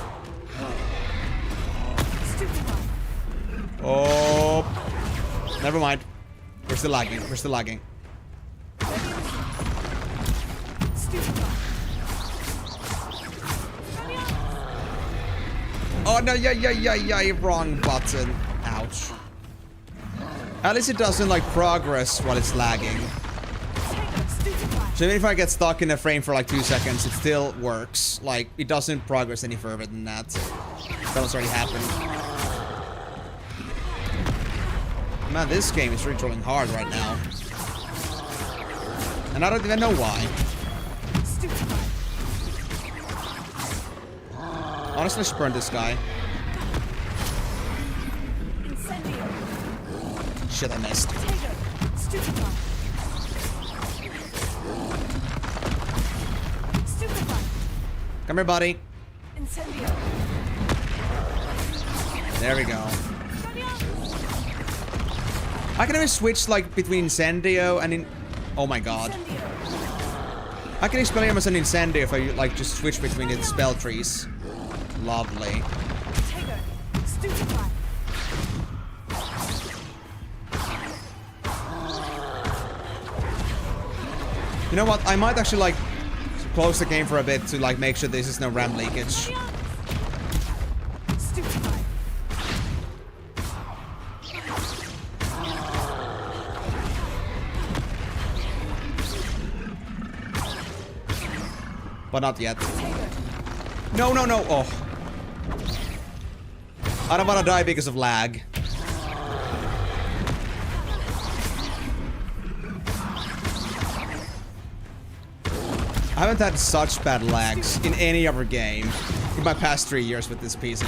Oh. Never mind. We're still lagging. We're still lagging. Oh no, yeah, wrong button. Ouch. At least it doesn't like progress while it's lagging. So even if I get stuck in a frame for like 2 seconds, it still works. Like, it doesn't progress any further than that. That was already happened. Man, this game is really trolling hard right now. And I don't even know why. Honestly, I should burn this guy. Shit, I missed. Come here, buddy. There we go. I can even switch like between Incendio and oh my god. I can Expelliarmus and Incendio if I like just switch between the spell trees. Lovely. You know what? I might actually like close the game for a bit to like make sure this is no RAM leakage. But not yet. No. Oh. I don't want to die because of lag. I haven't had such bad lags in any other game in my past 3 years with this PC.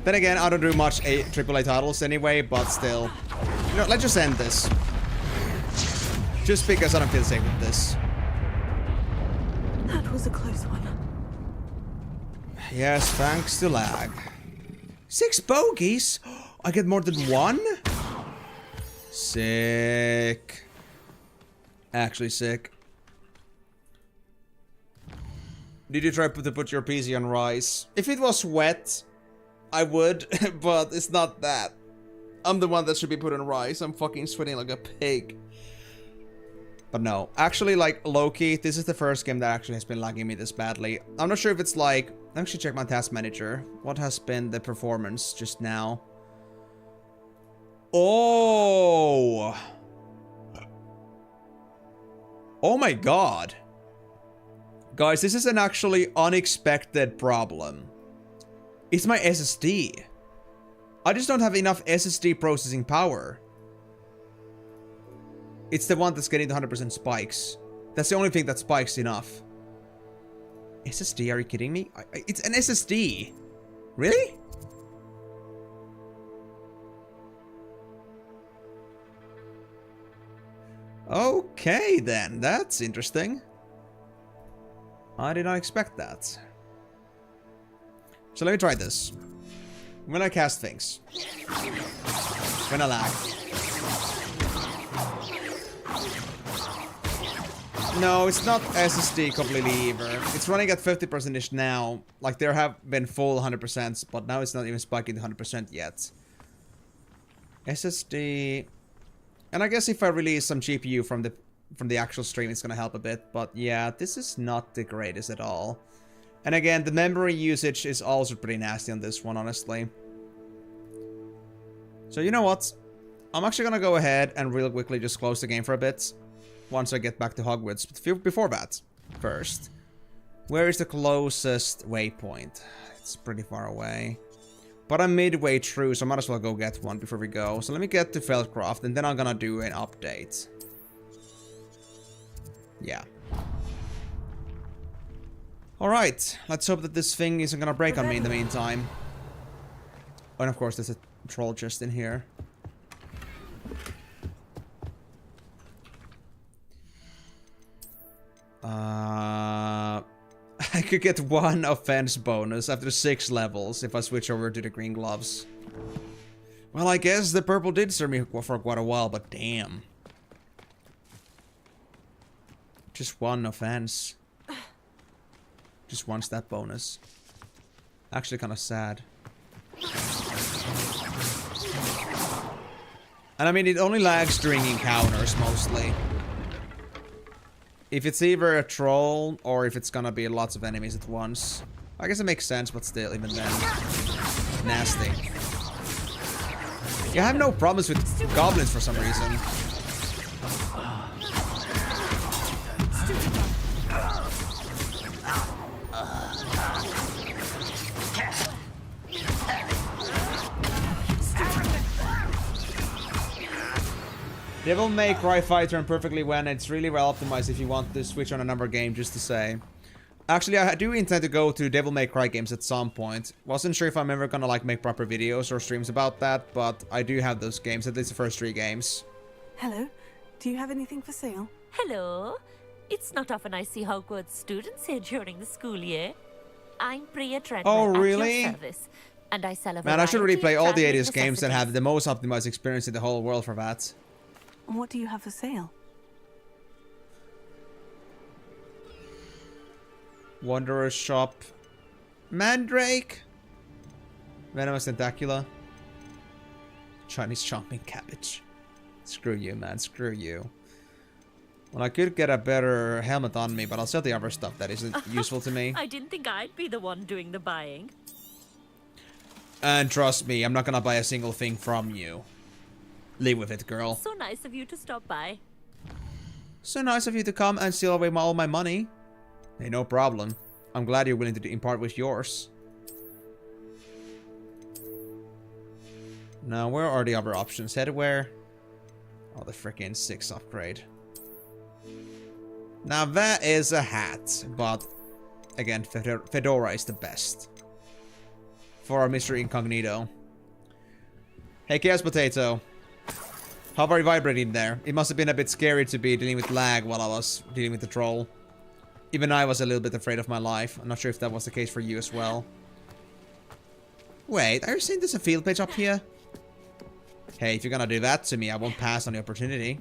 Then again, I don't do much AAA titles anyway, but still. You know, let's just end this. Just because I don't feel safe with this. That was a close one. Yes, thanks to lag. 6 bogeys? I get more than 1? Sick. Actually sick. Did you try to put your PC on rice? If it was wet, I would, but it's not that. I'm the one that should be put on rice. I'm fucking sweating like a pig. But no, actually, like, low-key, this is the first game that actually has been lagging me this badly. I'm not sure if it's like... Let me actually check my task manager. What has been the performance just now? Oh! Oh my god. Guys, this is an actually unexpected problem. It's my SSD. I just don't have enough SSD processing power. It's the one that's getting the 100% spikes. That's the only thing that spikes enough. SSD, are you kidding me? It's an SSD. Really? Okay then, that's interesting. I did not expect that. So let me try this. When I cast things. When I lag. No, it's not SSD completely either. It's running at 50%-ish now. Like, there have been full 100%, but now it's not even spiking to 100% yet. SSD... And I guess if I release some GPU from the actual stream, it's gonna help a bit. But yeah, this is not the greatest at all. And again, the memory usage is also pretty nasty on this one, honestly. So you know what? I'm actually gonna go ahead and real quickly just close the game for a bit. Once I get back to Hogwarts. But before that, first. Where is the closest waypoint? It's pretty far away. But I'm midway through, so I might as well go get one before we go. So let me get to Feldcroft, and then I'm gonna do an update. Yeah. Alright, let's hope that this thing isn't gonna break on me in the meantime. Oh, and of course there's a troll chest in here. I could get 1 offense bonus after 6 levels if I switch over to the green gloves. Well, I guess the purple did serve me for quite a while, but damn. Just 1 offense. Just 1 stat bonus. Actually kind of sad. And I mean, it only lags during encounters mostly. If it's either a troll or if it's gonna be lots of enemies at once. I guess it makes sense, but still, even then. Nasty. You have no problems with goblins for some reason. Devil May Cry fights run perfectly when it's really well optimized if you want to switch on another game, just to say. Actually, I do intend to go to Devil May Cry games at some point. Wasn't sure if I'm ever gonna like make proper videos or streams about that, but I do have those games, at least the first 3 games. Hello? Do you have anything for sale? Hello. It's not often I see Hogwarts students here during the school year. I'm Priya Treadwell Oh, really? at your service, and I sell a Man, I should really play all the 80s games and necessities. have the most optimized experience in the whole world for that. What do you have for sale? Wanderer's Shop. Mandrake. Venomous Tentacula. Chinese chomping cabbage. Screw you, man. Screw you. Well, I could get a better helmet on me, but I'll sell the other stuff that isn't useful to me. I didn't think I'd be the one doing the buying. And trust me, I'm not gonna buy a single thing from you. Leave with it, girl. So nice of you to stop by. So nice of you to come and steal away all my money. Hey, no problem. I'm glad you're willing to impart with yours. Now, where are the other options? Headwear? Oh, the freaking 6 upgrade. Now that is a hat, but again, Fedora is the best. For our Mr. Incognito. Hey, Chaos Potato. How are you vibrating there? It must have been a bit scary to be dealing with lag while I was dealing with the troll. Even I was a little bit afraid of my life. I'm not sure if that was the case for you as well. Wait, are you saying there's a field page up here? Hey, if you're gonna do that to me, I won't pass on the opportunity.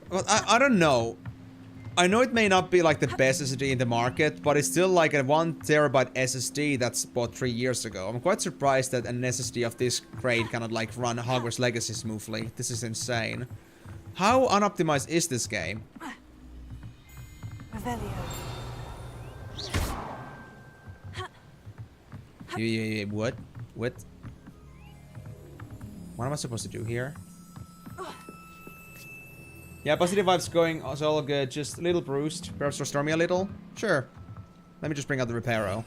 Well, I don't know. I know it may not be like the best SSD in the market, but it's still like a 1 terabyte SSD that's bought 3 years ago. I'm quite surprised that an SSD of this grade cannot like run Hogwarts Legacy smoothly. This is insane. How unoptimized is this game? What? What? What am I supposed to do here? Yeah, positive vibes going, it's all good, just a little bruised. Perhaps restore me a little? Sure. Let me just bring out the Reparo.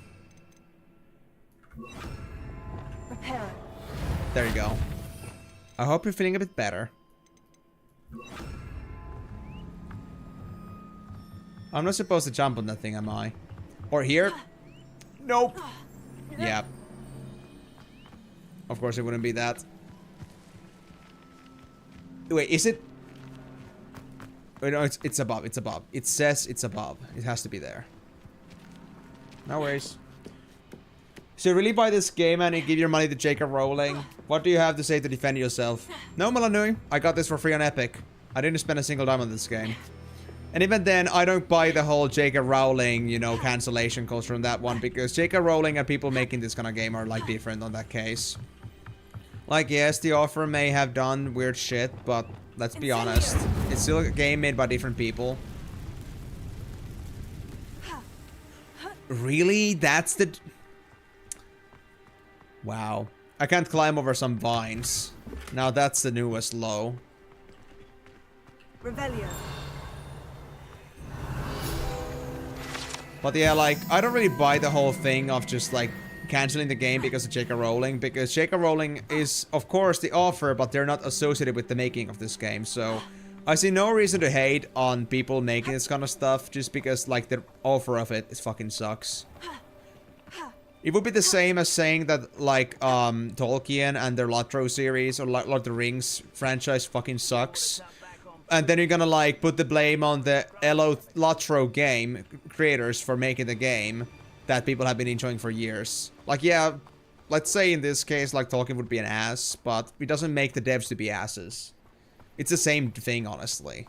Reparo. There you go. I hope you're feeling a bit better. I'm not supposed to jump on that thing, am I? Or here? Nope. Yeah. Of course it wouldn't be that. Wait, is it? Wait, no, it's above, it's above. It says it's above. It has to be there. No worries. So you really buy this game and you give your money to J.K. Rowling? What do you have to say to defend yourself? No, Melanui. I got this for free on Epic. I didn't spend a single dime on this game. And even then, I don't buy the whole J.K. Rowling, you know, cancellation culture on that one. Because J.K. Rowling and people making this kind of game are, like, different on that case. Like, yes, the author may have done weird shit, but let's be honest. It's still a game made by different people. Really? That's the... Wow. I can't climb over some vines. Now that's the newest low. Revelio. But yeah, like, I don't really buy the whole thing of just, like, canceling the game because of J.K. Rowling. Because J.K. Rowling is, of course, the author, but they're not associated with the making of this game. So, I see no reason to hate on people making this kind of stuff just because, like, the author of it fucking sucks. It would be the same as saying that, like, Tolkien and their Lotro series or Lord of the Rings franchise fucking sucks. And then you're gonna, like, put the blame on the Lotro game creators for making the game that people have been enjoying for years. Like, yeah, let's say in this case, like, Tolkien would be an ass, but it doesn't make the devs to be asses. It's the same thing, honestly.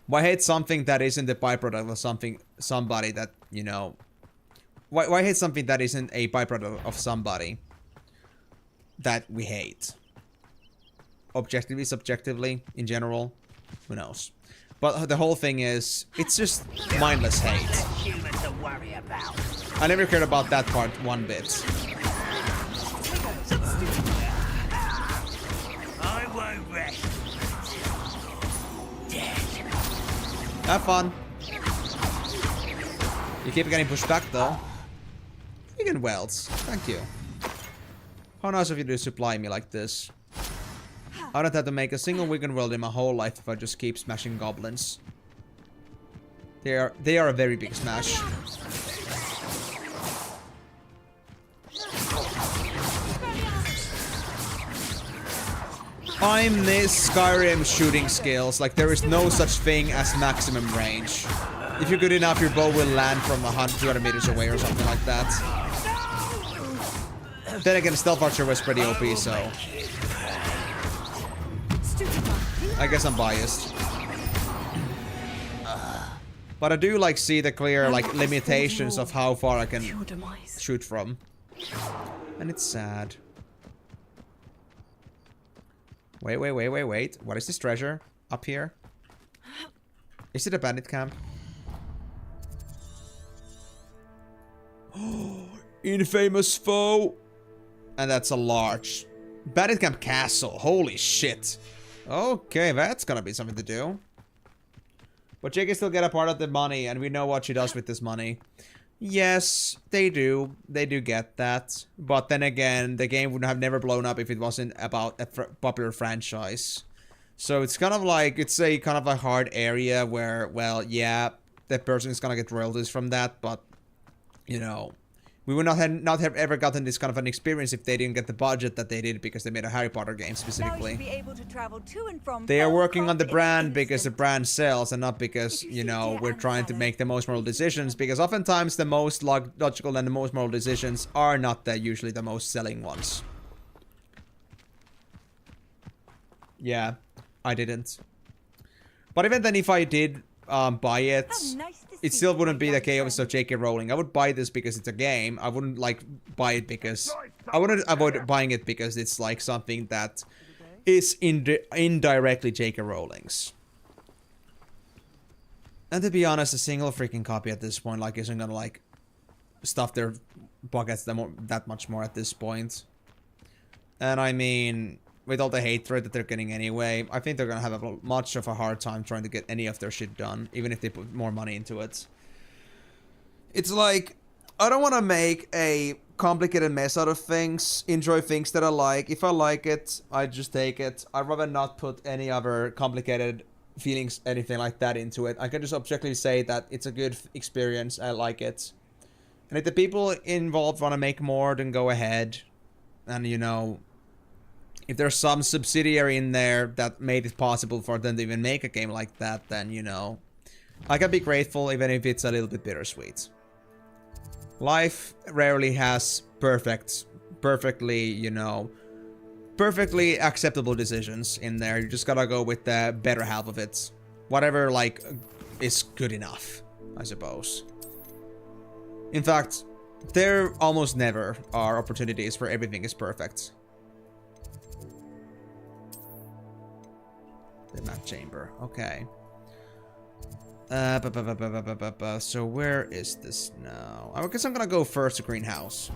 Why hate something that isn't the byproduct of somebody that, you know... Why hate something that isn't a byproduct of somebody that we hate? Objectively, subjectively, in general, who knows? But the whole thing is, it's just mindless hate. I never cared about that part one bit. I won't rest. Have fun. You keep getting pushed back though. Freaking Wells, thank you. How nice of you to supply me like this. I don't have to make a single Wigan world in my whole life if I just keep smashing goblins. They are a very big smash. I miss Skyrim shooting skills. Like, there is no such thing as maximum range. If you're good enough, your bow will land from 200 meters away or something like that. Then again, Stealth Archer was pretty OP, so... I guess I'm biased. But I do, like, see the clear, like, limitations of how far I can shoot from. And it's sad. Wait. What is this treasure? Up here? Is it a bandit camp? Infamous foe! And that's a large. Bandit camp castle. Holy shit. Okay, that's gonna be something to do. But Jake can still get a part of the money, and we know what she does with this money. Yes, they do. They do get that. But then again, the game would have never blown up if it wasn't about a popular franchise. So it's kind of like, it's a kind of a hard area where, well, yeah, that person is gonna get royalties from that, but, you know, we would not have ever gotten this kind of an experience if they didn't get the budget that they did because they made a Harry Potter game specifically. Now you'll be able to travel to and from They are working on the brand because the brand sells and not because, you know, we're trying to make the most moral decisions, because oftentimes the most logical and the most moral decisions are not usually the most selling ones. Yeah, I didn't. But even then, if I did buy it, it still wouldn't be the chaos of J.K. Rowling. I would buy this because it's a game. I wouldn't like buy it because I wouldn't avoid buying it because it's like something that is indirectly J.K. Rowling's. And to be honest, a single freaking copy at this point like isn't gonna like stuff their pockets that much more at this point. And I mean, with all the hatred that they're getting anyway, I think they're gonna have much of a hard time trying to get any of their shit done, even if they put more money into it. It's like, I don't want to make a complicated mess out of things, enjoy things that I like. If I like it, I just take it. I'd rather not put any other complicated feelings, anything like that into it. I can just objectively say that it's a good experience, I like it. And if the people involved want to make more, then go ahead. And, you know, if there's some subsidiary in there that made it possible for them to even make a game like that, then, you know, I can be grateful even if it's a little bit bittersweet. Life rarely has perfectly, you know, perfectly acceptable decisions in there. You just gotta go with the better half of it. Whatever, like, is good enough, I suppose. In fact, there almost never are opportunities where everything is perfect. The map chamber. Okay. So where is this now? I guess I'm gonna go first to greenhouse.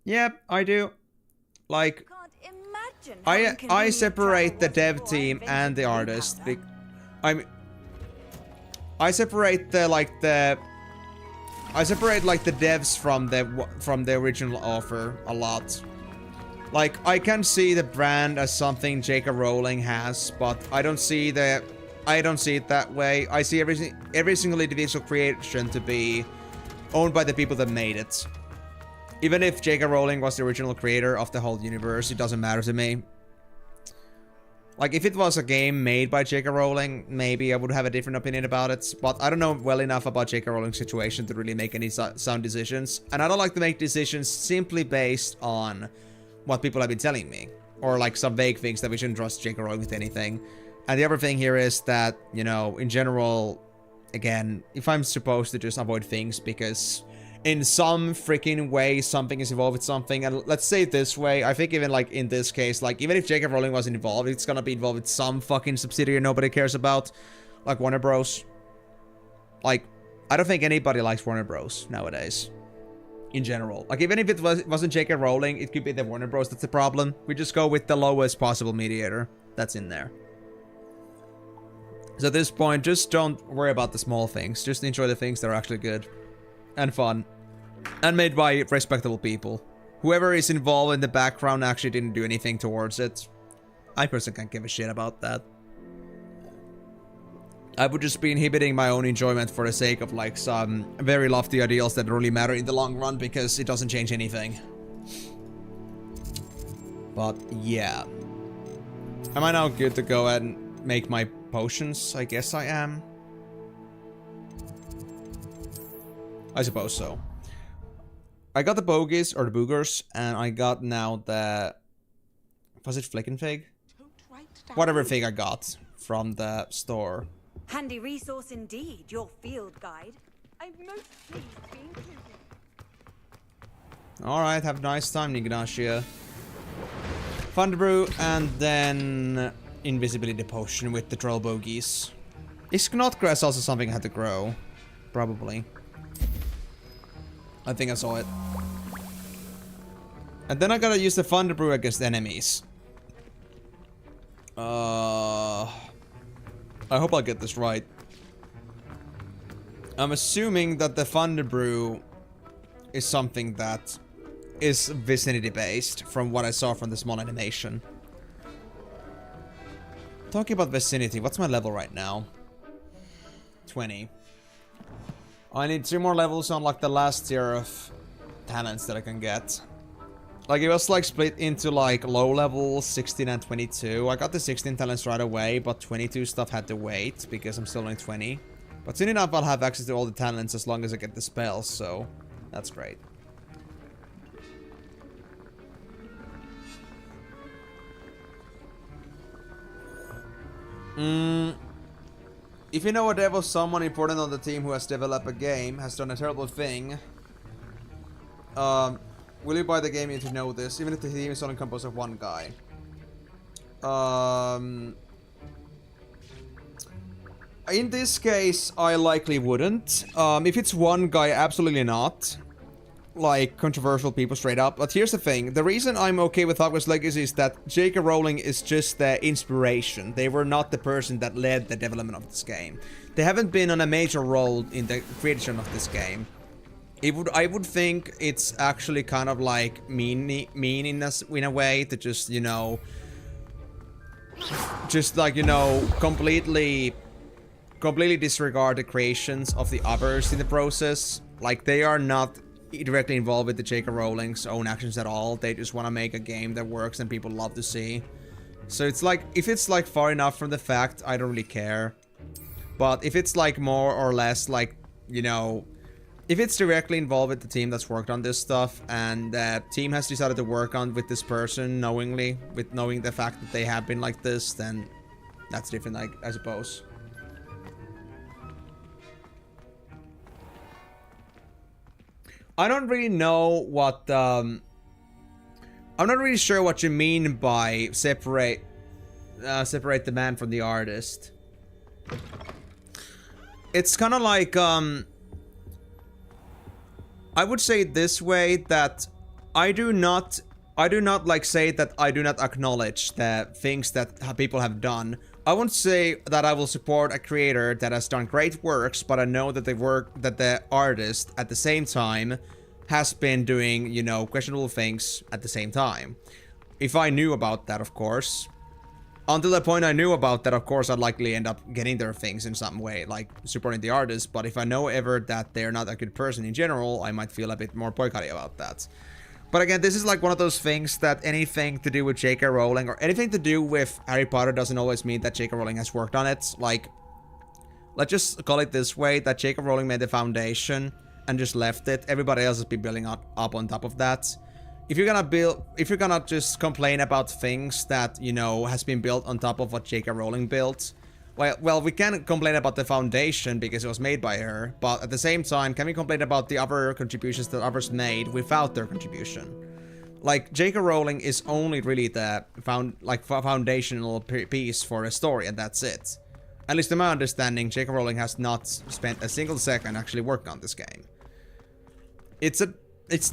Yep, I do. Like, I separate the dev team and the artist. I separate the devs from the original author a lot. Like, I can see the brand as something J.K. Rowling has, but I don't see it that way. I see every single individual creation to be owned by the people that made it. Even if J.K. Rowling was the original creator of the whole universe, it doesn't matter to me. Like, if it was a game made by J.K. Rowling, maybe I would have a different opinion about it. But I don't know well enough about J.K. Rowling's situation to really make any sound decisions. And I don't like to make decisions simply based on what people have been telling me. Or like some vague things that we shouldn't trust J.K. Rowling with anything. And the other thing here is that, you know, in general, again, if I'm supposed to just avoid things because in some freaking way something is involved with something, and let's say it this way, I think even like in this case, like even if J.K. Rowling wasn't involved, it's gonna be involved with some fucking subsidiary nobody cares about, like Warner Bros. Like, I don't think anybody likes Warner Bros. Nowadays. In general. Like, even if it wasn't J.K. Rowling, it could be the Warner Bros. That's the problem. We just go with the lowest possible mediator that's in there. So at this point, just don't worry about the small things. Just enjoy the things that are actually good. And fun. And made by respectable people. Whoever is involved in the background actually didn't do anything towards it. I personally can't give a shit about that. I would just be inhibiting my own enjoyment for the sake of like some very lofty ideals that really matter in the long run because it doesn't change anything. But yeah. Am I now good to go ahead and make my potions? I guess I am. I suppose so. I got the bogies, or the boogers, and I got now the... Was it Flick and Fig? Whatever fig I got from the store. Handy resource indeed, your field guide. I'm most pleased to be included. Alright, have a nice time, Ignatia. Thunder Brew, and then invisibility potion with the troll bogies. Is Knotgrass also something I had to grow? Probably. I think I saw it. And then I gotta use the Thunder Brew against enemies. I hope I'll get this right. I'm assuming that the Thunder Brew is something that is vicinity based from what I saw from the small animation. Talking about vicinity, what's my level right now? 20. I need 2 more levels to unlock the last tier of talents that I can get. Like, it was like split into like low levels, 16 and 22. I got the 16 talents right away, but 22 stuff had to wait because I'm still only 20. But soon enough I'll have access to all the talents as long as I get the spells, so that's great. If you know a devil, someone important on the team who has developed a game has done a terrible thing, will you buy the game? You need to know this, even if the team is only composed of 1 guy. In this case, I likely wouldn't. If it's 1 guy, absolutely not. Like, controversial people straight up. But here's the thing. The reason I'm okay with Hogwarts Legacy is that J.K. Rowling is just the inspiration. They were not the person that led the development of this game. They haven't been on a major role in the creation of this game. I would think it's actually kind of like mean in a way to just, you know... Just like, you know, completely disregard the creations of the others in the process. Like, they are not directly involved with the J.K. Rowling's own actions at all. They just want to make a game that works and people love to see. So it's like, if it's like far enough from the fact, I don't really care. But if it's like more or less like, you know, if it's directly involved with the team that's worked on this stuff and the team has decided to work on with this person knowingly, with knowing the fact that they have been like this, then that's different, I suppose. I don't really know what, I'm not really sure what you mean by separate the man from the artist. It's kind of like, I would say it this way, that I do not like say that I do not acknowledge the things that people have done. I won't say that I will support a creator that has done great works, but I know that the artist at the same time has been doing, you know, questionable things at the same time. If I knew about that, of course. Until the point I knew about that, of course, I'd likely end up getting their things in some way, like supporting the artist. But if I know ever that they're not a good person in general, I might feel a bit more boycotty about that. But again, this is like one of those things that anything to do with J.K. Rowling or anything to do with Harry Potter doesn't always mean that J.K. Rowling has worked on it. Like, let's just call it this way, that J.K. Rowling made the foundation and just left it. Everybody else has been building up on top of that. If you're gonna just complain about things that, you know, has been built on top of what J.K. Rowling built, well, we can complain about the foundation because it was made by her, but at the same time, can we complain about the other contributions that others made without their contribution? Like, J.K. Rowling is only really the foundational piece for a story, and that's it. At least in my understanding, J.K. Rowling has not spent a single second actually working on this game.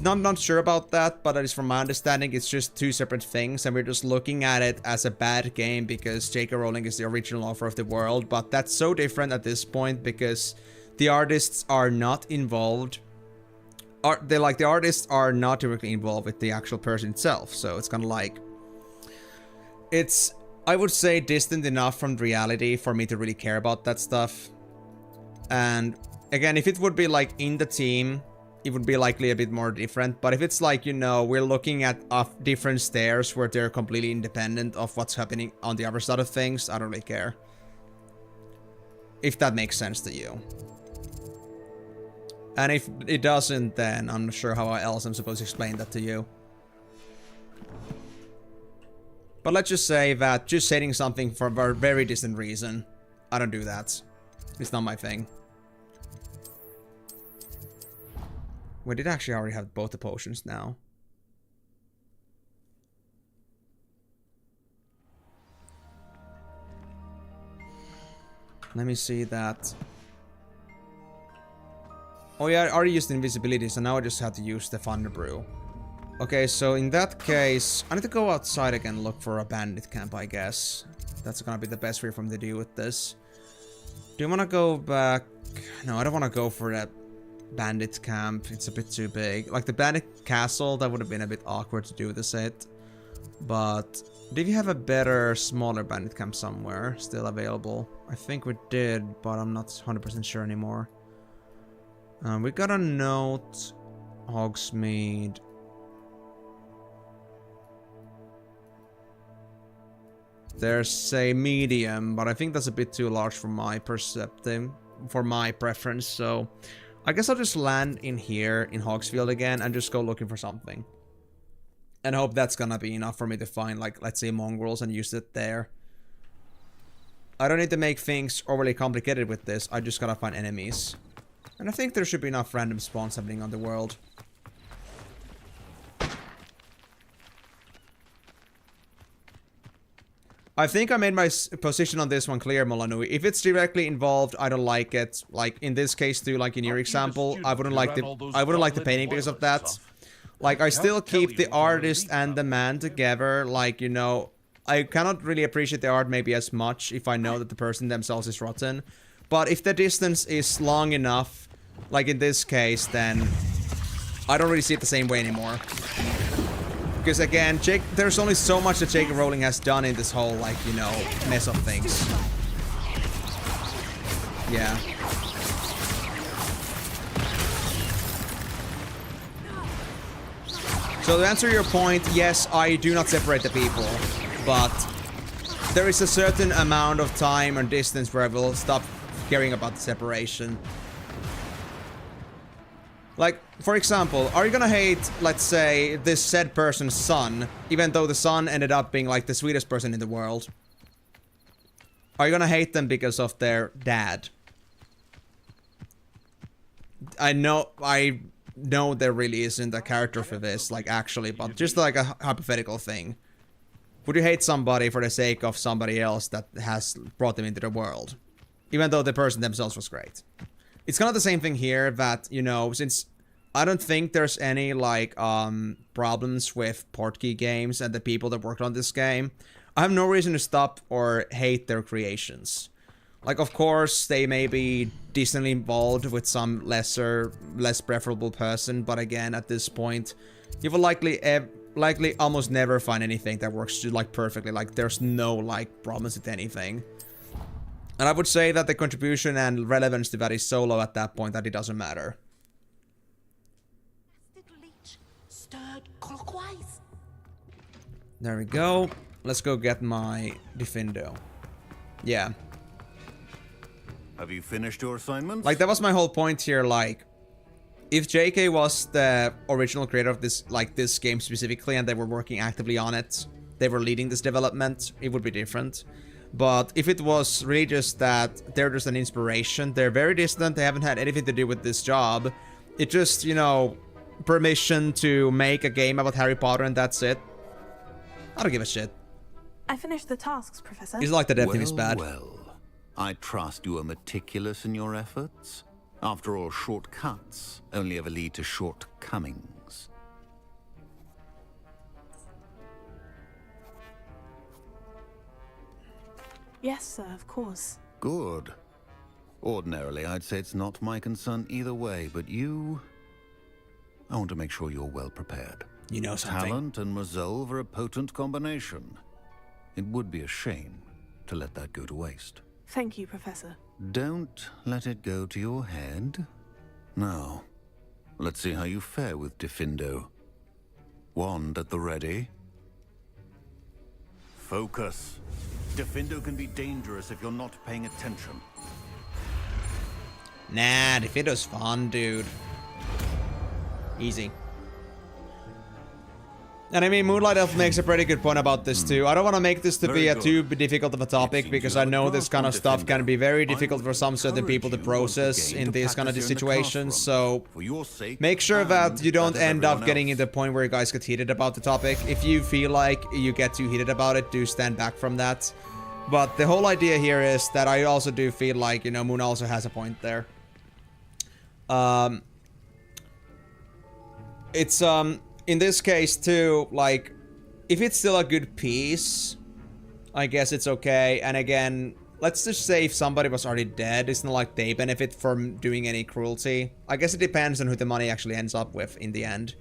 I'm not sure about that, but at least from my understanding, it's just 2 separate things, and we're just looking at it as a bad game because J.K. Rowling is the original author of the world, but that's so different at this point because the artists are not involved. The artists are not directly involved with the actual person itself, so it's kind of like... It's, I would say, distant enough from reality for me to really care about that stuff. And again, if it would be like in the team, it would be likely a bit more different. But if it's like, you know, we're looking at different stairs where they're completely independent of what's happening on the other side of things, I don't really care. If that makes sense to you. And if it doesn't, then I'm not sure how else I'm supposed to explain that to you. But let's just say that just saying something for a very distant reason, I don't do that. It's not my thing. We did actually already have both the potions now. Let me see that. Oh yeah, I already used invisibility, so now I just have to use the Thunder Brew. Okay, so in that case, I need to go outside again and look for a bandit camp, I guess. That's gonna be the best way for me to deal with this. Do you want to go back? No, I don't want to go for that bandit camp. It's a bit too big. Like the bandit castle, that would have been a bit awkward to do the set. But did you have a better, smaller bandit camp somewhere still available? I think we did, but I'm not 100% sure anymore. We got a note. Hogsmeade. There's a medium, but I think that's a bit too large for my preference, so I guess I'll just land in here in Hogsfield again and just go looking for something. And hope that's gonna be enough for me to find, like, let's say mongrels and use it there. I don't need to make things overly complicated with this, I just gotta find enemies. And I think there should be enough random spawns happening on the world. I think I made my position on this one clear, Molanui. If it's directly involved, I don't like it. Like in this case too, like in your example, I wouldn't like the painting because of that. Like I still keep the artist and the man together. Like, you know, I cannot really appreciate the art maybe as much if I know that the person themselves is rotten. But if the distance is long enough, like in this case, then I don't really see it the same way anymore. Because again, there's only so much that J.K. Rowling has done in this whole, like, you know, mess of things. Yeah. So to answer your point, yes, I do not separate the people, but there is a certain amount of time and distance where I will stop caring about the separation. Like, for example, are you gonna hate, let's say, this said person's son, even though the son ended up being, like, the sweetest person in the world? Are you gonna hate them because of their dad? I know there really isn't a character for this, like, actually, but just like a hypothetical thing. Would you hate somebody for the sake of somebody else that has brought them into the world? Even though the person themselves was great. It's kind of the same thing here that, you know, since I don't think there's any, like, problems with portkey games and the people that worked on this game, I have no reason to stop or hate their creations. Like, of course, they may be decently involved with some less preferable person, but again, at this point, you will likely almost never find anything that works, like, perfectly. Like, there's no, like, problems with anything. And I would say that the contribution and relevance to that is so low at that point that it doesn't matter. Stirred clockwise. There we go. Let's go get my Diffindo. Yeah. Have you finished your assignment? Like, that was my whole point here, like, if JK was the original creator of this, like, this game specifically, and they were working actively on it, they were leading this development, it would be different. But if it was really just that they're just an inspiration, they're very distant, they haven't had anything to do with this job, it just, you know, permission to make a game about Harry Potter and that's it. I don't give a shit. I finished the tasks, Professor. It's like the dev team is bad. Well, I trust you are meticulous in your efforts. After all, shortcuts only ever lead to shortcomings. Yes, sir, of course. Good. Ordinarily, I'd say it's not my concern either way, but you... I want to make sure you're well prepared. You know something. Talent and resolve are a potent combination. It would be a shame to let that go to waste. Thank you, Professor. Don't let it go to your head. Now, let's see how you fare with Diffindo. Wand at the ready. Focus. Diffindo can be dangerous if you're not paying attention. Nah, Diffindo's fun, dude. Easy. And I mean, Moonlight Elf makes a pretty good point about this too. I don't want to make this to be too difficult of a topic, because I know this kind of stuff can be very difficult for some certain people to process in these kind of situations, so make sure that you don't end up getting in the point where you guys get heated about the topic. If you feel like you get too heated about it, do stand back from that. But the whole idea here is that I also do feel like, you know, Moon also has a point there. It's, in this case too, like, if it's still a good piece, I guess it's okay. And again, let's just say if somebody was already dead, it's not like they benefit from doing any cruelty. I guess it depends on who the money actually ends up with in the end.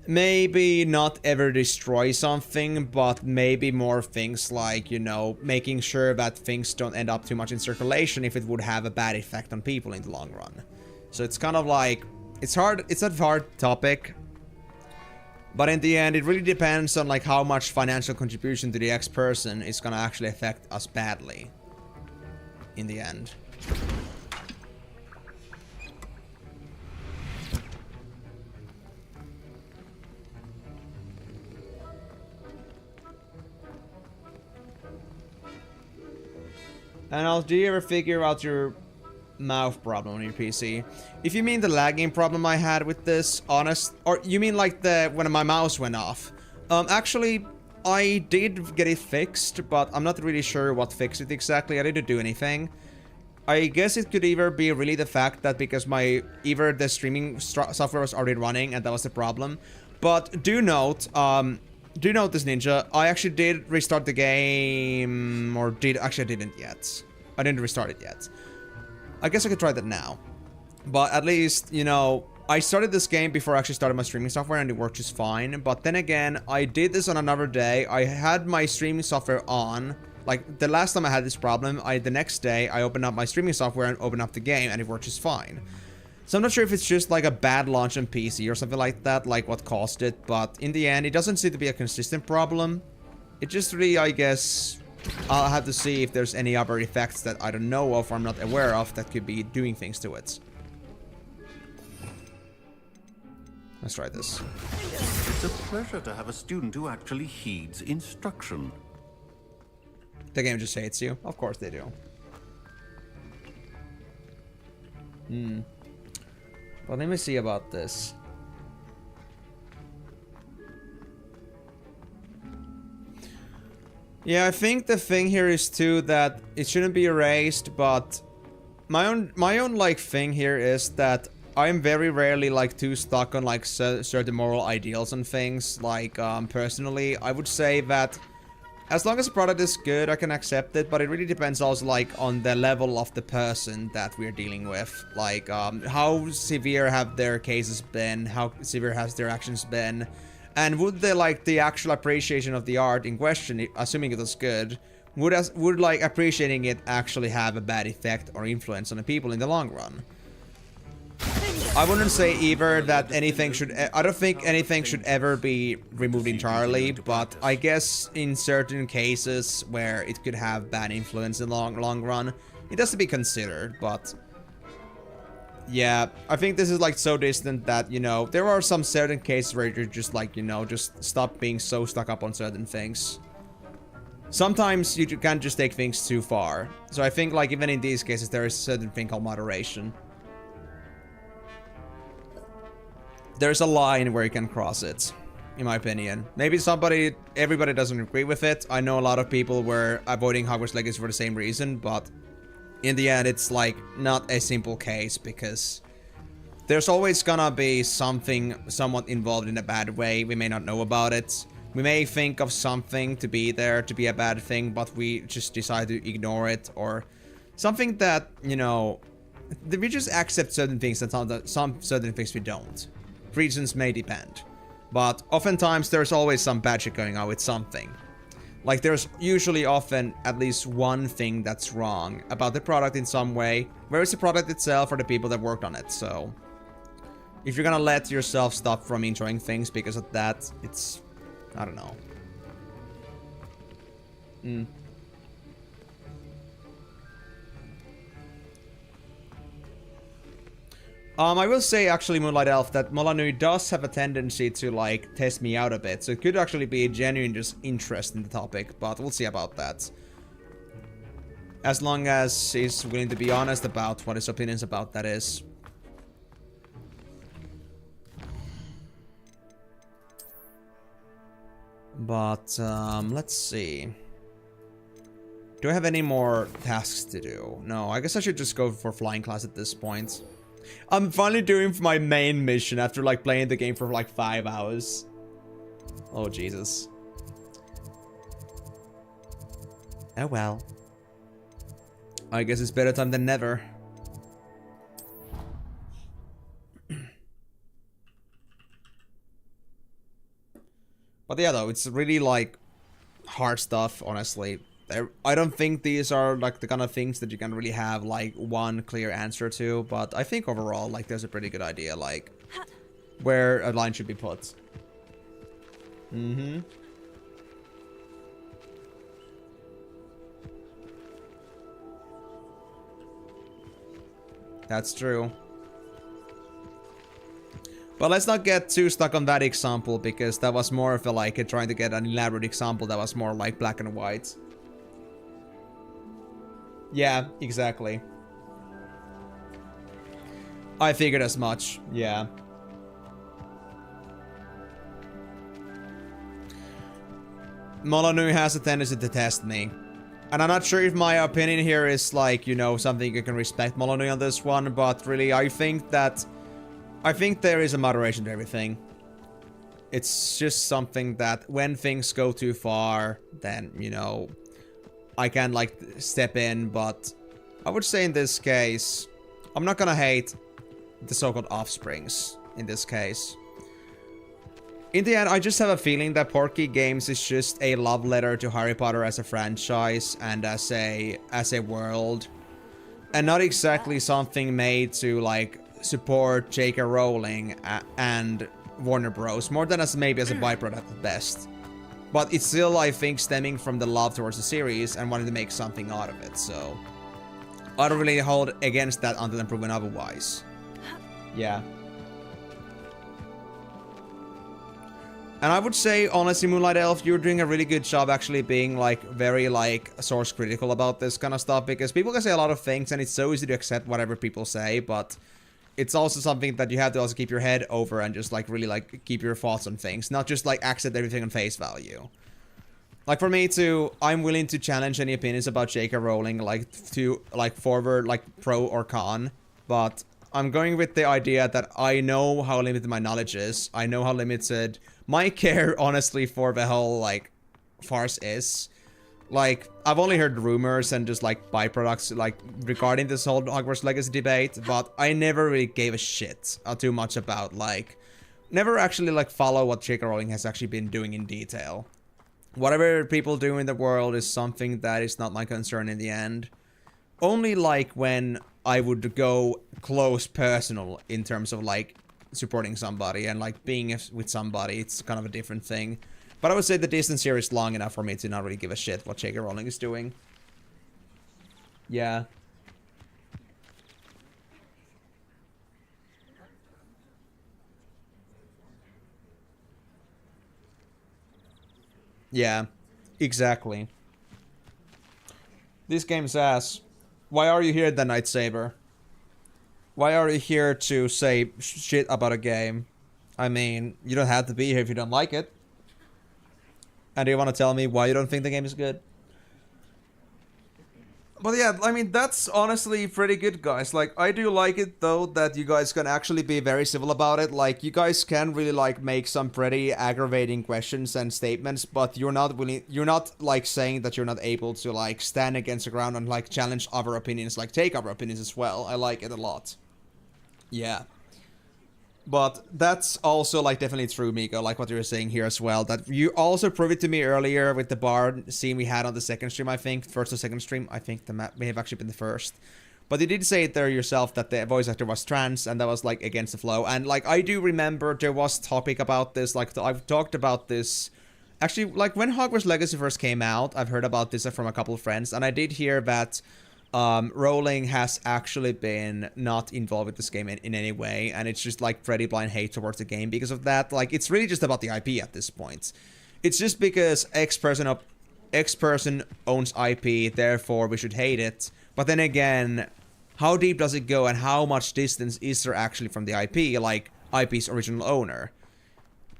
Maybe not ever destroy something, but maybe more things like, you know, making sure that things don't end up too much in circulation if it would have a bad effect on people in the long run. So it's kind of like, it's hard, it's a hard topic. But in the end, it really depends on like how much financial contribution to the X person is gonna actually affect us badly. In the end. And do you ever figure out your mouth problem on your PC? If you mean the lagging problem I had with this, or you mean like when my mouse went off? Actually, I did get it fixed, but I'm not really sure what fixed it exactly. I didn't do anything. I guess it could either be really the fact that because either the streaming software was already running and that was the problem. But do note this, Ninja, I actually did restart the game, actually I didn't yet. I didn't restart it yet. I guess I could try that now. But at least, you know, I started this game before I actually started my streaming software and it worked just fine. But then again, I did this on another day. I had my streaming software on. Like, the last time I had this problem, the next day, I opened up my streaming software and opened up the game and it worked just fine. So I'm not sure if it's just like a bad launch on PC or something like that, like what caused it. But in the end, it doesn't seem to be a consistent problem. It just really, I guess, I'll have to see if there's any other effects that I don't know of or I'm not aware of that could be doing things to it. Let's try this. It's a pleasure to have a student who actually heeds instruction. The game just hates you. Of course they do. But let me see about this. Yeah, I think the thing here is too that it shouldn't be erased, but my own like thing here is that I'm very rarely like too stuck on like certain moral ideals and things. Like personally, I would say that as long as the product is good, I can accept it, but it really depends also like on the level of the person that we're dealing with. Like how severe have their cases been, how severe has their actions been, and would the actual appreciation of the art in question, assuming it was good, would like appreciating it actually have a bad effect or influence on the people in the long run? I wouldn't say either that anything should... I don't think anything should ever be removed entirely, but I guess in certain cases where it could have bad influence in the long run, it has to be considered, but... Yeah, I think this is like so distant that, you know, there are some certain cases where you're just like, you know, just stop being so stuck up on certain things. Sometimes you can't just take things too far. So I think like even in these cases there is a certain thing called moderation. There's a line where you can cross it, in my opinion. Maybe everybody doesn't agree with it. I know a lot of people were avoiding Hogwarts Legacy for the same reason, but in the end, it's like not a simple case because there's always gonna be something somewhat involved in a bad way. We may not know about it. We may think of something to be there to be a bad thing, but we just decide to ignore it, or something that, you know, we just accept certain things and some certain things we don't. Reasons may depend, but oftentimes there's always some bad shit going on with something. Like there's usually often at least one thing that's wrong about the product in some way, whether it's the product itself or the people that worked on it. So if you're gonna let yourself stop from enjoying things because of that, it's, I don't know. I will say, actually, Moonlight Elf, that Molanui does have a tendency to, like, test me out a bit. So it could actually be a genuine just interest in the topic, but we'll see about that. As long as he's willing to be honest about what his opinions about that is. But, let's see. Do I have any more tasks to do? No, I guess I should just go for flying class at this point. I'm finally doing my main mission after like playing the game for like 5 hours. Oh, Jesus. Oh well. I guess it's better time than never. But yeah, though, it's really like hard stuff, honestly. I don't think these are like the kind of things that you can really have like one clear answer to, but I think overall like there's a pretty good idea like where a line should be put. That's true. But let's not get too stuck on that example, because that was more of a like trying to get an elaborate example that was more like black and white. Yeah, exactly. I figured as much, yeah. Molyneux has a tendency to test me. And I'm not sure if my opinion here is like, you know, something you can respect Molyneux on this one, but really I think there is a moderation to everything. It's just something that when things go too far, then, you know, I can like step in, but I would say in this case, I'm not gonna hate the so-called offsprings in this case. In the end, I just have a feeling that Porky Games is just a love letter to Harry Potter as a franchise and as a world, and not exactly something made to like support J.K. Rowling and Warner Bros. More than as maybe as a byproduct at best. But it's still, I think, stemming from the love towards the series and wanting to make something out of it, so I don't really hold against that until I'm proven otherwise. Yeah. And I would say, honestly, Moonlight Elf, you're doing a really good job actually being, like, very, like, source critical about this kind of stuff, because people can say a lot of things, and it's so easy to accept whatever people say, but it's also something that you have to also keep your head over and just, like, really, like, keep your thoughts on things, not just, like, accept everything on face value. Like, for me, too, I'm willing to challenge any opinions about J.K. Rowling, like, to, like, forward, like, pro or con, but I'm going with the idea that I know how limited my knowledge is, I know how limited my care, honestly, for the whole, like, farce is. Like, I've only heard rumors and just, like, byproducts, like, regarding this whole Hogwarts Legacy debate, but I never really gave a shit too much about, like, never actually, like, follow what J.K. Rowling has actually been doing in detail. Whatever people do in the world is something that is not my concern in the end. Only, like, when I would go close personal in terms of, like, supporting somebody and like being with somebody, it's kind of a different thing. But I would say the distance here is long enough for me to not really give a shit what J.K. Rowling is doing. Yeah. Yeah, exactly. This game's ass. Why are you here, the Night Saber? Why are you here to say shit about a game? I mean, you don't have to be here if you don't like it. And do you want to tell me why you don't think the game is good? But yeah, I mean, that's honestly pretty good, guys. Like, I do like it, though, that you guys can actually be very civil about it. Like, you guys can really, like, make some pretty aggravating questions and statements, but you're not willing, you're not, like, saying that you're not able to, like, stand against the ground and, like, challenge other opinions, like, take other opinions as well. I like it a lot. Yeah. But that's also, like, definitely true, Miko, like what you were saying here as well. That you also proved it to me earlier with the bar scene we had on the second stream, I think. First or second stream. I think the map may have actually been the first. But you did say it there yourself that the voice actor was trans, and that was, like, against the flow. And, like, I do remember there was topic about this. Like, I've talked about this. Actually, like, when Hogwarts Legacy first came out, I've heard about this from a couple of friends. And I did hear that Rowling has actually been not involved with this game in any way, and it's just like pretty blind hate towards the game because of that. Like, it's really just about the IP at this point. It's just because X person owns IP, therefore we should hate it. But then again, how deep does it go, and how much distance is there actually from the IP, like IP's original owner?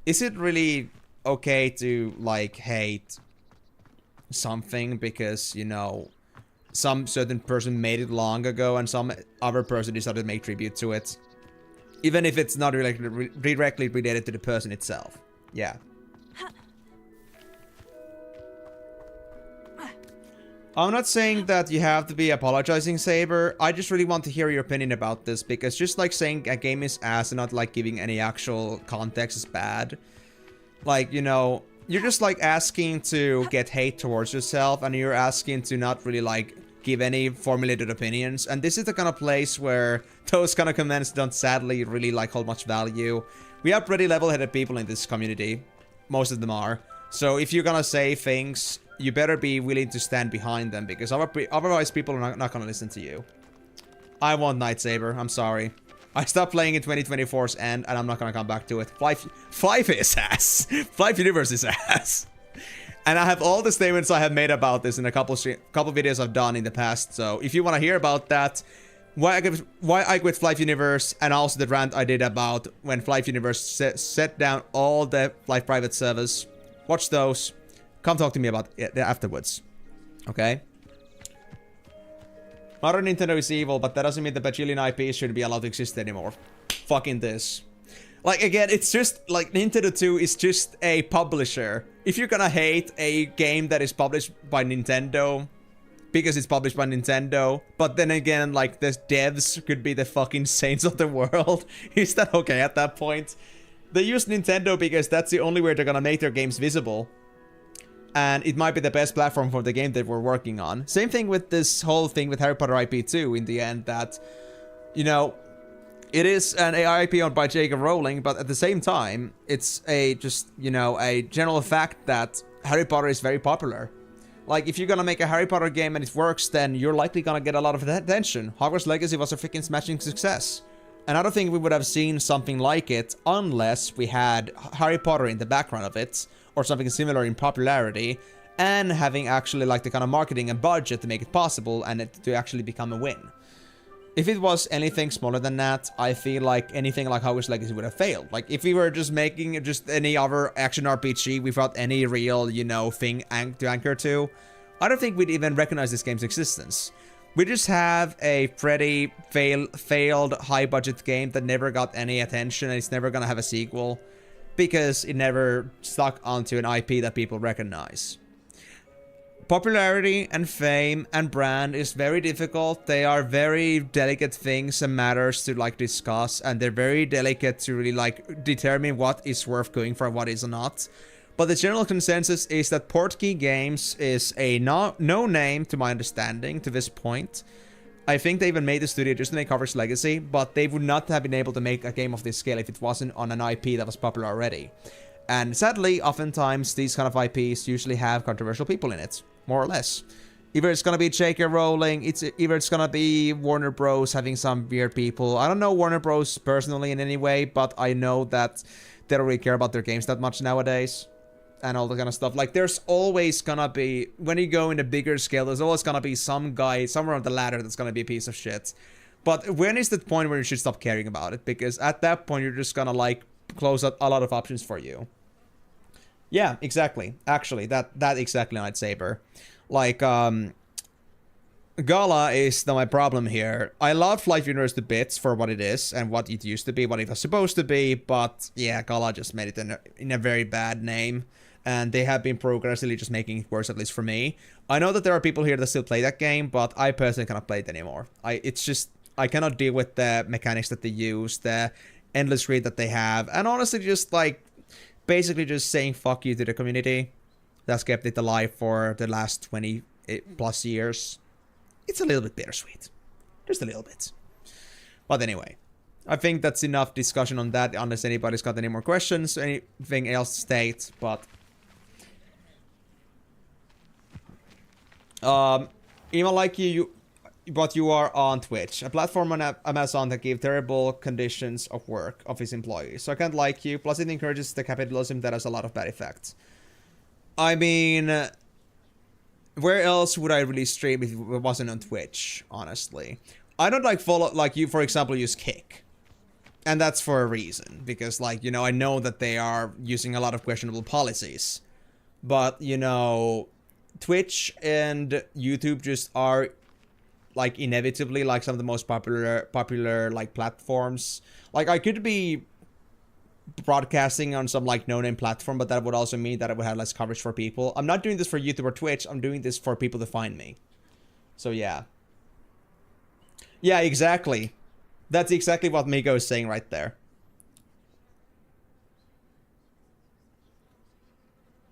Is it really okay to, like, hate something because, you know, some certain person made it long ago and some other person decided to make tribute to it? Even if it's not directly related to the person itself. Yeah. I'm not saying that you have to be apologizing, Saber. I just really want to hear your opinion about this, because just like saying a game is ass and not like giving any actual context is bad. Like, you know, you're just like asking to get hate towards yourself, and you're asking to not really like give any formulated opinions. And this is the kind of place where those kind of comments don't sadly really like hold much value. We have pretty level-headed people in this community. Most of them are. So if you're gonna say things, you better be willing to stand behind them, because otherwise people are not gonna listen to you. I want Night Saber, I'm sorry. I stopped playing in 2024's end, and I'm not gonna come back to it. 5 is ass. 5 Universe is ass. And I have all the statements I have made about this in a couple videos I've done in the past, so if you wanna hear about that, why I quit Flight Universe, and also the rant I did about when Flight Universe set down all the Flight private servers, watch those. Come talk to me about it afterwards. Okay? Modern Nintendo is evil, but that doesn't mean the bajillion IPs should be allowed to exist anymore. Fucking this. Like, again, it's just, like, Nintendo 2 is just a publisher. If you're gonna hate a game that is published by Nintendo, because it's published by Nintendo, but then again, like, the devs could be the fucking saints of the world, is that okay at that point? They use Nintendo because that's the only way they're gonna make their games visible. And it might be the best platform for the game that we're working on. Same thing with this whole thing with Harry Potter IP 2 in the end, that, you know, it is an AI IP owned by J.K. Rowling, but at the same time, it's a just, you know, a general fact that Harry Potter is very popular. Like, if you're gonna make a Harry Potter game and it works, then you're likely gonna get a lot of attention. Hogwarts Legacy was a freaking smashing success. And I don't think we would have seen something like it unless we had Harry Potter in the background of it, or something similar in popularity, and having actually like the kind of marketing and budget to make it possible and it to actually become a win. If it was anything smaller than that, I feel like anything like Hogwarts Legacy would have failed. Like, if we were just making just any other action RPG without any real, you know, thing to anchor to, I don't think we'd even recognize this game's existence. We just have a pretty failed high-budget game that never got any attention, and it's never gonna have a sequel, because it never stuck onto an IP that people recognize. Popularity and fame and brand is very difficult. They are very delicate things and matters to like discuss, and they're very delicate to really like determine what is worth going for and what is not. But the general consensus is that Portkey Games is a no name to my understanding to this point. I think they even made the studio just to make Hogwarts Legacy, but they would not have been able to make a game of this scale if it wasn't on an IP that was popular already. And sadly, oftentimes, these kind of IPs usually have controversial people in it, more or less. Either it's gonna be J.K. Rowling, either it's gonna be Warner Bros. Having some weird people. I don't know Warner Bros. Personally in any way, but I know that they don't really care about their games that much nowadays. And all that kind of stuff. Like, there's always gonna be, when you go in a bigger scale, there's always gonna be some guy somewhere on the ladder that's gonna be a piece of shit. But when is the point where you should stop caring about it? Because at that point, you're just gonna, like, close out a lot of options for you. Yeah, exactly. Actually, that exactly Night Saber. Like, Gala is my problem here. I love Flight Universe to bits for what it is and what it used to be, what it was supposed to be, but yeah, Gala just made it in a very bad name. And they have been progressively just making it worse, at least for me. I know that there are people here that still play that game, but I personally cannot play it anymore. I cannot deal with the mechanics that they use, the endless read that they have, and honestly just like, basically just saying fuck you to the community that's kept it alive for the last 20 plus years. It's a little bit bittersweet. Just a little bit. But anyway, I think that's enough discussion on that, unless anybody's got any more questions, anything else to state, but even like but you are on Twitch, a platform on Amazon that gave terrible conditions of work of its employees. So I can't like you, plus it encourages the capitalism that has a lot of bad effects. I mean, where else would I really stream if it wasn't on Twitch, honestly? I don't like follow, like you, for example, use Kick. And that's for a reason, because like, you know, I know that they are using a lot of questionable policies. But, you know, Twitch and YouTube just are like inevitably like some of the most popular like platforms. Like I could be broadcasting on some like no-name platform, but that would also mean that I would have less coverage for people. I'm not doing this for YouTube or Twitch. I'm doing this for people to find me. So yeah. Yeah, exactly. That's exactly what Migo is saying right there.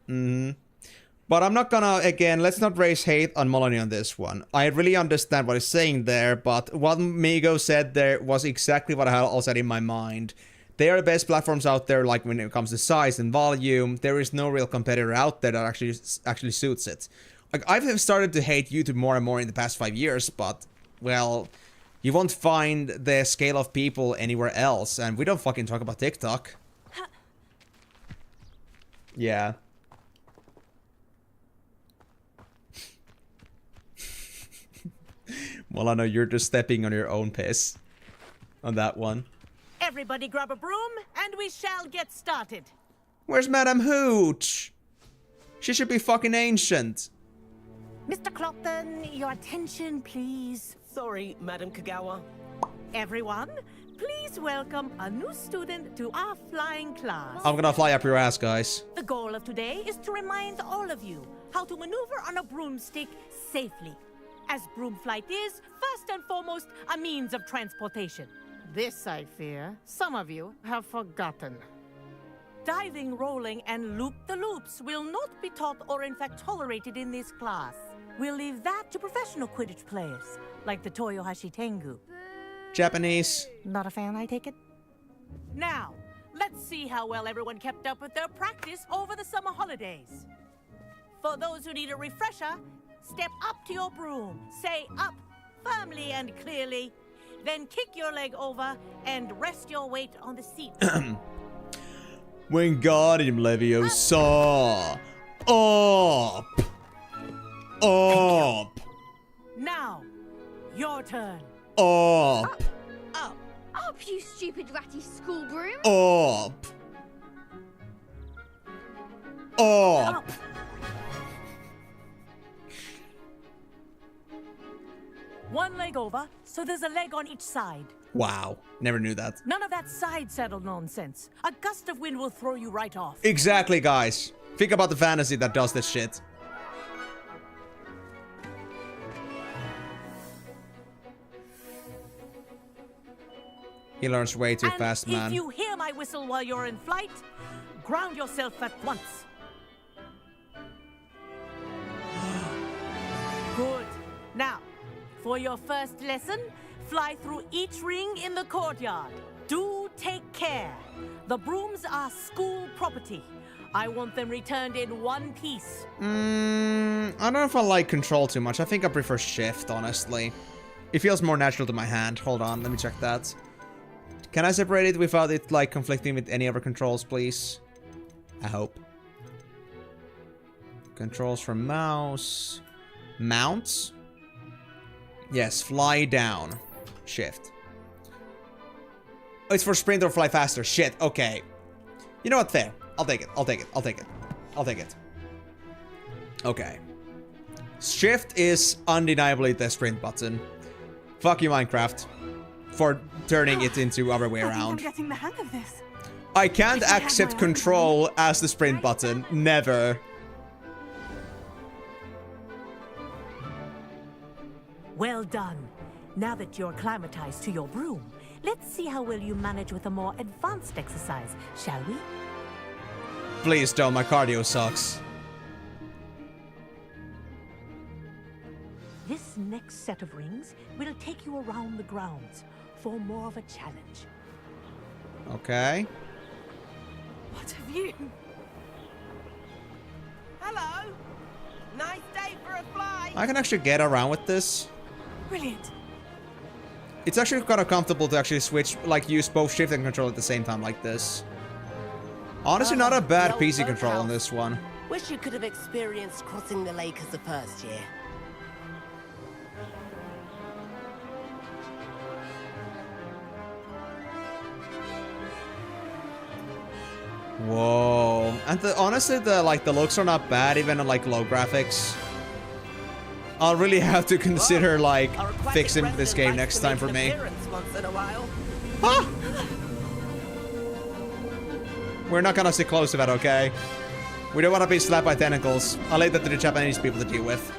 But I'm not gonna, again, let's not raise hate on Molony on this one. I really understand what he's saying there, but what Migo said there was exactly what I had also had in my mind. They are the best platforms out there, like when it comes to size and volume. There is no real competitor out there that actually suits it. Like, I've started to hate YouTube more and more in the past 5 years, but, well, you won't find the scale of people anywhere else, and we don't fucking talk about TikTok. Yeah. Well, I know you're just stepping on your own piss on that one. Everybody grab a broom, and we shall get started. Where's Madame Hooch? She should be fucking ancient. Mr. Clopton, your attention, please. Sorry, Madam Kagawa. Everyone, please welcome a new student to our flying class. I'm gonna fly up your ass, guys. The goal of today is to remind all of you how to maneuver on a broomstick safely. As broom flight is, first and foremost, a means of transportation. This, I fear, some of you have forgotten. Diving, rolling, and loop-the-loops will not be taught or in fact tolerated in this class. We'll leave that to professional Quidditch players, like the Toyohashi Tengu. Japanese. Not a fan, I take it? Now, let's see how well everyone kept up with their practice over the summer holidays. For those who need a refresher, step up to your broom, say up firmly and clearly, then kick your leg over and rest your weight on the seat. Wingardium Leviosa. Up. Up. Now, your turn. Up. Up. Up, you stupid ratty school broom. Up. Up. One leg over, so there's a leg on each side. Wow, never knew that. None of that side saddle nonsense. A gust of wind will throw you right off. Exactly, guys. Think about the fantasy that does this shit. He learns way too fast, man. If you hear my whistle while you're in flight, ground yourself at once. Good. Now, for your first lesson, fly through each ring in the courtyard. Do take care. The brooms are school property. I want them returned in one piece. I don't know if I like control too much. I think I prefer shift, honestly. It feels more natural to my hand. Hold on, let me check that. Can I separate it without it, like, conflicting with any other controls, please? I hope. Controls for mouse. Mounts? Yes, fly down. Shift. Oh, it's for sprint or fly faster. Shit, okay. You know what, fair. I'll take it, I'll take it, I'll take it. I'll take it. Okay. Shift is undeniably the sprint button. Fuck you, Minecraft. For turning it into other way around. I'm getting the hang of this. I can't accept control as the sprint button. Never. Well done. Now that you're acclimatized to your broom, let's see how well you manage with a more advanced exercise, shall we? Please don't, my cardio sucks. This next set of rings will take you around the grounds for more of a challenge. Okay. What have you? Hello. Nice day for a fly. I can actually get around with this. Brilliant. It's actually kind of comfortable to actually switch, like, use both shift and control at the same time like this. Honestly, not a bad PC control on this one. Wish you could have experienced crossing the lake as the first year. Whoa. And honestly, the looks are not bad, even on, like, low graphics. I'll really have to consider, like, fixing this game next time for me. Once in a while. Ah! We're not gonna sit close to that, okay? We don't want to be slapped by tentacles. I'll leave that to the Japanese people to deal with.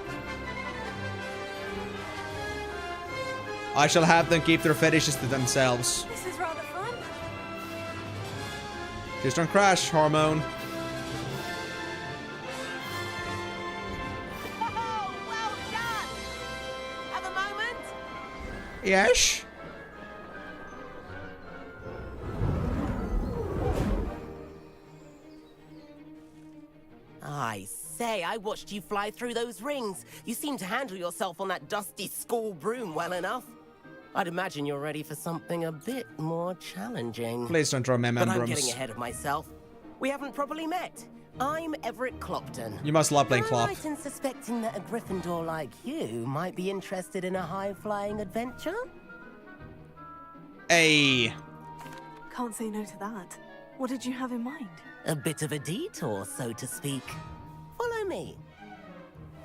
I shall have them keep their fetishes to themselves. This is rather fun. Just don't crash, Hormone. Oh, well done! Have a moment? Yes? I say, I watched you fly through those rings. You seem to handle yourself on that dusty school broom well enough. I'd imagine you're ready for something a bit more challenging. Please don't draw But I'm membrams. getting ahead of myself. We haven't properly met. I'm Everett Clopton. You must love playing Am I Clop. right in suspecting that a Gryffindor like you might be interested in a high-flying adventure? Hey. Can't say no to that. What did you have in mind? A bit of a detour, so to speak. Follow me.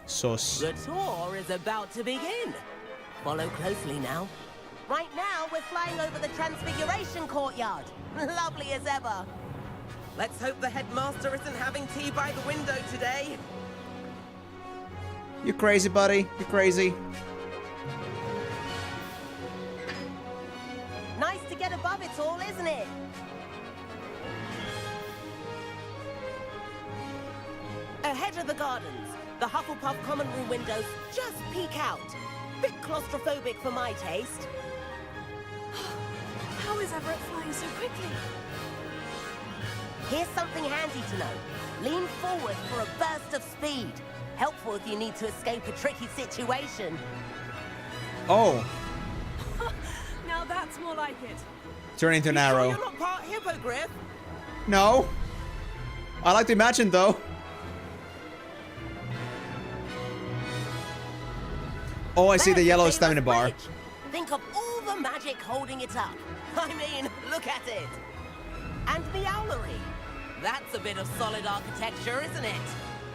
Sus. The tour is about to begin. Follow closely now. Right now, we're flying over the Transfiguration Courtyard. Lovely as ever. Let's hope the headmaster isn't having tea by the window today. You crazy, buddy? You crazy? Nice to get above it all, isn't it? Ahead of the gardens, the Hufflepuff common room windows just peek out. Bit claustrophobic for my taste. How is Everett flying so quickly? Here's something handy to know. Lean forward for a burst of speed. Helpful if you need to escape a tricky situation. Oh. Now that's more like it. Turn into an arrow. You're not part hippogriff? No. I like to imagine, though. Oh, I see the yellow stamina bar. Think of all the magic holding it up. I mean, look at it. And the owlery. That's a bit of solid architecture, isn't it?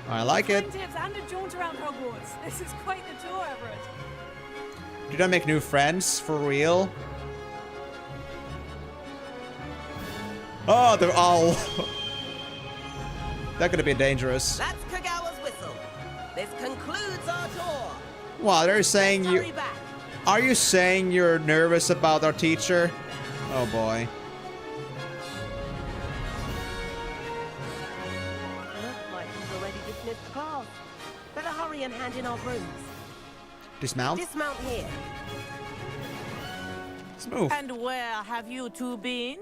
I like it. Tips and a jaunt around Hogwarts. This is quite the tour, Everett. Did I make new friends? For real? Oh, they're all... That could be dangerous. That's Kagawa's whistle. This concludes our tour. Wow, they're saying you... Are you saying you're nervous about our teacher? Oh boy. Looks like he's already dismissed class. Better hurry and hand in our brooms. Dismount? Dismount here. Smooth. And where have you two been?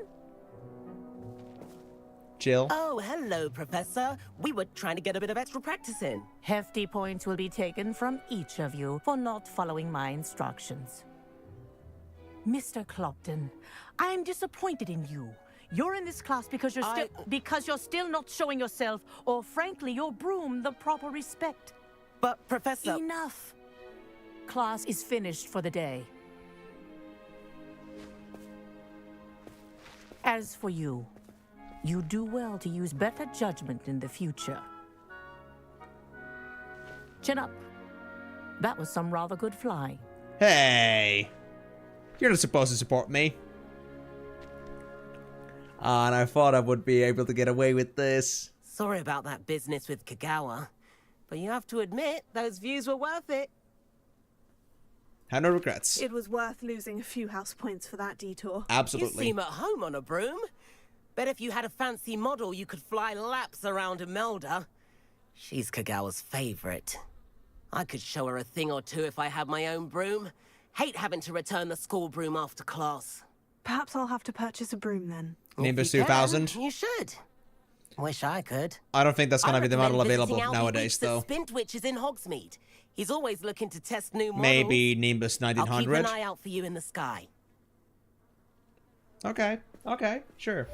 Jill. Oh, hello, Professor. We were trying to get a bit of extra practice in. Hefty points will be taken from each of you for not following my instructions. Mr. Clopton, I'm disappointed in you. You're in this class because you're still not showing yourself, or frankly, your broom, the proper respect. But, Professor... Enough. Class is finished for the day. As for you, you do well to use better judgment in the future. Chin up. That was some rather good flying. Hey. You're not supposed to support me. And I thought I would be able to get away with this. Sorry about that business with Kagawa. But you have to admit, those views were worth it. Have no regrets. It was worth losing a few house points for that detour. Absolutely. You seem at home on a broom. Bet if you had a fancy model, you could fly laps around Imelda. She's Kagawa's favorite. I could show her a thing or two if I had my own broom. Hate having to return the school broom after class. Perhaps I'll have to purchase a broom then. Nimbus 2000? You should. Wish I could. I don't think that's gonna be the model recommend available visiting nowadays, Albie Weeks at though. Spintwich is in Hogsmeade. He's always looking to test new models. Maybe Nimbus I'll keep 1900? an eye out for you in the sky. Okay. Okay. Sure.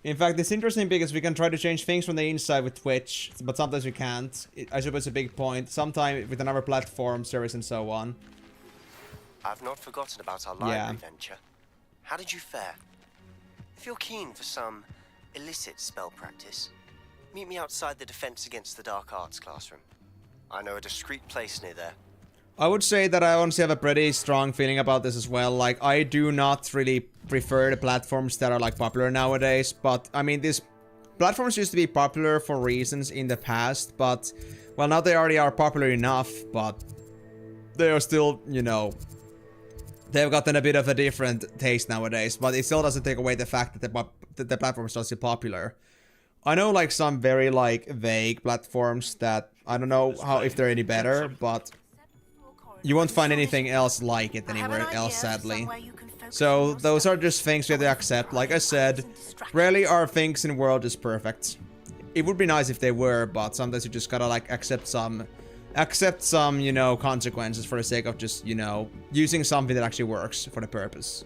In fact, it's interesting because we can try to change things from the inside with Twitch, but sometimes we can't. I suppose it's a big point. Sometimes with another platform, service, and so on. I've not forgotten about our library venture. How did you fare? If you're keen for some illicit spell practice, meet me outside the Defense Against the Dark Arts classroom. I know a discreet place near there. I would say that I honestly have a pretty strong feeling about this as well. Like, I do not really prefer the platforms that are, like, popular nowadays. But, I mean, these platforms used to be popular for reasons in the past. But, well, now they already are popular enough. But they are still, you know, they've gotten a bit of a different taste nowadays. But it still doesn't take away the fact that the platform is still popular. I know, like, some very, like, vague platforms that I don't know how if they're any better, but you won't find anything else like it anywhere else, sadly. So those are just things we have to accept. Like I said, rarely are things in the world just perfect. It would be nice if they were, but sometimes you just gotta, like, accept some, you know, consequences for the sake of just, you know, using something that actually works for the purpose.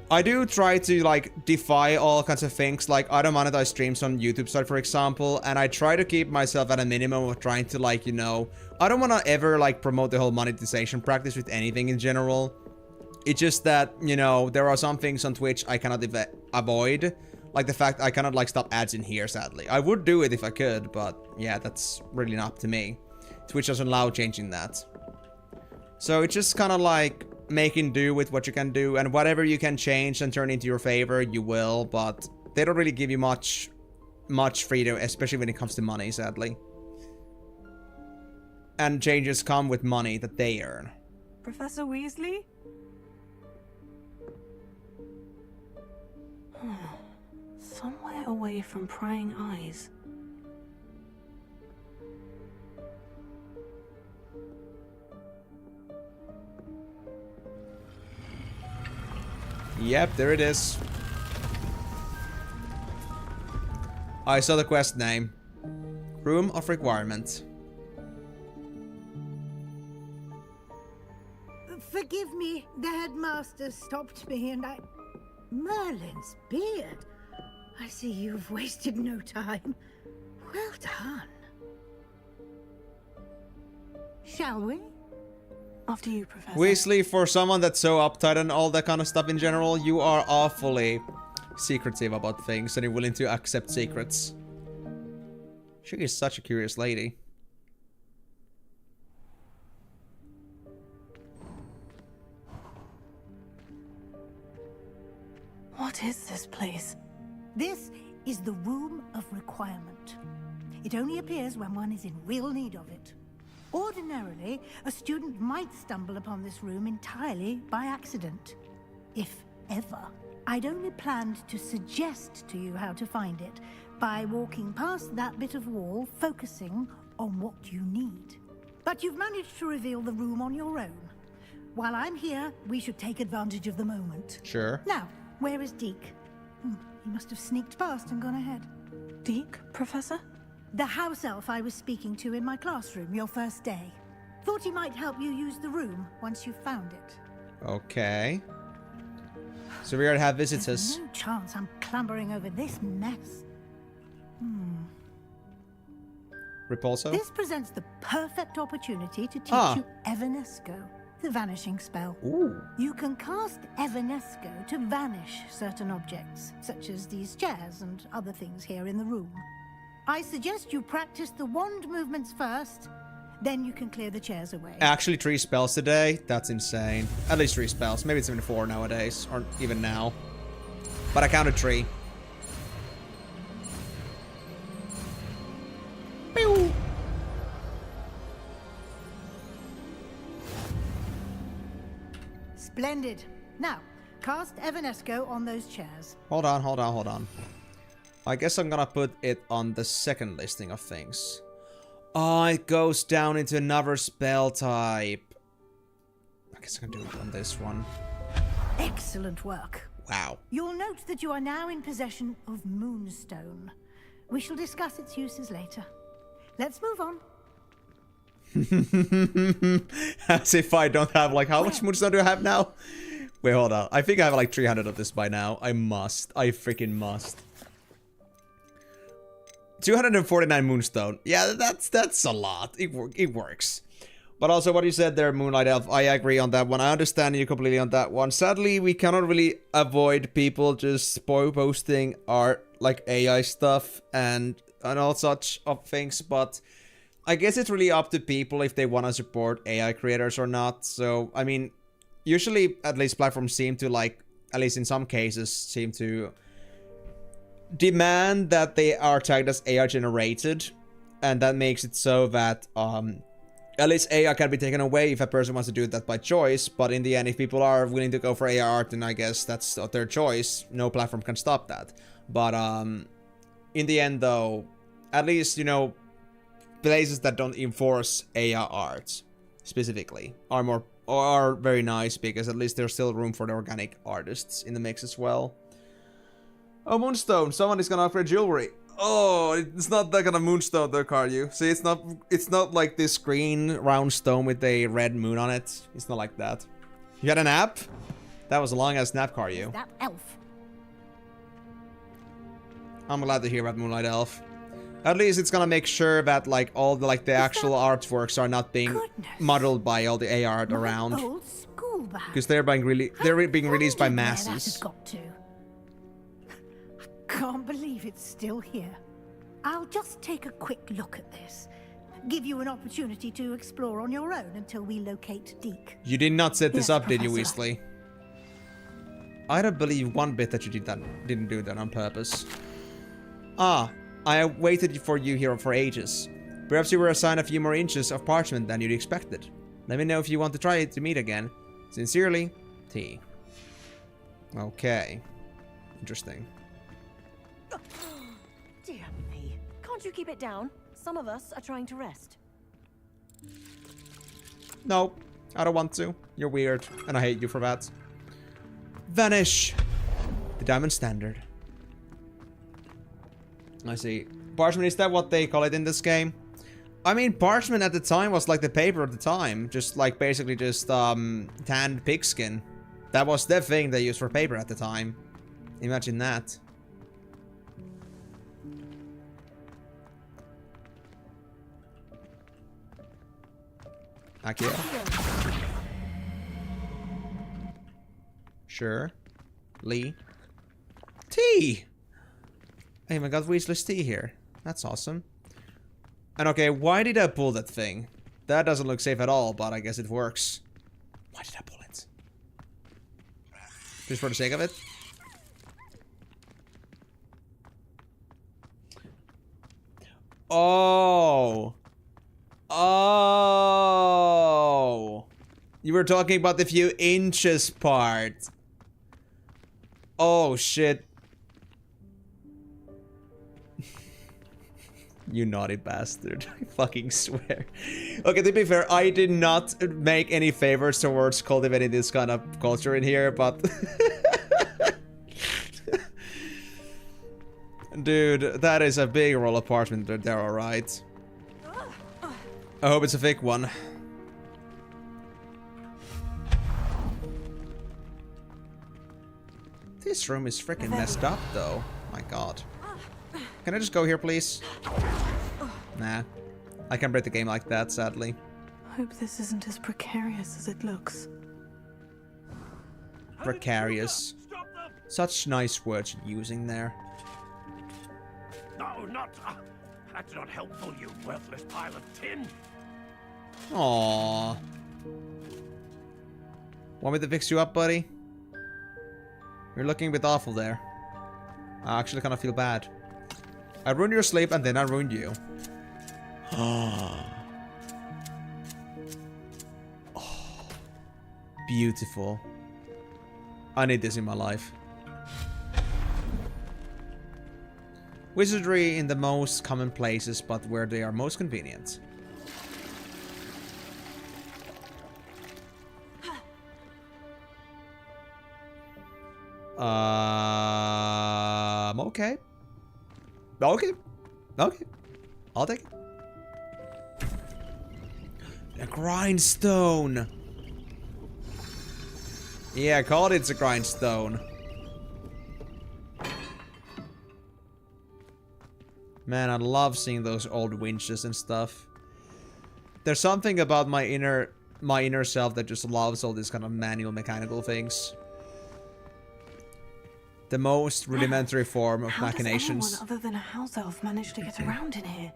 I do try to, like, defy all kinds of things, like, I don't monetize streams on YouTube side, for example, and I try to keep myself at a minimum of trying to, like, you know, I don't want to ever, like, promote the whole monetization practice with anything in general. It's just that, you know, there are some things on Twitch I cannot avoid, like the fact I cannot, like, stop ads in here, sadly. I would do it if I could, but, yeah, that's really not up to me. Twitch doesn't allow changing that. So it's just kind of like making do with what you can do, and whatever you can change and turn into your favor, you will, but they don't really give you much freedom, especially when it comes to money, sadly. And changes come with money that they earn. Professor Weasley? Somewhere away from prying eyes. Yep, there it is. I saw the quest name. Room of Requirement. Forgive me, the headmaster stopped me and I... Merlin's beard. I see you've wasted no time. Well done. Shall we? After you, Professor. Weasley, for someone that's so uptight and all that kind of stuff in general, you are awfully secretive about things and you're willing to accept secrets. She is such a curious lady. What is this place? This is the Room of Requirement. It only appears when one is in real need of it. Ordinarily, a student might stumble upon this room entirely by accident, if ever. I'd only planned to suggest to you how to find it by walking past that bit of wall, focusing on what you need. But you've managed to reveal the room on your own. While I'm here, we should take advantage of the moment. Sure. Now, where is Deke? He must have sneaked past and gone ahead. Deke, Professor? The house elf I was speaking to in my classroom your first day. Thought he might help you use the room once you found it. Okay. So we already have visitors. There's no chance I'm clambering over this mess. Repulso? This presents the perfect opportunity to teach you Evanesco, the vanishing spell. Ooh. You can cast Evanesco to vanish certain objects, such as these chairs and other things here in the room. I suggest you practice the wand movements first, then you can clear the chairs away. Actually 3 spells today? That's insane. At least 3 spells. Maybe it's even 4 nowadays, or even now. But I counted 3. Pew! Splendid. Now, cast Evanesco on those chairs. Hold on. I guess I'm gonna put it on the second listing of things. Oh, it goes down into another spell type. I guess I can do it on this one. Excellent work. Wow. You'll note that you are now in possession of Moonstone. We shall discuss its uses later. Let's move on. As if I don't have, like, how much Moonstone do I have now? Wait, hold on. I think I have like 300 of this by now. I freaking must. 249 Moonstone. Yeah, that's a lot. It works. But also what you said there, Moonlight Elf, I agree on that one. I understand you completely on that one. Sadly, we cannot really avoid people just posting art, like AI stuff and all such of things. But I guess it's really up to people if they want to support AI creators or not. So, I mean, usually, at least platforms seem to, like, at least in some cases, seem to demand that they are tagged as AI generated. And that makes it so that, at least AI can be taken away if a person wants to do that by choice. But in the end, if people are willing to go for AI art, then I guess that's their choice. No platform can stop that. But, in the end, though, at least, you know, places that don't enforce AI art specifically are very nice, because at least there's still room for the organic artists in the mix as well. Oh, Moonstone, someone is gonna upgrade jewelry. Oh, it's not that kind of moonstone though, Karyu. See, it's not like this green round stone with a red moon on it. It's not like that. You had a nap? That was a long ass nap, Karyu. That elf. I'm glad to hear about Moonlight Elf. At least it's gonna make sure that, like, all the, like, the actual artworks are not being muddled by all the AI art around. Old school bag. Because they're being released by masses. Got to. Can't believe it's still here. I'll just take a quick look at this. Give you an opportunity to explore on your own until we locate Deke. You did not set this Yes, up, did you, Professor. Weasley? I don't believe one bit that you didn't do that on purpose. Ah, I have waited for you here for ages. Perhaps you were assigned a few more inches of parchment than you'd expected. Let me know if you want to try to meet again. Sincerely, T. Okay. Interesting. Dear me. Can't you keep it down? Some of us are trying to rest. No, I don't want to. You're weird, and I hate you for that. Vanish! The Diamond Standard. I see. Parchment, is that what they call it in this game? I mean, parchment at the time was like the paper at the time. Just like basically just tanned pigskin. That was the thing they used for paper at the time. Imagine that. Akio. Sure. Lee. Tea! I even got Weasley's tea here. That's awesome. And okay, why did I pull that thing? That doesn't look safe at all, but I guess it works. Why did I pull it? Just for the sake of it? Oh. Oh. You were talking about the few inches part. Oh, shit. You naughty bastard. I fucking swear. Okay, to be fair, I did not make any favors towards cultivating this kind of culture in here, but... Dude, that is a big roll of parchment there, alright. I hope it's a fake one. This room is freaking messed up, though. My god. Can I just go here, please? Nah. I can't break the game like that, sadly. Hope this isn't as precarious as it looks. Precarious. Such nice words you're using there. No, not... that's not helpful, you worthless pile of tin. Aww. Want me to fix you up, buddy? You're looking a bit awful there. I actually kind of feel bad. I ruined your sleep and then I ruined you. Oh. Beautiful. I need this in my life. Wizardry in the most common places, but where they are most convenient. Okay. Okay. Okay. I'll take it. A grindstone. Yeah, I called it a grindstone. Man, I love seeing those old winches and stuff. There's something about my inner self that just loves all these kind of manual mechanical things. The most rudimentary form of machinations. How does anyone other than a house elf manage to get around in here?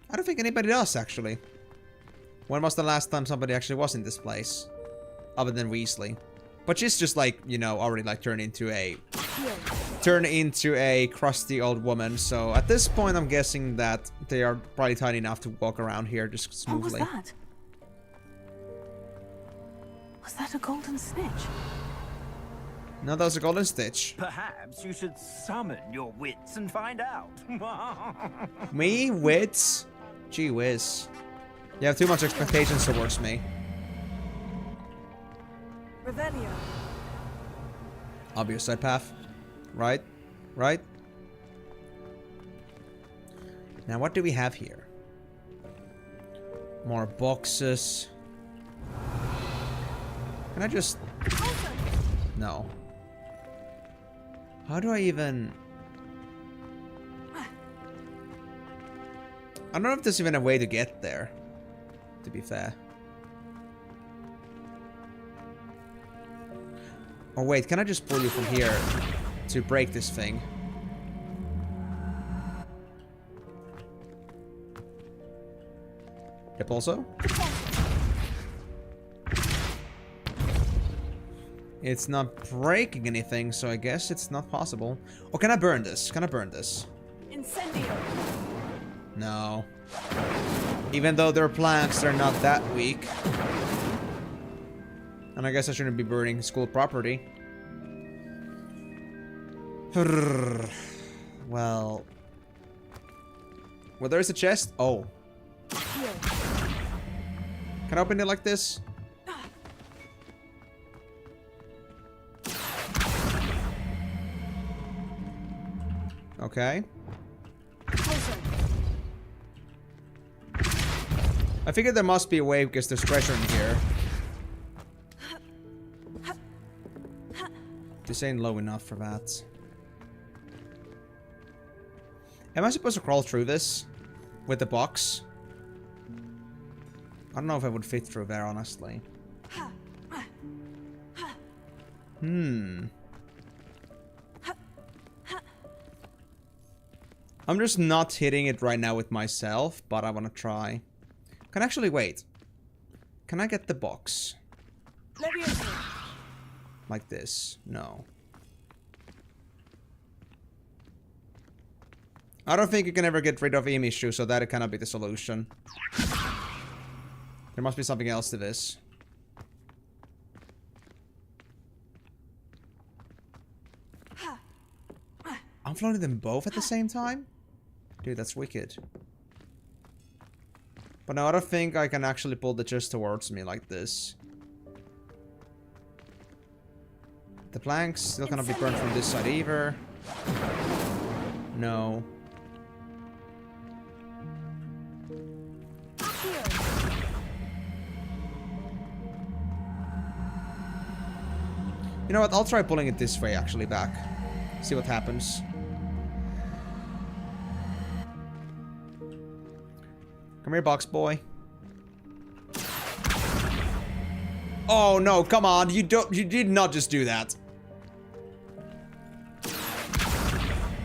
I don't think anybody does, actually. When was the last time somebody actually was in this place? Other than Weasley. But she's just like, you know, already like turned into a crusty old woman. So at this point, I'm guessing that they are probably tiny enough to walk around here just smoothly. What was that? Was that a golden snitch? No, that was a golden stitch. Perhaps you should summon your wits and find out. Me? Wits? Gee whiz. You have too much expectations towards me. Revelio. Obvious side path. Right? Right? Now what do we have here? More boxes. Can I just... No. How do I even... I don't know if there's even a way to get there, to be fair. Oh wait, can I just pull you from here to break this thing? Yep, also? It's not breaking anything, so I guess it's not possible. Oh, can I burn this? Can I burn this? Incendio. No. Even though they're planks, they're not that weak. And I guess I shouldn't be burning school property. Well... Well, there's a chest. Oh. Can I open it like this? Okay. I figured there must be a way because there's treasure in here. This ain't low enough for that. Am I supposed to crawl through this? With the box? I don't know if I would fit through there, honestly. I'm just not hitting it right now with myself, but I want to try. Can I actually wait? Can I get the box? Like this? No. I don't think you can ever get rid of Emishu, so that cannot be the solution. There must be something else to this. I'm floating them both at the same time? Dude, that's wicked. But now I don't think I can actually pull the chest towards me like this. The planks still cannot be burned from this side either. No. You know what? I'll try pulling it this way actually back. See what happens. Come here, box boy. Oh no, come on. You did not just do that.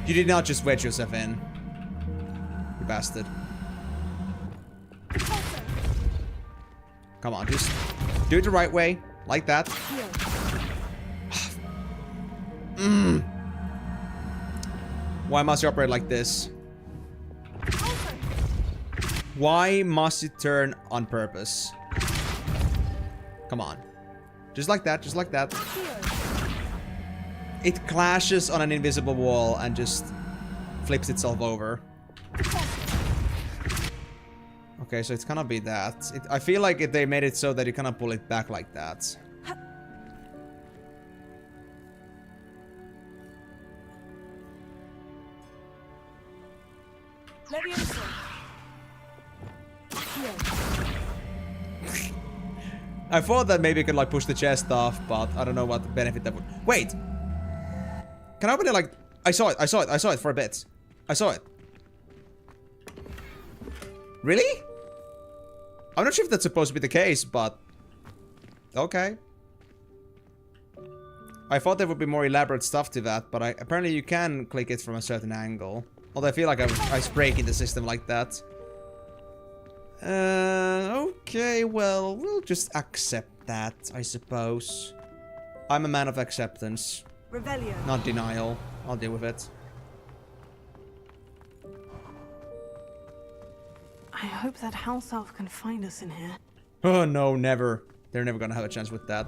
You did not just wedge yourself in. You bastard. Come on, just do it the right way. Like that. Why must you operate like this? Why must it turn on purpose? Come on. Just like that, just like that. It clashes on an invisible wall and just flips itself over. Okay, so it's gonna be that. I feel like they made it so that you cannot pull it back like that. I thought that maybe I could like push the chest off, but I don't know what the benefit that would. Wait! Can I open it like... I saw it for a bit. I saw it. Really? I'm not sure if that's supposed to be the case, but... Okay. I thought there would be more elaborate stuff to that, but apparently you can click it from a certain angle. Although I feel like I was breaking the system like that. Okay, well, we'll just accept that, I suppose. I'm a man of acceptance. Revelio. Not denial. I'll deal with it. I hope that house elf can find us in here. Oh no, never. They're never gonna have a chance with that.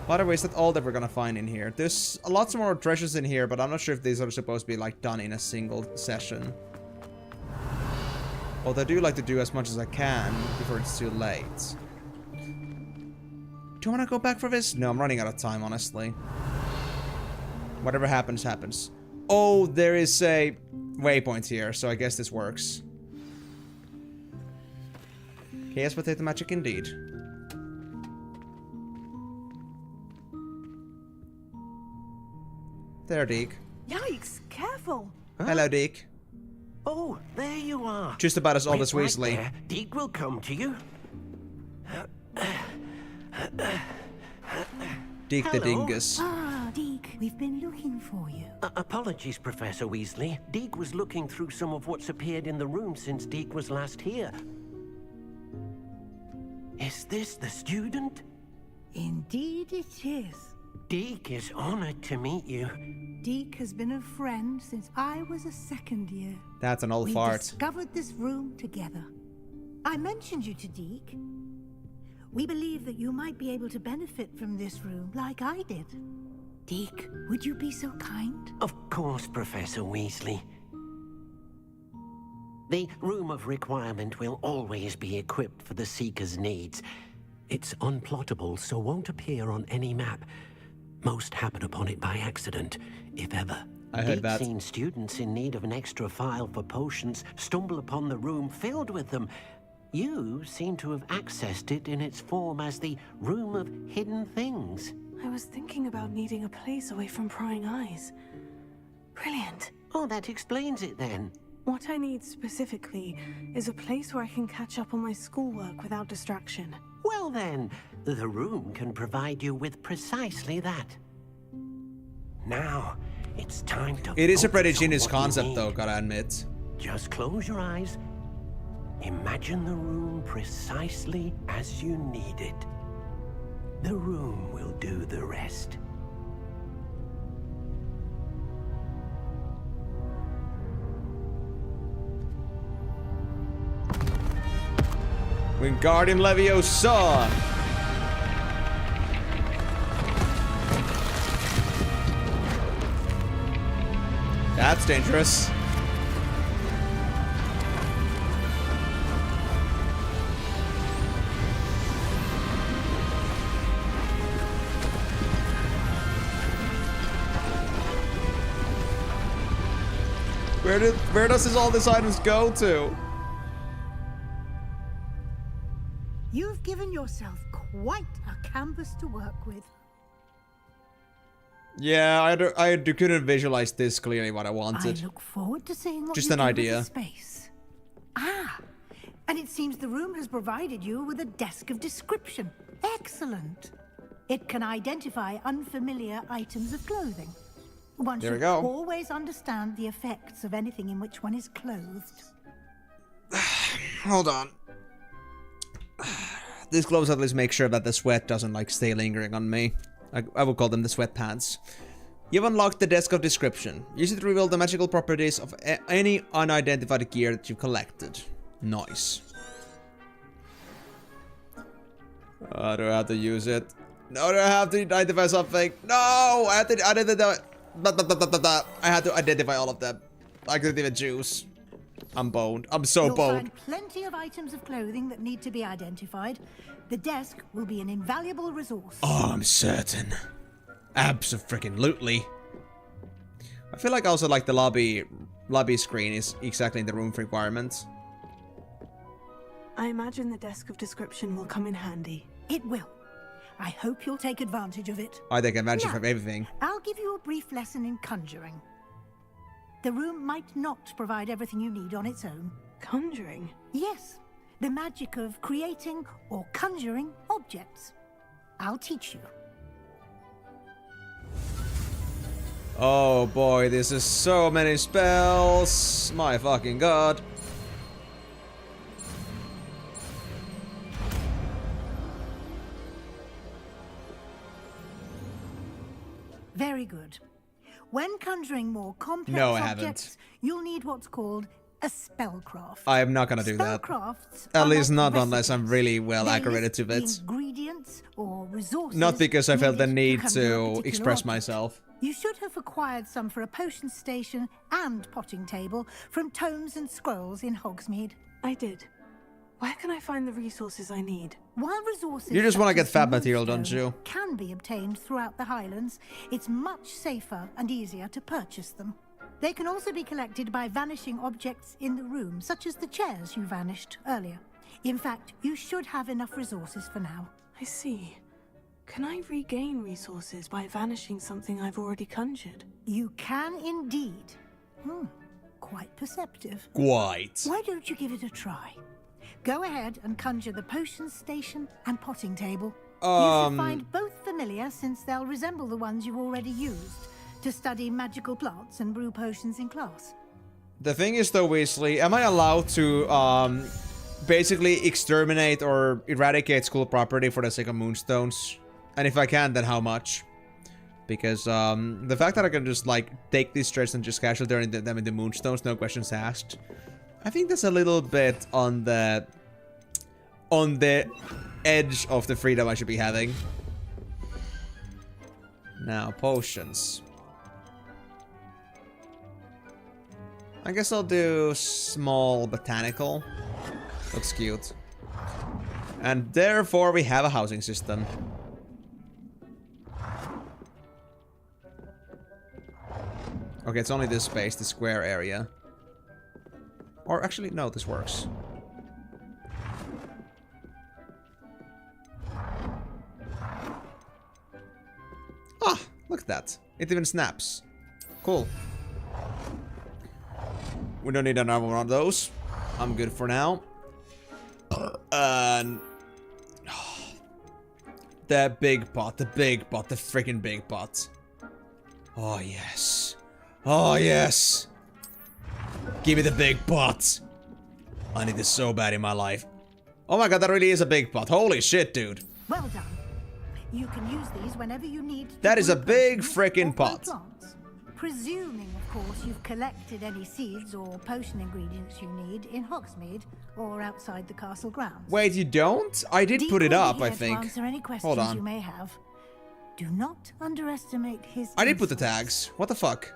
By the way, is that all that we're gonna find in here? There's lots more treasures in here, but I'm not sure if these are supposed to be like done in a single session. Although I do like to do as much as I can before it's too late. Do you want to go back for this? No, I'm running out of time, honestly. Whatever happens, happens. Oh, there is a waypoint here, so I guess this works. Chaos Potato Magic indeed. There, Deke. Yikes, careful. Hello, Deke. Oh, there you are. Just about as old as Wait Weasley. there. Deke will come to you. Deke the Dingus. Ah, Deke, we've been looking for you. Apologies, Professor Weasley. Deke was looking through some of what's appeared in the room since Deke was last here. Is this the student? Indeed it is. Deke is honored to meet you. Deke has been a friend since I was a second year. That's an old We fart. discovered this room together. I mentioned you to Deke. We believe that you might be able to benefit from this room like I did. Deke, would you be so kind? Of course, Professor Weasley. The Room of Requirement will always be equipped for the Seeker's needs. It's unplottable, so won't appear on any map. Most happen upon it by accident, if ever. I heard that. Deke's seen students in need of an extra file for potions stumble upon the room filled with them. You seem to have accessed it in its form as the Room of Hidden Things. I was thinking about needing a place away from prying eyes. Brilliant. Oh, that explains it then. What I need specifically is a place where I can catch up on my schoolwork without distraction. Well then, the room can provide you with precisely that. Now, it's time to It is a pretty focus on genius what you concept need. though, gotta admit. Just close your eyes. Imagine the room precisely as you need it. The room will do the rest. Wingardium Leviosa! That's dangerous. Where does all these items go to? You've given yourself quite a canvas to work with. Yeah, I couldn't visualize this clearly what I wanted. I look forward to seeing what Just you an do with idea. the space. Ah, and it seems the room has provided you with a desk of description. Excellent. It can identify unfamiliar items of clothing. One There we should go. always understand the effects of anything in which one is clothed. Hold on. These gloves at least make sure that the sweat doesn't like stay lingering on me. I will call them the sweatpants. You've unlocked the desk of description. Use it to reveal the magical properties of any unidentified gear that you've collected. Nice. Oh, do I have to use it? No, do I have to identify something? No! I have to identify... I had to identify all of them. I couldn't even choose. I'm boned. I'm so You'll boned. find plenty of items of clothing that need to be identified. The desk will be an invaluable resource. Oh, I'm certain. Abso-freaking-lutely. I feel like also like the lobby screen is exactly in the room requirements. I imagine the desk of description will come in handy. It will. I hope you'll take advantage of it. I take advantage Now, of everything. I'll give you a brief lesson in conjuring. The room might not provide everything you need on its own. Conjuring? Yes. The magic of creating or conjuring objects. I'll teach you. Oh boy, this is so many spells. My fucking god. conjuring more complex No, I objects, you'll need what's called a spellcraft. I am not gonna do that. At least not unless I'm really well accredited to it. Ingredients or resources. Not because I felt the need come to a express object. myself. You should have acquired some for a potion station and potting table from tomes and scrolls in Hogsmeade. I did. Where can I find the resources I need? While resources You just want to such get as fab the material, don't moonstone you? can be obtained throughout the Highlands, it's much safer and easier to purchase them. They can also be collected by vanishing objects in the room, such as the chairs you vanished earlier. In fact, you should have enough resources for now. I see. Can I regain resources by vanishing something I've already conjured? You can indeed. Quite perceptive. Quite. Why don't you give it a try? Go ahead and conjure the potion station and potting table. You should find both familiar, since they'll resemble the ones you've already used to study magical plants and brew potions in class. The thing is though, Weasley, am I allowed to basically exterminate or eradicate school property for the sake of moonstones? And if I can, then how much? Because the fact that I can just like take these threads and just casually turn them into moonstones, no questions asked, I think that's a little bit on the edge of the freedom I should be having. Now, potions. I guess I'll do small botanical. Looks cute. And therefore we have a housing system. Okay, it's only this space, the square area. Or actually, no, this works. Ah, look at that. It even snaps. Cool. We don't need another one of those. I'm good for now. And the big pot, the freaking big pot. Oh yes. Oh yes. Give me the big pot. I need this so bad in my life. Oh my god, that really is a big pot. Holy shit, dude. Well done. You can use these whenever you need. That is a big freaking pot. Plants. Presuming, of course, you've collected any seeds or potion ingredients you need in Hogsmeade or outside the castle grounds. Wait, you don't? I did put it up, I think. To answer any questions Hold on. you may have. Do not underestimate his. I did put the tags. What the fuck?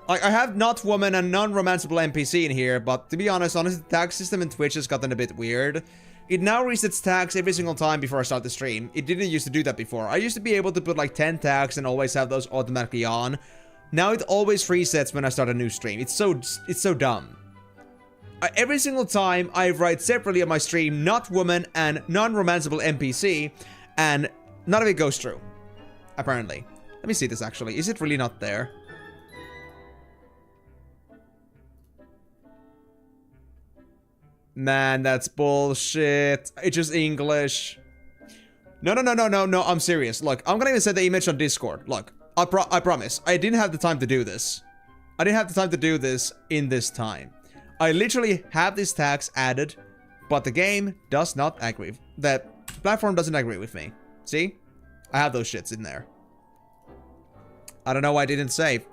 Like, I have not woman and non-romanceable NPC in here, but to be honest, honestly, the tag system in Twitch has gotten a bit weird. It now resets tags every single time before I start the stream. It didn't used to do that before. I used to be able to put like 10 tags and always have those automatically on. Now it always resets when I start a new stream. It's so dumb. Every single time I write separately on my stream, not woman and non-romanceable NPC, and none of it goes through. Apparently. Let me see this actually. Is it really not there? Man, that's bullshit. It's just English. No, I'm serious. Look, I'm gonna even send the image on Discord. Look, I promise. I didn't have the time to do this. I didn't have the time to do this in this time. I literally have these tags added, but the game does not agree. The platform doesn't agree with me. See? I have those shits in there. I don't know why I didn't save.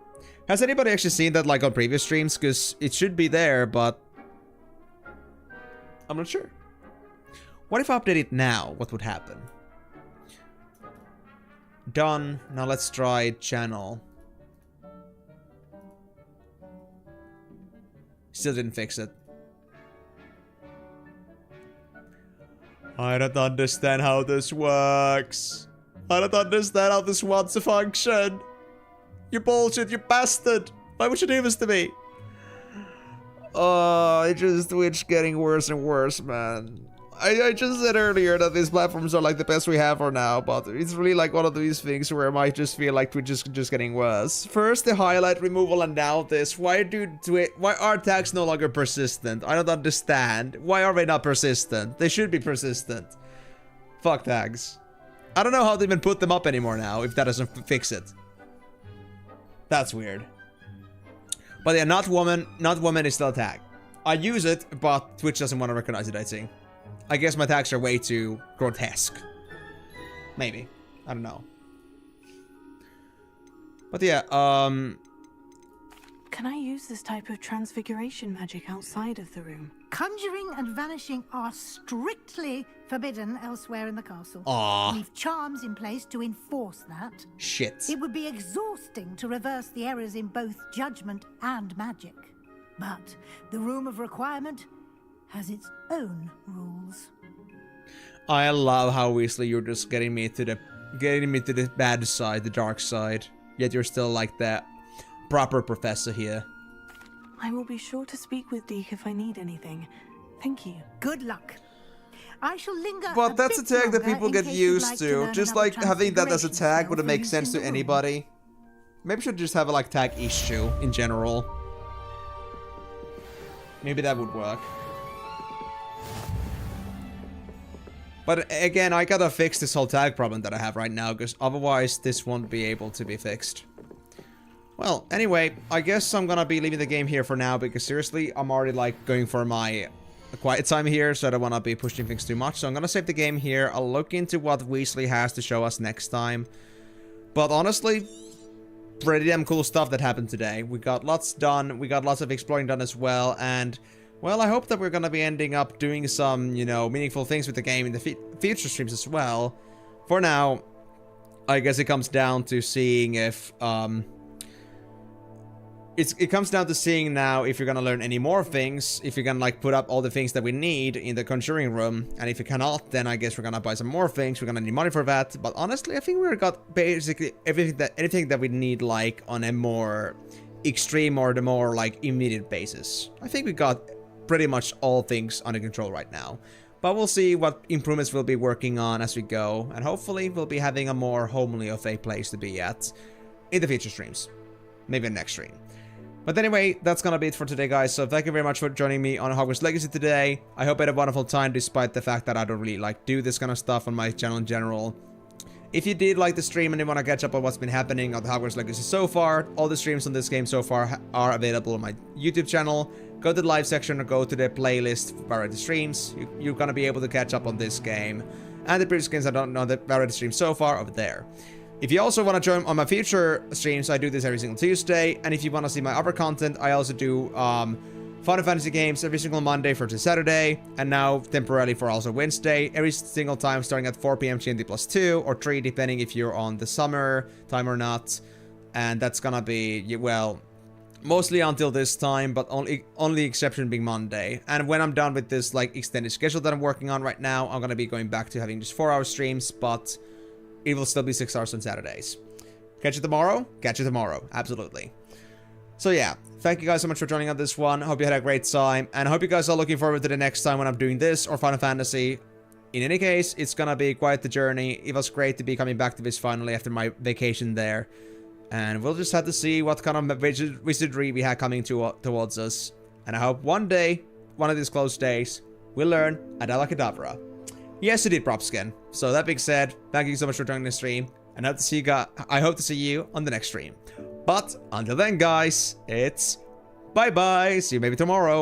Has anybody actually seen that like on previous streams? Because it should be there, but I'm not sure. What if I update it now? What would happen? Done. Now let's try channel. Still didn't fix it. I don't understand how this works. I don't understand how this wants to function. You bullshit, you bastard. Why would you do this to me? Oh, it's just Twitch getting worse and worse, man. I just said earlier that these platforms are like the best we have for now, but it's really like one of these things where I might just feel like Twitch is just getting worse. First the highlight removal and now this. Why are tags no longer persistent? I don't understand. Why are they not persistent? They should be persistent. Fuck tags. I don't know how to even put them up anymore now if that doesn't fix it. That's weird. But yeah, not woman is still a tag. I use it, but Twitch doesn't want to recognize it, I think. I guess my tags are way too grotesque. Maybe. I don't know. But yeah, Can I use this type of transfiguration magic outside of the room? Conjuring and vanishing are strictly forbidden elsewhere in the castle. Aww. We've charms in place to enforce that. Shit. It would be exhausting to reverse the errors in both judgment and magic. But the Room of Requirement has its own rules. I love how Weasley, you're just getting me to the bad side, the dark side. Yet you're still like that proper professor here. I will be sure to speak with Deke if I need anything. Thank you. Good luck. I shall linger. But that's a tag that longer people in get case you'd used like to. learn Just another like having that as a transfiguration tag spell wouldn't for make use sense in to the room. anybody. Maybe we should just have a like tag issue in general. Maybe that would work. But again, I gotta fix this whole tag problem that I have right now, because otherwise this won't be able to be fixed. Well, anyway, I guess I'm gonna be leaving the game here for now, because seriously, I'm already like going for my quiet time here, so I don't wanna be pushing things too much. So I'm gonna save the game here. I'll look into what Weasley has to show us next time. But honestly, pretty damn cool stuff that happened today. We got lots done, we got lots of exploring done as well, and well, I hope that we're gonna be ending up doing some, you know, meaningful things with the game in the future streams as well. For now, I guess it comes down to seeing if, it comes down to seeing now if you're gonna learn any more things, if you're gonna like put up all the things that we need in the conjuring room, and if you cannot, then I guess we're gonna buy some more things. We're gonna need money for that. But honestly, I think we got basically anything that we need like on a more extreme or the more like immediate basis. I think we got pretty much all things under control right now. But we'll see what improvements we'll be working on as we go, and hopefully we'll be having a more homely of a place to be at in the future streams. Maybe next stream. But anyway, that's gonna be it for today, guys. So thank you very much for joining me on Hogwarts Legacy today. I hope you had a wonderful time, despite the fact that I don't really like do this kind of stuff on my channel in general. If you did like the stream and you want to catch up on what's been happening on the Hogwarts Legacy so far, all the streams on this game so far are available on my YouTube channel. Go to the live section or go to the playlist for variety streams. You're gonna be able to catch up on this game and the previous games I don't know the variety streams so far over there. If you also want to join on my future streams, I do this every single Tuesday. And if you want to see my other content, I also do Final Fantasy games every single Monday for Saturday. And now temporarily for also Wednesday. Every single time starting at 4 PM GMT+2 or 3, depending if you're on the summer time or not. And that's gonna be, well, mostly until this time, but only exception being Monday. And when I'm done with this like extended schedule that I'm working on right now, I'm gonna be going back to having just 4-hour streams, but it will still be 6 hours on Saturdays. Catch you tomorrow? Catch you tomorrow. Absolutely. So yeah, thank you guys so much for joining on this one. Hope you had a great time, and I hope you guys are looking forward to the next time when I'm doing this or Final Fantasy. In any case, it's gonna be quite the journey. It was great to be coming back to this finally after my vacation there. And we'll just have to see what kind of wizardry we have coming towards us. And I hope one day, one of these close days, we'll learn Avada Kedavra. Yes, you did, Propskin. So that being said, thank you so much for joining the stream, and I hope to see you on the next stream. But until then, guys, it's bye-bye. See you maybe tomorrow.